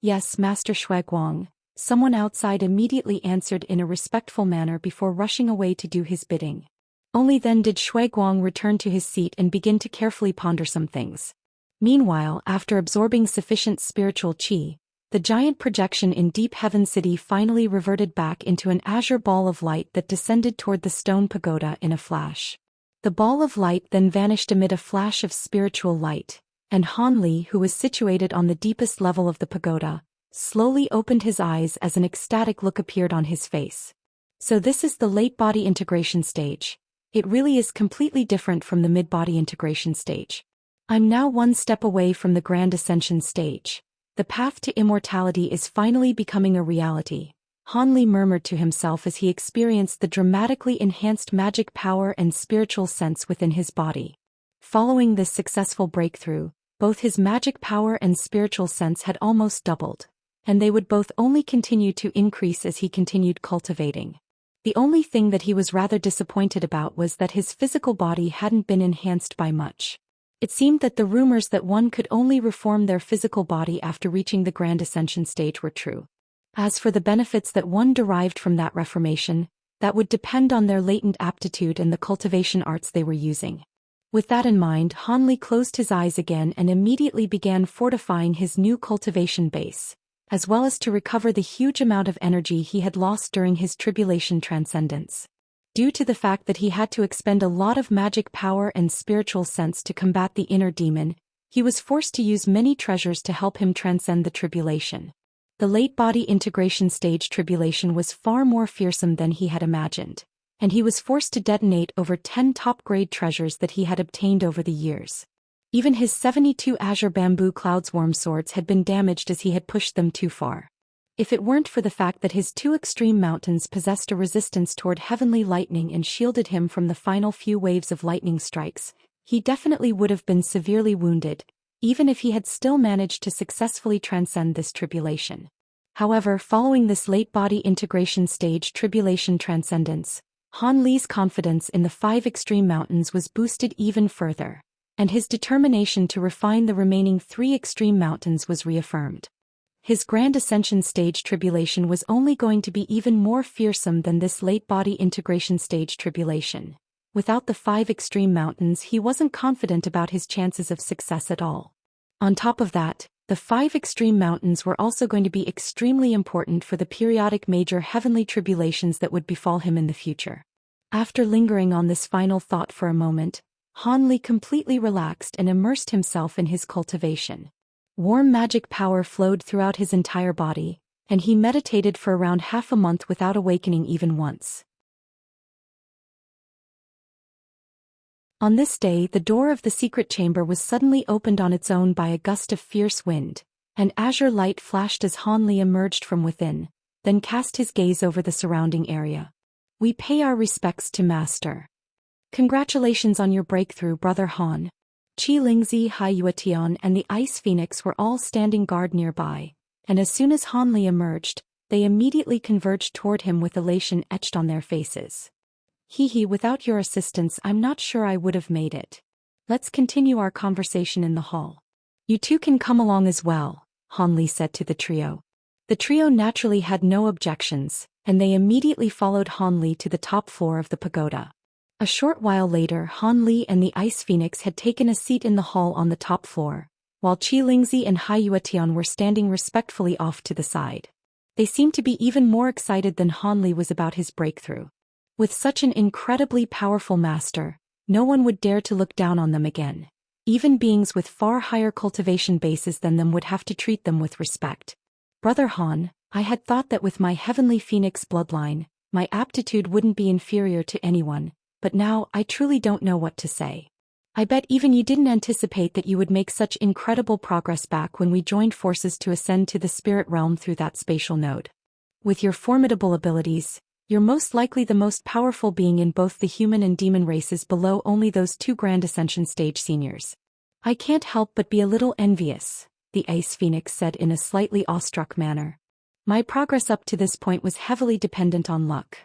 "Yes, Master Shuiguang," someone outside immediately answered in a respectful manner before rushing away to do his bidding. Only then did Shuiguang return to his seat and begin to carefully ponder some things. Meanwhile, after absorbing sufficient spiritual qi, the giant projection in Deep Heaven City finally reverted back into an azure ball of light that descended toward the stone pagoda in a flash. The ball of light then vanished amid a flash of spiritual light, and Han Li, who was situated on the deepest level of the pagoda, slowly opened his eyes as an ecstatic look appeared on his face. So this is the late body integration stage. It really is completely different from the mid-body integration stage. I'm now one step away from the grand ascension stage. The path to immortality is finally becoming a reality, Han Li murmured to himself as he experienced the dramatically enhanced magic power and spiritual sense within his body. Following this successful breakthrough, both his magic power and spiritual sense had almost doubled, and they would both only continue to increase as he continued cultivating. The only thing that he was rather disappointed about was that his physical body hadn't been enhanced by much. It seemed that the rumors that one could only reform their physical body after reaching the grand ascension stage were true. As for the benefits that one derived from that reformation, that would depend on their latent aptitude and the cultivation arts they were using. With that in mind, Han Li closed his eyes again and immediately began fortifying his new cultivation base, as well as to recover the huge amount of energy he had lost during his tribulation transcendence. Due to the fact that he had to expend a lot of magic power and spiritual sense to combat the inner demon, he was forced to use many treasures to help him transcend the tribulation. The late body integration stage tribulation was far more fearsome than he had imagined, and he was forced to detonate over 10 top-grade treasures that he had obtained over the years. Even his 72 azure bamboo cloudsworm swords had been damaged as he had pushed them too far. If it weren't for the fact that his two extreme mountains possessed a resistance toward heavenly lightning and shielded him from the final few waves of lightning strikes, he definitely would have been severely wounded, even if he had still managed to successfully transcend this tribulation. However, following this late body integration stage tribulation transcendence, Han Li's confidence in the 5 extreme mountains was boosted even further, and his determination to refine the remaining 3 extreme mountains was reaffirmed. His grand ascension stage tribulation was only going to be even more fearsome than this late body integration stage tribulation. Without the 5 extreme mountains, he wasn't confident about his chances of success at all. On top of that, the 5 extreme mountains were also going to be extremely important for the periodic major heavenly tribulations that would befall him in the future. After lingering on this final thought for a moment, Han Li completely relaxed and immersed himself in his cultivation. Warm magic power flowed throughout his entire body, and he meditated for around half a month without awakening even once. On this day, the door of the secret chamber was suddenly opened on its own by a gust of fierce wind, and azure light flashed as Han Li emerged from within, then cast his gaze over the surrounding area. "We pay our respects to Master. Congratulations on your breakthrough, Brother Han." Qi Lingzi, Hai Yuetian, and the Ice Phoenix were all standing guard nearby, and as soon as Han Li emerged, they immediately converged toward him with elation etched on their faces. "Hee, without your assistance I'm not sure I would have made it. Let's continue our conversation in the hall. You two can come along as well," Han Li said to the trio. The trio naturally had no objections, and they immediately followed Han Li to the top floor of the pagoda. A short while later, Han Li and the Ice Phoenix had taken a seat in the hall on the top floor, while Qi Lingzi and Hai Yuetian were standing respectfully off to the side. They seemed to be even more excited than Han Li was about his breakthrough. With such an incredibly powerful master, no one would dare to look down on them again. Even beings with far higher cultivation bases than them would have to treat them with respect. "Brother Han, I had thought that with my heavenly phoenix bloodline, my aptitude wouldn't be inferior to anyone, but now I truly don't know what to say. I bet even you didn't anticipate that you would make such incredible progress back when we joined forces to ascend to the spirit realm through that spatial node. With your formidable abilities, you're most likely the most powerful being in both the human and demon races below only those 2 grand ascension stage seniors. I can't help but be a little envious," the Ice Phoenix said in a slightly awestruck manner. "My progress up to this point was heavily dependent on luck.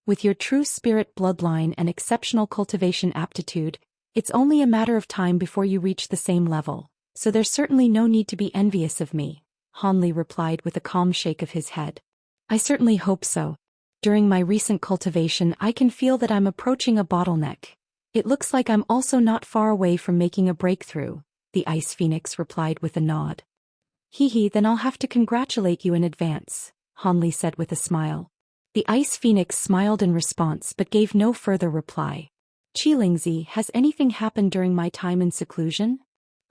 With your true spirit bloodline and exceptional cultivation aptitude, it's only a matter of time before you reach the same level, so there's certainly no need to be envious of me," Han Li replied with a calm shake of his head. "I certainly hope so. During my recent cultivation, I can feel that I'm approaching a bottleneck. It looks like I'm also not far away from making a breakthrough, the Ice Phoenix replied with a nod. Hee, then I'll have to congratulate you in advance, Han Li said with a smile. The Ice Phoenix smiled in response but gave no further reply. Xianxia, has anything happened during my time in seclusion?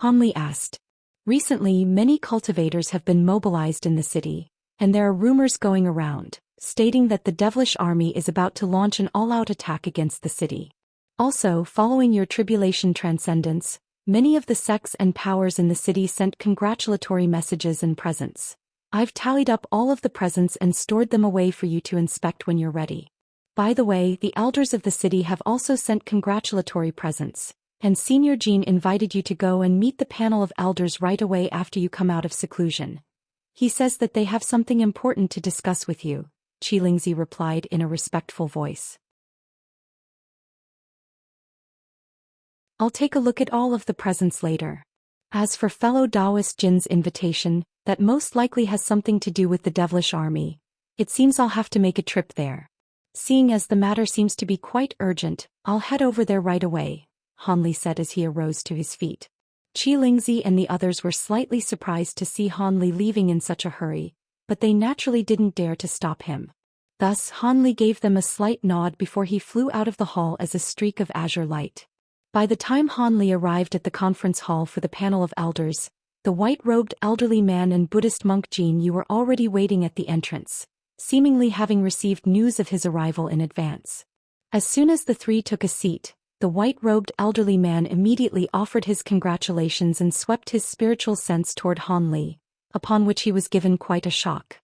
Han Li asked. Recently, many cultivators have been mobilized in the city, and there are rumors going around, stating that the devilish army is about to launch an all-out attack against the city. Also, following your tribulation transcendence, many of the sects and powers in the city sent congratulatory messages and presents. I've tallied up all of the presents and stored them away for you to inspect when you're ready. By the way, the elders of the city have also sent congratulatory presents, and Senior Jean invited you to go and meet the panel of elders right away after you come out of seclusion. He says that they have something important to discuss with you, Xianxia replied in a respectful voice. I'll take a look at all of the presents later. As for fellow Taoist Jin's invitation, that most likely has something to do with the devilish army. It seems I'll have to make a trip there. Seeing as the matter seems to be quite urgent, I'll head over there right away, Han Li said as he arose to his feet. Xianxia and the others were slightly surprised to see Han Li leaving in such a hurry, but they naturally didn't dare to stop him. Thus Han Li gave them a slight nod before he flew out of the hall as a streak of azure light. By the time Han Li arrived at the conference hall for the panel of elders, the white-robed elderly man and Buddhist monk Jin Yu were already waiting at the entrance, seemingly having received news of his arrival in advance. As soon as the three took a seat, the white-robed elderly man immediately offered his congratulations and swept his spiritual sense toward Han Li, upon which he was given quite a shock.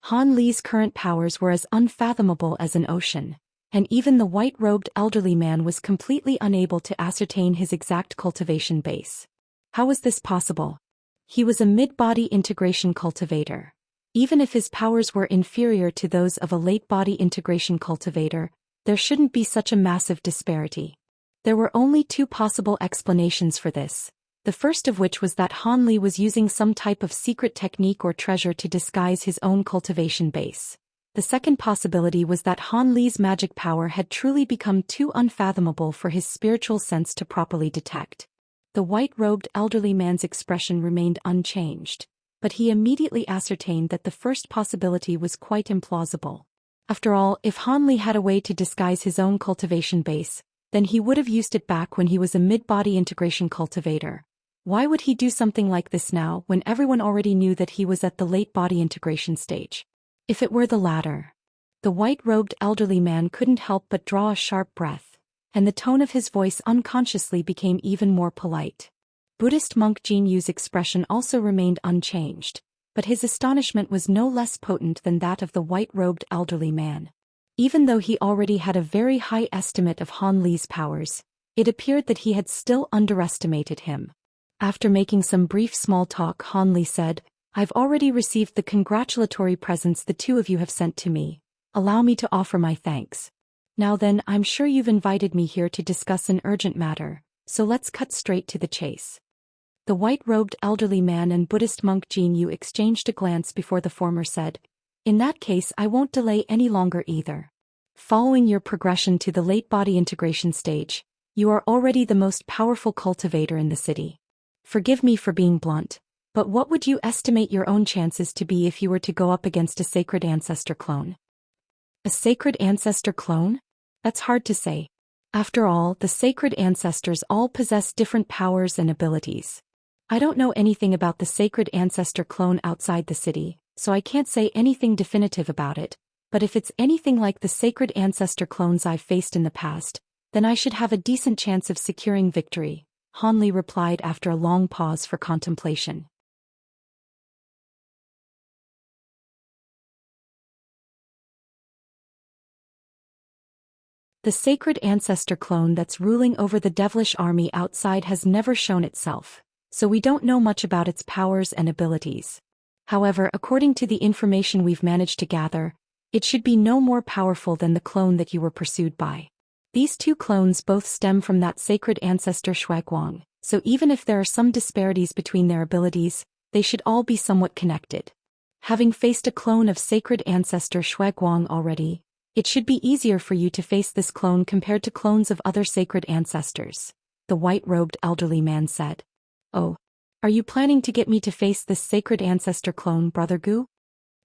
Han Li's current powers were as unfathomable as an ocean, and even the white-robed elderly man was completely unable to ascertain his exact cultivation base. How was this possible? He was a mid-body integration cultivator. Even if his powers were inferior to those of a late-body integration cultivator, there shouldn't be such a massive disparity. There were only two possible explanations for this, the first of which was that Han Li was using some type of secret technique or treasure to disguise his own cultivation base. The second possibility was that Han Li's magic power had truly become too unfathomable for his spiritual sense to properly detect. The white-robed elderly man's expression remained unchanged, but he immediately ascertained that the first possibility was quite implausible. After all, if Han Li had a way to disguise his own cultivation base, then he would have used it back when he was a mid-body integration cultivator. Why would he do something like this now when everyone already knew that he was at the late-body integration stage? If it were the latter. The white-robed elderly man couldn't help but draw a sharp breath, and the tone of his voice unconsciously became even more polite. Buddhist monk Jin Yu's expression also remained unchanged, but his astonishment was no less potent than that of the white-robed elderly man. Even though he already had a very high estimate of Han Li's powers, it appeared that he had still underestimated him. After making some brief small talk, Han Li said, "I've already received the congratulatory presents the two of you have sent to me. Allow me to offer my thanks. Now then, I'm sure you've invited me here to discuss an urgent matter, so let's cut straight to the chase." The white-robed elderly man and Buddhist monk Jin Yu exchanged a glance before the former said, "In that case, I won't delay any longer either. Following your progression to the late-body integration stage, you are already the most powerful cultivator in the city. Forgive me for being blunt, but what would you estimate your own chances to be if you were to go up against a sacred ancestor clone?" A sacred ancestor clone? That's hard to say. After all, the sacred ancestors all possess different powers and abilities. I don't know anything about the sacred ancestor clone outside the city, so I can't say anything definitive about it, but if it's anything like the sacred ancestor clones I've faced in the past, then I should have a decent chance of securing victory, Han Li replied after a long pause for contemplation. The sacred ancestor clone that's ruling over the devilish army outside has never shown itself, so we don't know much about its powers and abilities. However, according to the information we've managed to gather, it should be no more powerful than the clone that you were pursued by. These two clones both stem from that sacred ancestor Shuaiguang, so even if there are some disparities between their abilities, they should all be somewhat connected. Having faced a clone of sacred ancestor Shuaiguang already, It should be easier for you to face this clone compared to clones of other sacred ancestors, the white-robed elderly man said. Oh. Are you planning to get me to face this sacred ancestor clone, Brother Gu?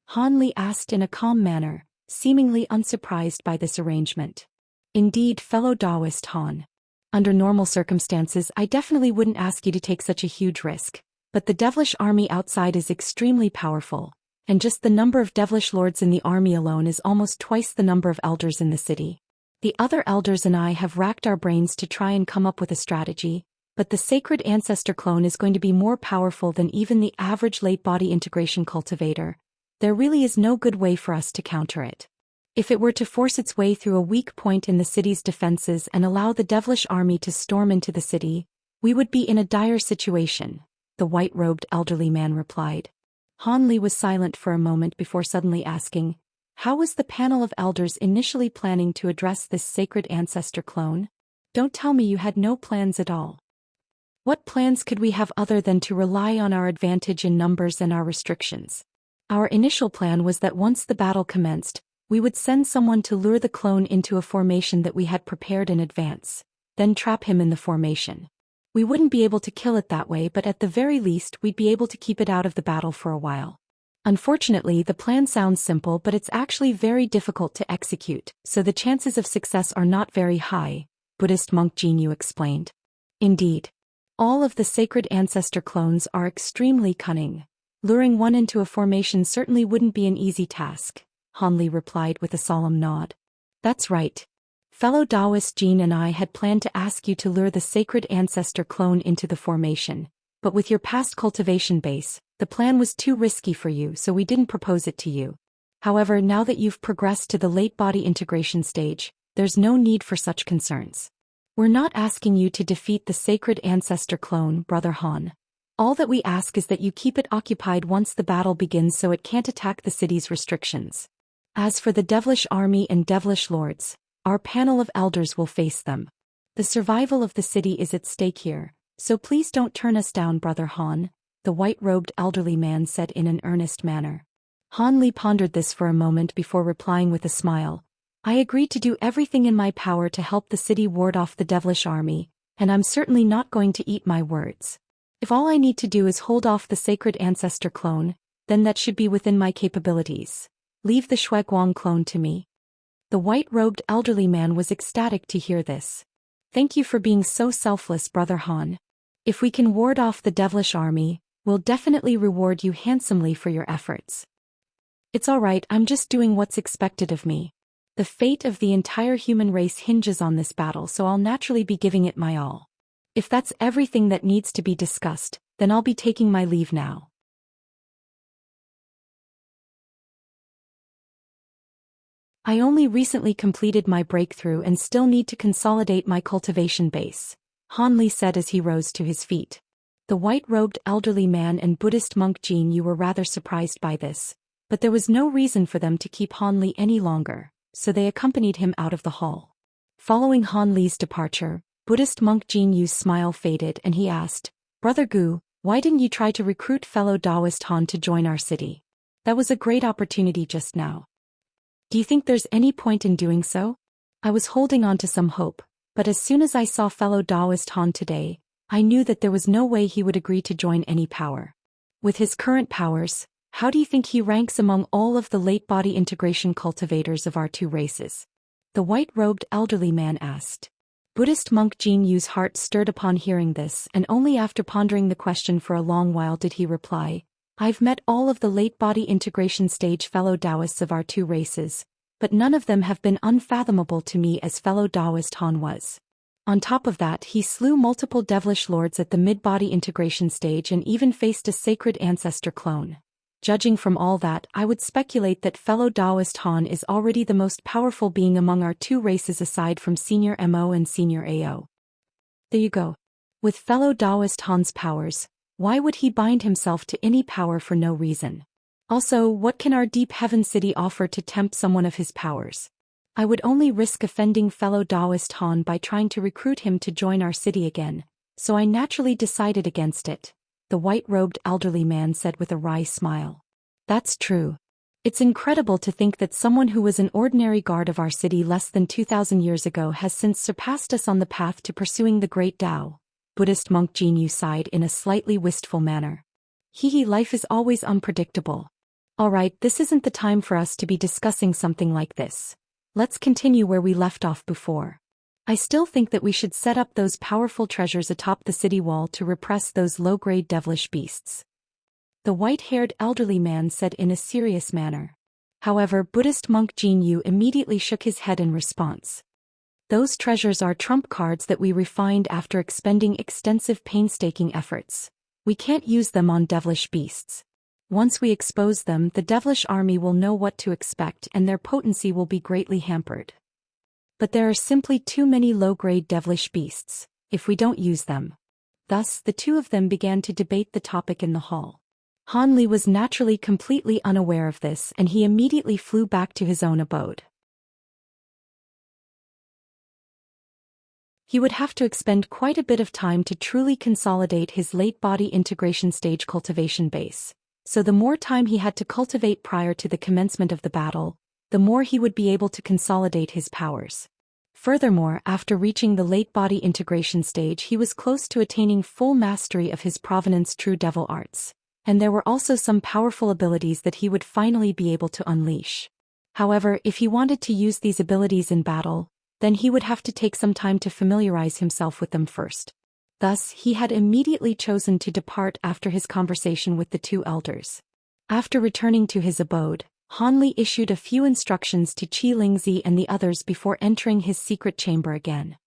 Han Li asked in a calm manner, seemingly unsurprised by this arrangement. Indeed, fellow Taoist Han. Under normal circumstances, I definitely wouldn't ask you to take such a huge risk, but the devilish army outside is extremely powerful, and just the number of devilish lords in the army alone is almost twice the number of elders in the city. The other elders and I have racked our brains to try and come up with a strategy, but the sacred ancestor clone is going to be more powerful than even the average late-body integration cultivator. There really is no good way for us to counter it. If it were to force its way through a weak point in the city's defenses and allow the devilish army to storm into the city, we would be in a dire situation, the white-robed elderly man replied. Han Li was silent for a moment before suddenly asking, how was the panel of elders initially planning to address this sacred ancestor clone? Don't tell me you had no plans at all. What plans could we have other than to rely on our advantage in numbers and our restrictions? Our initial plan was that once the battle commenced, we would send someone to lure the clone into a formation that we had prepared in advance, then trap him in the formation. We wouldn't be able to kill it that way, but at the very least we'd be able to keep it out of the battle for a while. Unfortunately, the plan sounds simple, but it's actually very difficult to execute, so the chances of success are not very high, Buddhist monk Jinyu explained. Indeed. All of the sacred ancestor clones are extremely cunning. Luring one into a formation certainly wouldn't be an easy task, Han Li replied with a solemn nod. That's right. Fellow Taoist Jin and I had planned to ask you to lure the sacred ancestor clone into the formation, but with your past cultivation base, the plan was too risky for you, so we didn't propose it to you. However, now that you've progressed to the late body integration stage, there's no need for such concerns. We're not asking you to defeat the sacred ancestor clone, Brother Han. All that we ask is that you keep it occupied once the battle begins so it can't attack the city's restrictions. As for the devilish army and devilish lords, our panel of elders will face them. The survival of the city is at stake here, so please don't turn us down, Brother Han, the white-robed elderly man said in an earnest manner. Han Li pondered this for a moment before replying with a smile. I agreed to do everything in my power to help the city ward off the devilish army, and I'm certainly not going to eat my words. If all I need to do is hold off the sacred ancestor clone, then that should be within my capabilities. Leave the Shueguang clone to me. The white-robed elderly man was ecstatic to hear this. Thank you for being so selfless, Brother Han. If we can ward off the devilish army, we'll definitely reward you handsomely for your efforts. It's all right, I'm just doing what's expected of me. The fate of the entire human race hinges on this battle, so I'll naturally be giving it my all. If that's everything that needs to be discussed, then I'll be taking my leave now. I only recently completed my breakthrough and still need to consolidate my cultivation base, Han Li said as he rose to his feet. The white-robed elderly man and Buddhist monk Jinyu were rather surprised by this, but there was no reason for them to keep Han Li any longer, so they accompanied him out of the hall. Following Han Li's departure, Buddhist monk Jinyu's smile faded and he asked, Brother Gu, why didn't you try to recruit fellow Taoist Han to join our city? That was a great opportunity just now. Do you think there's any point in doing so? I was holding on to some hope, but as soon as I saw fellow Taoist Han today, I knew that there was no way he would agree to join any power. With his current powers, how do you think he ranks among all of the late-body integration cultivators of our two races? The white-robed elderly man asked. Buddhist monk Jinyu's heart stirred upon hearing this, and only after pondering the question for a long while did he reply, I've met all of the late-body integration stage fellow Taoists of our two races, but none of them have been unfathomable to me as fellow Taoist Han was. On top of that, he slew multiple devilish lords at the mid-body integration stage and even faced a sacred ancestor clone. Judging from all that, I would speculate that fellow Taoist Han is already the most powerful being among our two races aside from Senior Mo and Senior Ao. There you go. With fellow Taoist Han's powers, why would he bind himself to any power for no reason? Also, what can our deep heaven city offer to tempt someone of his powers? I would only risk offending fellow Taoist Han by trying to recruit him to join our city again, so I naturally decided against it, the white-robed elderly man said with a wry smile. That's true. It's incredible to think that someone who was an ordinary guard of our city less than 2,000 years ago has since surpassed us on the path to pursuing the great Tao. Buddhist monk Jin Yu sighed in a slightly wistful manner. Life is always unpredictable. Alright, this isn't the time for us to be discussing something like this. Let's continue where we left off before. I still think that we should set up those powerful treasures atop the city wall to repress those low-grade devilish beasts. The white-haired elderly man said in a serious manner. However, Buddhist monk Jin Yu immediately shook his head in response. Those treasures are trump cards that we refined after expending extensive painstaking efforts. We can't use them on devilish beasts. Once we expose them, the devilish army will know what to expect and their potency will be greatly hampered. But there are simply too many low-grade devilish beasts, if we don't use them. Thus, the two of them began to debate the topic in the hall. Han Li was naturally completely unaware of this and he immediately flew back to his own abode. He would have to expend quite a bit of time to truly consolidate his late body integration stage cultivation base, so the more time he had to cultivate prior to the commencement of the battle, the more he would be able to consolidate his powers. Furthermore, after reaching the late body integration stage he was close to attaining full mastery of his provenance true devil arts. And there were also some powerful abilities that he would finally be able to unleash. However, if he wanted to use these abilities in battle, then he would have to take some time to familiarize himself with them first. Thus, he had immediately chosen to depart after his conversation with the two elders. After returning to his abode, Han Li issued a few instructions to Qi Lingzi and the others before entering his secret chamber again.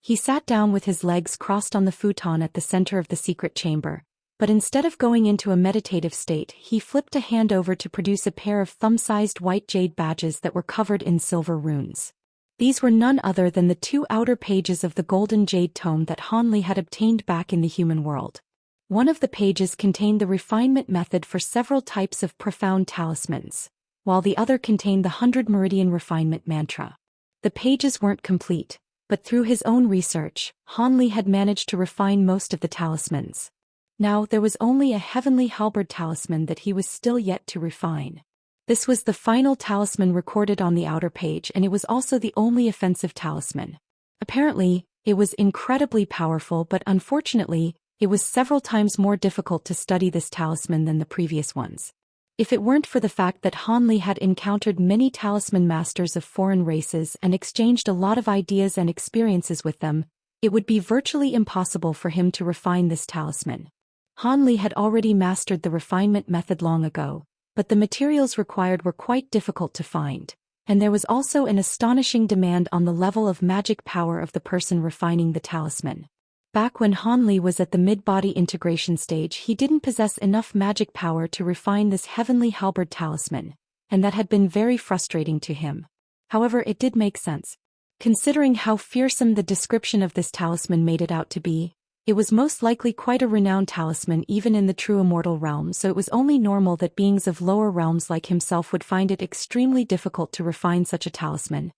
He sat down with his legs crossed on the futon at the center of the secret chamber. But instead of going into a meditative state, he flipped a hand over to produce a pair of thumb-sized white jade badges that were covered in silver runes. These were none other than the two outer pages of the golden jade tome that Han Li had obtained back in the human world. One of the pages contained the refinement method for several types of profound talismans, while the other contained the 100 Meridian refinement mantra. The pages weren't complete, but through his own research, Han Li had managed to refine most of the talismans. Now there was only a heavenly halberd talisman that he was still yet to refine. This was the final talisman recorded on the outer page and it was also the only offensive talisman. Apparently, it was incredibly powerful but unfortunately, it was several times more difficult to study this talisman than the previous ones. If it weren't for the fact that Han Li had encountered many talisman masters of foreign races and exchanged a lot of ideas and experiences with them, it would be virtually impossible for him to refine this talisman. Han Li had already mastered the refinement method long ago, but the materials required were quite difficult to find, and there was also an astonishing demand on the level of magic power of the person refining the talisman. Back when Han Li was at the mid-body integration stage he didn't possess enough magic power to refine this heavenly halberd talisman, and that had been very frustrating to him. However, it did make sense. Considering how fearsome the description of this talisman made it out to be, it was most likely quite a renowned talisman even in the true immortal realm, so it was only normal that beings of lower realms like himself would find it extremely difficult to refine such a talisman.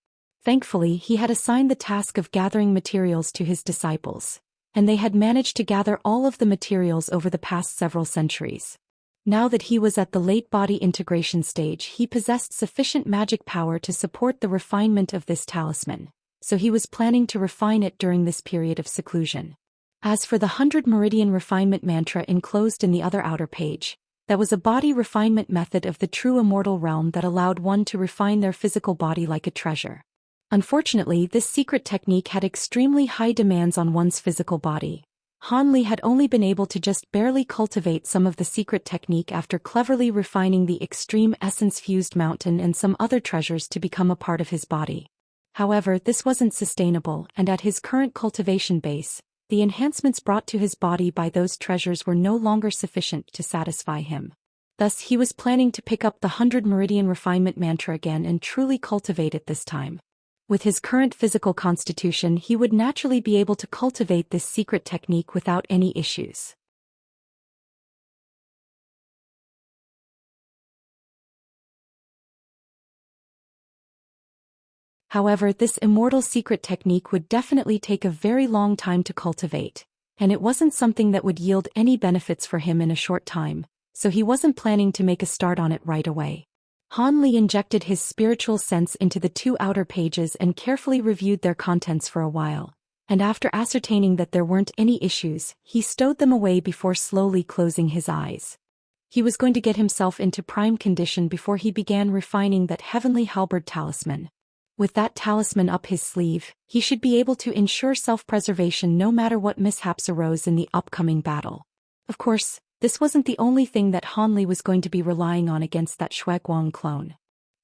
Thankfully, he had assigned the task of gathering materials to his disciples, and they had managed to gather all of the materials over the past several centuries. Now that he was at the late body integration stage, he possessed sufficient magic power to support the refinement of this talisman, so he was planning to refine it during this period of seclusion. As for the 100 Meridian refinement mantra enclosed in the other outer page, that was a body refinement method of the true immortal realm that allowed one to refine their physical body like a treasure. Unfortunately, this secret technique had extremely high demands on one's physical body. Han Li had only been able to just barely cultivate some of the secret technique after cleverly refining the extreme essence-fused mountain and some other treasures to become a part of his body. However, this wasn't sustainable, and at his current cultivation base, the enhancements brought to his body by those treasures were no longer sufficient to satisfy him. Thus, he was planning to pick up the 100 Meridian refinement mantra again and truly cultivate it this time. With his current physical constitution, he would naturally be able to cultivate this secret technique without any issues. However, this immortal secret technique would definitely take a very long time to cultivate, and it wasn't something that would yield any benefits for him in a short time, so he wasn't planning to make a start on it right away. Han Li injected his spiritual sense into the two outer pages and carefully reviewed their contents for a while, and after ascertaining that there weren't any issues, he stowed them away before slowly closing his eyes. He was going to get himself into prime condition before he began refining that heavenly halberd talisman. With that talisman up his sleeve, he should be able to ensure self-preservation no matter what mishaps arose in the upcoming battle. Of course, this wasn't the only thing that Han Li was going to be relying on against that Shueguang clone.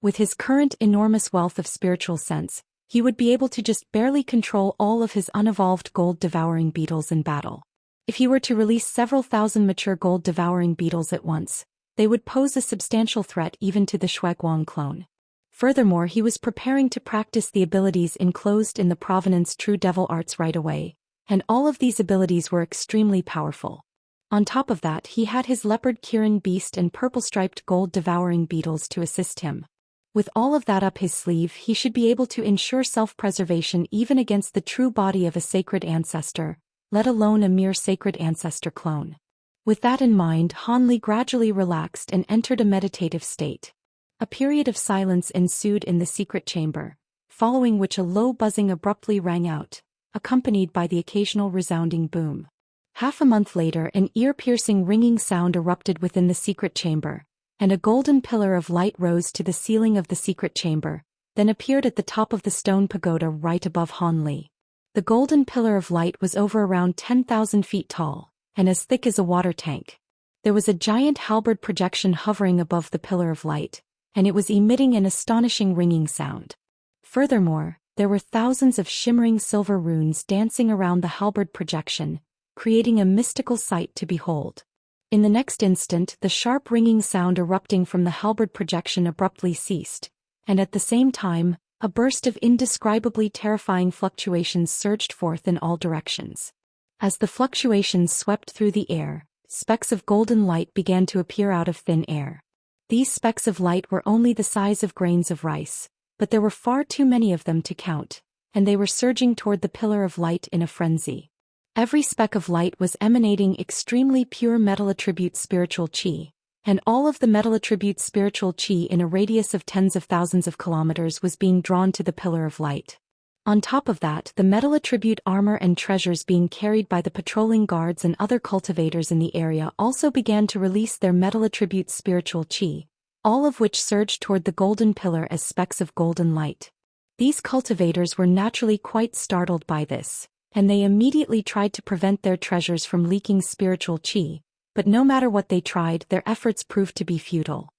With his current enormous wealth of spiritual sense, he would be able to just barely control all of his unevolved gold-devouring beetles in battle. If he were to release several thousand mature gold-devouring beetles at once, they would pose a substantial threat even to the Shueguang clone. Furthermore, he was preparing to practice the abilities enclosed in the Provenance True Devil Arts right away, and all of these abilities were extremely powerful. On top of that, he had his leopard Kirin beast and purple-striped gold-devouring beetles to assist him. With all of that up his sleeve, he should be able to ensure self-preservation even against the true body of a sacred ancestor, let alone a mere sacred ancestor clone. With that in mind, Han Li gradually relaxed and entered a meditative state. A period of silence ensued in the secret chamber, following which a low buzzing abruptly rang out, accompanied by the occasional resounding boom. Half a month later, an ear-piercing ringing sound erupted within the secret chamber, and a golden pillar of light rose to the ceiling of the secret chamber, then appeared at the top of the stone pagoda right above Han Li. The golden pillar of light was over around 10,000 feet tall, and as thick as a water tank. There was a giant halberd projection hovering above the pillar of light, and it was emitting an astonishing ringing sound. Furthermore, there were thousands of shimmering silver runes dancing around the halberd projection, creating a mystical sight to behold. In the next instant, the sharp ringing sound erupting from the halberd projection abruptly ceased, and at the same time, a burst of indescribably terrifying fluctuations surged forth in all directions. As the fluctuations swept through the air, specks of golden light began to appear out of thin air. These specks of light were only the size of grains of rice, but there were far too many of them to count, and they were surging toward the pillar of light in a frenzy. Every speck of light was emanating extremely pure metal attribute spiritual qi, and all of the metal attribute spiritual qi in a radius of tens of thousands of kilometers was being drawn to the pillar of light. On top of that, the metal attribute armor and treasures being carried by the patrolling guards and other cultivators in the area also began to release their metal attribute spiritual qi, all of which surged toward the golden pillar as specks of golden light. These cultivators were naturally quite startled by this, and they immediately tried to prevent their treasures from leaking spiritual qi, but no matter what they tried, their efforts proved to be futile.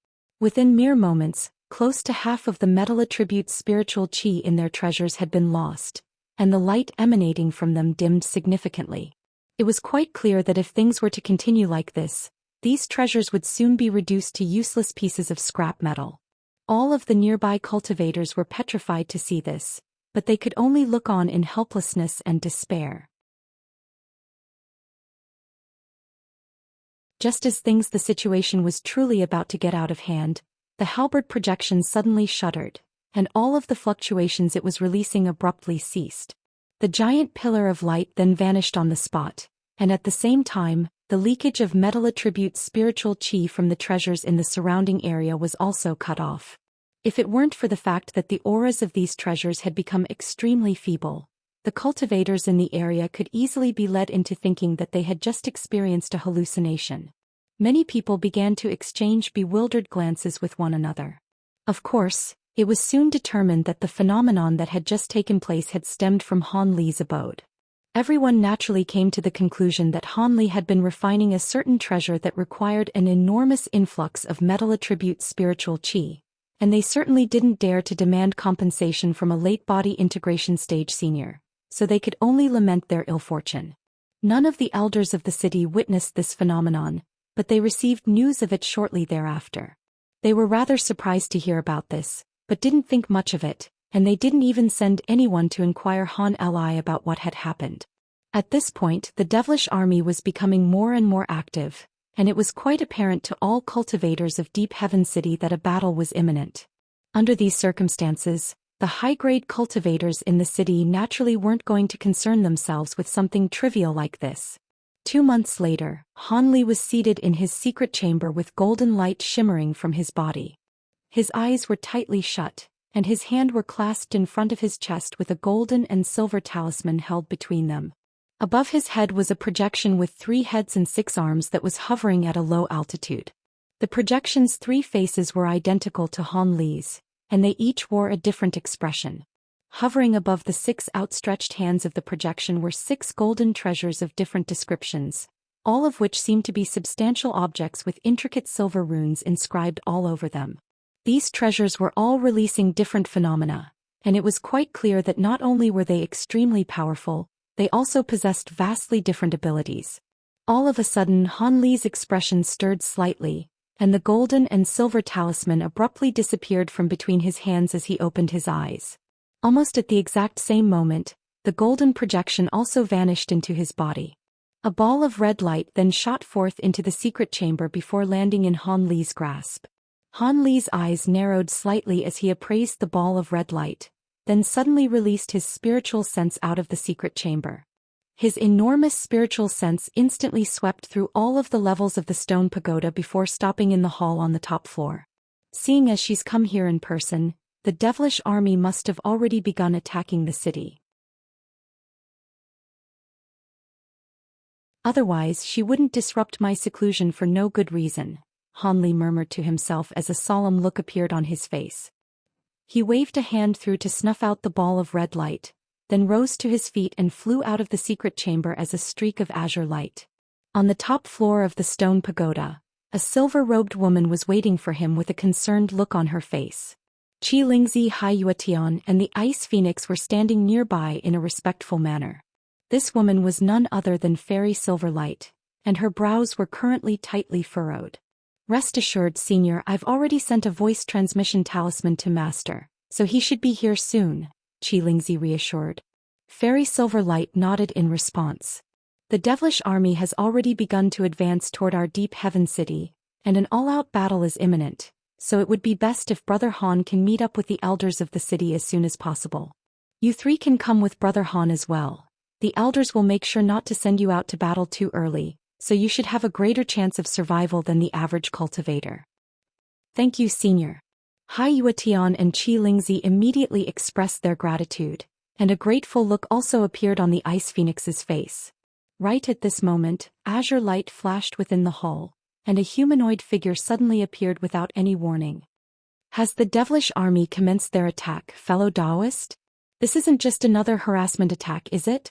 Within mere moments, close to half of the metal attribute spiritual qi in their treasures had been lost, and the light emanating from them dimmed significantly. It was quite clear that if things were to continue like this, these treasures would soon be reduced to useless pieces of scrap metal. All of the nearby cultivators were petrified to see this, but they could only look on in helplessness and despair. Just as the situation was truly about to get out of hand, the halberd projection suddenly shuddered, and all of the fluctuations it was releasing abruptly ceased. The giant pillar of light then vanished on the spot, and at the same time, the leakage of metal attribute spiritual qi from the treasures in the surrounding area was also cut off. If it weren't for the fact that the auras of these treasures had become extremely feeble, the cultivators in the area could easily be led into thinking that they had just experienced a hallucination. Many people began to exchange bewildered glances with one another. Of course, it was soon determined that the phenomenon that had just taken place had stemmed from Han Li's abode. Everyone naturally came to the conclusion that Han Li had been refining a certain treasure that required an enormous influx of metal attribute spiritual qi, and they certainly didn't dare to demand compensation from a late body integration stage senior, so they could only lament their ill fortune. None of the elders of the city witnessed this phenomenon, but they received news of it shortly thereafter. They were rather surprised to hear about this, but didn't think much of it, and they didn't even send anyone to inquire Han Li about what had happened. At this point, the devilish army was becoming more and more active, and it was quite apparent to all cultivators of Deep Heaven City that a battle was imminent. Under these circumstances, the high-grade cultivators in the city naturally weren't going to concern themselves with something trivial like this. 2 months later, Han Li was seated in his secret chamber with golden light shimmering from his body. His eyes were tightly shut, and his hand were clasped in front of his chest with a golden and silver talisman held between them. Above his head was a projection with 3 heads and 6 arms that was hovering at a low altitude. The projection's 3 faces were identical to Han Li's, and they each wore a different expression. Hovering above the 6 outstretched hands of the projection were 6 golden treasures of different descriptions, all of which seemed to be substantial objects with intricate silver runes inscribed all over them. These treasures were all releasing different phenomena, and it was quite clear that not only were they extremely powerful, they also possessed vastly different abilities. All of a sudden Han Li's expression stirred slightly, and the golden and silver talisman abruptly disappeared from between his hands as he opened his eyes. Almost at the exact same moment, the golden projection also vanished into his body. A ball of red light then shot forth into the secret chamber before landing in Han Li's grasp. Han Li's eyes narrowed slightly as he appraised the ball of red light, then suddenly released his spiritual sense out of the secret chamber. His enormous spiritual sense instantly swept through all of the levels of the stone pagoda before stopping in the hall on the top floor. Seeing as she's come here in person, the devilish army must have already begun attacking the city. Otherwise she wouldn't disrupt my seclusion for no good reason, Han Li murmured to himself as a solemn look appeared on his face. He waved a hand through to snuff out the ball of red light, then rose to his feet and flew out of the secret chamber as a streak of azure light. On the top floor of the stone pagoda, a silver-robed woman was waiting for him with a concerned look on her face. Qilingzi Haiyuetian and the Ice Phoenix were standing nearby in a respectful manner. This woman was none other than Fairy Silverlight, and her brows were currently tightly furrowed. Rest assured, Senior, I've already sent a voice transmission talisman to Master, so he should be here soon, Qilingzi reassured. Fairy Silverlight nodded in response. The devilish army has already begun to advance toward our deep heaven city, and an all-out battle is imminent, so it would be best if Brother Han can meet up with the elders of the city as soon as possible. You 3 can come with Brother Han as well. The elders will make sure not to send you out to battle too early, so you should have a greater chance of survival than the average cultivator. Thank you, Senior. Haiyuetian and Qilingzi immediately expressed their gratitude, and a grateful look also appeared on the Ice Phoenix's face. Right at this moment, azure light flashed within the hall, and a humanoid figure suddenly appeared without any warning. Has the devilish army commenced their attack, fellow Taoist? This isn't just another harassment attack, is it?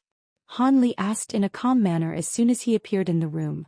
Han Li asked in a calm manner as soon as he appeared in the room.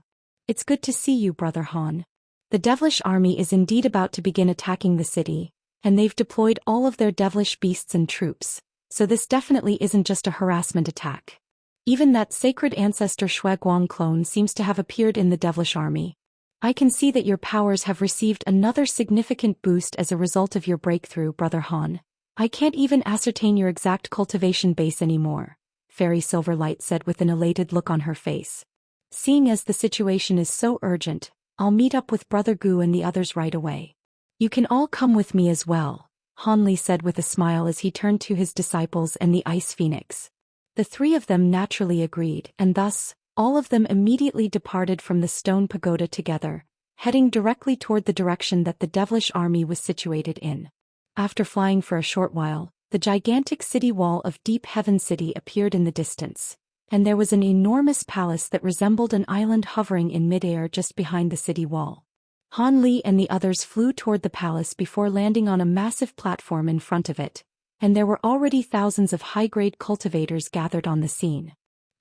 It's good to see you, Brother Han. The devilish army is indeed about to begin attacking the city, and they've deployed all of their devilish beasts and troops, so this definitely isn't just a harassment attack. Even that sacred ancestor Shueguang clone seems to have appeared in the devilish army. I can see that your powers have received another significant boost as a result of your breakthrough, Brother Han. I can't even ascertain your exact cultivation base anymore, Fairy Silverlight said with an elated look on her face. Seeing as the situation is so urgent, I'll meet up with Brother Gu and the others right away. You can all come with me as well, Han Li said with a smile as he turned to his disciples and the Ice Phoenix. The 3 of them naturally agreed, and thus, all of them immediately departed from the stone pagoda together, heading directly toward the direction that the devilish army was situated in. After flying for a short while, the gigantic city wall of Deep Heaven City appeared in the distance, and there was an enormous palace that resembled an island hovering in midair just behind the city wall. Han Li and the others flew toward the palace before landing on a massive platform in front of it, and there were already thousands of high-grade cultivators gathered on the scene.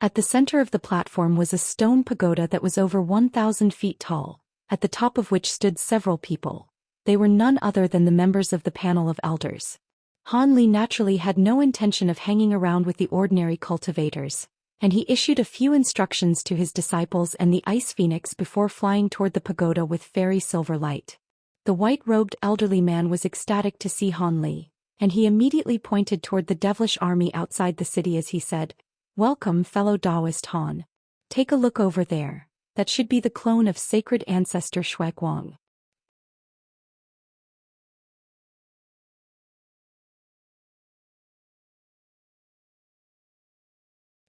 At the center of the platform was a stone pagoda that was over 1,000 feet tall, at the top of which stood several people. They were none other than the members of the panel of elders. Han Li naturally had no intention of hanging around with the ordinary cultivators, and he issued a few instructions to his disciples and the Ice Phoenix before flying toward the pagoda with Fairy Silverlight. The white-robed elderly man was ecstatic to see Han Li, and he immediately pointed toward the devilish army outside the city as he said, "Welcome, fellow Taoist Han. Take a look over there. That should be the clone of sacred ancestor Shueguang."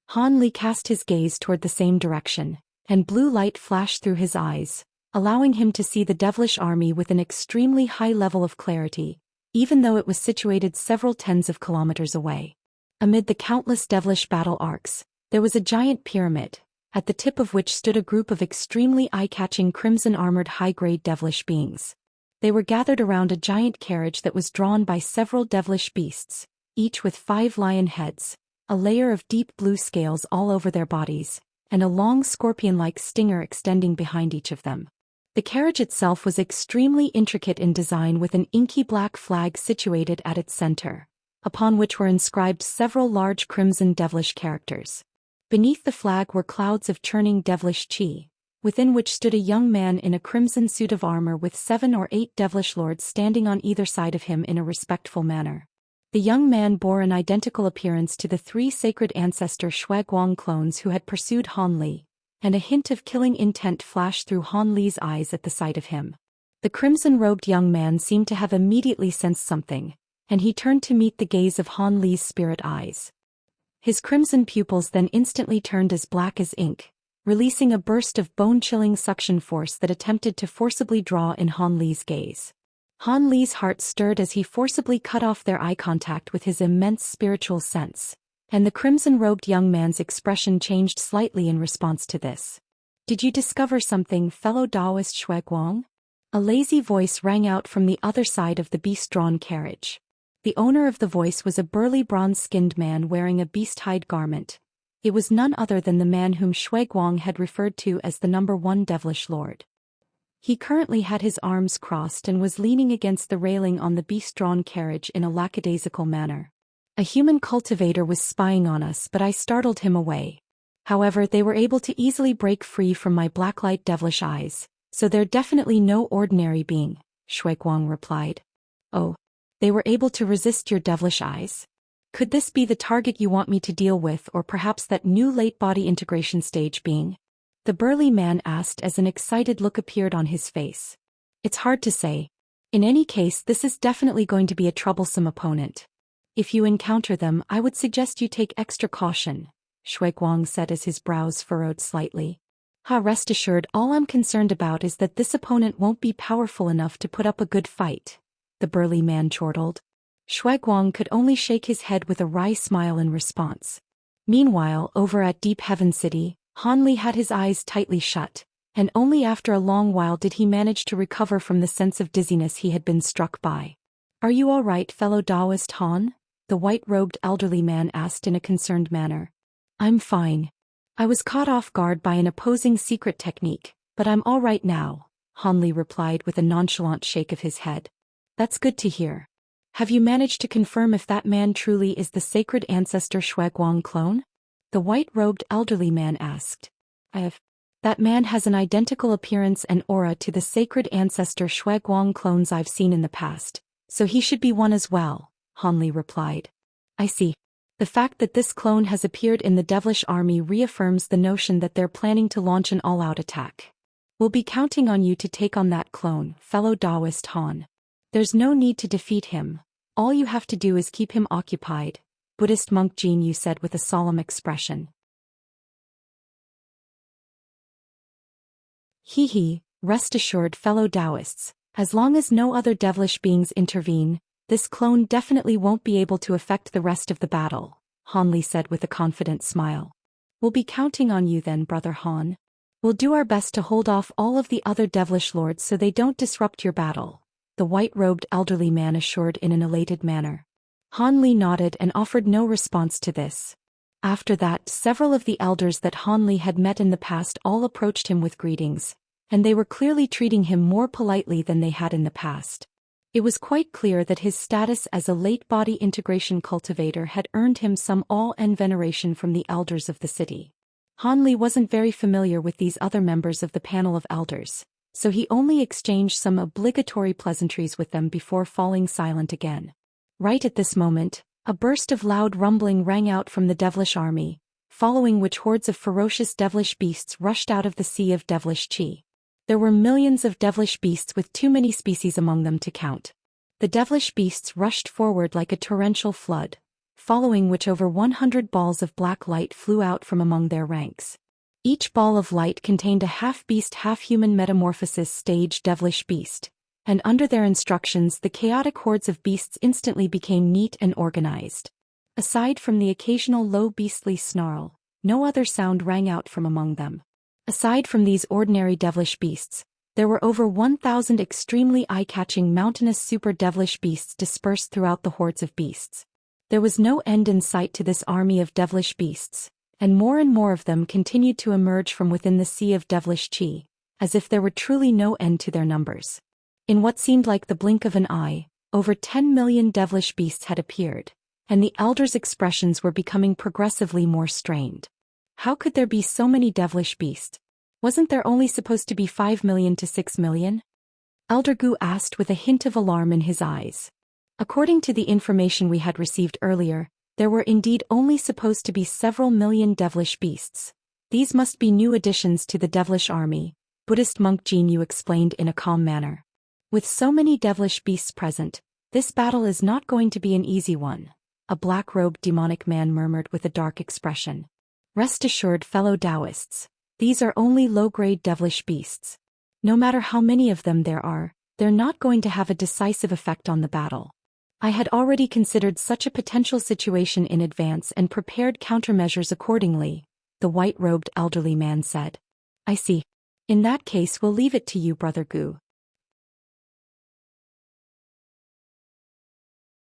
Han Li cast his gaze toward the same direction, and blue light flashed through his eyes, allowing him to see the devilish army with an extremely high level of clarity, even though it was situated several tens of kilometers away. Amid the countless devilish battle arcs, there was a giant pyramid, at the tip of which stood a group of extremely eye-catching crimson-armored high-grade devilish beings. They were gathered around a giant carriage that was drawn by several devilish beasts, each with 5 lion heads, a layer of deep blue scales all over their bodies, and a long scorpion-like stinger extending behind each of them. The carriage itself was extremely intricate in design with an inky black flag situated at its center, upon which were inscribed several large crimson devilish characters. Beneath the flag were clouds of churning devilish chi, within which stood a young man in a crimson suit of armor with 7 or 8 devilish lords standing on either side of him in a respectful manner. The young man bore an identical appearance to the 3 sacred ancestor Shuiguang clones who had pursued Han Li, and a hint of killing intent flashed through Han Li's eyes at the sight of him. The crimson-robed young man seemed to have immediately sensed something, and he turned to meet the gaze of Han Li's spirit eyes. His crimson pupils then instantly turned as black as ink, releasing a burst of bone-chilling suction force that attempted to forcibly draw in Han Li's gaze. Han Li's heart stirred as he forcibly cut off their eye contact with his immense spiritual sense, and the crimson-robed young man's expression changed slightly in response to this. "Did you discover something, fellow Taoist Shuiguang?" A lazy voice rang out from the other side of the beast-drawn carriage. The owner of the voice was a burly bronze-skinned man wearing a beast-hide garment. It was none other than the man whom Shuiguang had referred to as the number 1 devilish lord. He currently had his arms crossed and was leaning against the railing on the beast-drawn carriage in a lackadaisical manner. "A human cultivator was spying on us, but I startled him away. However, they were able to easily break free from my blacklight devilish eyes, so they're definitely no ordinary being," Shuiguang replied. "Oh, they were able to resist your devilish eyes? Could this be the target you want me to deal with, or perhaps that new late body integration stage being?" the burly man asked as an excited look appeared on his face. "It's hard to say. In any case, this is definitely going to be a troublesome opponent. If you encounter them, I would suggest you take extra caution," Shuiguang said as his brows furrowed slightly. Rest assured, all I'm concerned about is that this opponent won't be powerful enough to put up a good fight," the burly man chortled. Shuiguang could only shake his head with a wry smile in response. Meanwhile, over at Deep Heaven City, Han Li had his eyes tightly shut, and only after a long while did he manage to recover from the sense of dizziness he had been struck by. "Are you all right, fellow Taoist Han?" the white-robed elderly man asked in a concerned manner. "I'm fine. I was caught off guard by an opposing secret technique, but I'm all right now," Han Li replied with a nonchalant shake of his head. "That's good to hear. Have you managed to confirm if that man truly is the sacred ancestor Shuiguang clone?" the white-robed elderly man asked. "I have. That man has an identical appearance and aura to the sacred ancestor Shuiguang clones I've seen in the past, so he should be one as well," Han Li replied. "I see. The fact that this clone has appeared in the devilish army reaffirms the notion that they're planning to launch an all-out attack. We'll be counting on you to take on that clone, fellow Taoist Han. There's no need to defeat him. All you have to do is keep him occupied," Buddhist monk Jin Yu said with a solemn expression. Rest assured, fellow Taoists, as long as no other devilish beings intervene, this clone definitely won't be able to affect the rest of the battle," Han Li said with a confident smile. "We'll be counting on you then, brother Han. We'll do our best to hold off all of the other devilish lords so they don't disrupt your battle," the white-robed elderly man assured in an elated manner. Han Li nodded and offered no response to this. After that, several of the elders that Han Li had met in the past all approached him with greetings, and they were clearly treating him more politely than they had in the past. It was quite clear that his status as a late-body integration cultivator had earned him some awe and veneration from the elders of the city. Han Li wasn't very familiar with these other members of the panel of elders, so he only exchanged some obligatory pleasantries with them before falling silent again. Right at this moment, a burst of loud rumbling rang out from the devilish army, following which hordes of ferocious devilish beasts rushed out of the sea of devilish chi. There were millions of devilish beasts with too many species among them to count. The devilish beasts rushed forward like a torrential flood, following which over 100 balls of black light flew out from among their ranks. Each ball of light contained a half-beast half-human metamorphosis stage devilish beast, and under their instructions the chaotic hordes of beasts instantly became neat and organized. Aside from the occasional low beastly snarl, no other sound rang out from among them. Aside from these ordinary devilish beasts, there were over 1,000 extremely eye-catching mountainous super devilish beasts dispersed throughout the hordes of beasts. There was no end in sight to this army of devilish beasts, and more of them continued to emerge from within the sea of devilish chi, as if there were truly no end to their numbers. In what seemed like the blink of an eye, over 10 million devilish beasts had appeared, and the elders' expressions were becoming progressively more strained. How could there be so many devilish beasts? Wasn't there only supposed to be 5 million to 6 million? Elder Gu asked with a hint of alarm in his eyes. According to the information we had received earlier, there were indeed only supposed to be several million devilish beasts. These must be new additions to the devilish army, Buddhist monk Jinyu explained in a calm manner. With so many devilish beasts present, this battle is not going to be an easy one, a black-robed demonic man murmured with a dark expression. Rest assured, fellow Taoists, these are only low-grade devilish beasts. No matter how many of them there are, they're not going to have a decisive effect on the battle. I had already considered such a potential situation in advance and prepared countermeasures accordingly, the white-robed elderly man said. I see. In that case we'll leave it to you, Brother Gu.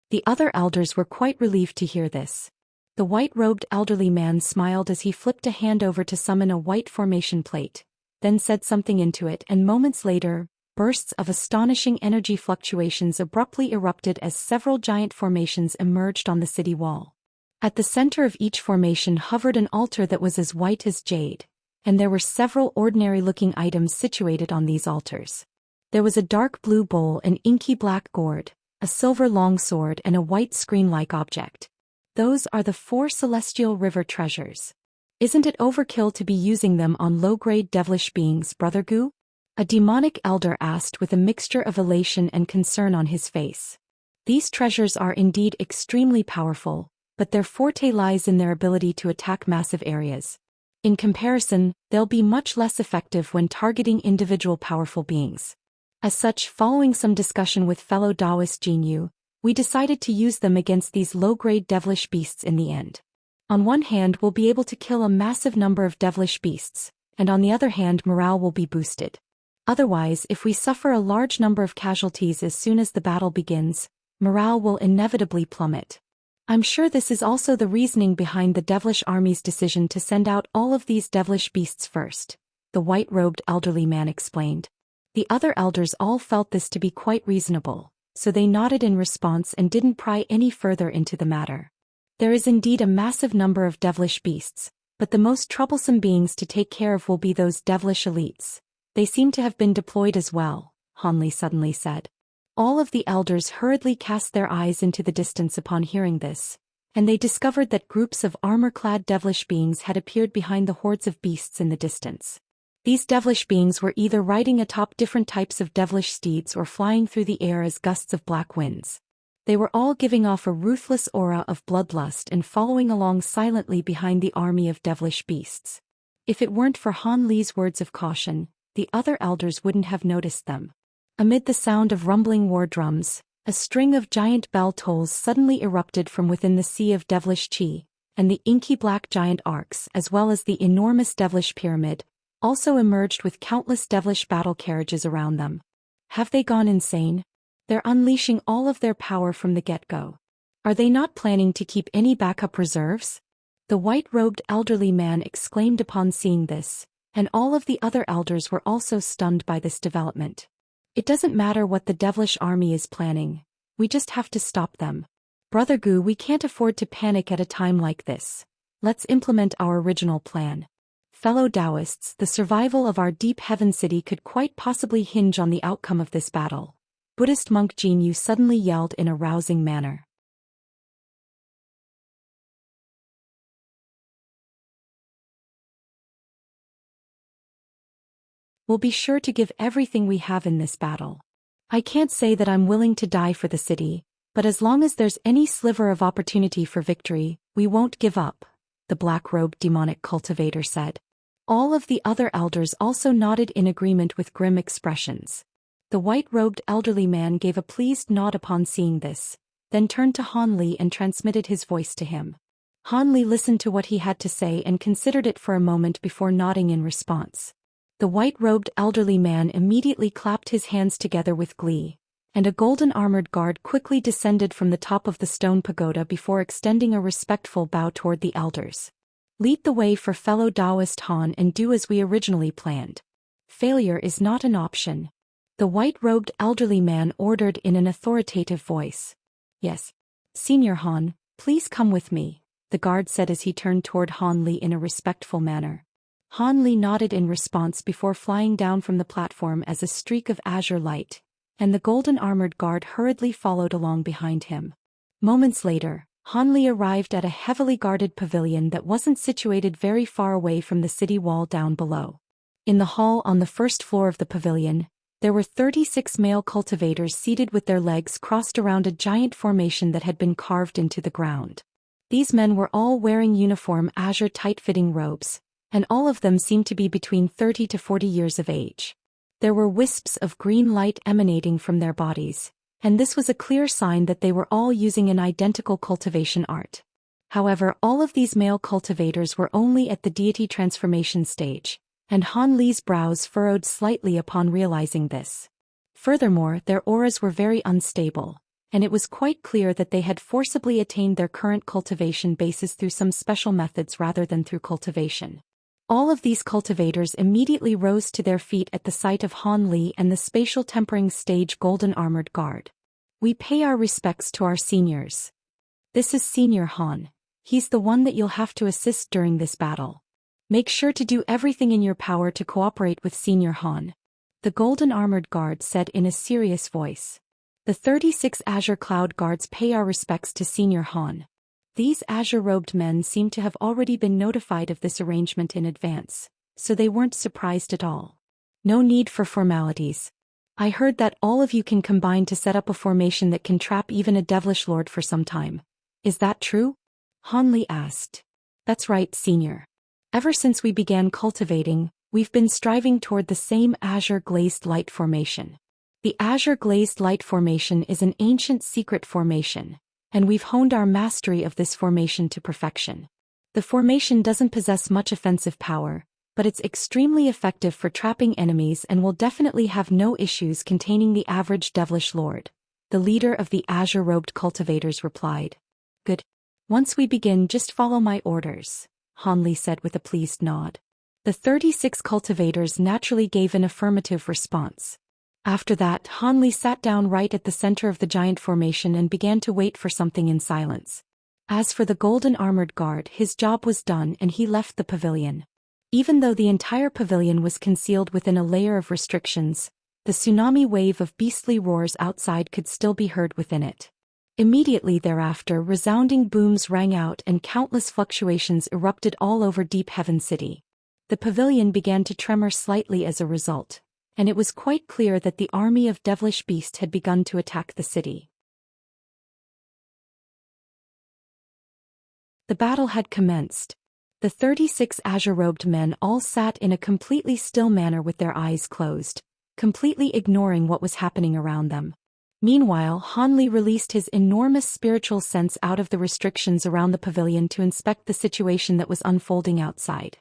The other elders were quite relieved to hear this. The white-robed elderly man smiled as he flipped a hand over to summon a white formation plate, then said something into it, and moments later, bursts of astonishing energy fluctuations abruptly erupted as several giant formations emerged on the city wall. At the center of each formation hovered an altar that was as white as jade, and there were several ordinary-looking items situated on these altars. There was a dark blue bowl, an inky black gourd, a silver longsword, and a white screen-like object. Those are the 4 celestial river treasures. Isn't it overkill to be using them on low-grade devilish beings, Brother Gu? A demonic elder asked with a mixture of elation and concern on his face. These treasures are indeed extremely powerful, but their forte lies in their ability to attack massive areas. In comparison, they'll be much less effective when targeting individual powerful beings. As such, following some discussion with fellow Taoist Jinyu, we decided to use them against these low-grade devilish beasts in the end. On one hand, we'll be able to kill a massive number of devilish beasts, and on the other hand, morale will be boosted. Otherwise, if we suffer a large number of casualties as soon as the battle begins, morale will inevitably plummet. I'm sure this is also the reasoning behind the devilish army's decision to send out all of these devilish beasts first, the white-robed elderly man explained. The other elders all felt this to be quite reasonable, so they nodded in response and didn't pry any further into the matter. There is indeed a massive number of devilish beasts, but the most troublesome beings to take care of will be those devilish elites. They seem to have been deployed as well, Hanli suddenly said. All of the elders hurriedly cast their eyes into the distance upon hearing this, and they discovered that groups of armor-clad devilish beings had appeared behind the hordes of beasts in the distance. These devilish beings were either riding atop different types of devilish steeds or flying through the air as gusts of black winds. They were all giving off a ruthless aura of bloodlust and following along silently behind the army of devilish beasts. If it weren't for Han Li's words of caution, the other elders wouldn't have noticed them. Amid the sound of rumbling war drums, a string of giant bell tolls suddenly erupted from within the sea of devilish chi, and the inky black giant arcs as well as the enormous devilish pyramid also emerged with countless devilish battle carriages around them. Have they gone insane? They're unleashing all of their power from the get-go. Are they not planning to keep any backup reserves? The white-robed elderly man exclaimed upon seeing this, and all of the other elders were also stunned by this development. It doesn't matter what the devilish army is planning, we just have to stop them. Brother Gu, we can't afford to panic at a time like this. Let's implement our original plan. Fellow Taoists, the survival of our deep heaven city could quite possibly hinge on the outcome of this battle. Buddhist monk Jinyu suddenly yelled in a rousing manner. We'll be sure to give everything we have in this battle. I can't say that I'm willing to die for the city, but as long as there's any sliver of opportunity for victory, we won't give up, the black-robed demonic cultivator said. All of the other elders also nodded in agreement with grim expressions. The white-robed elderly man gave a pleased nod upon seeing this, then turned to Han Li and transmitted his voice to him. Han Li listened to what he had to say and considered it for a moment before nodding in response. The white-robed elderly man immediately clapped his hands together with glee, and a golden-armored guard quickly descended from the top of the stone pagoda before extending a respectful bow toward the elders. Lead the way for fellow Taoist Han and do as we originally planned. Failure is not an option. The white-robed elderly man ordered in an authoritative voice. Yes. Senior Han, please come with me, the guard said as he turned toward Han Li in a respectful manner. Han Li nodded in response before flying down from the platform as a streak of azure light, and the golden-armored guard hurriedly followed along behind him. Moments later, Han Li arrived at a heavily guarded pavilion that wasn't situated very far away from the city wall down below. In the hall on the first floor of the pavilion, there were 36 male cultivators seated with their legs crossed around a giant formation that had been carved into the ground. These men were all wearing uniform azure tight-fitting robes, and all of them seemed to be between 30 to 40 years of age. There were wisps of green light emanating from their bodies, and this was a clear sign that they were all using an identical cultivation art. However, all of these male cultivators were only at the deity transformation stage, and Han Li's brows furrowed slightly upon realizing this. Furthermore, their auras were very unstable, and it was quite clear that they had forcibly attained their current cultivation basis through some special methods rather than through cultivation. All of these cultivators immediately rose to their feet at the sight of Han Li and the spatial tempering stage golden-armored guard. We pay our respects to our seniors. This is Senior Han. He's the one that you'll have to assist during this battle. Make sure to do everything in your power to cooperate with Senior Han, the golden-armored guard said in a serious voice. The 36 Azure Cloud Guards pay our respects to Senior Han. These azure-robed men seemed to have already been notified of this arrangement in advance, so they weren't surprised at all. No need for formalities. I heard that all of you can combine to set up a formation that can trap even a devilish lord for some time. Is that true? Han Li asked. That's right, Senior. Ever since we began cultivating, we've been striving toward the same azure glazed light formation. The azure glazed light formation is an ancient secret formation, and we've honed our mastery of this formation to perfection. The formation doesn't possess much offensive power, but it's extremely effective for trapping enemies and will definitely have no issues containing the average devilish lord, the leader of the azure-robed cultivators replied. Good. Once we begin, just follow my orders, Han Li said with a pleased nod. The 36 cultivators naturally gave an affirmative response. After that, Han Li sat down right at the center of the giant formation and began to wait for something in silence. As for the golden-armored guard, his job was done and he left the pavilion. Even though the entire pavilion was concealed within a layer of restrictions, the tsunami wave of beastly roars outside could still be heard within it. Immediately thereafter, resounding booms rang out and countless fluctuations erupted all over Deep Heaven City. The pavilion began to tremor slightly as a result, and it was quite clear that the army of devilish beasts had begun to attack the city. The battle had commenced. The 36 azure-robed men all sat in a completely still manner with their eyes closed, completely ignoring what was happening around them. Meanwhile, Han Li released his enormous spiritual sense out of the restrictions around the pavilion to inspect the situation that was unfolding outside.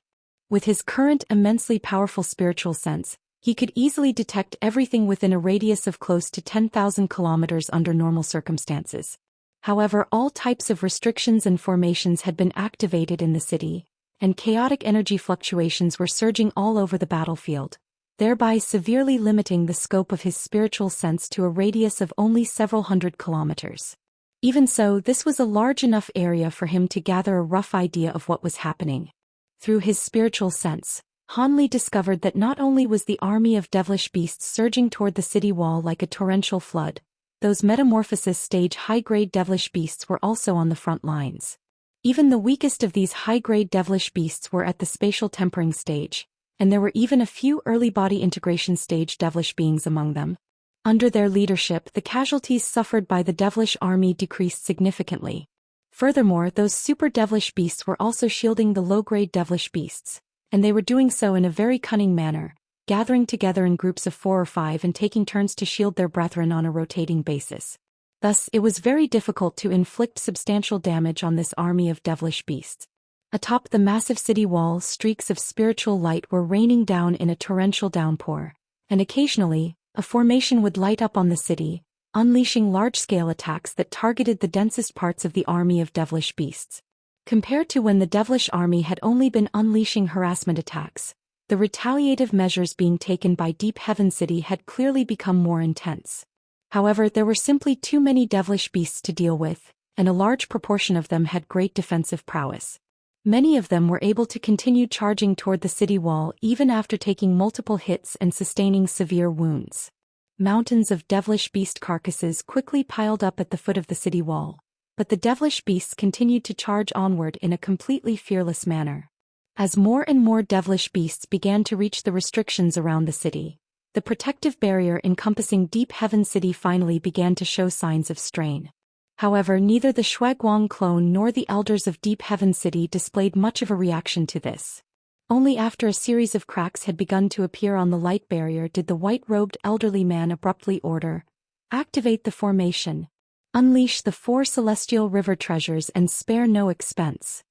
With his current immensely powerful spiritual sense, he could easily detect everything within a radius of close to 10,000 kilometers under normal circumstances. However, all types of restrictions and formations had been activated in the city, and chaotic energy fluctuations were surging all over the battlefield, thereby severely limiting the scope of his spiritual sense to a radius of only several hundred kilometers. Even so, this was a large enough area for him to gather a rough idea of what was happening. Through his spiritual sense, Han Li discovered that not only was the army of devilish beasts surging toward the city wall like a torrential flood, those metamorphosis stage high-grade devilish beasts were also on the front lines. Even the weakest of these high-grade devilish beasts were at the spatial tempering stage, and there were even a few early body integration stage devilish beings among them. Under their leadership, the casualties suffered by the devilish army decreased significantly. Furthermore, those super devilish beasts were also shielding the low-grade devilish beasts, and they were doing so in a very cunning manner, gathering together in groups of 4 or 5 and taking turns to shield their brethren on a rotating basis. Thus, it was very difficult to inflict substantial damage on this army of devilish beasts. Atop the massive city wall, streaks of spiritual light were raining down in a torrential downpour, and occasionally, a formation would light up on the city, unleashing large-scale attacks that targeted the densest parts of the army of devilish beasts. Compared to when the devilish army had only been unleashing harassment attacks, the retaliative measures being taken by Deep Heaven City had clearly become more intense. However, there were simply too many devilish beasts to deal with, and a large proportion of them had great defensive prowess. Many of them were able to continue charging toward the city wall even after taking multiple hits and sustaining severe wounds. Mountains of devilish beast carcasses quickly piled up at the foot of the city wall, but the devilish beasts continued to charge onward in a completely fearless manner. As more and more devilish beasts began to reach the restrictions around the city, the protective barrier encompassing Deep Heaven City finally began to show signs of strain. However, neither the Shuiguang clone nor the elders of Deep Heaven City displayed much of a reaction to this. Only after a series of cracks had begun to appear on the light barrier did the white-robed elderly man abruptly order, "Activate the formation. Unleash the 4 celestial river treasures and spare no expense."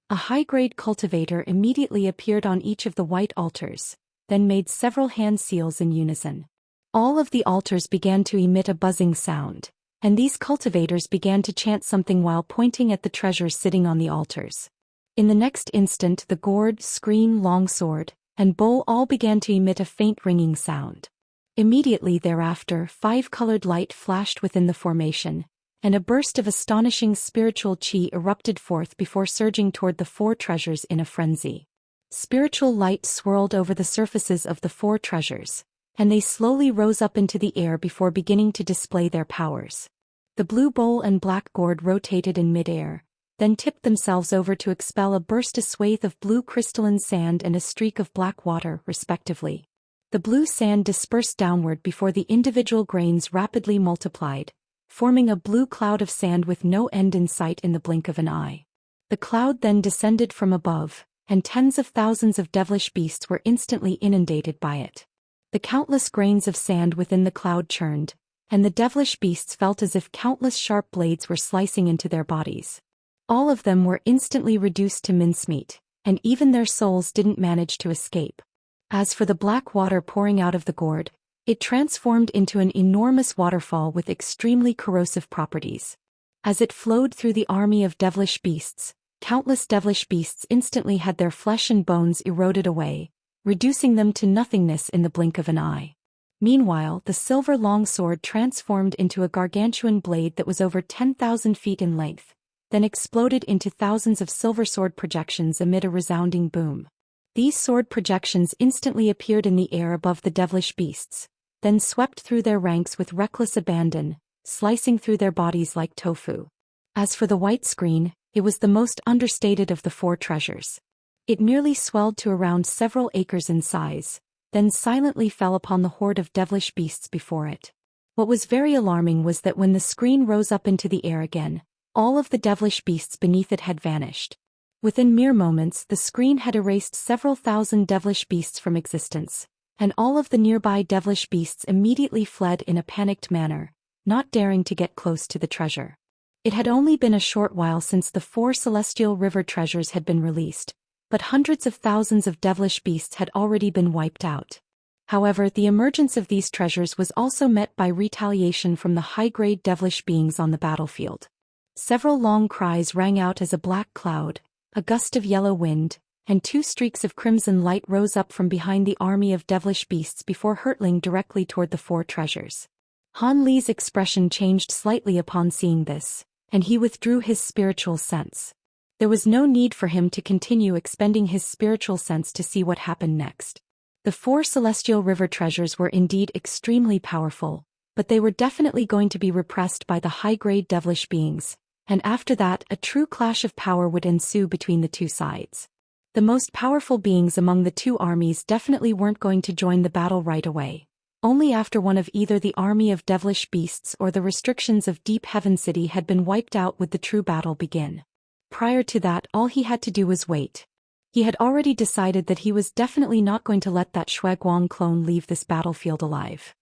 A high-grade cultivator immediately appeared on each of the white altars, then made several hand seals in unison. All of the altars began to emit a buzzing sound, and these cultivators began to chant something while pointing at the treasures sitting on the altars. In the next instant, the gourd, screen, longsword, and bowl all began to emit a faint ringing sound. Immediately thereafter, 5-colored light flashed within the formation, and a burst of astonishing spiritual chi erupted forth before surging toward the 4 treasures in a frenzy. Spiritual light swirled over the surfaces of the 4 treasures, and they slowly rose up into the air before beginning to display their powers. The blue bowl and black gourd rotated in mid-air, then tipped themselves over to expel a burst swathe of blue crystalline sand and a streak of black water, respectively. The blue sand dispersed downward before the individual grains rapidly multiplied, forming a blue cloud of sand with no end in sight in the blink of an eye. The cloud then descended from above, and tens of thousands of devilish beasts were instantly inundated by it. The countless grains of sand within the cloud churned, and the devilish beasts felt as if countless sharp blades were slicing into their bodies. All of them were instantly reduced to mincemeat, and even their souls didn't manage to escape. As for the black water pouring out of the gourd, it transformed into an enormous waterfall with extremely corrosive properties. As it flowed through the army of devilish beasts, countless devilish beasts instantly had their flesh and bones eroded away, reducing them to nothingness in the blink of an eye. Meanwhile, the silver longsword transformed into a gargantuan blade that was over 10,000 feet in length, then exploded into thousands of silver sword projections amid a resounding boom. These sword projections instantly appeared in the air above the devilish beasts, then swept through their ranks with reckless abandon, slicing through their bodies like tofu. As for the white screen, it was the most understated of the 4 treasures. It merely swelled to around several acres in size, then silently fell upon the horde of devilish beasts before it. What was very alarming was that when the screen rose up into the air again, all of the devilish beasts beneath it had vanished. Within mere moments, the screen had erased several thousand devilish beasts from existence, and all of the nearby devilish beasts immediately fled in a panicked manner, not daring to get close to the treasure. It had only been a short while since the 4 celestial river treasures had been released, but hundreds of thousands of devilish beasts had already been wiped out. However, the emergence of these treasures was also met by retaliation from the high-grade devilish beings on the battlefield. Several long cries rang out as a black cloud, a gust of yellow wind, and 2 streaks of crimson light rose up from behind the army of devilish beasts before hurtling directly toward the 4 treasures. Han Li's expression changed slightly upon seeing this, and he withdrew his spiritual sense. There was no need for him to continue expending his spiritual sense to see what happened next. The 4 celestial river treasures were indeed extremely powerful, but they were definitely going to be repressed by the high-grade devilish beings, and after that a true clash of power would ensue between the 2 sides. The most powerful beings among the 2 armies definitely weren't going to join the battle right away. Only after one of either the army of devilish beasts or the restrictions of Deep Heaven City had been wiped out would the true battle begin. prior to that all he had to do was wait. He had already decided that he was definitely not going to let that Shueguang clone leave this battlefield alive.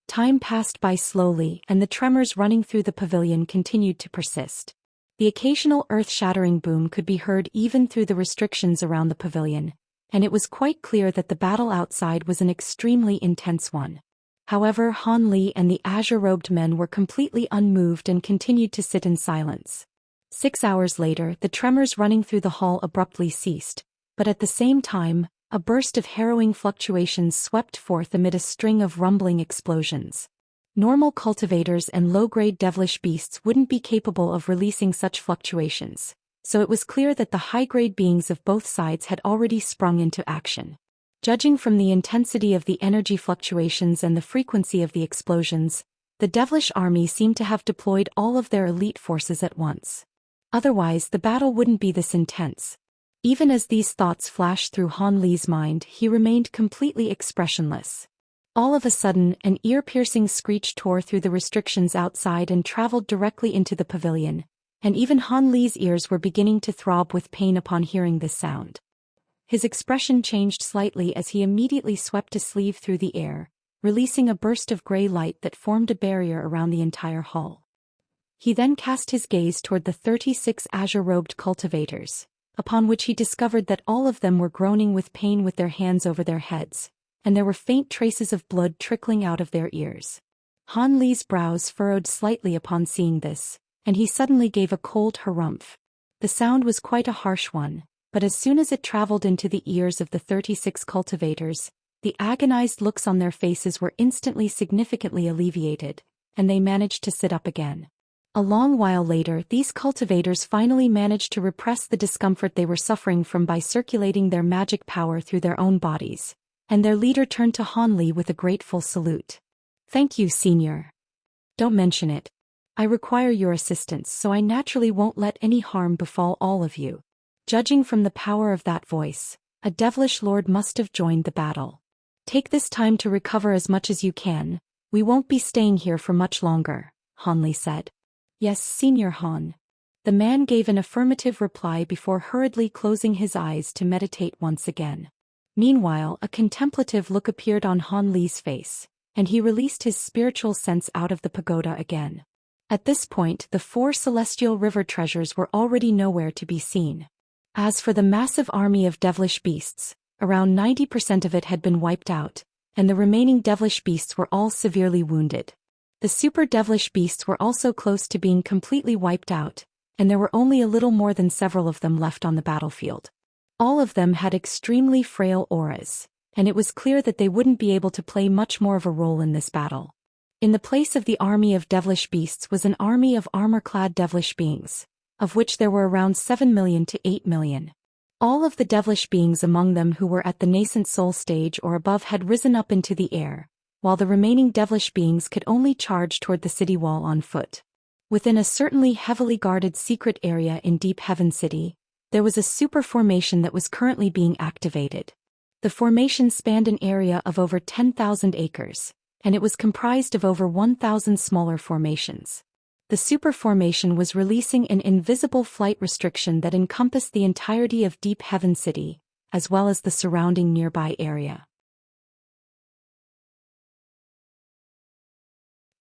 Time passed by slowly, and the tremors running through the pavilion continued to persist. The occasional earth-shattering boom could be heard even through the restrictions around the pavilion, and it was quite clear that the battle outside was an extremely intense one. However, Han Li and the azure-robed men were completely unmoved and continued to sit in silence. 6 hours later, the tremors running through the hall abruptly ceased, but at the same time, a burst of harrowing fluctuations swept forth amid a string of rumbling explosions. Normal cultivators and low-grade devilish beasts wouldn't be capable of releasing such fluctuations, so it was clear that the high-grade beings of both sides had already sprung into action. Judging from the intensity of the energy fluctuations and the frequency of the explosions, the devilish army seemed to have deployed all of their elite forces at once. Otherwise, the battle wouldn't be this intense. Even as these thoughts flashed through Han Li's mind, he remained completely expressionless. All of a sudden, an ear-piercing screech tore through the restrictions outside and traveled directly into the pavilion, and even Han Li's ears were beginning to throb with pain upon hearing this sound. His expression changed slightly as he immediately swept a sleeve through the air, releasing a burst of gray light that formed a barrier around the entire hall. He then cast his gaze toward the 36 azure-robed cultivators, upon which he discovered that all of them were groaning with pain with their hands over their heads, and there were faint traces of blood trickling out of their ears. Han Li's brows furrowed slightly upon seeing this, and he suddenly gave a cold harumph. The sound was quite a harsh one, but as soon as it traveled into the ears of the 36 cultivators, the agonized looks on their faces were instantly significantly alleviated, and they managed to sit up again. A long while later, these cultivators finally managed to repress the discomfort they were suffering from by circulating their magic power through their own bodies, and their leader turned to Han Li with a grateful salute. "Thank you, Senior. Don't mention it. I require your assistance, so I naturally won't let any harm befall all of you." Judging from the power of that voice, a devilish lord must have joined the battle. "Take this time to recover as much as you can. We won't be staying here for much longer," Han Li said. "Yes, Senior Han." The man gave an affirmative reply before hurriedly closing his eyes to meditate once again. Meanwhile, a contemplative look appeared on Han Li's face, and he released his spiritual sense out of the pagoda again. At this point, the 4 celestial river treasures were already nowhere to be seen. As for the massive army of devilish beasts, around 90% of it had been wiped out, and the remaining devilish beasts were all severely wounded. The super devilish beasts were also close to being completely wiped out, and there were only a little more than several of them left on the battlefield. All of them had extremely frail auras, and it was clear that they wouldn't be able to play much more of a role in this battle. In the place of the army of devilish beasts was an army of armor-clad devilish beings, of which there were around 7 million to 8 million. All of the devilish beings among them who were at the nascent soul stage or above had risen up into the air, while the remaining devilish beings could only charge toward the city wall on foot. Within a certainly heavily guarded secret area in Deep Heaven City, there was a super formation that was currently being activated. The formation spanned an area of over 10,000 acres, and it was comprised of over 1,000 smaller formations. The super formation was releasing an invisible flight restriction that encompassed the entirety of Deep Heaven City, as well as the surrounding nearby area.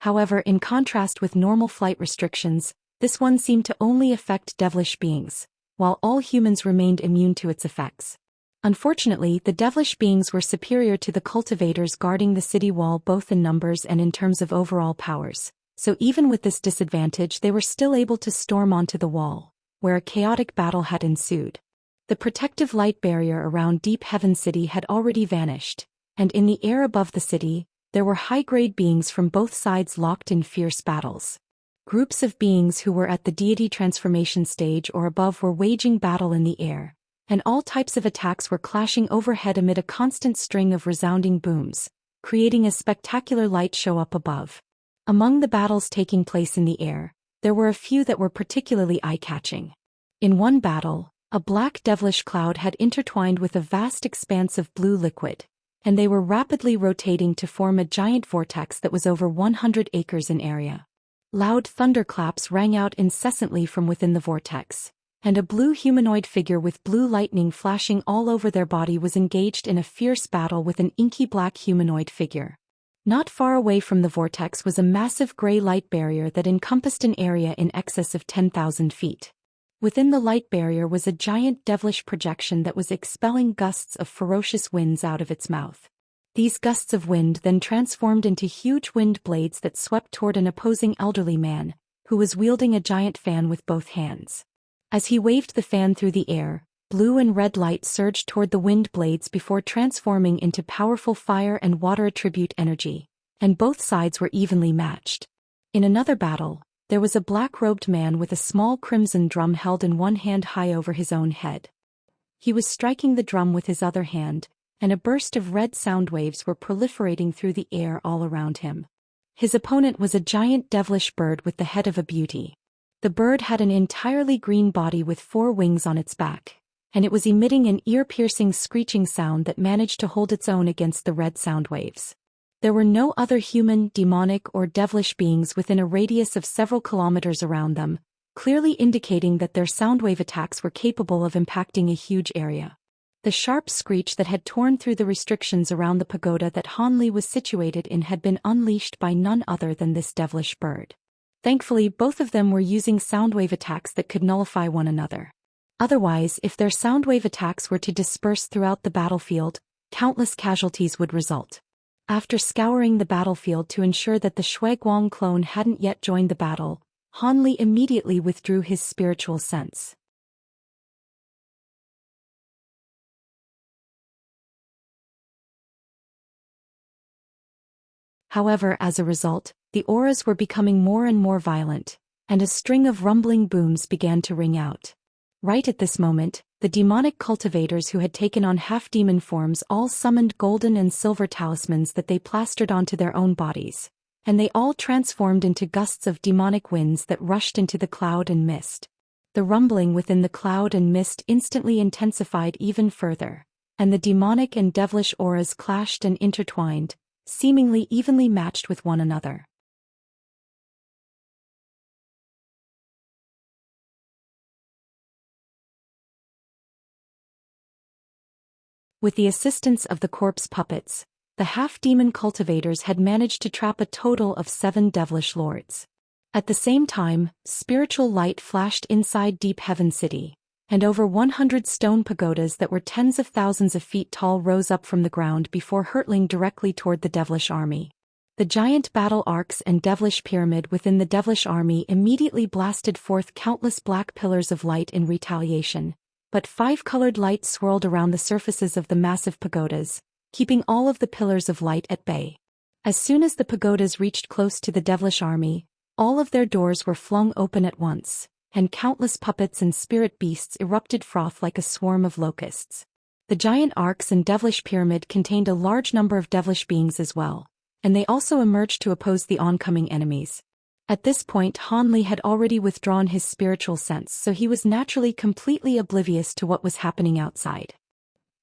However, in contrast with normal flight restrictions, this one seemed to only affect devilish beings, while all humans remained immune to its effects. Unfortunately, the devilish beings were superior to the cultivators guarding the city wall both in numbers and in terms of overall powers, so even with this disadvantage they were still able to storm onto the wall, where a chaotic battle had ensued. The protective light barrier around Deep Heaven City had already vanished, and in the air above the city, there were high-grade beings from both sides locked in fierce battles. Groups of beings who were at the deity transformation stage or above were waging battle in the air, and all types of attacks were clashing overhead amid a constant string of resounding booms, creating a spectacular light show up above. Among the battles taking place in the air, there were a few that were particularly eye-catching. In one battle, a black devilish cloud had intertwined with a vast expanse of blue liquid, and they were rapidly rotating to form a giant vortex that was over 100 acres in area. Loud thunderclaps rang out incessantly from within the vortex, and a blue humanoid figure with blue lightning flashing all over their body was engaged in a fierce battle with an inky black humanoid figure. Not far away from the vortex was a massive gray light barrier that encompassed an area in excess of 10,000 feet. Within the light barrier was a giant devilish projection that was expelling gusts of ferocious winds out of its mouth. These gusts of wind then transformed into huge wind blades that swept toward an opposing elderly man, who was wielding a giant fan with both hands. As he waved the fan through the air, blue and red light surged toward the wind blades before transforming into powerful fire and water attribute energy, and both sides were evenly matched. In another battle, there was a black-robed man with a small crimson drum held in one hand high over his own head. He was striking the drum with his other hand, and a burst of red sound waves were proliferating through the air all around him. His opponent was a giant devilish bird with the head of a beauty. The bird had an entirely green body with 4 wings on its back, and it was emitting an ear-piercing screeching sound that managed to hold its own against the red sound waves. There were no other human, demonic, or devilish beings within a radius of several kilometers around them, clearly indicating that their soundwave attacks were capable of impacting a huge area. The sharp screech that had torn through the restrictions around the pagoda that Hanli was situated in had been unleashed by none other than this devilish bird. Thankfully, both of them were using soundwave attacks that could nullify one another. Otherwise, if their soundwave attacks were to disperse throughout the battlefield, countless casualties would result. After scouring the battlefield to ensure that the Shuiguang clone hadn't yet joined the battle, Hanli immediately withdrew his spiritual sense. However, as a result, the auras were becoming more and more violent, and a string of rumbling booms began to ring out. Right at this moment, the demonic cultivators who had taken on half-demon forms all summoned golden and silver talismans that they plastered onto their own bodies, and they all transformed into gusts of demonic winds that rushed into the cloud and mist. The rumbling within the cloud and mist instantly intensified even further, and the demonic and devilish auras clashed and intertwined, seemingly evenly matched with one another. With the assistance of the corpse puppets, the half-demon cultivators had managed to trap a total of 7 devilish lords. At the same time, spiritual light flashed inside Deep Heaven City, and over 100 stone pagodas that were tens of thousands of feet tall rose up from the ground before hurtling directly toward the devilish army. The giant battle arcs and devilish pyramid within the devilish army immediately blasted forth countless black pillars of light in retaliation, but 5-colored light swirled around the surfaces of the massive pagodas, keeping all of the pillars of light at bay. As soon as the pagodas reached close to the devilish army, all of their doors were flung open at once, and countless puppets and spirit beasts erupted froth like a swarm of locusts. The giant arcs and devilish pyramid contained a large number of devilish beings as well, and they also emerged to oppose the oncoming enemies. At this point, Hanli had already withdrawn his spiritual sense, so he was naturally completely oblivious to what was happening outside.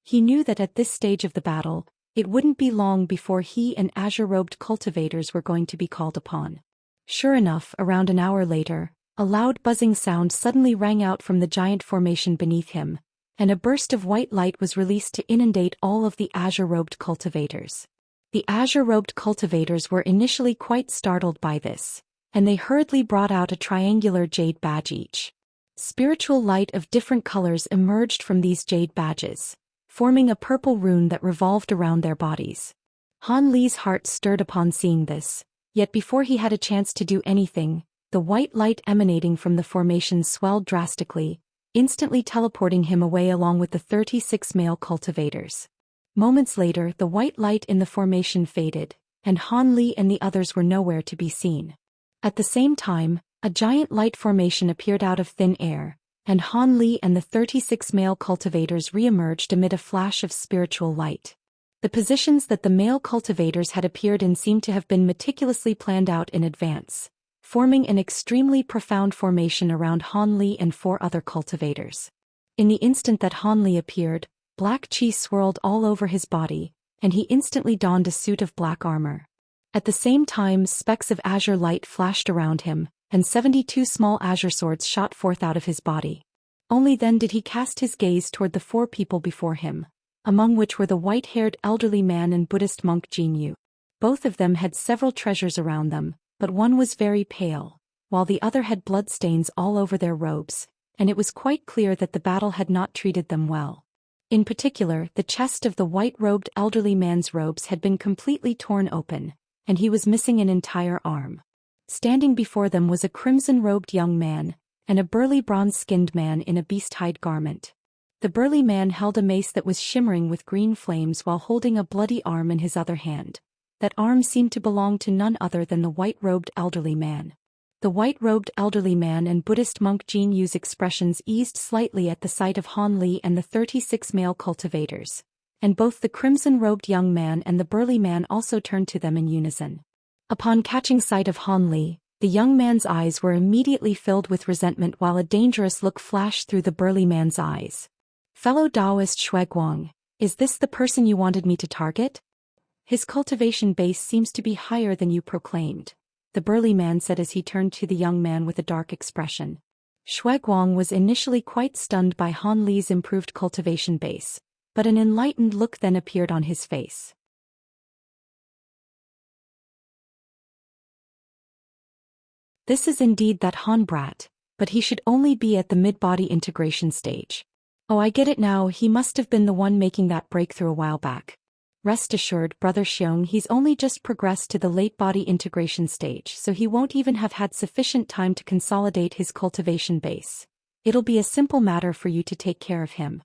He knew that at this stage of the battle, it wouldn't be long before he and azure-robed cultivators were going to be called upon. Sure enough, around an hour later, a loud buzzing sound suddenly rang out from the giant formation beneath him, and a burst of white light was released to inundate all of the azure-robed cultivators. The azure-robed cultivators were initially quite startled by this, and they hurriedly brought out a triangular jade badge each. Spiritual light of different colors emerged from these jade badges, forming a purple rune that revolved around their bodies. Hanli's heart stirred upon seeing this, yet before he had a chance to do anything, the white light emanating from the formation swelled drastically, instantly teleporting him away along with the 36 male cultivators. Moments later, the white light in the formation faded, and Hanli and the others were nowhere to be seen. At the same time, a giant light formation appeared out of thin air, and Hanli and the 36 male cultivators re-emerged amid a flash of spiritual light. The positions that the male cultivators had appeared in seemed to have been meticulously planned out in advance, forming an extremely profound formation around Hanli and 4 other cultivators. In the instant that Hanli appeared, black chi swirled all over his body, and he instantly donned a suit of black armor. At the same time, specks of azure light flashed around him, and 72 small azure swords shot forth out of his body. Only then did he cast his gaze toward the 4 people before him, among which were the white-haired elderly man and Buddhist monk Jinyu. Both of them had several treasures around them, but one was very pale, while the other had bloodstains all over their robes, and it was quite clear that the battle had not treated them well. In particular, the chest of the white-robed elderly man's robes had been completely torn open, and he was missing an entire arm. Standing before them was a crimson-robed young man, and a burly bronze-skinned man in a beast-hide garment. The burly man held a mace that was shimmering with green flames while holding a bloody arm in his other hand. That arm seemed to belong to none other than the white-robed elderly man. The white-robed elderly man and Buddhist monk Jinyu's expressions eased slightly at the sight of Han Li and the 36 male cultivators, and both the crimson-robed young man and the burly man also turned to them in unison. Upon catching sight of Han Li, the young man's eyes were immediately filled with resentment while a dangerous look flashed through the burly man's eyes. "Fellow Taoist Shuiguang, is this the person you wanted me to target? His cultivation base seems to be higher than you proclaimed," the burly man said as he turned to the young man with a dark expression. Shuiguang was initially quite stunned by Han Li's improved cultivation base, but an enlightened look then appeared on his face. "This is indeed that Han brat, but he should only be at the mid-body integration stage. Oh, I get it now, he must have been the one making that breakthrough a while back. Rest assured, Brother Xiong, he's only just progressed to the late body integration stage, so he won't even have had sufficient time to consolidate his cultivation base. It'll be a simple matter for you to take care of him."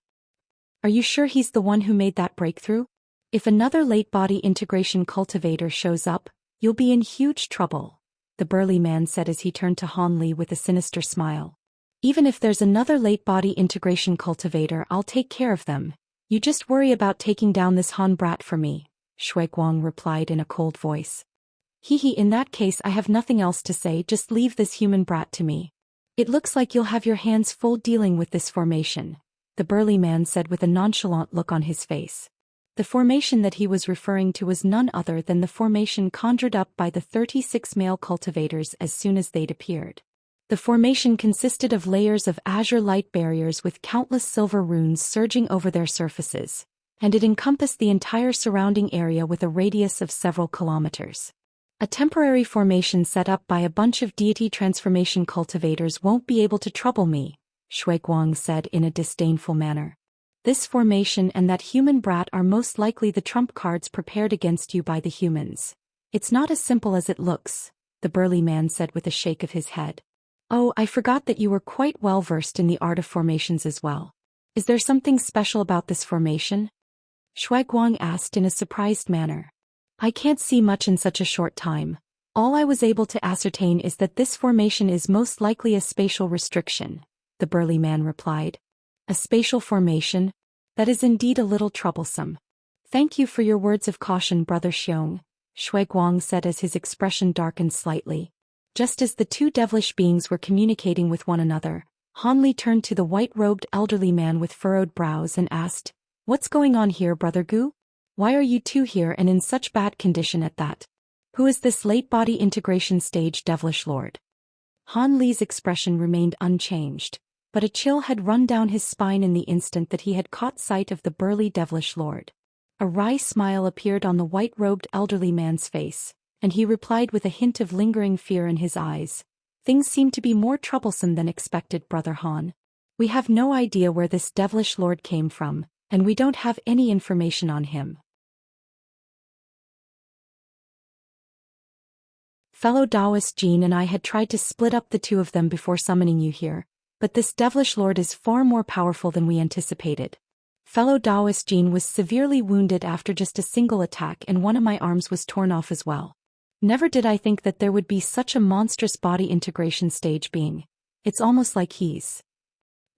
"Are you sure he's the one who made that breakthrough? If another late body integration cultivator shows up, you'll be in huge trouble," the burly man said as he turned to Han Li with a sinister smile. "Even if there's another late body integration cultivator, I'll take care of them. You just worry about taking down this Han brat for me," Shuiguang replied in a cold voice. In that case I have nothing else to say, just leave this human brat to me. It looks like you'll have your hands full dealing with this formation," the burly man said with a nonchalant look on his face. The formation that he was referring to was none other than the formation conjured up by the 36 male cultivators as soon as they'd appeared. The formation consisted of layers of azure light barriers with countless silver runes surging over their surfaces, and it encompassed the entire surrounding area with a radius of several kilometers. "A temporary formation set up by a bunch of deity transformation cultivators won't be able to trouble me," Shuiguang said in a disdainful manner. "This formation and that human brat are most likely the trump cards prepared against you by the humans. It's not as simple as it looks," the burly man said with a shake of his head. "Oh, I forgot that you were quite well versed in the art of formations as well. Is there something special about this formation?" Shuiguang asked in a surprised manner. "I can't see much in such a short time. All I was able to ascertain is that this formation is most likely a spatial restriction," the burly man replied. "A spatial formation? That is indeed a little troublesome. Thank you for your words of caution, Brother Xiong," Shuiguang said as his expression darkened slightly. Just as the 2 devilish beings were communicating with one another, Han Li turned to the white-robed elderly man with furrowed brows and asked, "What's going on here, Brother Gu? Why are you 2 here and in such bad condition at that? Who is this late-body integration stage devilish lord?" Han Li's expression remained unchanged, but a chill had run down his spine in the instant that he had caught sight of the burly devilish lord. A wry smile appeared on the white-robed elderly man's face, and he replied with a hint of lingering fear in his eyes, "Things seem to be more troublesome than expected, Brother Han. We have no idea where this devilish lord came from, and we don't have any information on him. Fellow Taoist Jean and I had tried to split up the 2 of them before summoning you here, but this devilish lord is far more powerful than we anticipated. Fellow Taoist Jean was severely wounded after just a single attack, and one of my arms was torn off as well. Never did I think that there would be such a monstrous body integration stage being. It's almost like he's..."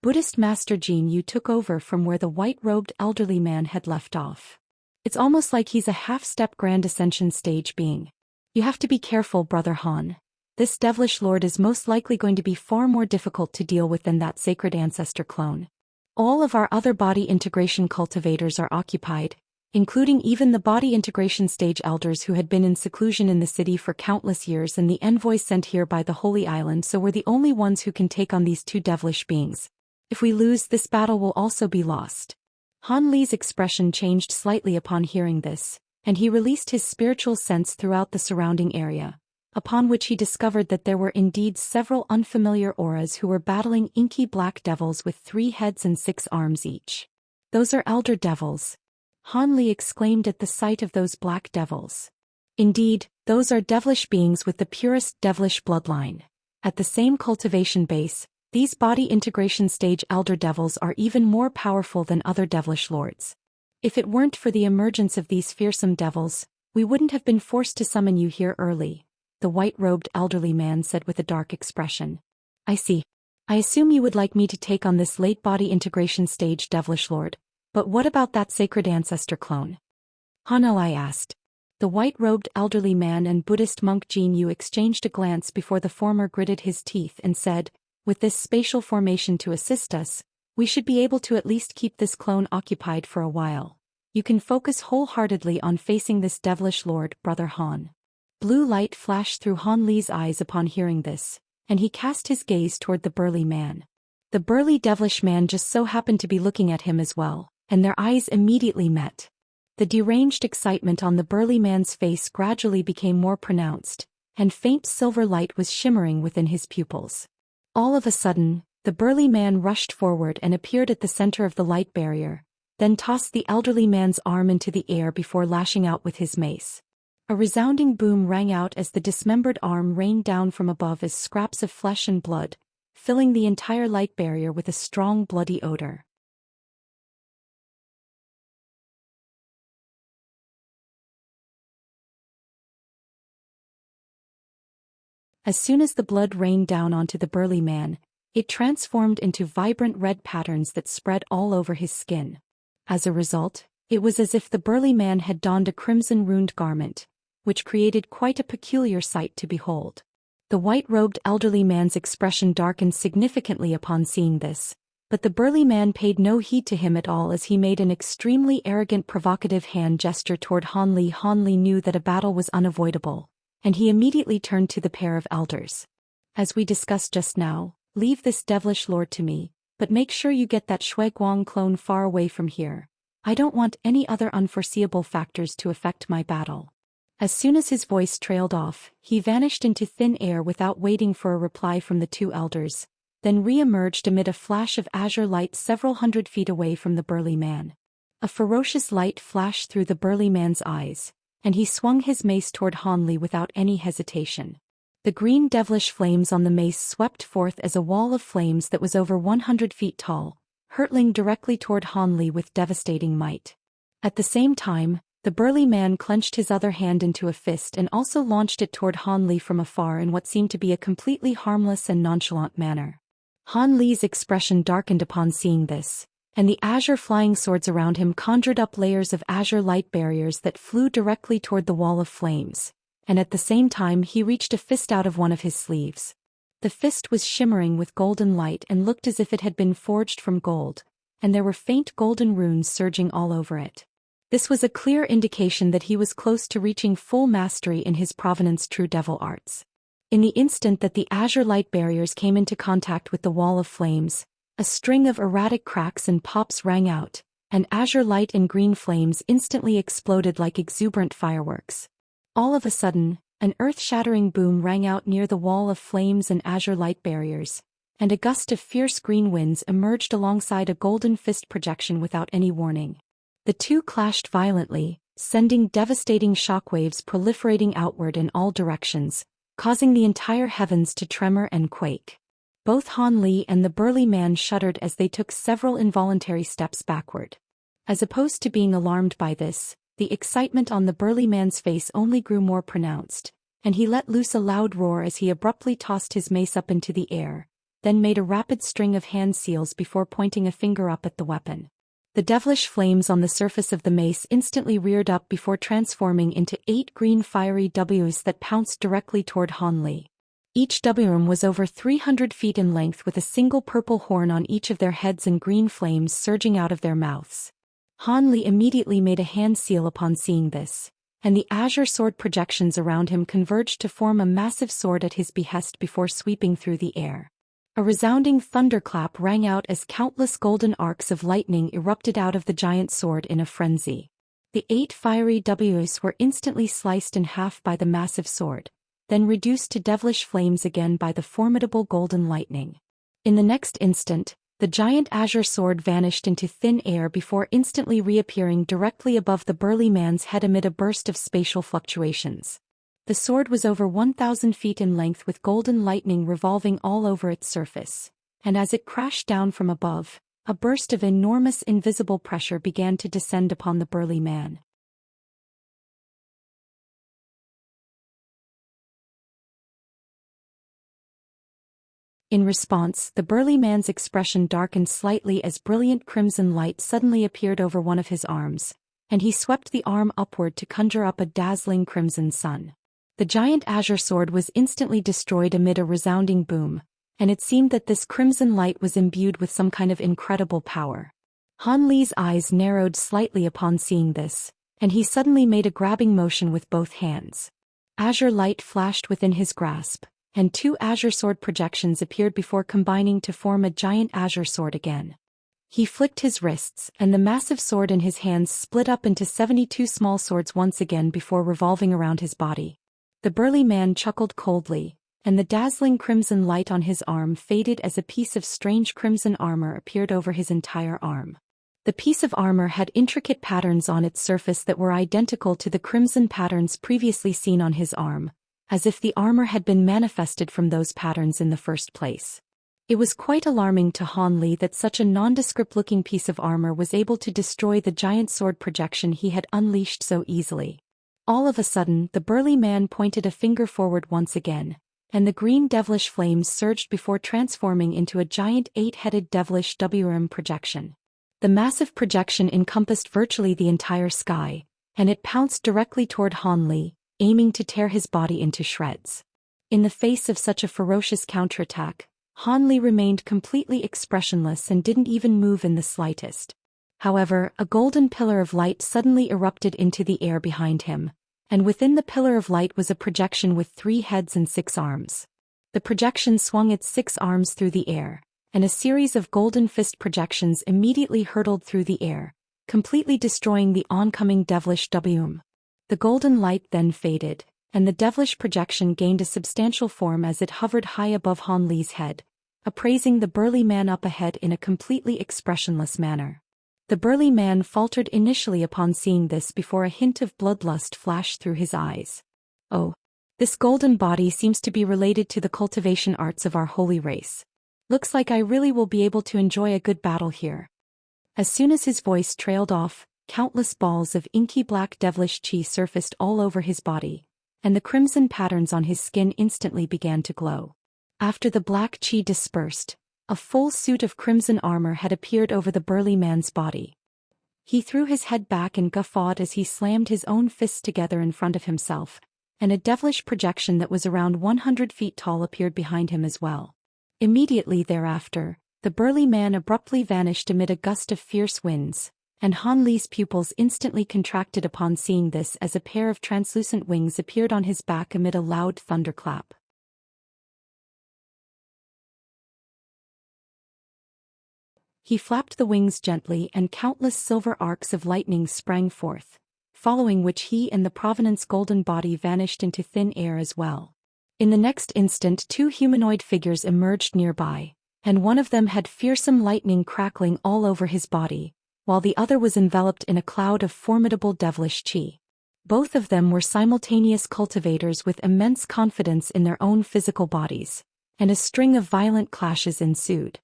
Buddhist Master Jean Yu took over from where the white-robed elderly man had left off. "It's almost like he's a half-step grand ascension stage being. You have to be careful, Brother Han. This devilish lord is most likely going to be far more difficult to deal with than that sacred ancestor clone. All of our other body integration cultivators are occupied, including even the body integration stage elders who had been in seclusion in the city for countless years and the envoys sent here by the Holy Island, so we're the only ones who can take on these two devilish beings. If we lose, this battle will also be lost. Han Li's expression changed slightly upon hearing this, and he released his spiritual sense throughout the surrounding area, upon which he discovered that there were indeed several unfamiliar auras who were battling inky black devils with 3 heads and 6 arms each. Those are elder devils. Han Li exclaimed at the sight of those black devils. Indeed, those are devilish beings with the purest devilish bloodline. At the same cultivation base, these body integration stage elder devils are even more powerful than other devilish lords. If it weren't for the emergence of these fearsome devils, we wouldn't have been forced to summon you here early, the white-robed elderly man said with a dark expression. I see. I assume you would like me to take on this late body integration stage devilish lord. But what about that sacred ancestor clone? Han Li asked. The white-robed elderly man and Buddhist monk Jin Yu exchanged a glance before the former gritted his teeth and said, with this spatial formation to assist us, we should be able to at least keep this clone occupied for a while. You can focus wholeheartedly on facing this devilish lord, Brother Han. Blue light flashed through Han Li's eyes upon hearing this, and he cast his gaze toward the burly man. The burly devilish man just so happened to be looking at him as well, and their eyes immediately met. The deranged excitement on the burly man's face gradually became more pronounced, and faint silver light was shimmering within his pupils. All of a sudden, the burly man rushed forward and appeared at the center of the light barrier, then tossed the elderly man's arm into the air before lashing out with his mace. A resounding boom rang out as the dismembered arm rained down from above as scraps of flesh and blood, filling the entire light barrier with a strong bloody odor. As soon as the blood rained down onto the burly man, it transformed into vibrant red patterns that spread all over his skin. As a result, it was as if the burly man had donned a crimson-runed garment, which created quite a peculiar sight to behold. The white-robed elderly man's expression darkened significantly upon seeing this, but the burly man paid no heed to him at all as he made an extremely arrogant provocative hand gesture toward Han Li. Han Li knew that a battle was unavoidable, and he immediately turned to the pair of elders. As we discussed just now, leave this devilish lord to me, but make sure you get that Shuiguang clone far away from here. I don't want any other unforeseeable factors to affect my battle. As soon as his voice trailed off, he vanished into thin air without waiting for a reply from the 2 elders, then re-emerged amid a flash of azure light several hundred feet away from the burly man. A ferocious light flashed through the burly man's eyes, and he swung his mace toward Han Li without any hesitation. The green devilish flames on the mace swept forth as a wall of flames that was over 100 feet tall, hurtling directly toward Han Li with devastating might. At the same time, the burly man clenched his other hand into a fist and also launched it toward Han Li from afar in what seemed to be a completely harmless and nonchalant manner. Han Li's expression darkened upon seeing this, and the azure flying swords around him conjured up layers of azure light barriers that flew directly toward the wall of flames, and at the same time he reached a fist out of one of his sleeves. The fist was shimmering with golden light and looked as if it had been forged from gold, and there were faint golden runes surging all over it. This was a clear indication that he was close to reaching full mastery in his Provenance True Devil arts. In the instant that the azure light barriers came into contact with the wall of flames, a string of erratic cracks and pops rang out, and azure light and green flames instantly exploded like exuberant fireworks. All of a sudden, an earth-shattering boom rang out near the wall of flames and azure light barriers, and a gust of fierce green winds emerged alongside a golden fist projection without any warning. The 2 clashed violently, sending devastating shockwaves proliferating outward in all directions, causing the entire heavens to tremor and quake. Both Han Li and the burly man shuddered as they took several involuntary steps backward. As opposed to being alarmed by this, the excitement on the burly man's face only grew more pronounced, and he let loose a loud roar as he abruptly tossed his mace up into the air, then made a rapid string of hand seals before pointing a finger up at the weapon. The devilish flames on the surface of the mace instantly reared up before transforming into 8 green fiery Ws that pounced directly toward Han Li. Each WM was over 300 feet in length with a single purple horn on each of their heads and green flames surging out of their mouths. Han Li immediately made a hand seal upon seeing this, and the azure sword projections around him converged to form a massive sword at his behest before sweeping through the air. A resounding thunderclap rang out as countless golden arcs of lightning erupted out of the giant sword in a frenzy. The 8 fiery Ws were instantly sliced in half by the massive sword, then reduced to devilish flames again by the formidable golden lightning. In the next instant, the giant azure sword vanished into thin air before instantly reappearing directly above the burly man's head amid a burst of spatial fluctuations. The sword was over 1,000 feet in length with golden lightning revolving all over its surface, and as it crashed down from above, a burst of enormous invisible pressure began to descend upon the burly man. In response, the burly man's expression darkened slightly as brilliant crimson light suddenly appeared over one of his arms, and he swept the arm upward to conjure up a dazzling crimson sun. The giant azure sword was instantly destroyed amid a resounding boom, and it seemed that this crimson light was imbued with some kind of incredible power. Han Li's eyes narrowed slightly upon seeing this, and he suddenly made a grabbing motion with both hands. Azure light flashed within his grasp, and 2 azure sword projections appeared before combining to form a giant azure sword again. He flicked his wrists, and the massive sword in his hands split up into 72 small swords once again before revolving around his body. The burly man chuckled coldly, and the dazzling crimson light on his arm faded as a piece of strange crimson armor appeared over his entire arm. The piece of armor had intricate patterns on its surface that were identical to the crimson patterns previously seen on his arm, as if the armor had been manifested from those patterns in the first place. It was quite alarming to Han Li that such a nondescript-looking piece of armor was able to destroy the giant sword projection he had unleashed so easily. All of a sudden, the burly man pointed a finger forward once again, and the green devilish flames surged before transforming into a giant 8-headed devilish WRM projection. The massive projection encompassed virtually the entire sky, and it pounced directly toward Han Li, aiming to tear his body into shreds. In the face of such a ferocious counterattack, Han Li remained completely expressionless and didn't even move in the slightest. However, a golden pillar of light suddenly erupted into the air behind him, and within the pillar of light was a projection with 3 heads and 6 arms. The projection swung its 6 arms through the air, and a series of golden fist projections immediately hurtled through the air, completely destroying the oncoming devilish WM. The golden light then faded, and the devilish projection gained a substantial form as it hovered high above Han Li's head, appraising the burly man up ahead in a completely expressionless manner. The burly man faltered initially upon seeing this before a hint of bloodlust flashed through his eyes. Oh, this golden body seems to be related to the cultivation arts of our holy race. Looks like I really will be able to enjoy a good battle here. As soon as his voice trailed off, countless balls of inky black devilish chi surfaced all over his body, and the crimson patterns on his skin instantly began to glow. After the black chi dispersed, a full suit of crimson armor had appeared over the burly man's body. He threw his head back and guffawed as he slammed his own fists together in front of himself, and a devilish projection that was around 100 feet tall appeared behind him as well. Immediately thereafter, the burly man abruptly vanished amid a gust of fierce winds, and Han Li's pupils instantly contracted upon seeing this as a pair of translucent wings appeared on his back amid a loud thunderclap. He flapped the wings gently and countless silver arcs of lightning sprang forth, following which he and the Provenance golden body vanished into thin air as well. In the next instant 2 humanoid figures emerged nearby, and one of them had fearsome lightning crackling all over his body, while the other was enveloped in a cloud of formidable devilish chi. Both of them were simultaneous cultivators with immense confidence in their own physical bodies, and a string of violent clashes ensued.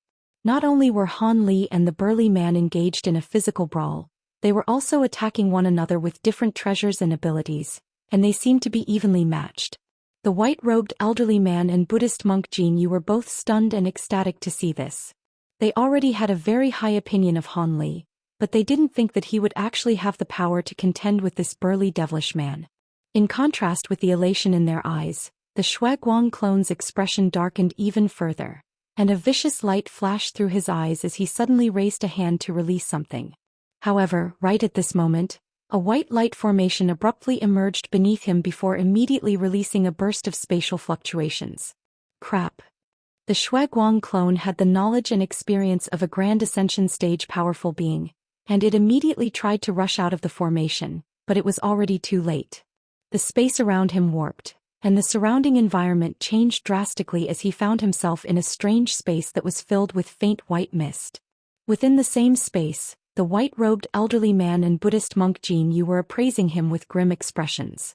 Not only were Han Li and the burly man engaged in a physical brawl, they were also attacking one another with different treasures and abilities, and they seemed to be evenly matched. The white-robed elderly man and Buddhist monk Jin Yu were both stunned and ecstatic to see this. They already had a very high opinion of Han Li, but they didn't think that he would actually have the power to contend with this burly devilish man. In contrast with the elation in their eyes, the Shueguang clone's expression darkened even further, and a vicious light flashed through his eyes as he suddenly raised a hand to release something. However, right at this moment, a white light formation abruptly emerged beneath him before immediately releasing a burst of spatial fluctuations. Crap. The Shueguang clone had the knowledge and experience of a Grand Ascension stage powerful being, and it immediately tried to rush out of the formation, but it was already too late. The space around him warped, and the surrounding environment changed drastically as he found himself in a strange space that was filled with faint white mist. Within the same space, the white-robed elderly man and Buddhist monk Jin Yu were appraising him with grim expressions.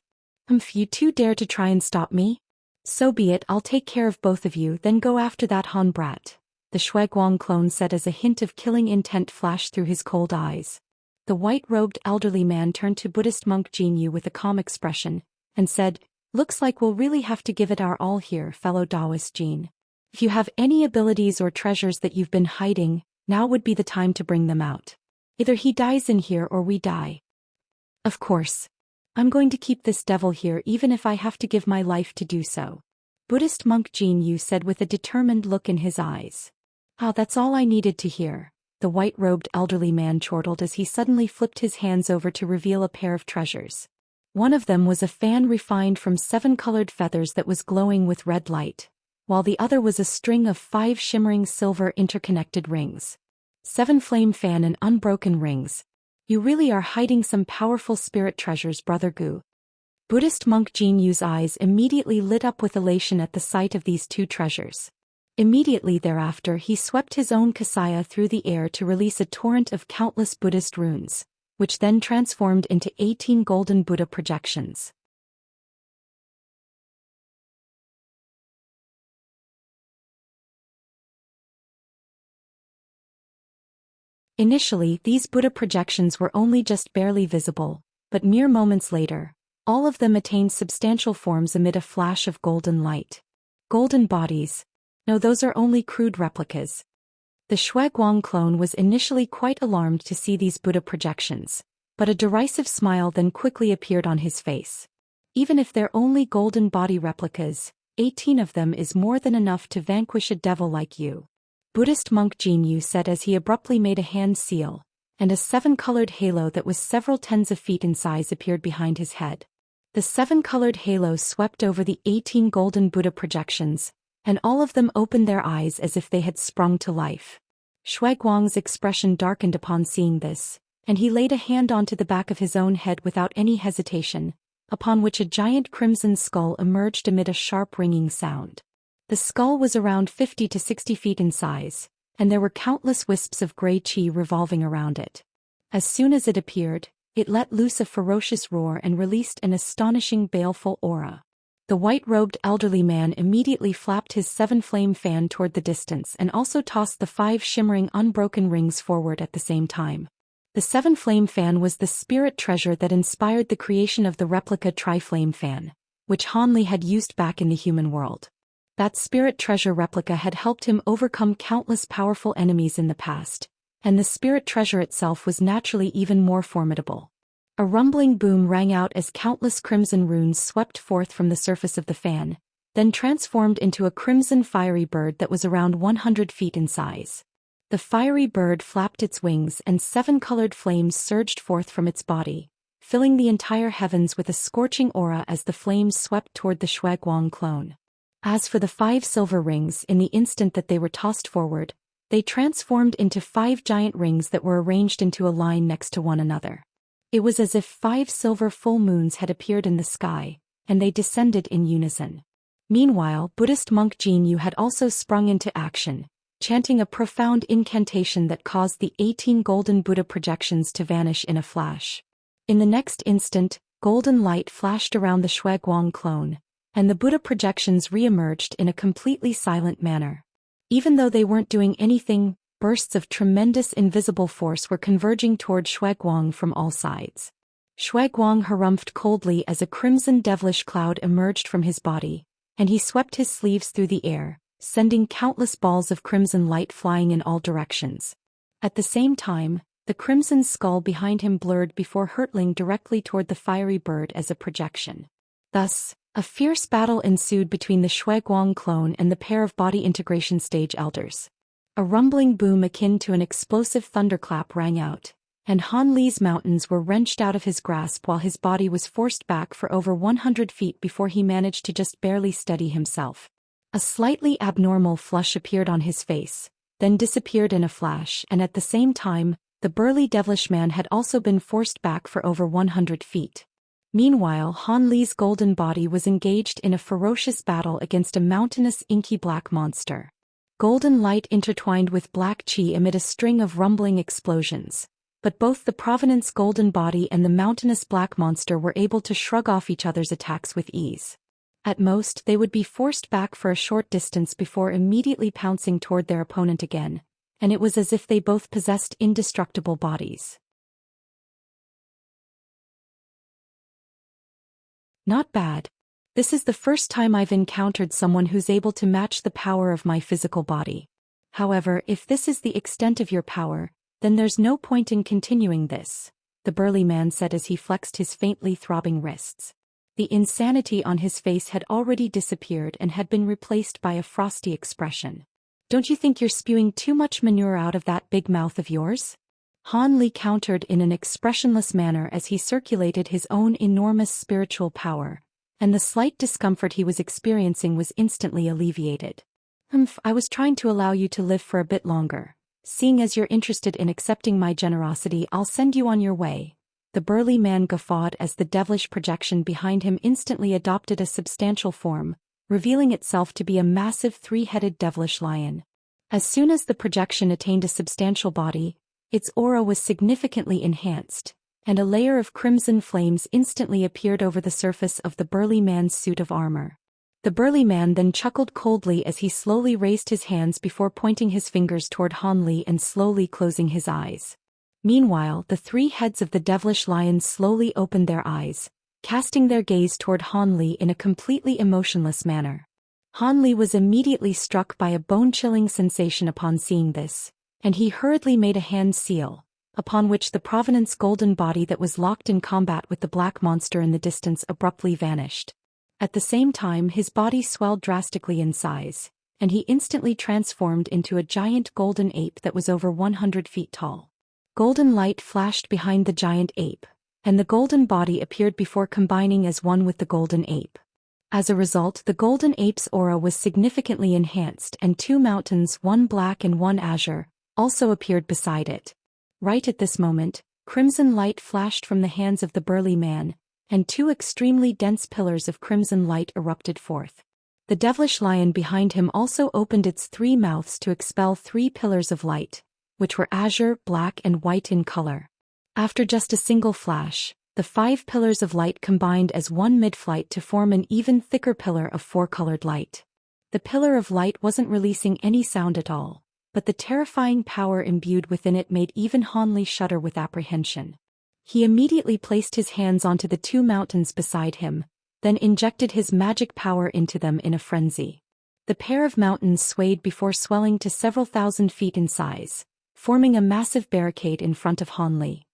If you two dare to try and stop me? So be it, I'll take care of both of you, then go after that Han brat, the Shueguang clone said as a hint of killing intent flashed through his cold eyes. The white-robed elderly man turned to Buddhist monk Jin Yu with a calm expression, and said, "Looks like we'll really have to give it our all here, fellow Taoist Jin. If you have any abilities or treasures that you've been hiding, now would be the time to bring them out. Either he dies in here or we die." "Of course. I'm going to keep this devil here even if I have to give my life to do so," Buddhist monk Jin Yu said with a determined look in his eyes. "Ah, that's all I needed to hear," the white-robed elderly man chortled as he suddenly flipped his hands over to reveal a pair of treasures. One of them was a fan refined from 7 colored feathers that was glowing with red light, while the other was a string of 5 shimmering silver interconnected rings. 7 flame fan and unbroken rings. You really are hiding some powerful spirit treasures, Brother Gu. Buddhist monk Jin Yu's eyes immediately lit up with elation at the sight of these 2 treasures. Immediately thereafter he swept his own kasaya through the air to release a torrent of countless Buddhist runes, which then transformed into 18 golden Buddha projections. Initially, these Buddha projections were only just barely visible, but mere moments later, all of them attained substantial forms amid a flash of golden light. Golden bodies. No, those are only crude replicas. The Shueguang clone was initially quite alarmed to see these Buddha projections, but a derisive smile then quickly appeared on his face. Even if they're only golden body replicas, 18 of them is more than enough to vanquish a devil like you, Buddhist monk Jin Yu said as he abruptly made a hand seal, and a 7-colored halo that was several tens of feet in size appeared behind his head. The 7-colored halo swept over the 18 golden Buddha projections, and all of them opened their eyes as if they had sprung to life. Shueguang's expression darkened upon seeing this, and he laid a hand onto the back of his own head without any hesitation, upon which a giant crimson skull emerged amid a sharp ringing sound. The skull was around 50 to 60 feet in size, and there were countless wisps of gray chi revolving around it. As soon as it appeared, it let loose a ferocious roar and released an astonishing baleful aura. The white-robed elderly man immediately flapped his 7-flame fan toward the distance and also tossed the 5 shimmering unbroken rings forward at the same time. The 7-flame fan was the spirit treasure that inspired the creation of the replica tri-flame fan, which Han Li had used back in the human world. That spirit treasure replica had helped him overcome countless powerful enemies in the past, and the spirit treasure itself was naturally even more formidable. A rumbling boom rang out as countless crimson runes swept forth from the surface of the fan, then transformed into a crimson fiery bird that was around 100 feet in size. The fiery bird flapped its wings and 7-colored flames surged forth from its body, filling the entire heavens with a scorching aura as the flames swept toward the Shueguang clone. As for the 5 silver rings, in the instant that they were tossed forward, they transformed into 5 giant rings that were arranged into a line next to one another. It was as if 5 silver full moons had appeared in the sky, and they descended in unison. Meanwhile, Buddhist monk Jin Yu had also sprung into action, chanting a profound incantation that caused the 18 golden Buddha projections to vanish in a flash. In the next instant, golden light flashed around the Shueguang clone, and the Buddha projections re-emerged in a completely silent manner. Even though they weren't doing anything, bursts of tremendous invisible force were converging toward Shueguang from all sides. Shueguang harumphed coldly as a crimson devilish cloud emerged from his body, and he swept his sleeves through the air, sending countless balls of crimson light flying in all directions. At the same time, the crimson skull behind him blurred before hurtling directly toward the fiery bird as a projection. Thus, a fierce battle ensued between the Shueguang clone and the pair of body integration stage elders. A rumbling boom akin to an explosive thunderclap rang out, and Han Li's mountains were wrenched out of his grasp while his body was forced back for over 100 feet before he managed to just barely steady himself. A slightly abnormal flush appeared on his face, then disappeared in a flash, and at the same time, the burly devilish man had also been forced back for over 100 feet. Meanwhile, Han Li's golden body was engaged in a ferocious battle against a mountainous inky black monster. Golden light intertwined with black qi amid a string of rumbling explosions, but both the Provenance golden body and the mountainous black monster were able to shrug off each other's attacks with ease. At most, they would be forced back for a short distance before immediately pouncing toward their opponent again, and it was as if they both possessed indestructible bodies. Not bad. This is the first time I've encountered someone who's able to match the power of my physical body. However, if this is the extent of your power, then there's no point in continuing this, the burly man said as he flexed his faintly throbbing wrists. The insanity on his face had already disappeared and had been replaced by a frosty expression. Don't you think you're spewing too much manure out of that big mouth of yours? Han Li countered in an expressionless manner as he circulated his own enormous spiritual power, and the slight discomfort he was experiencing was instantly alleviated. I was trying to allow you to live for a bit longer. Seeing as you're interested in accepting my generosity, I'll send you on your way. The burly man guffawed as the devilish projection behind him instantly adopted a substantial form, revealing itself to be a massive three-headed devilish lion. As soon as the projection attained a substantial body, its aura was significantly enhanced, and a layer of crimson flames instantly appeared over the surface of the burly man's suit of armor. The burly man then chuckled coldly as he slowly raised his hands before pointing his fingers toward Han Li and slowly closing his eyes. Meanwhile, the three heads of the devilish lion slowly opened their eyes, casting their gaze toward Han Li in a completely emotionless manner. Han Li was immediately struck by a bone-chilling sensation upon seeing this, and he hurriedly made a hand seal, upon which the Provenance golden body that was locked in combat with the black monster in the distance abruptly vanished. At the same time, his body swelled drastically in size, and he instantly transformed into a giant golden ape that was over 100 feet tall. Golden light flashed behind the giant ape, and the golden body appeared before combining as one with the golden ape. As a result, the golden ape's aura was significantly enhanced, and two mountains, one black and one azure, also appeared beside it. Right at this moment, crimson light flashed from the hands of the burly man, and two extremely dense pillars of crimson light erupted forth. The devilish lion behind him also opened its three mouths to expel three pillars of light, which were azure, black and white in color. After just a single flash, the 5 pillars of light combined as one mid-flight to form an even thicker pillar of 4-colored light. The pillar of light wasn't releasing any sound at all, but the terrifying power imbued within it made even Han Li shudder with apprehension. He immediately placed his hands onto the 2 mountains beside him, then injected his magic power into them in a frenzy. The pair of mountains swayed before swelling to several thousand feet in size, forming a massive barricade in front of Han Li.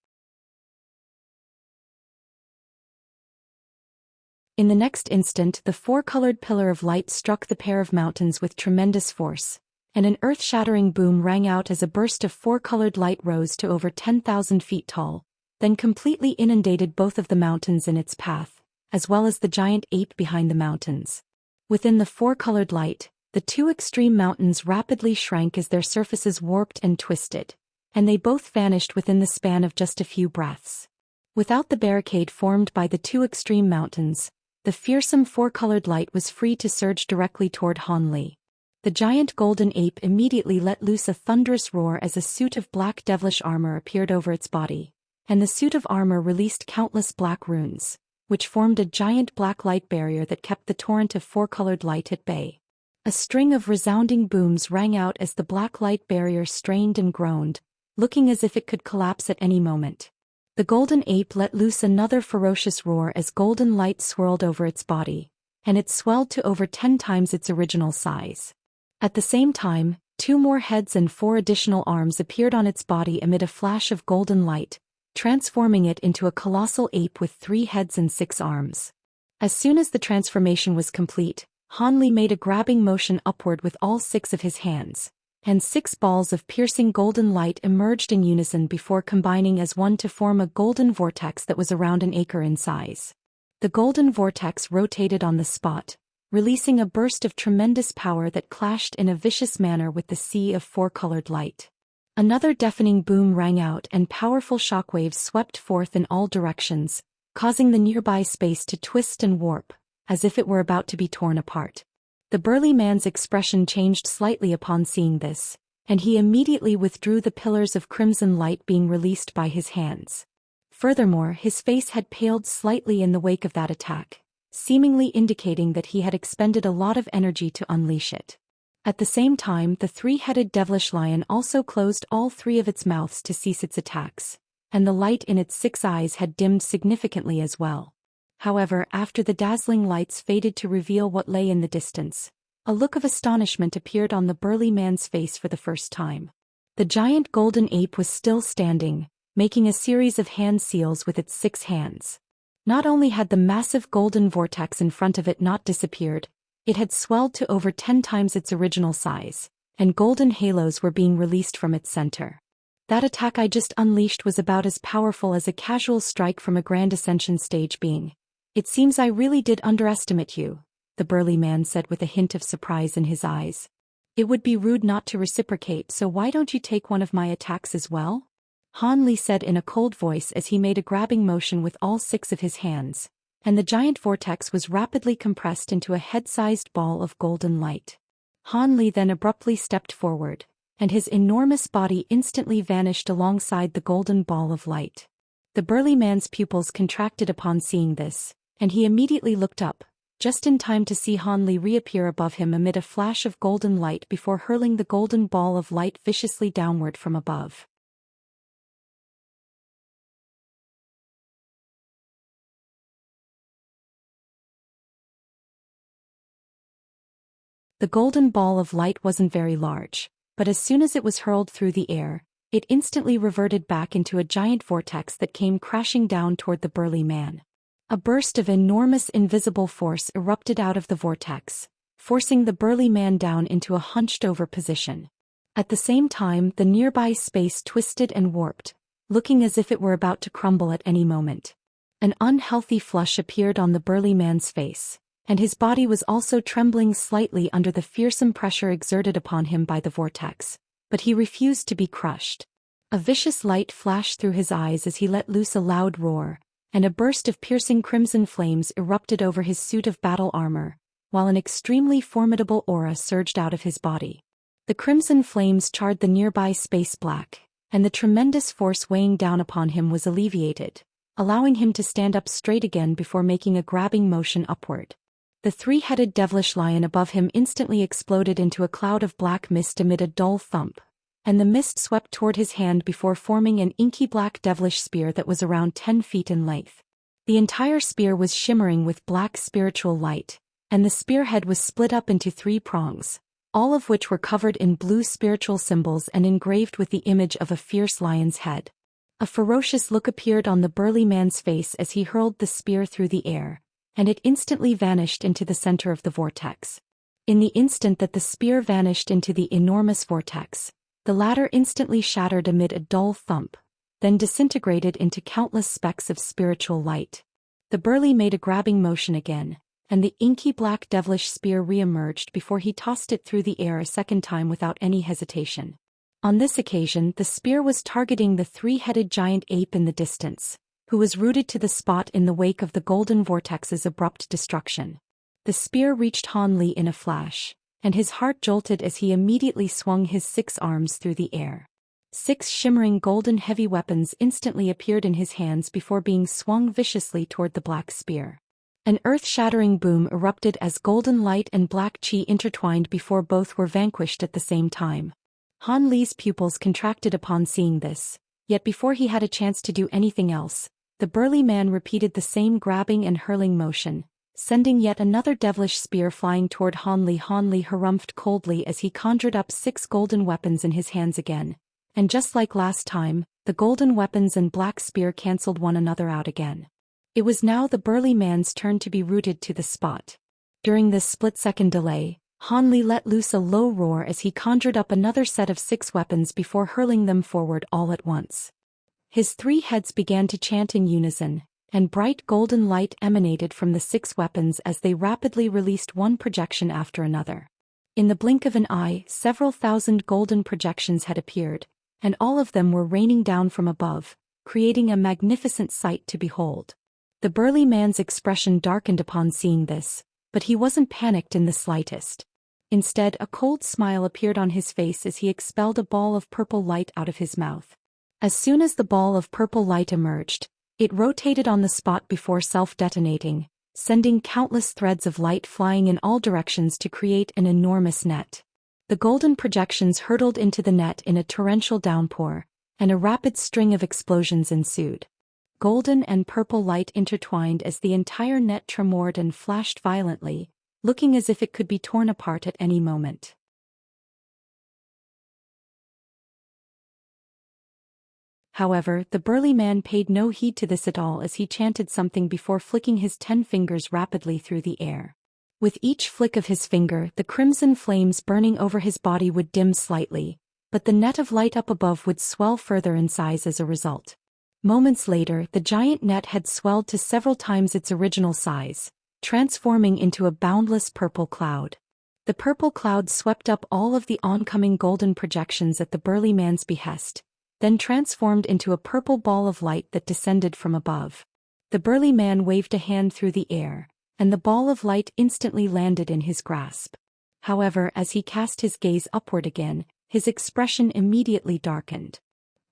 In the next instant, the 4-colored pillar of light struck the pair of mountains with tremendous force, and an earth-shattering boom rang out as a burst of 4-colored light rose to over 10,000 feet tall, then completely inundated both of the mountains in its path, as well as the giant ape behind the mountains. Within the 4-colored light, the 2 extreme mountains rapidly shrank as their surfaces warped and twisted, and they both vanished within the span of just a few breaths. Without the barricade formed by the 2 extreme mountains, the fearsome 4-colored light was free to surge directly toward Han Li. The giant golden ape immediately let loose a thunderous roar as a suit of black devilish armor appeared over its body, and the suit of armor released countless black runes, which formed a giant black light barrier that kept the torrent of 4-colored light at bay. A string of resounding booms rang out as the black light barrier strained and groaned, looking as if it could collapse at any moment. The golden ape let loose another ferocious roar as golden light swirled over its body, and it swelled to over 10 times its original size. At the same time, 2 more heads and 4 additional arms appeared on its body amid a flash of golden light, transforming it into a colossal ape with 3 heads and 6 arms. As soon as the transformation was complete, Han Li made a grabbing motion upward with all 6 of his hands, and 6 balls of piercing golden light emerged in unison before combining as one to form a golden vortex that was around an acre in size. The golden vortex rotated on the spot, releasing a burst of tremendous power that clashed in a vicious manner with the sea of 4-colored light. Another deafening boom rang out and powerful shockwaves swept forth in all directions, causing the nearby space to twist and warp, as if it were about to be torn apart. The burly man's expression changed slightly upon seeing this, and he immediately withdrew the pillars of crimson light being released by his hands. Furthermore, his face had paled slightly in the wake of that attack, seemingly indicating that he had expended a lot of energy to unleash it. At the same time, the 3-headed devilish lion also closed all 3 of its mouths to cease its attacks, and the light in its 6 eyes had dimmed significantly as well. However, after the dazzling lights faded to reveal what lay in the distance, a look of astonishment appeared on the burly man's face for the first time. The giant golden ape was still standing, making a series of hand seals with its 6 hands. Not only had the massive golden vortex in front of it not disappeared, it had swelled to over 10 times its original size, and golden halos were being released from its center. That attack I just unleashed was about as powerful as a casual strike from a Grand Ascension stage being. It seems I really did underestimate you, the burly man said with a hint of surprise in his eyes. It would be rude not to reciprocate, so why don't you take one of my attacks as well? Han Li said in a cold voice as he made a grabbing motion with all 6 of his hands, and the giant vortex was rapidly compressed into a head-sized ball of golden light. Han Li then abruptly stepped forward, and his enormous body instantly vanished alongside the golden ball of light. The burly man's pupils contracted upon seeing this, and he immediately looked up, just in time to see Han Li reappear above him amid a flash of golden light before hurling the golden ball of light viciously downward from above. The golden ball of light wasn't very large, but as soon as it was hurled through the air, it instantly reverted back into a giant vortex that came crashing down toward the burly man. A burst of enormous invisible force erupted out of the vortex, forcing the burly man down into a hunched-over position. At the same time, the nearby space twisted and warped, looking as if it were about to crumble at any moment. An unhealthy flush appeared on the burly man's face, and his body was also trembling slightly under the fearsome pressure exerted upon him by the vortex, but he refused to be crushed. A vicious light flashed through his eyes as he let loose a loud roar, and a burst of piercing crimson flames erupted over his suit of battle armor, while an extremely formidable aura surged out of his body. The crimson flames charred the nearby space black, and the tremendous force weighing down upon him was alleviated, allowing him to stand up straight again before making a grabbing motion upward. The 3-headed devilish lion above him instantly exploded into a cloud of black mist amid a dull thump, and the mist swept toward his hand before forming an inky black devilish spear that was around 10 feet in length. The entire spear was shimmering with black spiritual light, and the spearhead was split up into 3 prongs, all of which were covered in blue spiritual symbols and engraved with the image of a fierce lion's head. A ferocious look appeared on the burly man's face as he hurled the spear through the air, and it instantly vanished into the center of the vortex. In the instant that the spear vanished into the enormous vortex, the latter instantly shattered amid a dull thump, then disintegrated into countless specks of spiritual light. The burly made a grabbing motion again, and the inky black devilish spear re-emerged before he tossed it through the air a second time without any hesitation. On this occasion, the spear was targeting the 3-headed giant ape in the distance, who was rooted to the spot in the wake of the golden vortex's abrupt destruction. The spear reached Han Li in a flash, and his heart jolted as he immediately swung his 6 arms through the air. 6 shimmering golden heavy weapons instantly appeared in his hands before being swung viciously toward the black spear. An earth-shattering boom erupted as golden light and black chi intertwined before both were vanquished at the same time. Han Li's pupils contracted upon seeing this, yet before he had a chance to do anything else, the burly man repeated the same grabbing and hurling motion, sending yet another devilish spear flying toward Han Li. Han Li harumphed coldly as he conjured up 6 golden weapons in his hands again, and just like last time, the golden weapons and black spear cancelled one another out again. It was now the burly man's turn to be rooted to the spot. During this split-second delay, Han Li let loose a low roar as he conjured up another set of 6 weapons before hurling them forward all at once. His 3 heads began to chant in unison, and bright golden light emanated from the 6 weapons as they rapidly released one projection after another. In the blink of an eye, several thousand golden projections had appeared, and all of them were raining down from above, creating a magnificent sight to behold. The burly man's expression darkened upon seeing this, but he wasn't panicked in the slightest. Instead, a cold smile appeared on his face as he expelled a ball of purple light out of his mouth. As soon as the ball of purple light emerged, it rotated on the spot before self-detonating, sending countless threads of light flying in all directions to create an enormous net. The golden projections hurtled into the net in a torrential downpour, and a rapid string of explosions ensued. Golden and purple light intertwined as the entire net tremored and flashed violently, looking as if it could be torn apart at any moment. However, the burly man paid no heed to this at all as he chanted something before flicking his 10 fingers rapidly through the air. With each flick of his finger, the crimson flames burning over his body would dim slightly, but the net of light up above would swell further in size as a result. Moments later, the giant net had swelled to several times its original size, transforming into a boundless purple cloud. The purple cloud swept up all of the oncoming golden projections at the burly man's behest, then transformed into a purple ball of light that descended from above. The burly man waved a hand through the air, and the ball of light instantly landed in his grasp. However, as he cast his gaze upward again, his expression immediately darkened.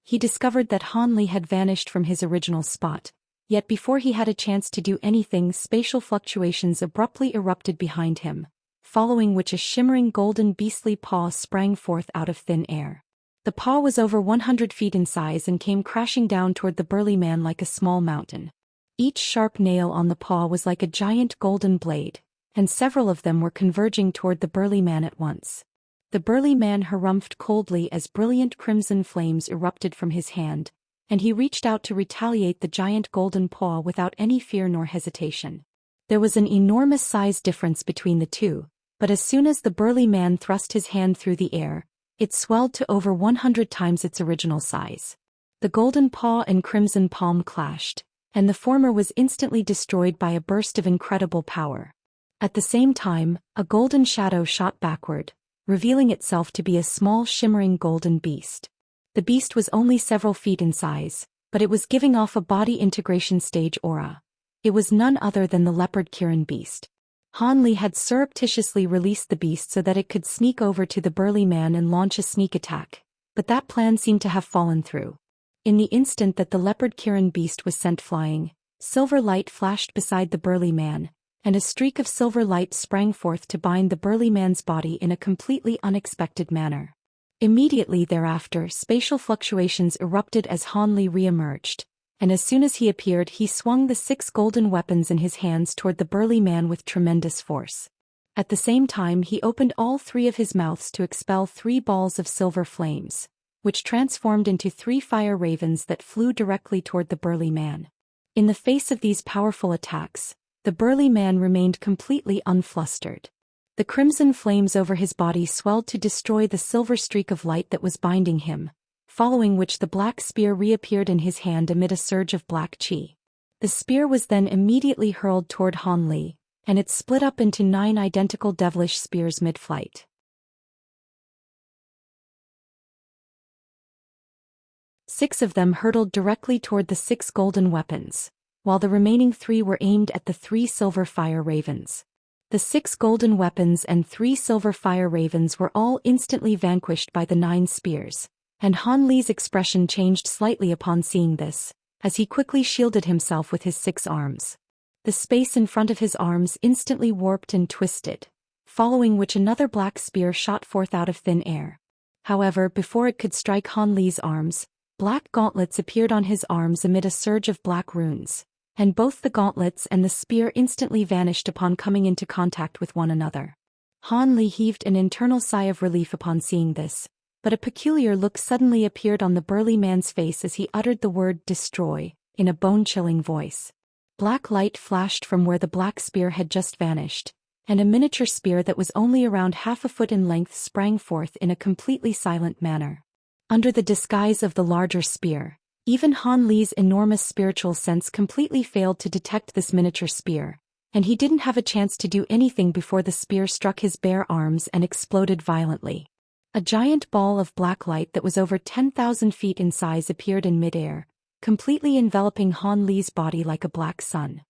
He discovered that Han Li had vanished from his original spot, yet before he had a chance to do anything, spatial fluctuations abruptly erupted behind him, following which a shimmering golden beastly paw sprang forth out of thin air. The paw was over 100 feet in size and came crashing down toward the burly man like a small mountain. Each sharp nail on the paw was like a giant golden blade, and several of them were converging toward the burly man at once. The burly man harumphed coldly as brilliant crimson flames erupted from his hand, and he reached out to retaliate the giant golden paw without any fear nor hesitation. There was an enormous size difference between the two, but as soon as the burly man thrust his hand through the air, it swelled to over 100 times its original size. The golden paw and crimson palm clashed, and the former was instantly destroyed by a burst of incredible power. At the same time, a golden shadow shot backward, revealing itself to be a small shimmering golden beast. The beast was only several feet in size, but it was giving off a body integration stage aura. It was none other than the leopard Kirin beast. Han Li had surreptitiously released the beast so that it could sneak over to the burly man and launch a sneak attack, but that plan seemed to have fallen through. In the instant that the leopard Kirin beast was sent flying, silver light flashed beside the burly man, and a streak of silver light sprang forth to bind the burly man's body in a completely unexpected manner. Immediately thereafter, spatial fluctuations erupted as Han Li re-emerged, and as soon as he appeared he swung the 6 golden weapons in his hands toward the burly man with tremendous force. At the same time he opened all 3 of his mouths to expel 3 balls of silver flames, which transformed into 3 fire ravens that flew directly toward the burly man. In the face of these powerful attacks, the burly man remained completely unflustered. The crimson flames over his body swelled to destroy the silver streak of light that was binding him, following which the black spear reappeared in his hand amid a surge of black chi. The spear was then immediately hurled toward Han Li, and it split up into 9 identical devilish spears mid-flight. Six of them hurtled directly toward the 6 golden weapons, while the remaining 3 were aimed at the 3 silver fire ravens. The 6 golden weapons and 3 silver fire ravens were all instantly vanquished by the 9 spears, and Han Li's expression changed slightly upon seeing this, as he quickly shielded himself with his 6 arms. The space in front of his arms instantly warped and twisted, following which another black spear shot forth out of thin air. However, before it could strike Han Li's arms, black gauntlets appeared on his arms amid a surge of black runes, and both the gauntlets and the spear instantly vanished upon coming into contact with one another. Han Li heaved an internal sigh of relief upon seeing this, but a peculiar look suddenly appeared on the burly man's face as he uttered the word "destroy" in a bone-chilling voice. Black light flashed from where the black spear had just vanished, and a miniature spear that was only around half a foot in length sprang forth in a completely silent manner. Under the disguise of the larger spear, even Han Li's enormous spiritual sense completely failed to detect this miniature spear, and he didn't have a chance to do anything before the spear struck his bare arms and exploded violently. A giant ball of black light that was over 10,000 feet in size appeared in midair, completely enveloping Han Li's body like a black sun.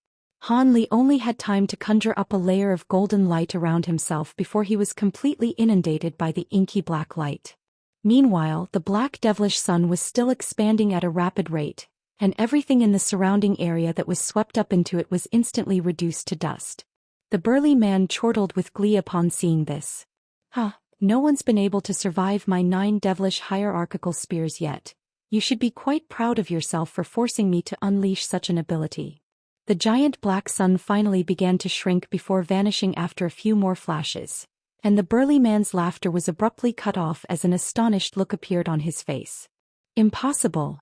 Han Li only had time to conjure up a layer of golden light around himself before he was completely inundated by the inky black light. Meanwhile, the black devilish sun was still expanding at a rapid rate, and everything in the surrounding area that was swept up into it was instantly reduced to dust. The burly man chortled with glee upon seeing this. No one's been able to survive my 9 devilish hierarchical spears yet. You should be quite proud of yourself for forcing me to unleash such an ability. The giant black sun finally began to shrink before vanishing after a few more flashes, and the burly man's laughter was abruptly cut off as an astonished look appeared on his face. Impossible!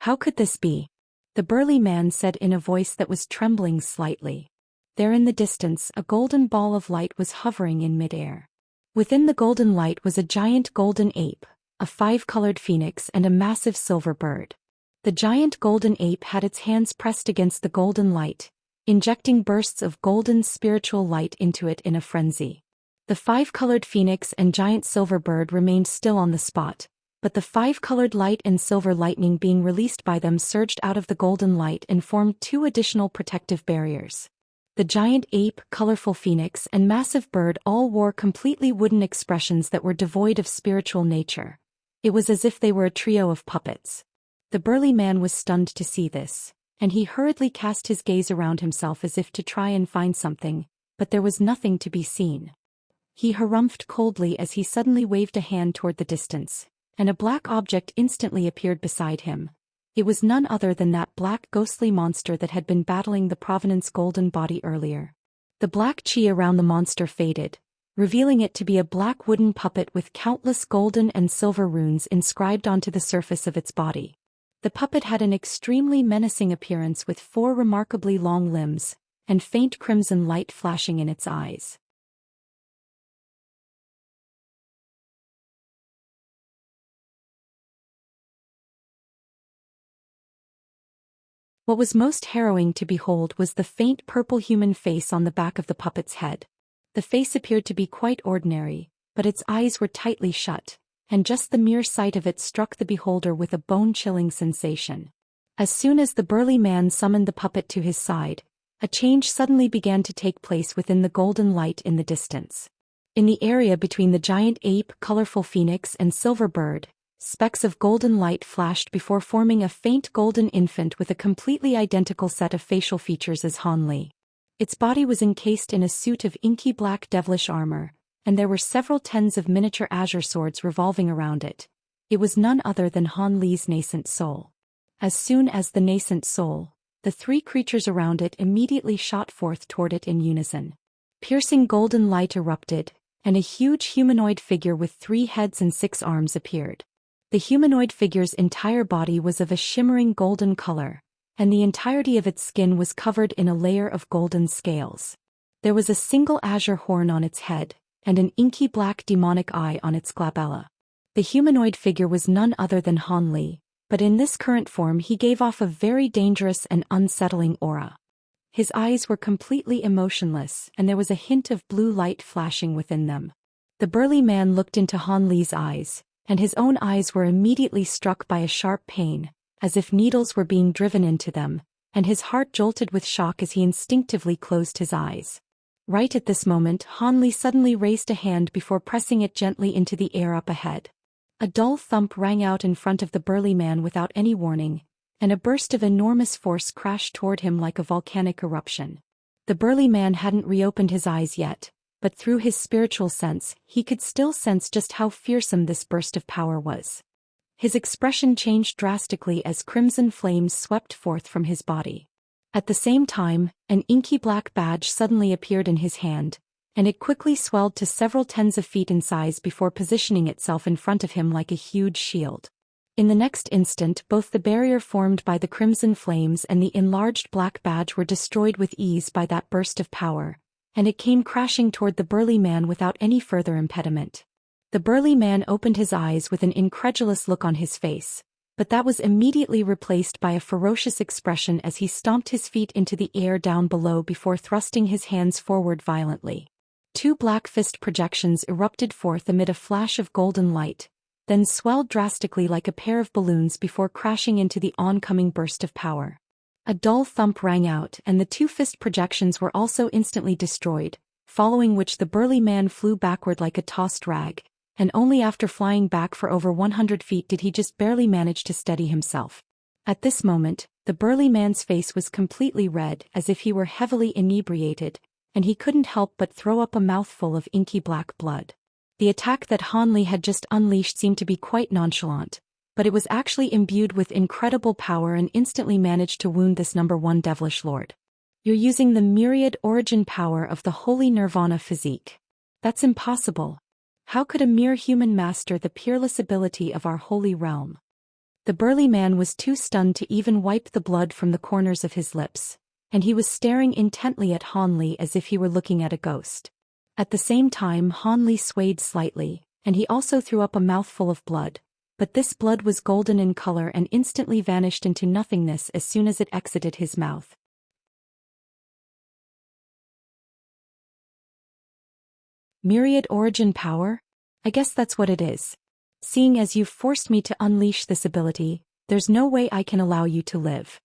How could this be? The burly man said in a voice that was trembling slightly. There in the distance, a golden ball of light was hovering in midair. Within the golden light was a giant golden ape, a 5-colored phoenix and a massive silver bird. The giant golden ape had its hands pressed against the golden light, injecting bursts of golden spiritual light into it in a frenzy. The 5-colored phoenix and giant silver bird remained still on the spot, but the 5-colored light and silver lightning being released by them surged out of the golden light and formed 2 additional protective barriers. The giant ape, colorful phoenix and massive bird all wore completely wooden expressions that were devoid of spiritual nature. It was as if they were a trio of puppets. The burly man was stunned to see this, and he hurriedly cast his gaze around himself as if to try and find something, but there was nothing to be seen. He harumphed coldly as he suddenly waved a hand toward the distance, and a black object instantly appeared beside him. It was none other than that black ghostly monster that had been battling the Provenance golden body earlier. The black chi around the monster faded, revealing it to be a black wooden puppet with countless golden and silver runes inscribed onto the surface of its body. The puppet had an extremely menacing appearance with 4 remarkably long limbs, and faint crimson light flashing in its eyes. What was most harrowing to behold was the faint purple human face on the back of the puppet's head. The face appeared to be quite ordinary, but its eyes were tightly shut, and just the mere sight of it struck the beholder with a bone-chilling sensation. As soon as the burly man summoned the puppet to his side, a change suddenly began to take place within the golden light in the distance. In the area between the giant ape, colorful phoenix and silver bird, specks of golden light flashed before forming a faint golden infant with a completely identical set of facial features as Han Li. Its body was encased in a suit of inky black devilish armor, and there were several tens of miniature azure swords revolving around it. It was none other than Han Li's nascent soul. As soon as the nascent soul, the 3 creatures around it immediately shot forth toward it in unison. Piercing golden light erupted, and a huge humanoid figure with 3 heads and 6 arms appeared. The humanoid figure's entire body was of a shimmering golden color, and the entirety of its skin was covered in a layer of golden scales. There was a single azure horn on its head, and an inky black demonic eye on its glabella. The humanoid figure was none other than Han Li, but in this current form he gave off a very dangerous and unsettling aura. His eyes were completely emotionless, and there was a hint of blue light flashing within them. The burly man looked into Han Li's eyes, and his own eyes were immediately struck by a sharp pain, as if needles were being driven into them, and his heart jolted with shock as he instinctively closed his eyes. Right at this moment, Han Li suddenly raised a hand before pressing it gently into the air up ahead. A dull thump rang out in front of the burly man without any warning, and a burst of enormous force crashed toward him like a volcanic eruption. The burly man hadn't reopened his eyes yet, but through his spiritual sense, he could still sense just how fearsome this burst of power was. His expression changed drastically as crimson flames swept forth from his body. At the same time, an inky black badge suddenly appeared in his hand, and it quickly swelled to several tens of feet in size before positioning itself in front of him like a huge shield. In the next instant, both the barrier formed by the crimson flames and the enlarged black badge were destroyed with ease by that burst of power, and it came crashing toward the burly man without any further impediment. The burly man opened his eyes with an incredulous look on his face, but that was immediately replaced by a ferocious expression as he stomped his feet into the air down below before thrusting his hands forward violently. Two black fist projections erupted forth amid a flash of golden light, then swelled drastically like a pair of balloons before crashing into the oncoming burst of power. A dull thump rang out and the two fist projections were also instantly destroyed, following which the burly man flew backward like a tossed rag, and only after flying back for over 100 feet did he just barely manage to steady himself. At this moment, the burly man's face was completely red as if he were heavily inebriated, and he couldn't help but throw up a mouthful of inky black blood. The attack that Han Li had just unleashed seemed to be quite nonchalant, but it was actually imbued with incredible power and instantly managed to wound this number 1 devilish lord. You're using the myriad origin power of the holy nirvana physique. That's impossible. How could a mere human master the peerless ability of our holy realm? The burly man was too stunned to even wipe the blood from the corners of his lips, and he was staring intently at Han Li as if he were looking at a ghost. At the same time, Han Li swayed slightly, and he also threw up a mouthful of blood, but this blood was golden in color and instantly vanished into nothingness as soon as it exited his mouth. Myriad origin power? I guess that's what it is. Seeing as you've forced me to unleash this ability, there's no way I can allow you to live.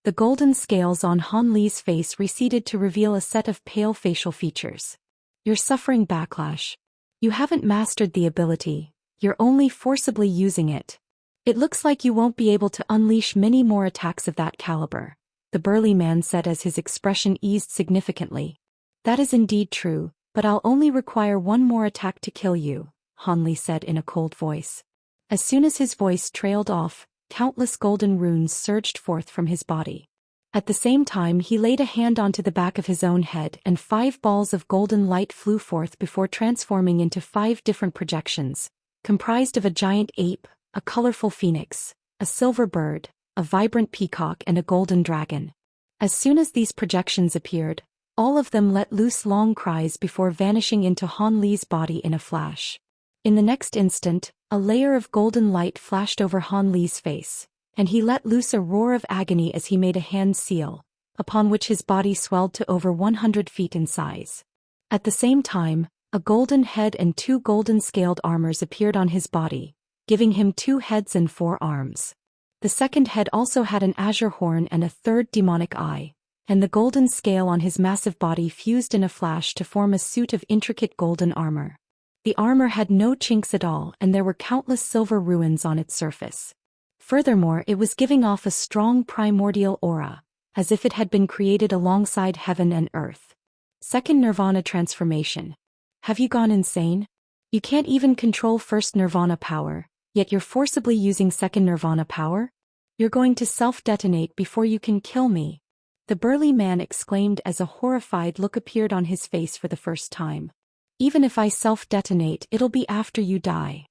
The golden scales on Han Li's face receded to reveal a set of pale facial features. You're suffering backlash. You haven't mastered the ability, you're only forcibly using it. It looks like you won't be able to unleash many more attacks of that caliber, the burly man said as his expression eased significantly. That is indeed true, but I'll only require one more attack to kill you, Han Li said in a cold voice. As soon as his voice trailed off, countless golden runes surged forth from his body. At the same time he laid a hand onto the back of his own head and 5 balls of golden light flew forth before transforming into 5 different projections, comprised of a giant ape, a colorful phoenix, a silver bird, a vibrant peacock and a golden dragon. As soon as these projections appeared, all of them let loose long cries before vanishing into Han Li's body in a flash. In the next instant, a layer of golden light flashed over Han Li's face, and he let loose a roar of agony as he made a hand seal, upon which his body swelled to over 100 feet in size. At the same time, a golden head and 2 golden scaled armors appeared on his body, giving him 2 heads and 4 arms. The second head also had an azure horn and a 3rd demonic eye, and the golden scale on his massive body fused in a flash to form a suit of intricate golden armor. The armor had no chinks at all and there were countless silver ruins on its surface. Furthermore, it was giving off a strong primordial aura, as if it had been created alongside heaven and earth. Second nirvana transformation. Have you gone insane? You can't even control first nirvana power, yet you're forcibly using second nirvana power? You're going to self-detonate before you can kill me. The burly man exclaimed as a horrified look appeared on his face for the first time. Even if I self-detonate, it'll be after you die.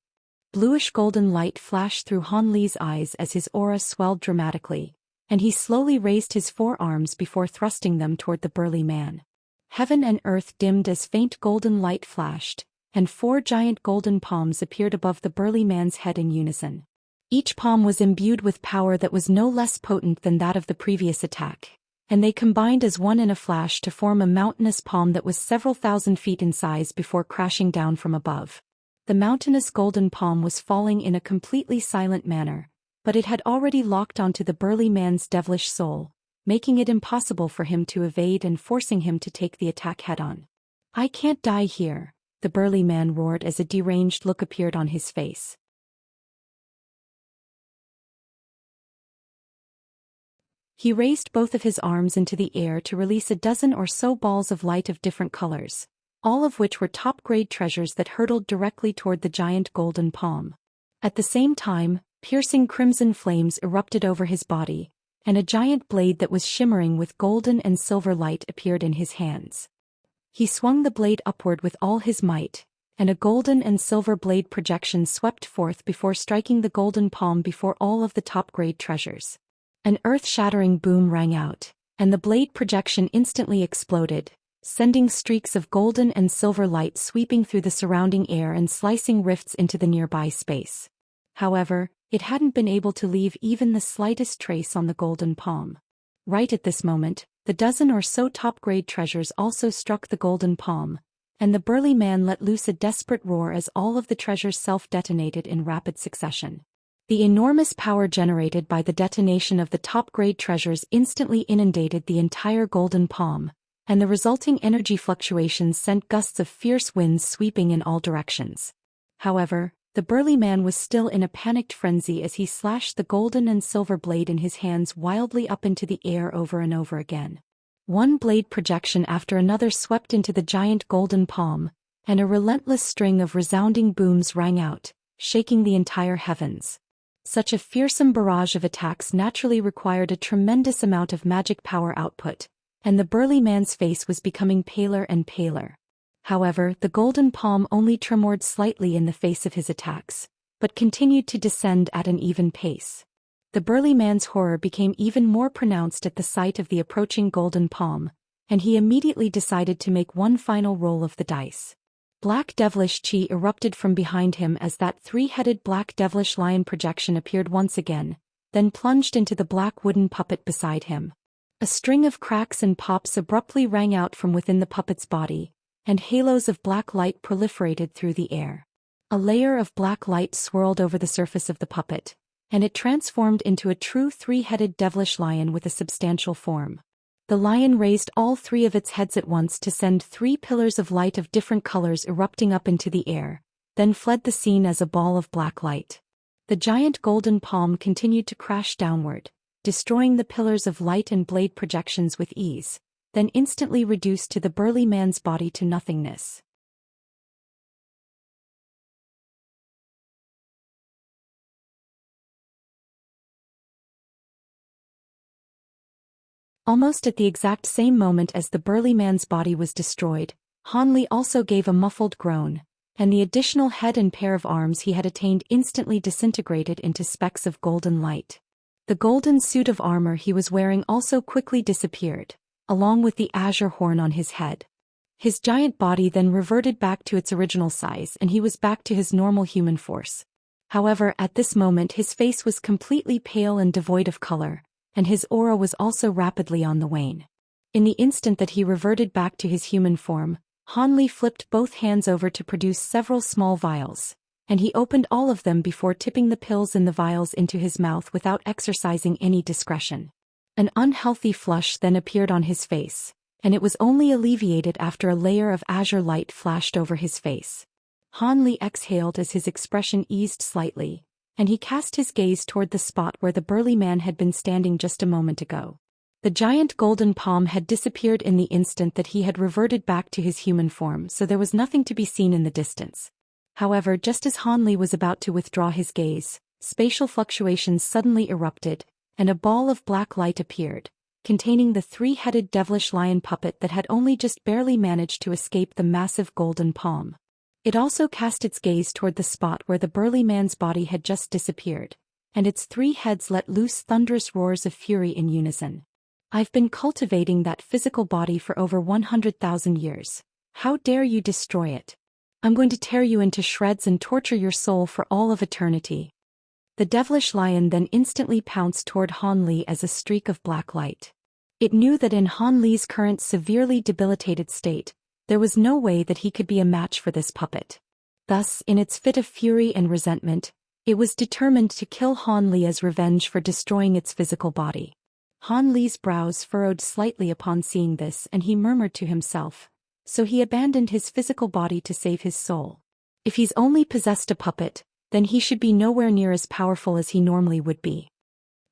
Bluish golden light flashed through Han Li's eyes as his aura swelled dramatically, and he slowly raised his 4 arms before thrusting them toward the burly man. Heaven and earth dimmed as faint golden light flashed, and 4 giant golden palms appeared above the burly man's head in unison. Each palm was imbued with power that was no less potent than that of the previous attack, and they combined as one in a flash to form a mountainous palm that was several thousand feet in size before crashing down from above. The mountainous golden palm was falling in a completely silent manner, but it had already locked onto the burly man's devilish soul, making it impossible for him to evade and forcing him to take the attack head-on. I can't die here, the burly man roared as a deranged look appeared on his face. He raised both of his arms into the air to release a dozen or so balls of light of different colors, all of which were top-grade treasures that hurtled directly toward the giant golden palm. At the same time, piercing crimson flames erupted over his body, and a giant blade that was shimmering with golden and silver light appeared in his hands. He swung the blade upward with all his might, and a golden and silver blade projection swept forth before striking the golden palm before all of the top-grade treasures. An earth-shattering boom rang out, and the blade projection instantly exploded, sending streaks of golden and silver light sweeping through the surrounding air and slicing rifts into the nearby space. However, it hadn't been able to leave even the slightest trace on the golden palm. Right at this moment, the dozen or so top-grade treasures also struck the golden palm, and the burly man let loose a desperate roar as all of the treasures self-detonated in rapid succession. The enormous power generated by the detonation of the top-grade treasures instantly inundated the entire golden palm, and the resulting energy fluctuations sent gusts of fierce winds sweeping in all directions. However, the burly man was still in a panicked frenzy as he slashed the golden and silver blade in his hands wildly up into the air over and over again. One blade projection after another swept into the giant golden palm, and a relentless string of resounding booms rang out, shaking the entire heavens. Such a fearsome barrage of attacks naturally required a tremendous amount of magic power output, and the burly man's face was becoming paler and paler. However, the golden palm only tremored slightly in the face of his attacks, but continued to descend at an even pace. The burly man's horror became even more pronounced at the sight of the approaching golden palm, and he immediately decided to make one final roll of the dice. Black devilish chi erupted from behind him as that three-headed black devilish lion projection appeared once again, then plunged into the black wooden puppet beside him. A string of cracks and pops abruptly rang out from within the puppet's body, and halos of black light proliferated through the air. A layer of black light swirled over the surface of the puppet, and it transformed into a true three-headed devilish lion with a substantial form. The lion raised all three of its heads at once to send 3 pillars of light of different colors erupting up into the air, then fled the scene as a ball of black light. The giant golden palm continued to crash downward, destroying the pillars of light and blade projections with ease, then instantly reduced to the burly man's body to nothingness. Almost at the exact same moment as the burly man's body was destroyed, Han Li also gave a muffled groan, and the additional head and pair of arms he had attained instantly disintegrated into specks of golden light. The golden suit of armor he was wearing also quickly disappeared, along with the azure horn on his head. His giant body then reverted back to its original size and he was back to his normal human force. However, at this moment his face was completely pale and devoid of color, and his aura was also rapidly on the wane. In the instant that he reverted back to his human form, Han Li flipped both hands over to produce several small vials, and he opened all of them before tipping the pills in the vials into his mouth without exercising any discretion. An unhealthy flush then appeared on his face, and it was only alleviated after a layer of azure light flashed over his face. Han Li exhaled as his expression eased slightly, and he cast his gaze toward the spot where the burly man had been standing just a moment ago. The giant golden palm had disappeared in the instant that he had reverted back to his human form, so there was nothing to be seen in the distance. However, just as Han Li was about to withdraw his gaze, spatial fluctuations suddenly erupted, and a ball of black light appeared, containing the three-headed devilish lion puppet that had only just barely managed to escape the massive golden palm. It also cast its gaze toward the spot where the burly man's body had just disappeared, and its 3 heads let loose thunderous roars of fury in unison. "I've been cultivating that physical body for over 100,000 years. How dare you destroy it? I'm going to tear you into shreds and torture your soul for all of eternity." The devilish lion then instantly pounced toward Han Li as a streak of black light. It knew that in Han Li's current severely debilitated state, there was no way that he could be a match for this puppet. Thus, in its fit of fury and resentment, it was determined to kill Han Li as revenge for destroying its physical body. Han Li's brows furrowed slightly upon seeing this, and he murmured to himself, so he abandoned his physical body to save his soul. If he's only possessed a puppet, then he should be nowhere near as powerful as he normally would be.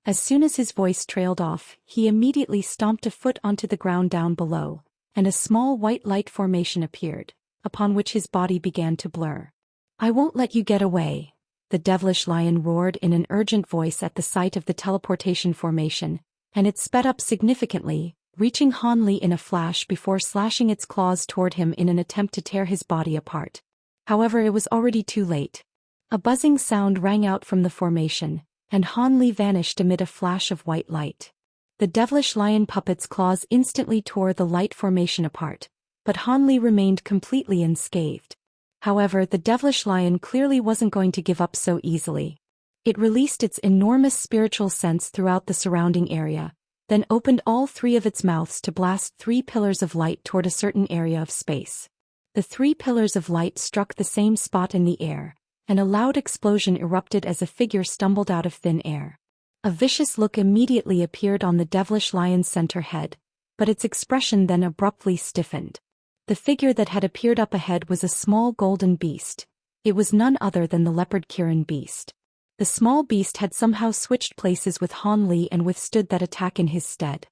As soon as his voice trailed off, he immediately stomped a foot onto the ground down below, and a small white light formation appeared, upon which his body began to blur. "I won't let you get away," the devilish lion roared in an urgent voice at the sight of the teleportation formation, and it sped up significantly, reaching Han Li in a flash before slashing its claws toward him in an attempt to tear his body apart. However, it was already too late. A buzzing sound rang out from the formation, and Han Li vanished amid a flash of white light. The devilish lion puppet's claws instantly tore the light formation apart, but Han Li remained completely unscathed. However, the devilish lion clearly wasn't going to give up so easily. It released its enormous spiritual sense throughout the surrounding area, then opened all three of its mouths to blast 3 pillars of light toward a certain area of space. The 3 pillars of light struck the same spot in the air, and a loud explosion erupted as a figure stumbled out of thin air. A vicious look immediately appeared on the devilish lion's center head, but its expression then abruptly stiffened. The figure that had appeared up ahead was a small golden beast. It was none other than the leopard Kirin beast. The small beast had somehow switched places with Han Li and withstood that attack in his stead.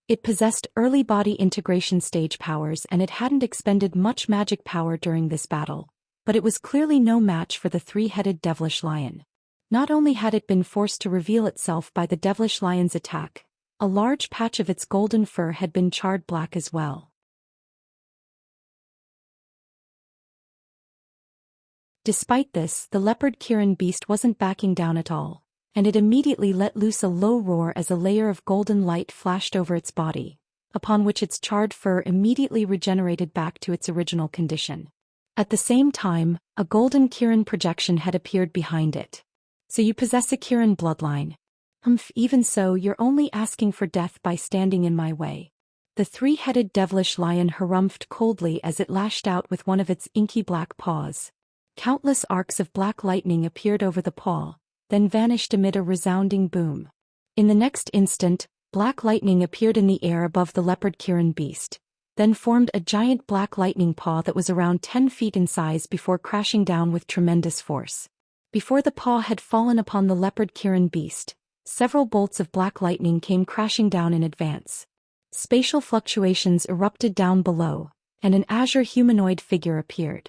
It possessed early body integration stage powers and it hadn't expended much magic power during this battle, but it was clearly no match for the 3-headed devilish lion. Not only had it been forced to reveal itself by the devilish lion's attack, a large patch of its golden fur had been charred black as well. Despite this, the leopard Kirin beast wasn't backing down at all, and it immediately let loose a low roar as a layer of golden light flashed over its body, upon which its charred fur immediately regenerated back to its original condition. At the same time, a golden Kirin projection had appeared behind it. So you possess a Kirin bloodline. Even so, you're only asking for death by standing in my way. The 3-headed devilish lion harumphed coldly as it lashed out with one of its inky black paws. Countless arcs of black lightning appeared over the paw, then vanished amid a resounding boom. In the next instant, black lightning appeared in the air above the leopard Kirin beast, then formed a giant black lightning paw that was around 10 feet in size before crashing down with tremendous force. Before the paw had fallen upon the leopard Kirin beast, several bolts of black lightning came crashing down in advance. Spatial fluctuations erupted down below, and an azure humanoid figure appeared.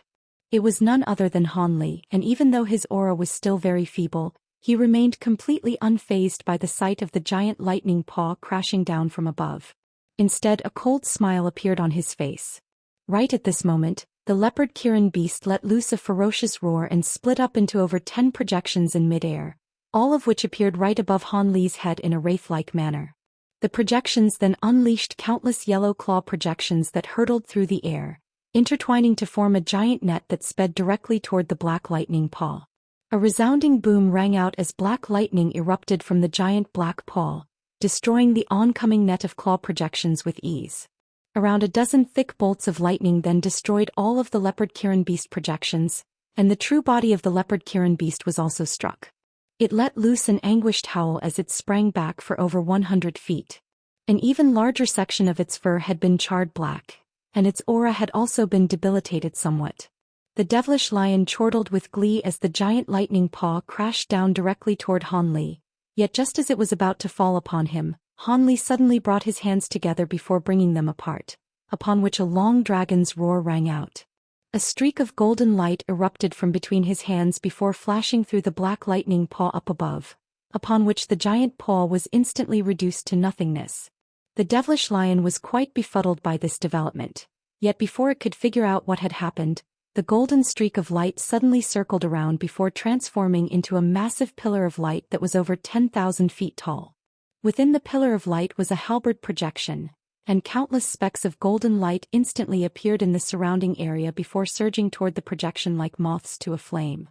It was none other than Han Li, and even though his aura was still very feeble, he remained completely unfazed by the sight of the giant lightning paw crashing down from above. Instead, a cold smile appeared on his face. Right at this moment, the leopard Kirin beast let loose a ferocious roar and split up into over 10 projections in midair, all of which appeared right above Han Li's head in a wraith-like manner. The projections then unleashed countless yellow claw projections that hurtled through the air, intertwining to form a giant net that sped directly toward the black lightning paw. A resounding boom rang out as black lightning erupted from the giant black paw, destroying the oncoming net of claw projections with ease. Around a dozen thick bolts of lightning then destroyed all of the leopard Kirin beast projections, and the true body of the leopard Kirin beast was also struck. It let loose an anguished howl as it sprang back for over 100 feet. An even larger section of its fur had been charred black, and its aura had also been debilitated somewhat. The devilish lion chortled with glee as the giant lightning paw crashed down directly toward Han Li, yet just as it was about to fall upon him, Han Li suddenly brought his hands together before bringing them apart, upon which a long dragon's roar rang out. A streak of golden light erupted from between his hands before flashing through the black lightning paw up above, upon which the giant paw was instantly reduced to nothingness. The devilish lion was quite befuddled by this development, yet before it could figure out what had happened, the golden streak of light suddenly circled around before transforming into a massive pillar of light that was over 10,000 feet tall. Within the pillar of light was a halberd projection, and countless specks of golden light instantly appeared in the surrounding area before surging toward the projection like moths to a flame.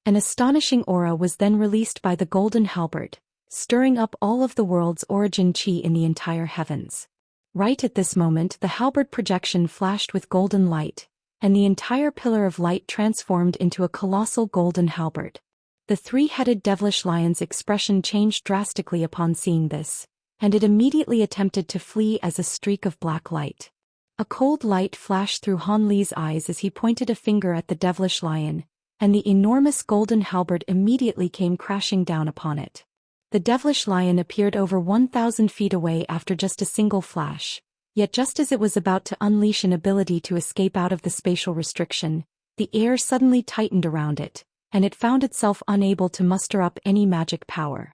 An astonishing aura was then released by the golden halberd, stirring up all of the world's origin chi in the entire heavens. Right at this moment, the halberd projection flashed with golden light, and the entire pillar of light transformed into a colossal golden halberd. The 3-headed devilish lion's expression changed drastically upon seeing this, and it immediately attempted to flee as a streak of black light. A cold light flashed through Han Li's eyes as he pointed a finger at the devilish lion, and the enormous golden halberd immediately came crashing down upon it. The devilish lion appeared over 1,000 feet away after just a single flash, yet just as it was about to unleash an ability to escape out of the spatial restriction, the air suddenly tightened around it, and it found itself unable to muster up any magic power.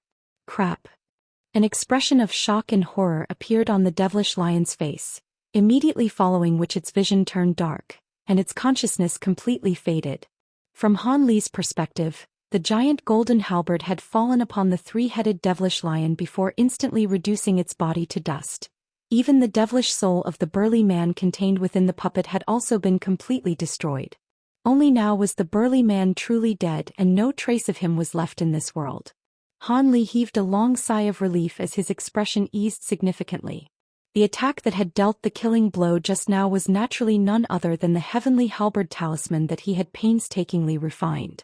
Crap! An expression of shock and horror appeared on the devilish lion's face, immediately following which its vision turned dark, and its consciousness completely faded. From Han Li's perspective, The giant golden halberd had fallen upon the three-headed devilish lion before instantly reducing its body to dust. Even the devilish soul of the burly man contained within the puppet had also been completely destroyed. Only now was the burly man truly dead and no trace of him was left in this world. Han Li heaved a long sigh of relief as his expression eased significantly. The attack that had dealt the killing blow just now was naturally none other than the heavenly halberd talisman that he had painstakingly refined.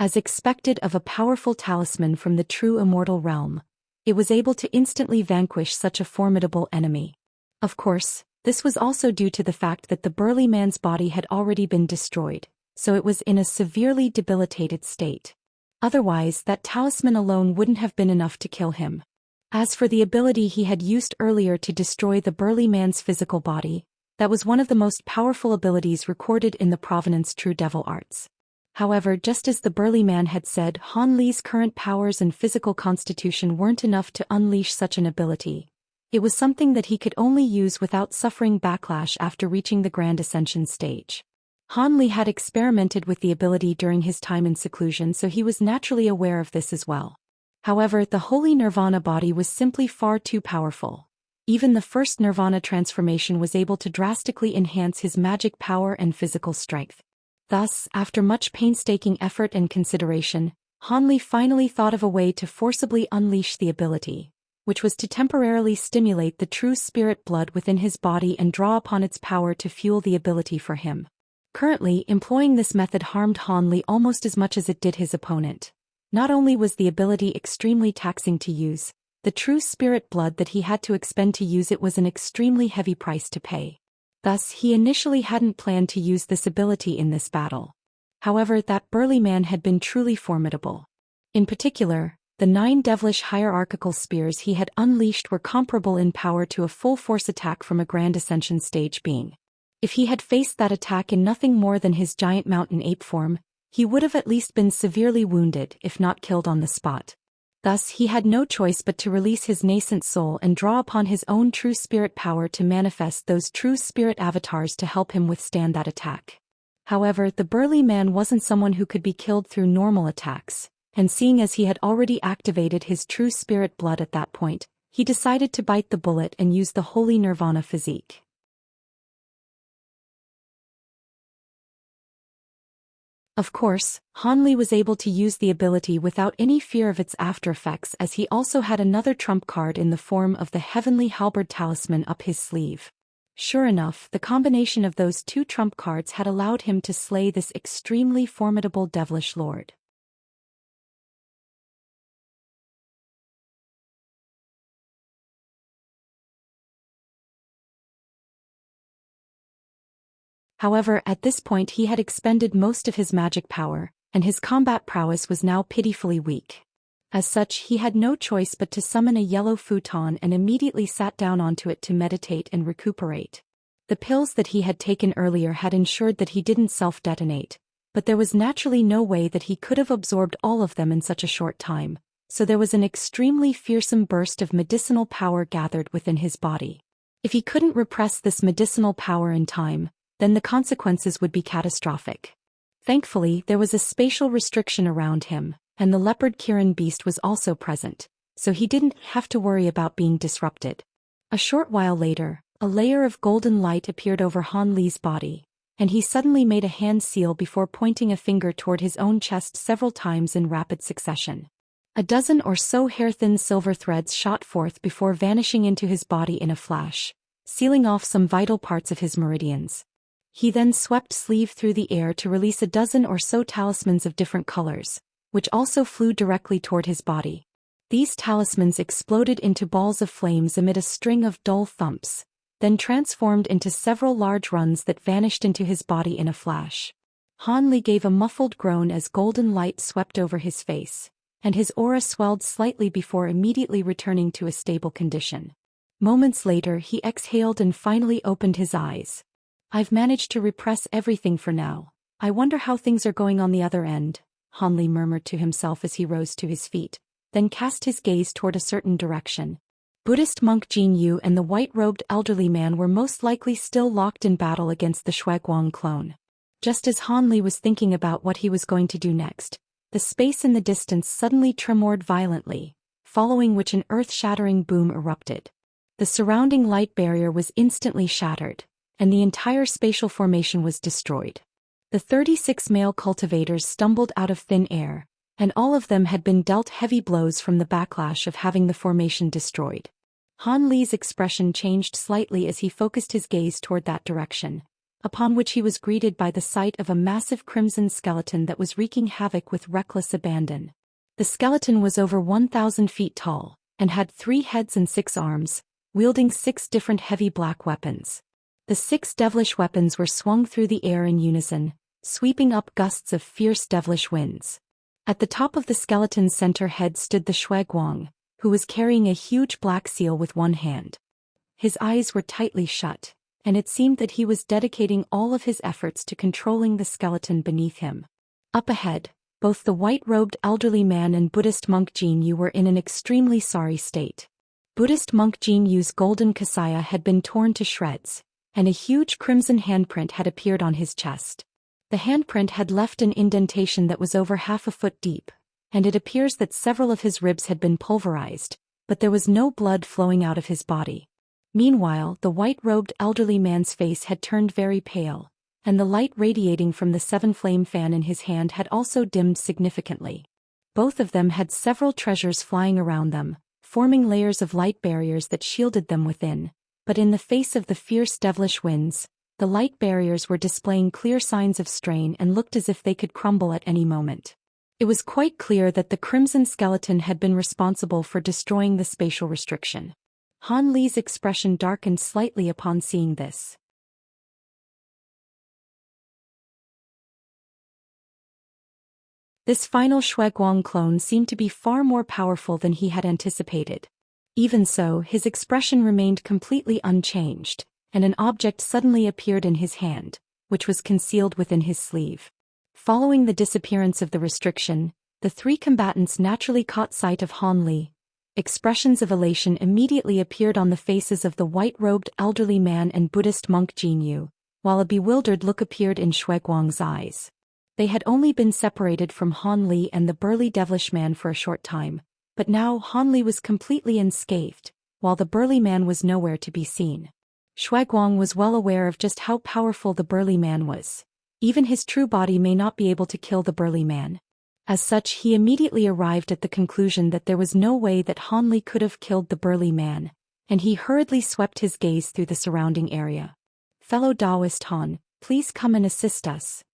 As expected of a powerful talisman from the true immortal realm, it was able to instantly vanquish such a formidable enemy. Of course, this was also due to the fact that the burly man's body had already been destroyed, so it was in a severely debilitated state. Otherwise, that talisman alone wouldn't have been enough to kill him. As for the ability he had used earlier to destroy the burly man's physical body, that was one of the most powerful abilities recorded in the Provenance True Devil Arts. However, just as the burly man had said, Han Li's current powers and physical constitution weren't enough to unleash such an ability. It was something that he could only use without suffering backlash after reaching the Grand Ascension stage. Han Li had experimented with the ability during his time in seclusion, so he was naturally aware of this as well. However, the holy Nirvana body was simply far too powerful. Even the first Nirvana transformation was able to drastically enhance his magic power and physical strength. Thus, after much painstaking effort and consideration, Han Li finally thought of a way to forcibly unleash the ability, which was to temporarily stimulate the true spirit blood within his body and draw upon its power to fuel the ability for him. Currently, employing this method harmed Han Li almost as much as it did his opponent. Not only was the ability extremely taxing to use, the true spirit blood that he had to expend to use it was an extremely heavy price to pay. Thus, he initially hadn't planned to use this ability in this battle. However, that burly man had been truly formidable. In particular, the 9 devilish hierarchical spears he had unleashed were comparable in power to a full-force attack from a Grand Ascension stage being. If he had faced that attack in nothing more than his giant mountain ape form, he would have at least been severely wounded if not killed on the spot. Thus, he had no choice but to release his nascent soul and draw upon his own true spirit power to manifest those true spirit avatars to help him withstand that attack. However, the burly man wasn't someone who could be killed through normal attacks, and seeing as he had already activated his true spirit blood at that point, he decided to bite the bullet and use the holy Nirvana physique. Of course, Han Li was able to use the ability without any fear of its after effects, as he also had another trump card in the form of the heavenly halberd talisman up his sleeve. Sure enough, the combination of those 2 trump cards had allowed him to slay this extremely formidable devilish lord. However, at this point he had expended most of his magic power, and his combat prowess was now pitifully weak. As such, he had no choice but to summon a yellow futon and immediately sat down onto it to meditate and recuperate. The pills that he had taken earlier had ensured that he didn't self-detonate, but there was naturally no way that he could have absorbed all of them in such a short time, so there was an extremely fearsome burst of medicinal power gathered within his body. If he couldn't repress this medicinal power in time, then the consequences would be catastrophic. Thankfully, there was a spatial restriction around him, and the leopard Kirin beast was also present, so he didn't have to worry about being disrupted. A short while later, a layer of golden light appeared over Han Li's body, and he suddenly made a hand seal before pointing a finger toward his own chest several times in rapid succession. A dozen or so hair-thin silver threads shot forth before vanishing into his body in a flash, sealing off some vital parts of his meridians. He then swept sleeve through the air to release a dozen or so talismans of different colors, which also flew directly toward his body. These talismans exploded into balls of flames amid a string of dull thumps, then transformed into several large runs that vanished into his body in a flash. Han Li gave a muffled groan as golden light swept over his face, and his aura swelled slightly before immediately returning to a stable condition. Moments later he exhaled and finally opened his eyes. "I've managed to repress everything for now. I wonder how things are going on the other end," Han Li murmured to himself as he rose to his feet, then cast his gaze toward a certain direction. Buddhist monk Jin Yu and the white-robed elderly man were most likely still locked in battle against the Shuaiguang clone. Just as Han Li was thinking about what he was going to do next, the space in the distance suddenly tremored violently, following which an earth-shattering boom erupted. The surrounding light barrier was instantly shattered, and the entire spatial formation was destroyed. The 36 male cultivators stumbled out of thin air, and all of them had been dealt heavy blows from the backlash of having the formation destroyed. Han Li's expression changed slightly as he focused his gaze toward that direction, upon which he was greeted by the sight of a massive crimson skeleton that was wreaking havoc with reckless abandon. The skeleton was over 1,000 feet tall, and had 3 heads and 6 arms, wielding 6 different heavy black weapons. The 6 devilish weapons were swung through the air in unison, sweeping up gusts of fierce devilish winds. At the top of the skeleton's center head stood the Shuiguang, who was carrying a huge black seal with one hand. His eyes were tightly shut, and it seemed that he was dedicating all of his efforts to controlling the skeleton beneath him. Up ahead, both the white-robed elderly man and Buddhist monk Jinyu were in an extremely sorry state. Buddhist monk Jinyu's golden kasaya had been torn to shreds, and a huge crimson handprint had appeared on his chest. The handprint had left an indentation that was over half a foot deep, and it appears that several of his ribs had been pulverized, but there was no blood flowing out of his body. Meanwhile, the white-robed elderly man's face had turned very pale, and the light radiating from the 7-flame fan in his hand had also dimmed significantly. Both of them had several treasures flying around them, forming layers of light barriers that shielded them within, but in the face of the fierce devilish winds, the light barriers were displaying clear signs of strain and looked as if they could crumble at any moment. It was quite clear that the crimson skeleton had been responsible for destroying the spatial restriction. Han Li's expression darkened slightly upon seeing this. This final Shuiguang clone seemed to be far more powerful than he had anticipated. Even so, his expression remained completely unchanged, and an object suddenly appeared in his hand, which was concealed within his sleeve. Following the disappearance of the restriction, the 3 combatants naturally caught sight of Han Li. Expressions of elation immediately appeared on the faces of the white-robed elderly man and Buddhist monk Jinyu, while a bewildered look appeared in Shuiguang's eyes. They had only been separated from Han Li and the burly devilish man for a short time, but now Han Li was completely unscathed, while the burly man was nowhere to be seen. Shuiguang was well aware of just how powerful the burly man was. Even his true body may not be able to kill the burly man. As such, he immediately arrived at the conclusion that there was no way that Han Li could have killed the burly man, and he hurriedly swept his gaze through the surrounding area. "Fellow Taoist Han, please come and assist us."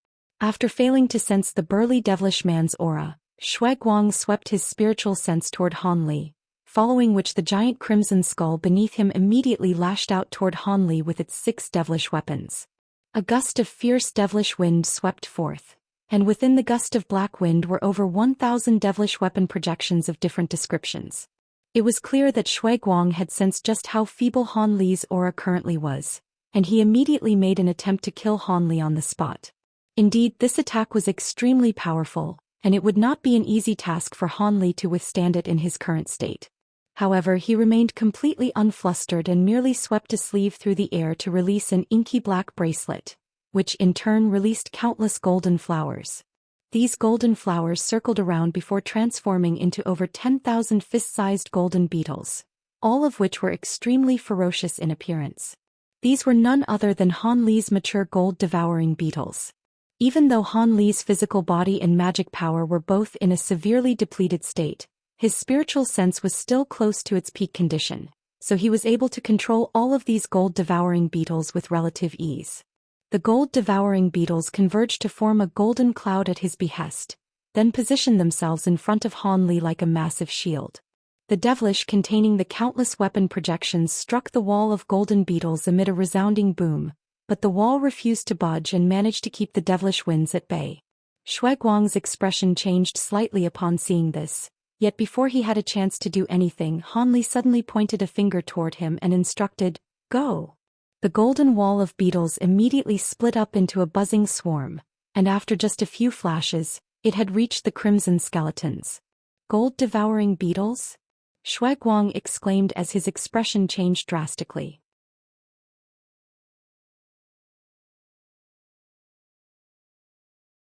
After failing to sense the burly devilish man's aura, Shuiguang swept his spiritual sense toward Han Li, following which the giant crimson skull beneath him immediately lashed out toward Han Li with its 6 devilish weapons. A gust of fierce devilish wind swept forth, and within the gust of black wind were over 1,000 devilish weapon projections of different descriptions. It was clear that Shuiguang had sensed just how feeble Han Li's aura currently was, and he immediately made an attempt to kill Han Li on the spot. Indeed, this attack was extremely powerful, and it would not be an easy task for Han Li to withstand it in his current state. However, he remained completely unflustered and merely swept a sleeve through the air to release an inky black bracelet, which in turn released countless golden flowers. These golden flowers circled around before transforming into over 10,000 fist-sized golden beetles, all of which were extremely ferocious in appearance. These were none other than Han Li's mature gold-devouring beetles. Even though Han Li's physical body and magic power were both in a severely depleted state, his spiritual sense was still close to its peak condition, so he was able to control all of these gold-devouring beetles with relative ease. The gold-devouring beetles converged to form a golden cloud at his behest, then positioned themselves in front of Han Li like a massive shield. The devilish containing the countless weapon projections struck the wall of golden beetles amid a resounding boom, but the wall refused to budge and managed to keep the devilish winds at bay. Shuiguang's expression changed slightly upon seeing this, yet before he had a chance to do anything, Han Li suddenly pointed a finger toward him and instructed, "Go." The golden wall of beetles immediately split up into a buzzing swarm, and after just a few flashes, it had reached the crimson skeletons. "Gold-devouring beetles?" Shuiguang exclaimed as his expression changed drastically.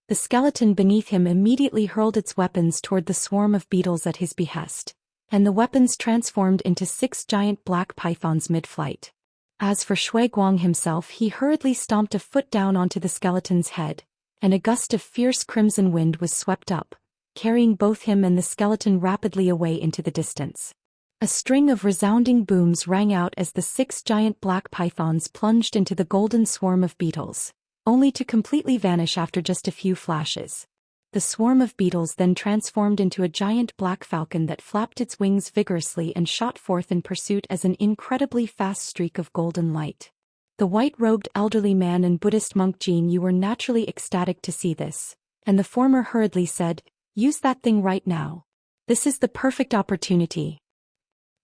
The skeleton beneath him immediately hurled its weapons toward the swarm of beetles at his behest, and the weapons transformed into 6 giant black pythons mid-flight. As for Shui Guang himself, he hurriedly stomped a foot down onto the skeleton's head, and a gust of fierce crimson wind was swept up, carrying both him and the skeleton rapidly away into the distance. A string of resounding booms rang out as the 6 giant black pythons plunged into the golden swarm of beetles, only to completely vanish after just a few flashes. The swarm of beetles then transformed into a giant black falcon that flapped its wings vigorously and shot forth in pursuit as an incredibly fast streak of golden light. The white-robed elderly man and Buddhist monk Jin were naturally ecstatic to see this, and the former hurriedly said, "Use that thing right now. This is the perfect opportunity."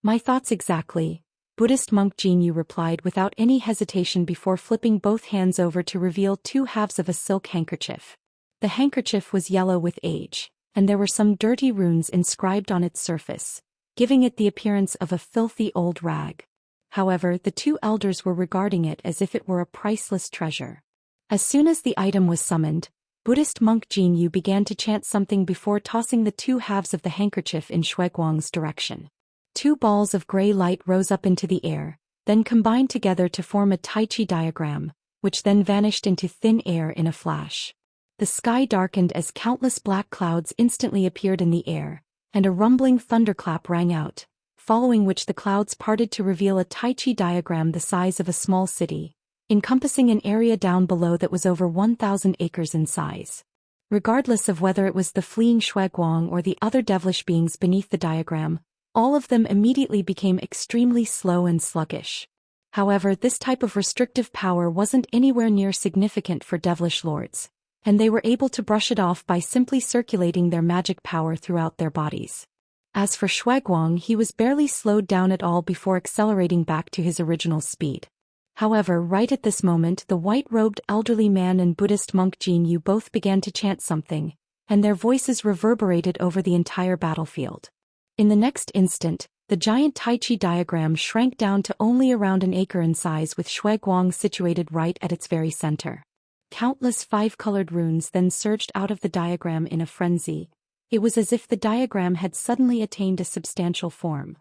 "My thoughts exactly," Buddhist monk Jin replied without any hesitation before flipping both hands over to reveal 2 halves of a silk handkerchief. The handkerchief was yellow with age, and there were some dirty runes inscribed on its surface, giving it the appearance of a filthy old rag. However, the 2 elders were regarding it as if it were a priceless treasure. As soon as the item was summoned, Buddhist monk Jin began to chant something before tossing the 2 halves of the handkerchief in Shui Guang's direction. 2 balls of gray light rose up into the air, then combined together to form a Tai Chi diagram, which then vanished into thin air in a flash. The sky darkened as countless black clouds instantly appeared in the air, and a rumbling thunderclap rang out, following which the clouds parted to reveal a Tai Chi diagram the size of a small city, encompassing an area down below that was over 1,000 acres in size. Regardless of whether it was the fleeing Shui Guang or the other devilish beings beneath the diagram, all of them immediately became extremely slow and sluggish. However, this type of restrictive power wasn't anywhere near significant for devilish lords, and they were able to brush it off by simply circulating their magic power throughout their bodies. As for Shui Guang, he was barely slowed down at all before accelerating back to his original speed. However, right at this moment, the white-robed elderly man and Buddhist monk Jin both began to chant something, and their voices reverberated over the entire battlefield. In the next instant, the giant Tai Chi diagram shrank down to only around an acre in size, with Shui Guang situated right at its very center. Countless 5-colored runes then surged out of the diagram in a frenzy. It was as if the diagram had suddenly attained a substantial form.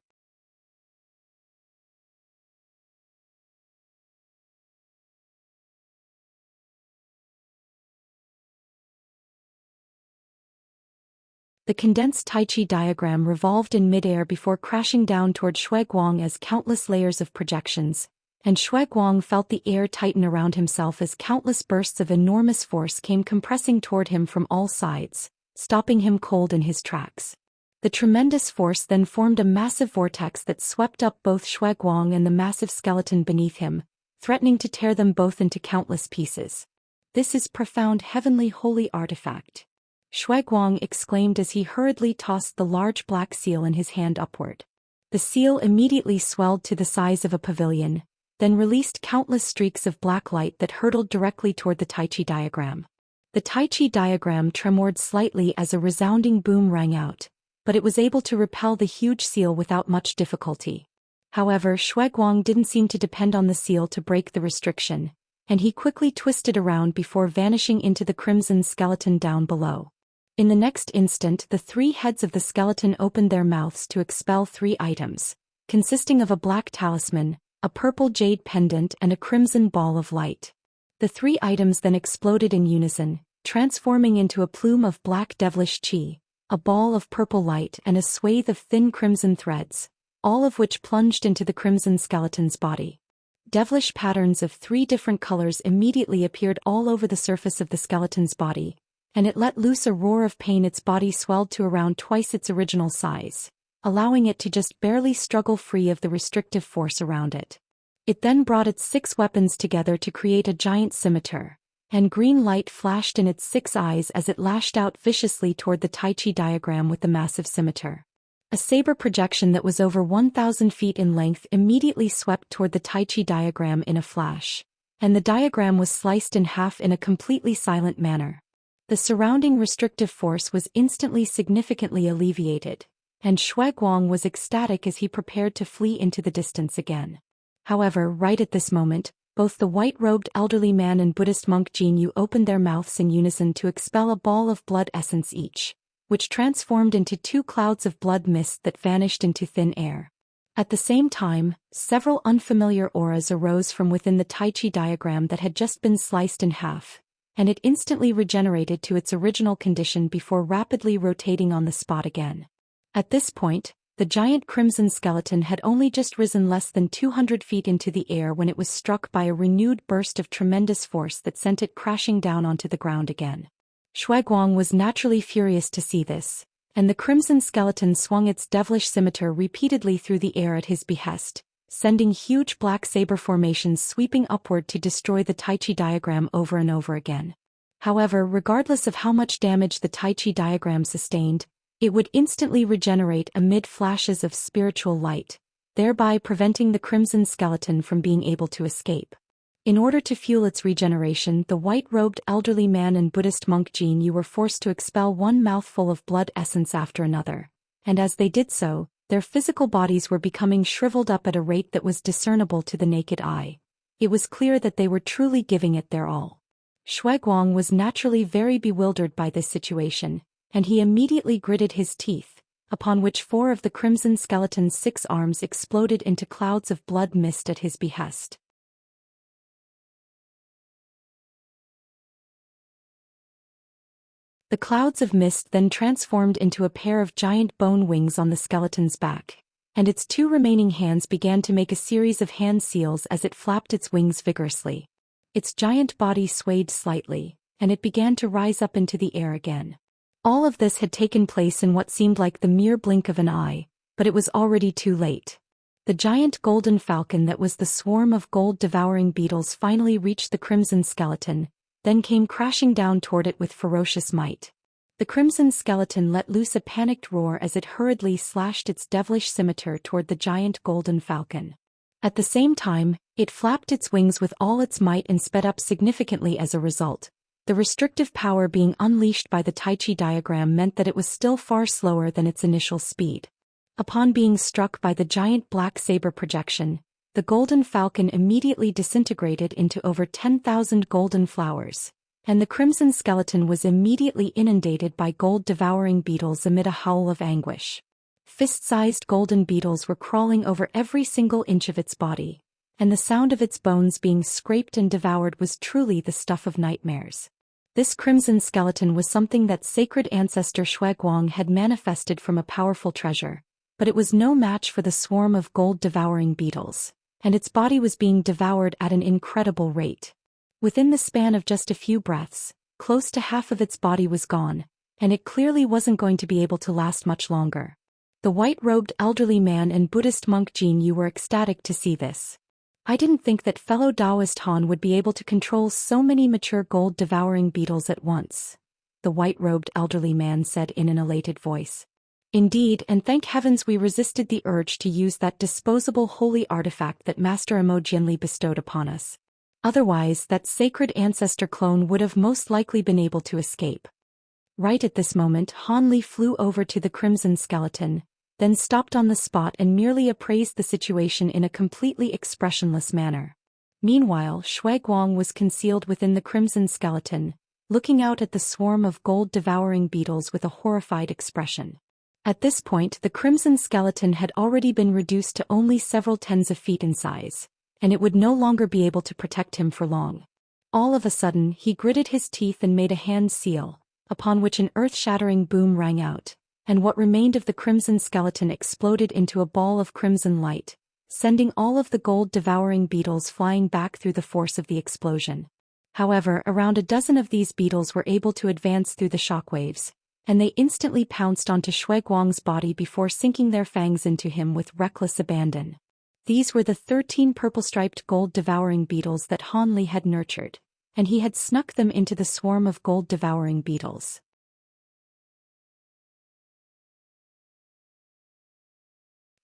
The condensed Tai Chi diagram revolved in midair before crashing down toward Shui Guang as countless layers of projections, and Shui Guang felt the air tighten around himself as countless bursts of enormous force came compressing toward him from all sides, stopping him cold in his tracks. The tremendous force then formed a massive vortex that swept up both Shui Guang and the massive skeleton beneath him, threatening to tear them both into countless pieces. "This is profound heavenly holy artifact," Shui Guang exclaimed as he hurriedly tossed the large black seal in his hand upward. The seal immediately swelled to the size of a pavilion, then released countless streaks of black light that hurtled directly toward the Tai Chi diagram. The Tai Chi diagram tremored slightly as a resounding boom rang out, but it was able to repel the huge seal without much difficulty. However, Shui Guang didn't seem to depend on the seal to break the restriction, and he quickly twisted around before vanishing into the crimson skeleton down below. In the next instant, the 3 heads of the skeleton opened their mouths to expel 3 items, consisting of a black talisman, a purple jade pendant and a crimson ball of light. The 3 items then exploded in unison, transforming into a plume of black devilish chi, a ball of purple light and a swathe of thin crimson threads, all of which plunged into the crimson skeleton's body. Devilish patterns of 3 different colors immediately appeared all over the surface of the skeleton's body, and it let loose a roar of pain. Its body swelled to around twice its original size, allowing it to just barely struggle free of the restrictive force around it. It then brought its 6 weapons together to create a giant scimitar, and green light flashed in its 6 eyes as it lashed out viciously toward the Tai Chi diagram with the massive scimitar. A saber projection that was over 1,000 feet in length immediately swept toward the Tai Chi diagram in a flash, and the diagram was sliced in half in a completely silent manner. The surrounding restrictive force was instantly significantly alleviated, and Shui Guang was ecstatic as he prepared to flee into the distance again. However, right at this moment, both the white-robed elderly man and Buddhist monk Jinyu opened their mouths in unison to expel a ball of blood essence each, which transformed into 2 clouds of blood mist that vanished into thin air. At the same time, several unfamiliar auras arose from within the Tai Chi diagram that had just been sliced in half, and it instantly regenerated to its original condition before rapidly rotating on the spot again. At this point, the giant crimson skeleton had only just risen less than 200 feet into the air when it was struck by a renewed burst of tremendous force that sent it crashing down onto the ground again. Shuaiguang was naturally furious to see this, and the crimson skeleton swung its devilish scimitar repeatedly through the air at his behest, sending huge black saber formations sweeping upward to destroy the Tai Chi diagram over and over again. However, regardless of how much damage the Tai Chi diagram sustained, it would instantly regenerate amid flashes of spiritual light, thereby preventing the crimson skeleton from being able to escape. In order to fuel its regeneration, the white-robed elderly man and Buddhist monk Jinyu were forced to expel one mouthful of blood essence after another, and as they did so, their physical bodies were becoming shriveled up at a rate that was discernible to the naked eye. It was clear that they were truly giving it their all. Shuaiguang was naturally very bewildered by this situation, and he immediately gritted his teeth, upon which 4 of the crimson skeleton's 6 arms exploded into clouds of blood mist at his behest. The clouds of mist then transformed into a pair of giant bone wings on the skeleton's back, and its 2 remaining hands began to make a series of hand seals as it flapped its wings vigorously. Its giant body swayed slightly, and it began to rise up into the air again. All of this had taken place in what seemed like the mere blink of an eye, but it was already too late. The giant golden falcon that was the swarm of gold-devouring beetles finally reached the crimson skeleton, then came crashing down toward it with ferocious might. The crimson skeleton let loose a panicked roar as it hurriedly slashed its devilish scimitar toward the giant golden falcon. At the same time, it flapped its wings with all its might and sped up significantly as a result. The restrictive power being unleashed by the Tai Chi diagram meant that it was still far slower than its initial speed. Upon being struck by the giant black saber projection, the golden falcon immediately disintegrated into over 10,000 golden flowers, and the crimson skeleton was immediately inundated by gold-devouring beetles amid a howl of anguish. Fist-sized golden beetles were crawling over every single inch of its body, and the sound of its bones being scraped and devoured was truly the stuff of nightmares. This crimson skeleton was something that sacred ancestor Shuaiguang had manifested from a powerful treasure, but it was no match for the swarm of gold-devouring beetles, and its body was being devoured at an incredible rate. Within the span of just a few breaths, close to half of its body was gone, and it clearly wasn't going to be able to last much longer. The white-robed elderly man and Buddhist monk Jinyu were ecstatic to see this. I didn't think that fellow Taoist Han would be able to control so many mature gold-devouring beetles at once, the white-robed elderly man said in an elated voice. Indeed, and thank heavens we resisted the urge to use that disposable holy artifact that Master Imo Jianli bestowed upon us. Otherwise, that sacred ancestor clone would have most likely been able to escape. Right at this moment, Han Li flew over to the crimson skeleton, then stopped on the spot and merely appraised the situation in a completely expressionless manner. Meanwhile, Shuaiguang was concealed within the crimson skeleton, looking out at the swarm of gold-devouring beetles with a horrified expression. At this point, the crimson skeleton had already been reduced to only several tens of feet in size, and it would no longer be able to protect him for long. All of a sudden, he gritted his teeth and made a hand seal, upon which an earth-shattering boom rang out, and what remained of the crimson skeleton exploded into a ball of crimson light, sending all of the gold-devouring beetles flying back through the force of the explosion. However, around a dozen of these beetles were able to advance through the shockwaves, and they instantly pounced onto Shuaiguang's body before sinking their fangs into him with reckless abandon. These were the 13 purple-striped gold-devouring beetles that Han Li had nurtured, and he had snuck them into the swarm of gold-devouring beetles.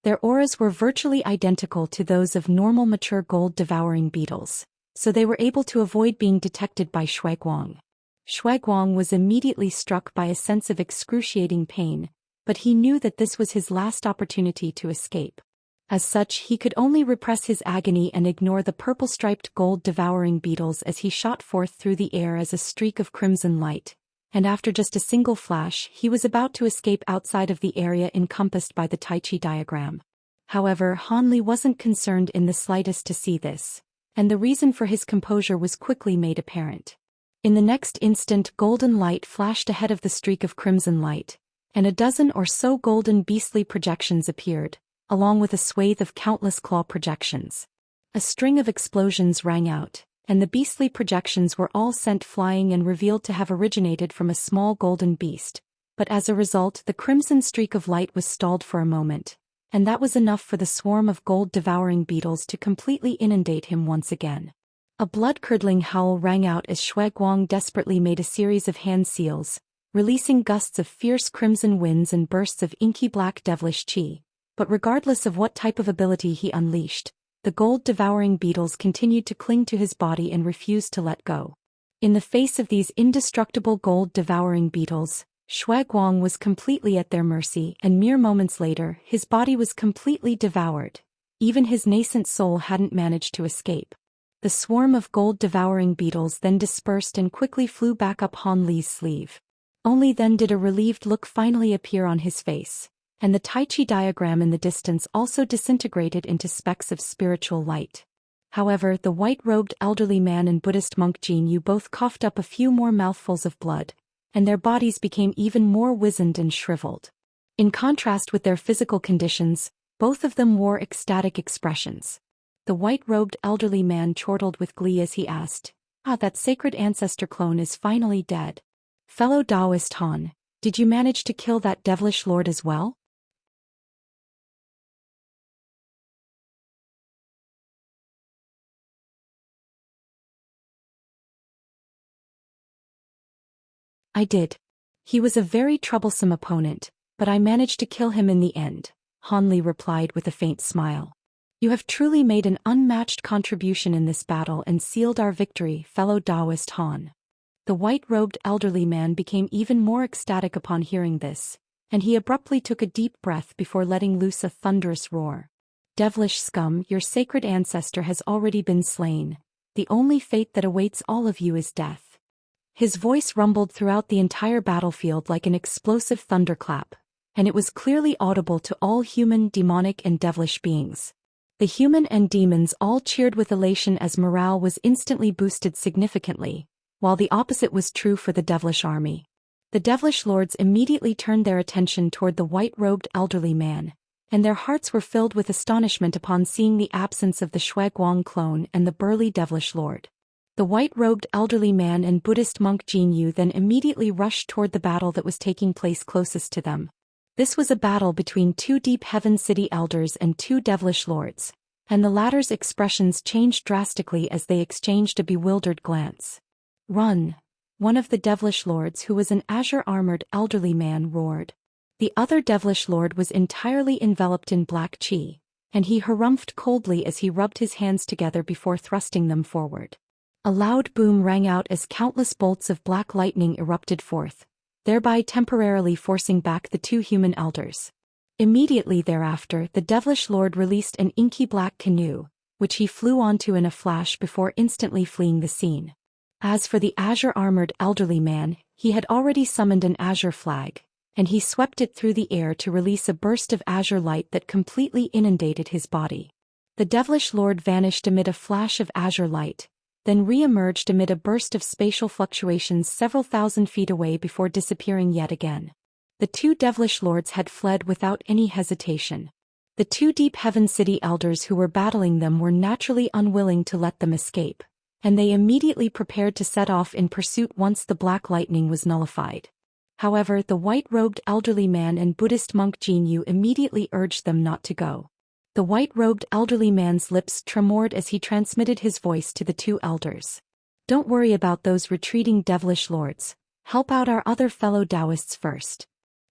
Their auras were virtually identical to those of normal mature gold-devouring beetles, so they were able to avoid being detected by Shuaiguang. Shuaiguang was immediately struck by a sense of excruciating pain, but he knew that this was his last opportunity to escape. As such, he could only repress his agony and ignore the purple-striped gold-devouring beetles as he shot forth through the air as a streak of crimson light. And after just a single flash, he was about to escape outside of the area encompassed by the Tai Chi diagram. However, Han Li wasn't concerned in the slightest to see this, and the reason for his composure was quickly made apparent. In the next instant, golden light flashed ahead of the streak of crimson light, and a dozen or so golden beastly projections appeared, along with a swathe of countless claw projections. A string of explosions rang out, and the beastly projections were all sent flying and revealed to have originated from a small golden beast, but as a result the crimson streak of light was stalled for a moment, and that was enough for the swarm of gold-devouring beetles to completely inundate him once again. A blood-curdling howl rang out as Shui Guang desperately made a series of hand seals, releasing gusts of fierce crimson winds and bursts of inky black devilish chi. But regardless of what type of ability he unleashed, the gold-devouring beetles continued to cling to his body and refused to let go. In the face of these indestructible gold-devouring beetles, Shui Guang was completely at their mercy, and mere moments later, his body was completely devoured. Even his nascent soul hadn't managed to escape. The swarm of gold-devouring beetles then dispersed and quickly flew back up Han Li's sleeve. Only then did a relieved look finally appear on his face, and the Tai Chi diagram in the distance also disintegrated into specks of spiritual light. However, the white-robed elderly man and Buddhist monk Jin Yu both coughed up a few more mouthfuls of blood, and their bodies became even more wizened and shriveled. In contrast with their physical conditions, both of them wore ecstatic expressions. The white-robed elderly man chortled with glee as he asked, that sacred ancestor clone is finally dead. Fellow Taoist Han, did you manage to kill that devilish lord as well? I did. He was a very troublesome opponent, but I managed to kill him in the end, Han Li replied with a faint smile. You have truly made an unmatched contribution in this battle and sealed our victory, fellow Taoist Han. The white-robed elderly man became even more ecstatic upon hearing this, and he abruptly took a deep breath before letting loose a thunderous roar. Devilish scum, your sacred ancestor has already been slain. The only fate that awaits all of you is death. His voice rumbled throughout the entire battlefield like an explosive thunderclap, and it was clearly audible to all human, demonic, and devilish beings. The human and demons all cheered with elation as morale was instantly boosted significantly, while the opposite was true for the devilish army. The devilish lords immediately turned their attention toward the white-robed elderly man, and their hearts were filled with astonishment upon seeing the absence of the Shui Guang clone and the burly devilish lord. The white-robed elderly man and Buddhist monk Jin Yu then immediately rushed toward the battle that was taking place closest to them. This was a battle between two Deep Heaven City elders and two devilish lords, and the latter's expressions changed drastically as they exchanged a bewildered glance. Run! One of the devilish lords, who was an azure-armored elderly man, roared. The other devilish lord was entirely enveloped in black chi, and he harumphed coldly as he rubbed his hands together before thrusting them forward. A loud boom rang out as countless bolts of black lightning erupted forth, thereby temporarily forcing back the two human elders. Immediately thereafter, the devilish lord released an inky black canoe, which he flew onto in a flash before instantly fleeing the scene. As for the azure-armored elderly man, he had already summoned an azure flag, and he swept it through the air to release a burst of azure light that completely inundated his body. The devilish lord vanished amid a flash of azure light, then re-emerged amid a burst of spatial fluctuations several thousand feet away before disappearing yet again. The two devilish lords had fled without any hesitation. The two Deep Heaven City elders who were battling them were naturally unwilling to let them escape, and they immediately prepared to set off in pursuit once the black lightning was nullified. However, the white-robed elderly man and Buddhist monk Jin Yu immediately urged them not to go. The white-robed elderly man's lips tremored as he transmitted his voice to the two elders. Don't worry about those retreating devilish lords. Help out our other fellow Taoists first.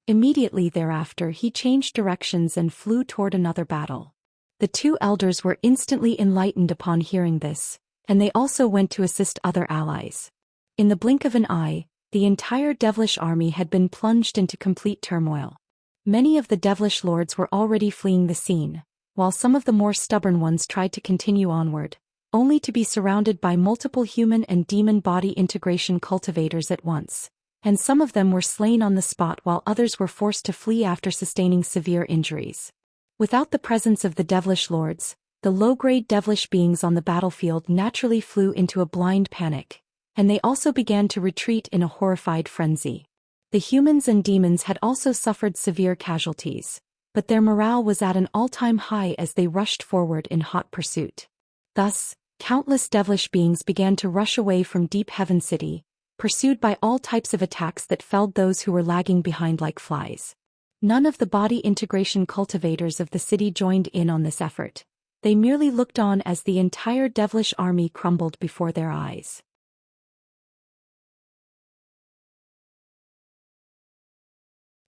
Immediately thereafter he changed directions and flew toward another battle. The two elders were instantly enlightened upon hearing this, and they also went to assist other allies. In the blink of an eye, the entire devilish army had been plunged into complete turmoil. Many of the devilish lords were already fleeing the scene, while some of the more stubborn ones tried to continue onward, only to be surrounded by multiple human and demon body integration cultivators at once, and some of them were slain on the spot while others were forced to flee after sustaining severe injuries. Without the presence of the devilish lords, the low-grade devilish beings on the battlefield naturally flew into a blind panic, and they also began to retreat in a horrified frenzy. The humans and demons had also suffered severe casualties, but their morale was at an all-time high as they rushed forward in hot pursuit. Thus, countless devilish beings began to rush away from Deep Heaven City, pursued by all types of attacks that felled those who were lagging behind like flies. None of the body integration cultivators of the city joined in on this effort. They merely looked on as the entire devilish army crumbled before their eyes.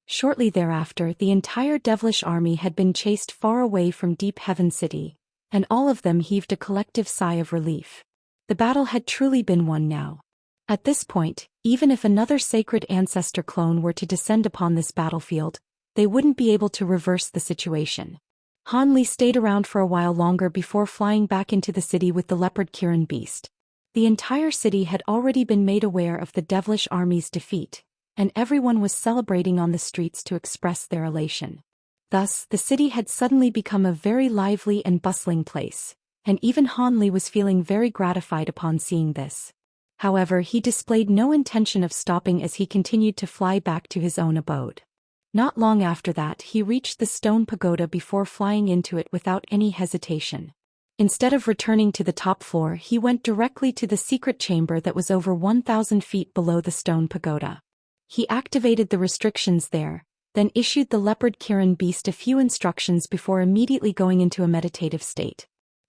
Shortly thereafter, the entire devilish army had been chased far away from Deep Heaven City, and all of them heaved a collective sigh of relief. The battle had truly been won now. At this point, even if another sacred ancestor clone were to descend upon this battlefield, they wouldn't be able to reverse the situation. Han Li stayed around for a while longer before flying back into the city with the leopard Kirin beast. The entire city had already been made aware of the devilish army's defeat, and everyone was celebrating on the streets to express their elation. Thus, the city had suddenly become a very lively and bustling place, and even Han Li was feeling very gratified upon seeing this. However, he displayed no intention of stopping as he continued to fly back to his own abode. Not long after that, he reached the stone pagoda before flying into it without any hesitation. Instead of returning to the top floor, he went directly to the secret chamber that was over 1,000 feet below the stone pagoda. He activated the restrictions there, then issued the leopard Kirin beast a few instructions before immediately going into a meditative state.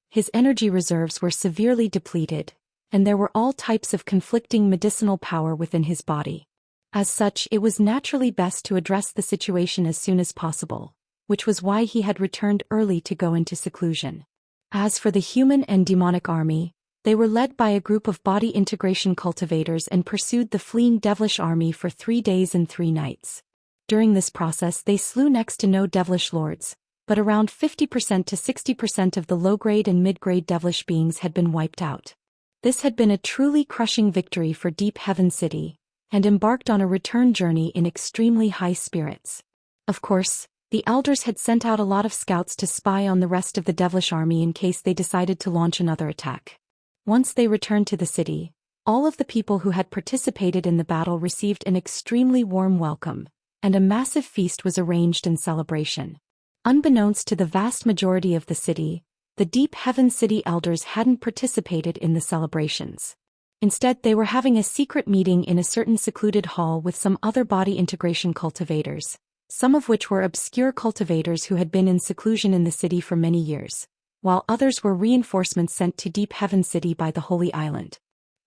His energy reserves were severely depleted, and there were all types of conflicting medicinal power within his body. As such, it was naturally best to address the situation as soon as possible, which was why he had returned early to go into seclusion. As for the human and demonic army, they were led by a group of body integration cultivators and pursued the fleeing devilish army for 3 days and 3 nights. During this process they slew next to no devilish lords, but around 50% to 60% of the low-grade and mid-grade devilish beings had been wiped out. This had been a truly crushing victory for Deep Heaven City, and embarked on a return journey in extremely high spirits. Of course, the elders had sent out a lot of scouts to spy on the rest of the devilish army in case they decided to launch another attack. Once they returned to the city, all of the people who had participated in the battle received an extremely warm welcome, and a massive feast was arranged in celebration. Unbeknownst to the vast majority of the city, the Deep Heaven City elders hadn't participated in the celebrations. Instead, they were having a secret meeting in a certain secluded hall with some other body integration cultivators, some of which were obscure cultivators who had been in seclusion in the city for many years, while others were reinforcements sent to Deep Heaven City by the Holy Island.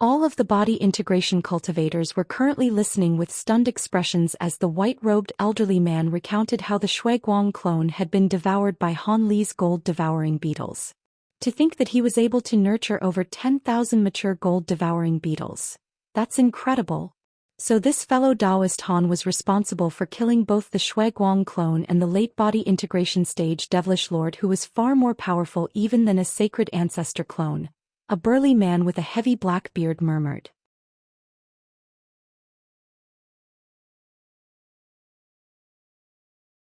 All of the body integration cultivators were currently listening with stunned expressions as the white-robed elderly man recounted how the Shuiguang clone had been devoured by Han Li's gold-devouring beetles. To think that he was able to nurture over 10,000 mature gold-devouring beetles. That's incredible. So this fellow Taoist Han was responsible for killing both the Shuiguang clone and the late body integration stage devilish lord who was far more powerful even than a sacred ancestor clone. A burly man with a heavy black beard murmured.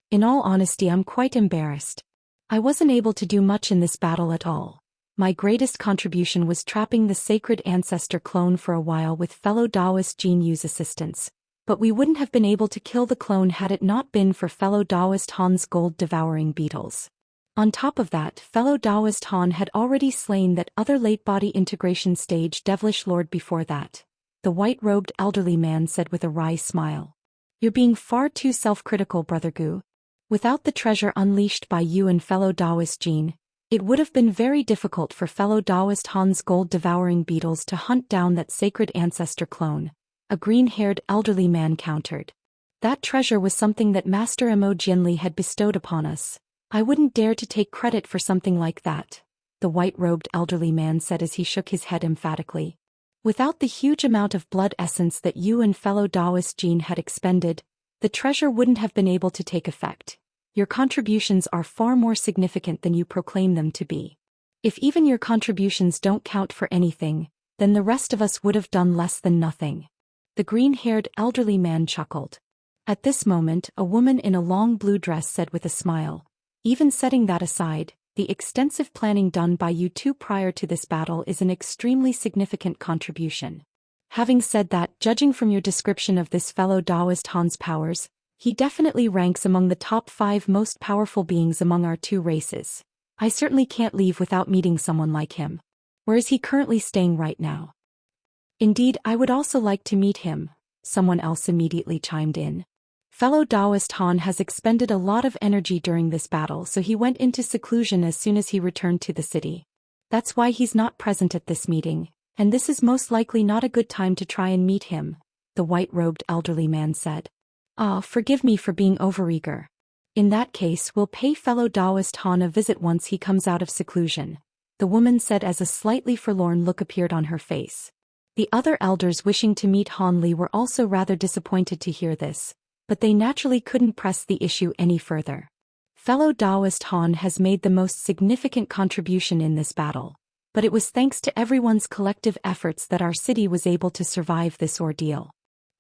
In all honesty, I'm quite embarrassed. I wasn't able to do much in this battle at all. My greatest contribution was trapping the sacred ancestor clone for a while with fellow Taoist Jin Yu's assistance, but we wouldn't have been able to kill the clone had it not been for fellow Taoist Han's gold-devouring beetles. On top of that, fellow Taoist Han had already slain that other late-body integration stage devilish lord before that, the white-robed elderly man said with a wry smile. You're being far too self-critical, Brother Gu. Without the treasure unleashed by you and fellow Taoist Jin, it would have been very difficult for fellow Taoist Han's gold-devouring beetles to hunt down that sacred ancestor clone, a green-haired elderly man countered. That treasure was something that Master Mo Jianli had bestowed upon us. I wouldn't dare to take credit for something like that, the white-robed elderly man said as he shook his head emphatically. Without the huge amount of blood essence that you and fellow Taoist Jin had expended, the treasure wouldn't have been able to take effect. your contributions are far more significant than you proclaim them to be. If even your contributions don't count for anything, then the rest of us would have done less than nothing." The green-haired elderly man chuckled. At this moment, a woman in a long blue dress said with a smile, "Even setting that aside, the extensive planning done by you two prior to this battle is an extremely significant contribution. Having said that, judging from your description of this fellow Taoist Han's powers, he definitely ranks among the top 5 most powerful beings among our two races. I certainly can't leave without meeting someone like him. Where is he currently staying right now?" "Indeed, I would also like to meet him," someone else immediately chimed in. "Fellow Taoist Han has expended a lot of energy during this battle, so he went into seclusion as soon as he returned to the city. That's why he's not present at this meeting, and this is most likely not a good time to try and meet him," the white-robed elderly man said. "Ah, forgive me for being overeager. In that case, we'll pay fellow Taoist Han a visit once he comes out of seclusion," the woman said as a slightly forlorn look appeared on her face. The other elders wishing to meet Han Li were also rather disappointed to hear this, but they naturally couldn't press the issue any further. Fellow Taoist Han has made the most significant contribution in this battle, but it was thanks to everyone's collective efforts that our city was able to survive this ordeal.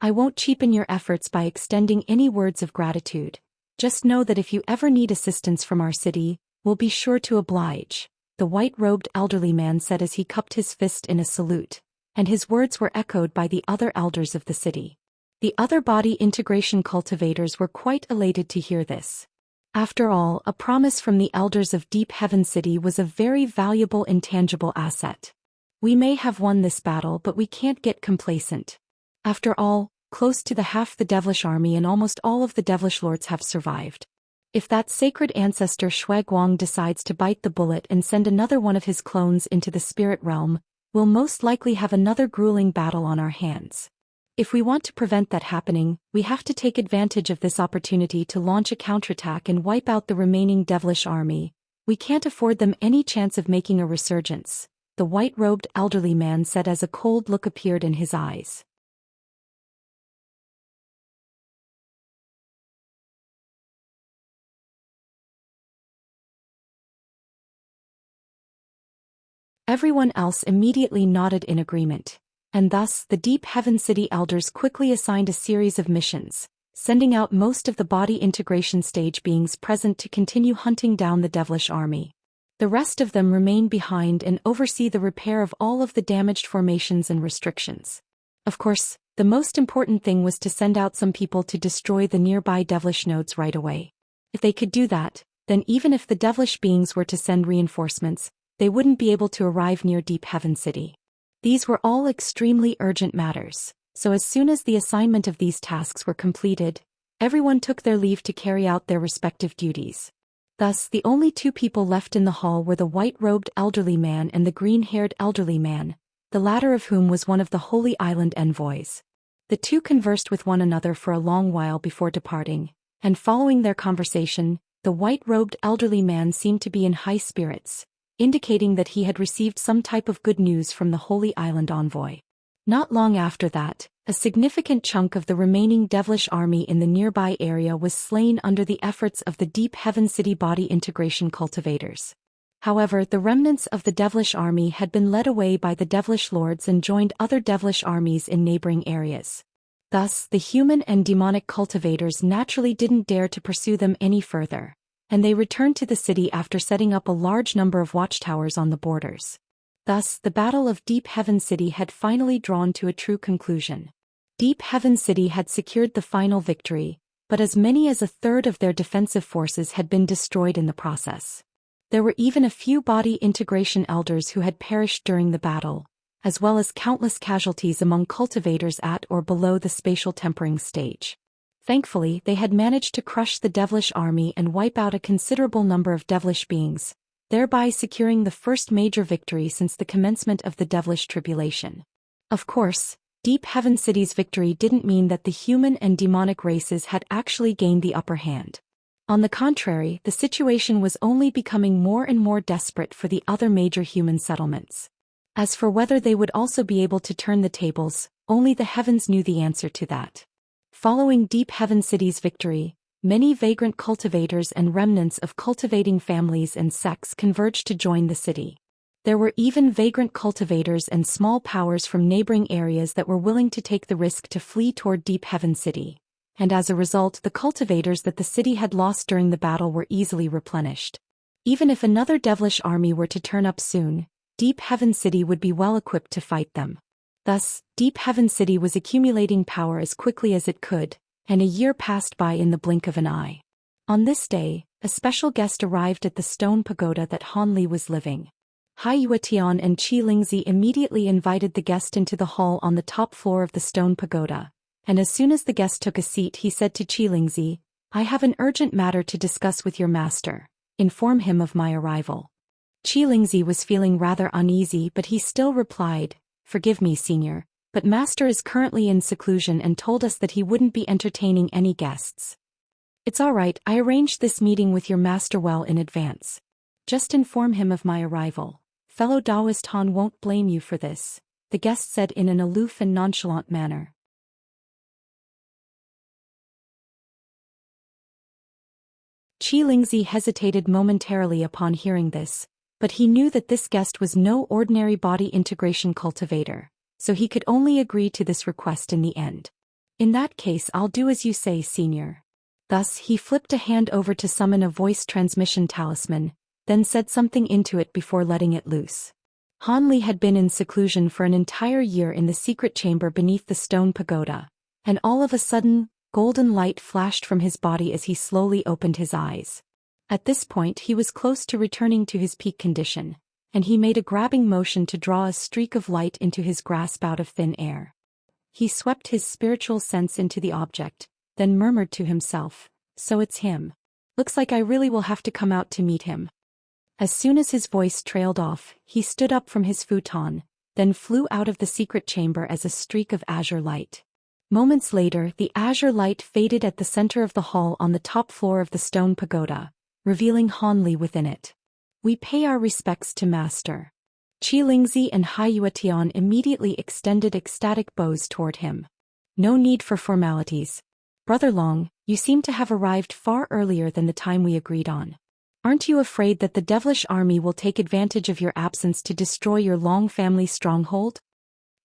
I won't cheapen your efforts by extending any words of gratitude. Just know that if you ever need assistance from our city, we'll be sure to oblige," the white-robed elderly man said as he cupped his fist in a salute, and his words were echoed by the other elders of the city. The other body integration cultivators were quite elated to hear this. After all, a promise from the elders of Deep Heaven City was a very valuable intangible asset. "We may have won this battle, but we can't get complacent. After all, close to half the devilish army and almost all of the devilish lords have survived. If that sacred ancestor Shui Guang decides to bite the bullet and send another one of his clones into the spirit realm, we'll most likely have another grueling battle on our hands. If we want to prevent that happening, we have to take advantage of this opportunity to launch a counterattack and wipe out the remaining devilish army. We can't afford them any chance of making a resurgence," the white-robed elderly man said as a cold look appeared in his eyes. Everyone else immediately nodded in agreement, and thus the Deep Heaven City elders quickly assigned a series of missions, sending out most of the body integration stage beings present to continue hunting down the devilish army. The rest of them remain behind and oversee the repair of all of the damaged formations and restrictions. Of course, the most important thing was to send out some people to destroy the nearby devilish nodes right away. If they could do that, then even if the devilish beings were to send reinforcements, they wouldn't be able to arrive near Deep Heaven City. These were all extremely urgent matters, so as soon as the assignment of these tasks were completed, everyone took their leave to carry out their respective duties. Thus, the only two people left in the hall were the white-robed elderly man and the green-haired elderly man, the latter of whom was one of the Holy Island envoys. The two conversed with one another for a long while before departing, and following their conversation, the white-robed elderly man seemed to be in high spirits, indicating that he had received some type of good news from the Holy Island envoy. Not long after that, a significant chunk of the remaining devilish army in the nearby area was slain under the efforts of the Deep Heaven City body integration cultivators. However, the remnants of the devilish army had been led away by the devilish lords and joined other devilish armies in neighboring areas. Thus, the human and demonic cultivators naturally didn't dare to pursue them any further, and they returned to the city after setting up a large number of watchtowers on the borders. Thus, the Battle of Deep Heaven City had finally drawn to a true conclusion. Deep Heaven City had secured the final victory, but as many as a third of their defensive forces had been destroyed in the process. There were even a few body integration elders who had perished during the battle, as well as countless casualties among cultivators at or below the spatial tempering stage. Thankfully, they had managed to crush the devilish army and wipe out a considerable number of devilish beings, thereby securing the first major victory since the commencement of the devilish tribulation. Of course, Deep Heaven City's victory didn't mean that the human and demonic races had actually gained the upper hand. On the contrary, the situation was only becoming more and more desperate for the other major human settlements. As for whether they would also be able to turn the tables, only the heavens knew the answer to that. Following Deep Heaven City's victory, many vagrant cultivators and remnants of cultivating families and sects converged to join the city. There were even vagrant cultivators and small powers from neighboring areas that were willing to take the risk to flee toward Deep Heaven City. And as a result, the cultivators that the city had lost during the battle were easily replenished. Even if another devilish army were to turn up soon, Deep Heaven City would be well equipped to fight them. Thus, Deep Heaven City was accumulating power as quickly as it could, and a year passed by in the blink of an eye. On this day, a special guest arrived at the stone pagoda that Han Li was living. Hai Tian and Qi Lingzi immediately invited the guest into the hall on the top floor of the stone pagoda, and as soon as the guest took a seat he said to Qi Lingzi, "I have an urgent matter to discuss with your master. Inform him of my arrival." Qi Lingzi was feeling rather uneasy, but he still replied, "Forgive me, senior, but master is currently in seclusion and told us that he wouldn't be entertaining any guests." "It's all right, I arranged this meeting with your master well in advance. Just inform him of my arrival. Fellow Taoist Han won't blame you for this," the guest said in an aloof and nonchalant manner. Qi Lingzi hesitated momentarily upon hearing this, but he knew that this guest was no ordinary body integration cultivator, so he could only agree to this request in the end. "In that case, I'll do as you say, senior." Thus, he flipped a hand over to summon a voice transmission talisman, then said something into it before letting it loose. Han Li had been in seclusion for an entire year in the secret chamber beneath the stone pagoda, and all of a sudden, golden light flashed from his body as he slowly opened his eyes. At this point he was close to returning to his peak condition, and he made a grabbing motion to draw a streak of light into his grasp out of thin air. He swept his spiritual sense into the object, then murmured to himself, "So it's him. Looks like I really will have to come out to meet him." As soon as his voice trailed off, he stood up from his futon, then flew out of the secret chamber as a streak of azure light. Moments later, the azure light faded at the center of the hall on the top floor of the stone pagoda, revealing Han Li within it. "We pay our respects to Master." Qi Lingzi and Hai Tian immediately extended ecstatic bows toward him. "No need for formalities. Brother Long, you seem to have arrived far earlier than the time we agreed on. Aren't you afraid that the devilish army will take advantage of your absence to destroy your Long family stronghold?"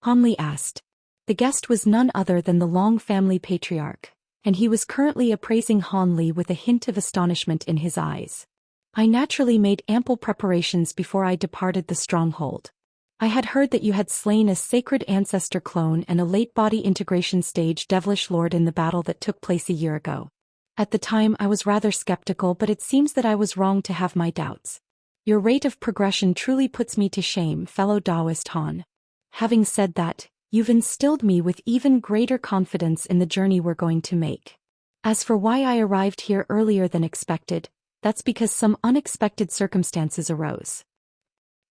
Han Li asked. The guest was none other than the Long family patriarch, and he was currently appraising Han Li with a hint of astonishment in his eyes. "I naturally made ample preparations before I departed the stronghold. I had heard that you had slain a sacred ancestor clone and a late body integration stage devilish lord in the battle that took place a year ago. At the time I was rather skeptical, but it seems that I was wrong to have my doubts. Your rate of progression truly puts me to shame, fellow Taoist Han. Having said that, you've instilled me with even greater confidence in the journey we're going to make. As for why I arrived here earlier than expected, that's because some unexpected circumstances arose.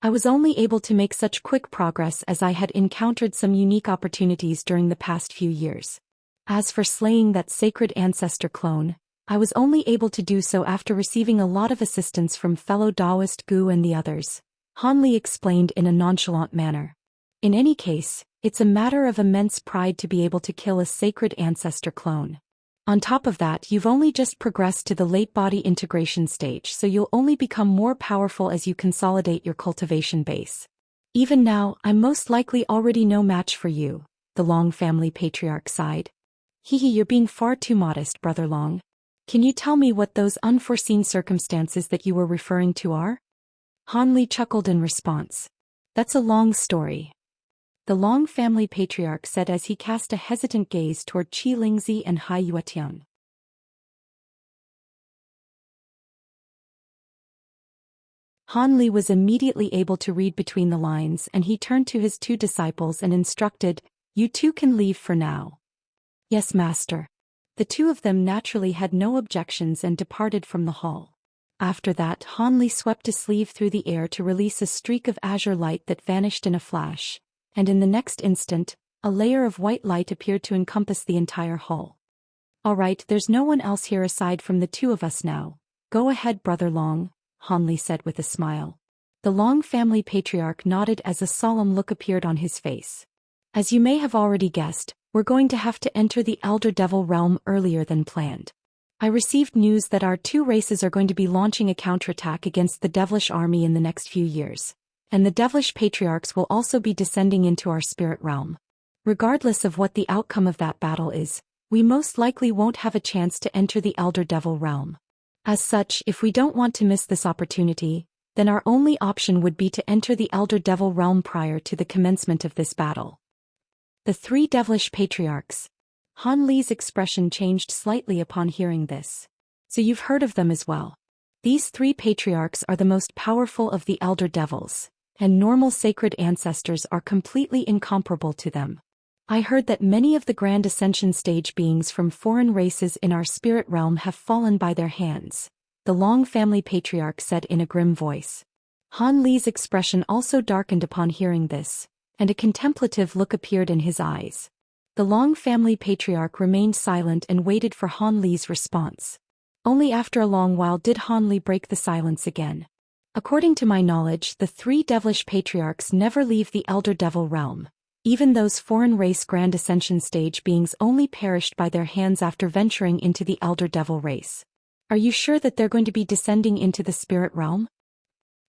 I was only able to make such quick progress as I had encountered some unique opportunities during the past few years. As for slaying that sacred ancestor clone, I was only able to do so after receiving a lot of assistance from fellow Taoist Gu and the others," Han Li explained in a nonchalant manner. "In any case, it's a matter of immense pride to be able to kill a sacred ancestor clone. On top of that, you've only just progressed to the late body integration stage, so you'll only become more powerful as you consolidate your cultivation base. Even now, I'm most likely already no match for you," the Long family patriarch sighed. You're being far too modest, Brother Long. Can you tell me what those unforeseen circumstances that you were referring to are?" Han Li chuckled in response. "That's a long story," the Long family patriarch said as he cast a hesitant gaze toward Qi Lingzi and Hai Tian. Han Li was immediately able to read between the lines, and he turned to his two disciples and instructed, "You two can leave for now." "Yes, master." The two of them naturally had no objections and departed from the hall. After that, Han Li swept a sleeve through the air to release a streak of azure light that vanished in a flash, and in the next instant, a layer of white light appeared to encompass the entire hall. "All right, there's no one else here aside from the two of us now. Go ahead, Brother Long," Han Li said with a smile. The Long family patriarch nodded as a solemn look appeared on his face. "As you may have already guessed, we're going to have to enter the Elder Devil realm earlier than planned. I received news that our two races are going to be launching a counterattack against the devilish army in the next few years, and the devilish patriarchs will also be descending into our spirit realm. Regardless of what the outcome of that battle is, we most likely won't have a chance to enter the Elder Devil realm. As such, if we don't want to miss this opportunity, then our only option would be to enter the Elder Devil realm prior to the commencement of this battle. The three devilish patriarchs. Han Li's expression changed slightly upon hearing this. So you've heard of them as well. These three patriarchs are the most powerful of the elder devils, and normal sacred ancestors are completely incomparable to them. I heard that many of the Grand Ascension stage beings from foreign races in our spirit realm have fallen by their hands, the Long family patriarch said in a grim voice. Han Li's expression also darkened upon hearing this, and a contemplative look appeared in his eyes. The Long family patriarch remained silent and waited for Han Li's response. Only after a long while did Han Li break the silence again. According to my knowledge, the three devilish patriarchs never leave the Elder Devil realm. Even those foreign race Grand Ascension stage beings only perished by their hands after venturing into the Elder Devil race. Are you sure that they're going to be descending into the spirit realm?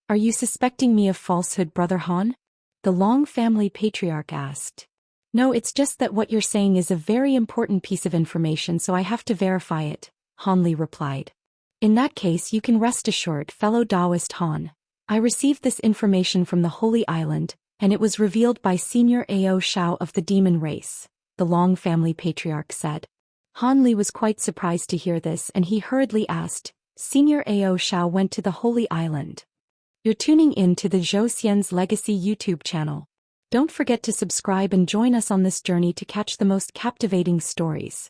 Are you suspecting me of falsehood, Brother Han? The Long family patriarch asked. No, it's just that what you're saying is a very important piece of information, so I have to verify it, Han Li replied. In that case, you can rest assured, fellow Taoist Han. I received this information from the Holy Island, and it was revealed by Senior Ao Shao of the demon race, the Long family patriarch said. Han Li was quite surprised to hear this, and he hurriedly asked, Senior Ao Shao went to the Holy Island. You're tuning in to the Zhou Xian's Legacy YouTube channel. Don't forget to subscribe and join us on this journey to catch the most captivating stories.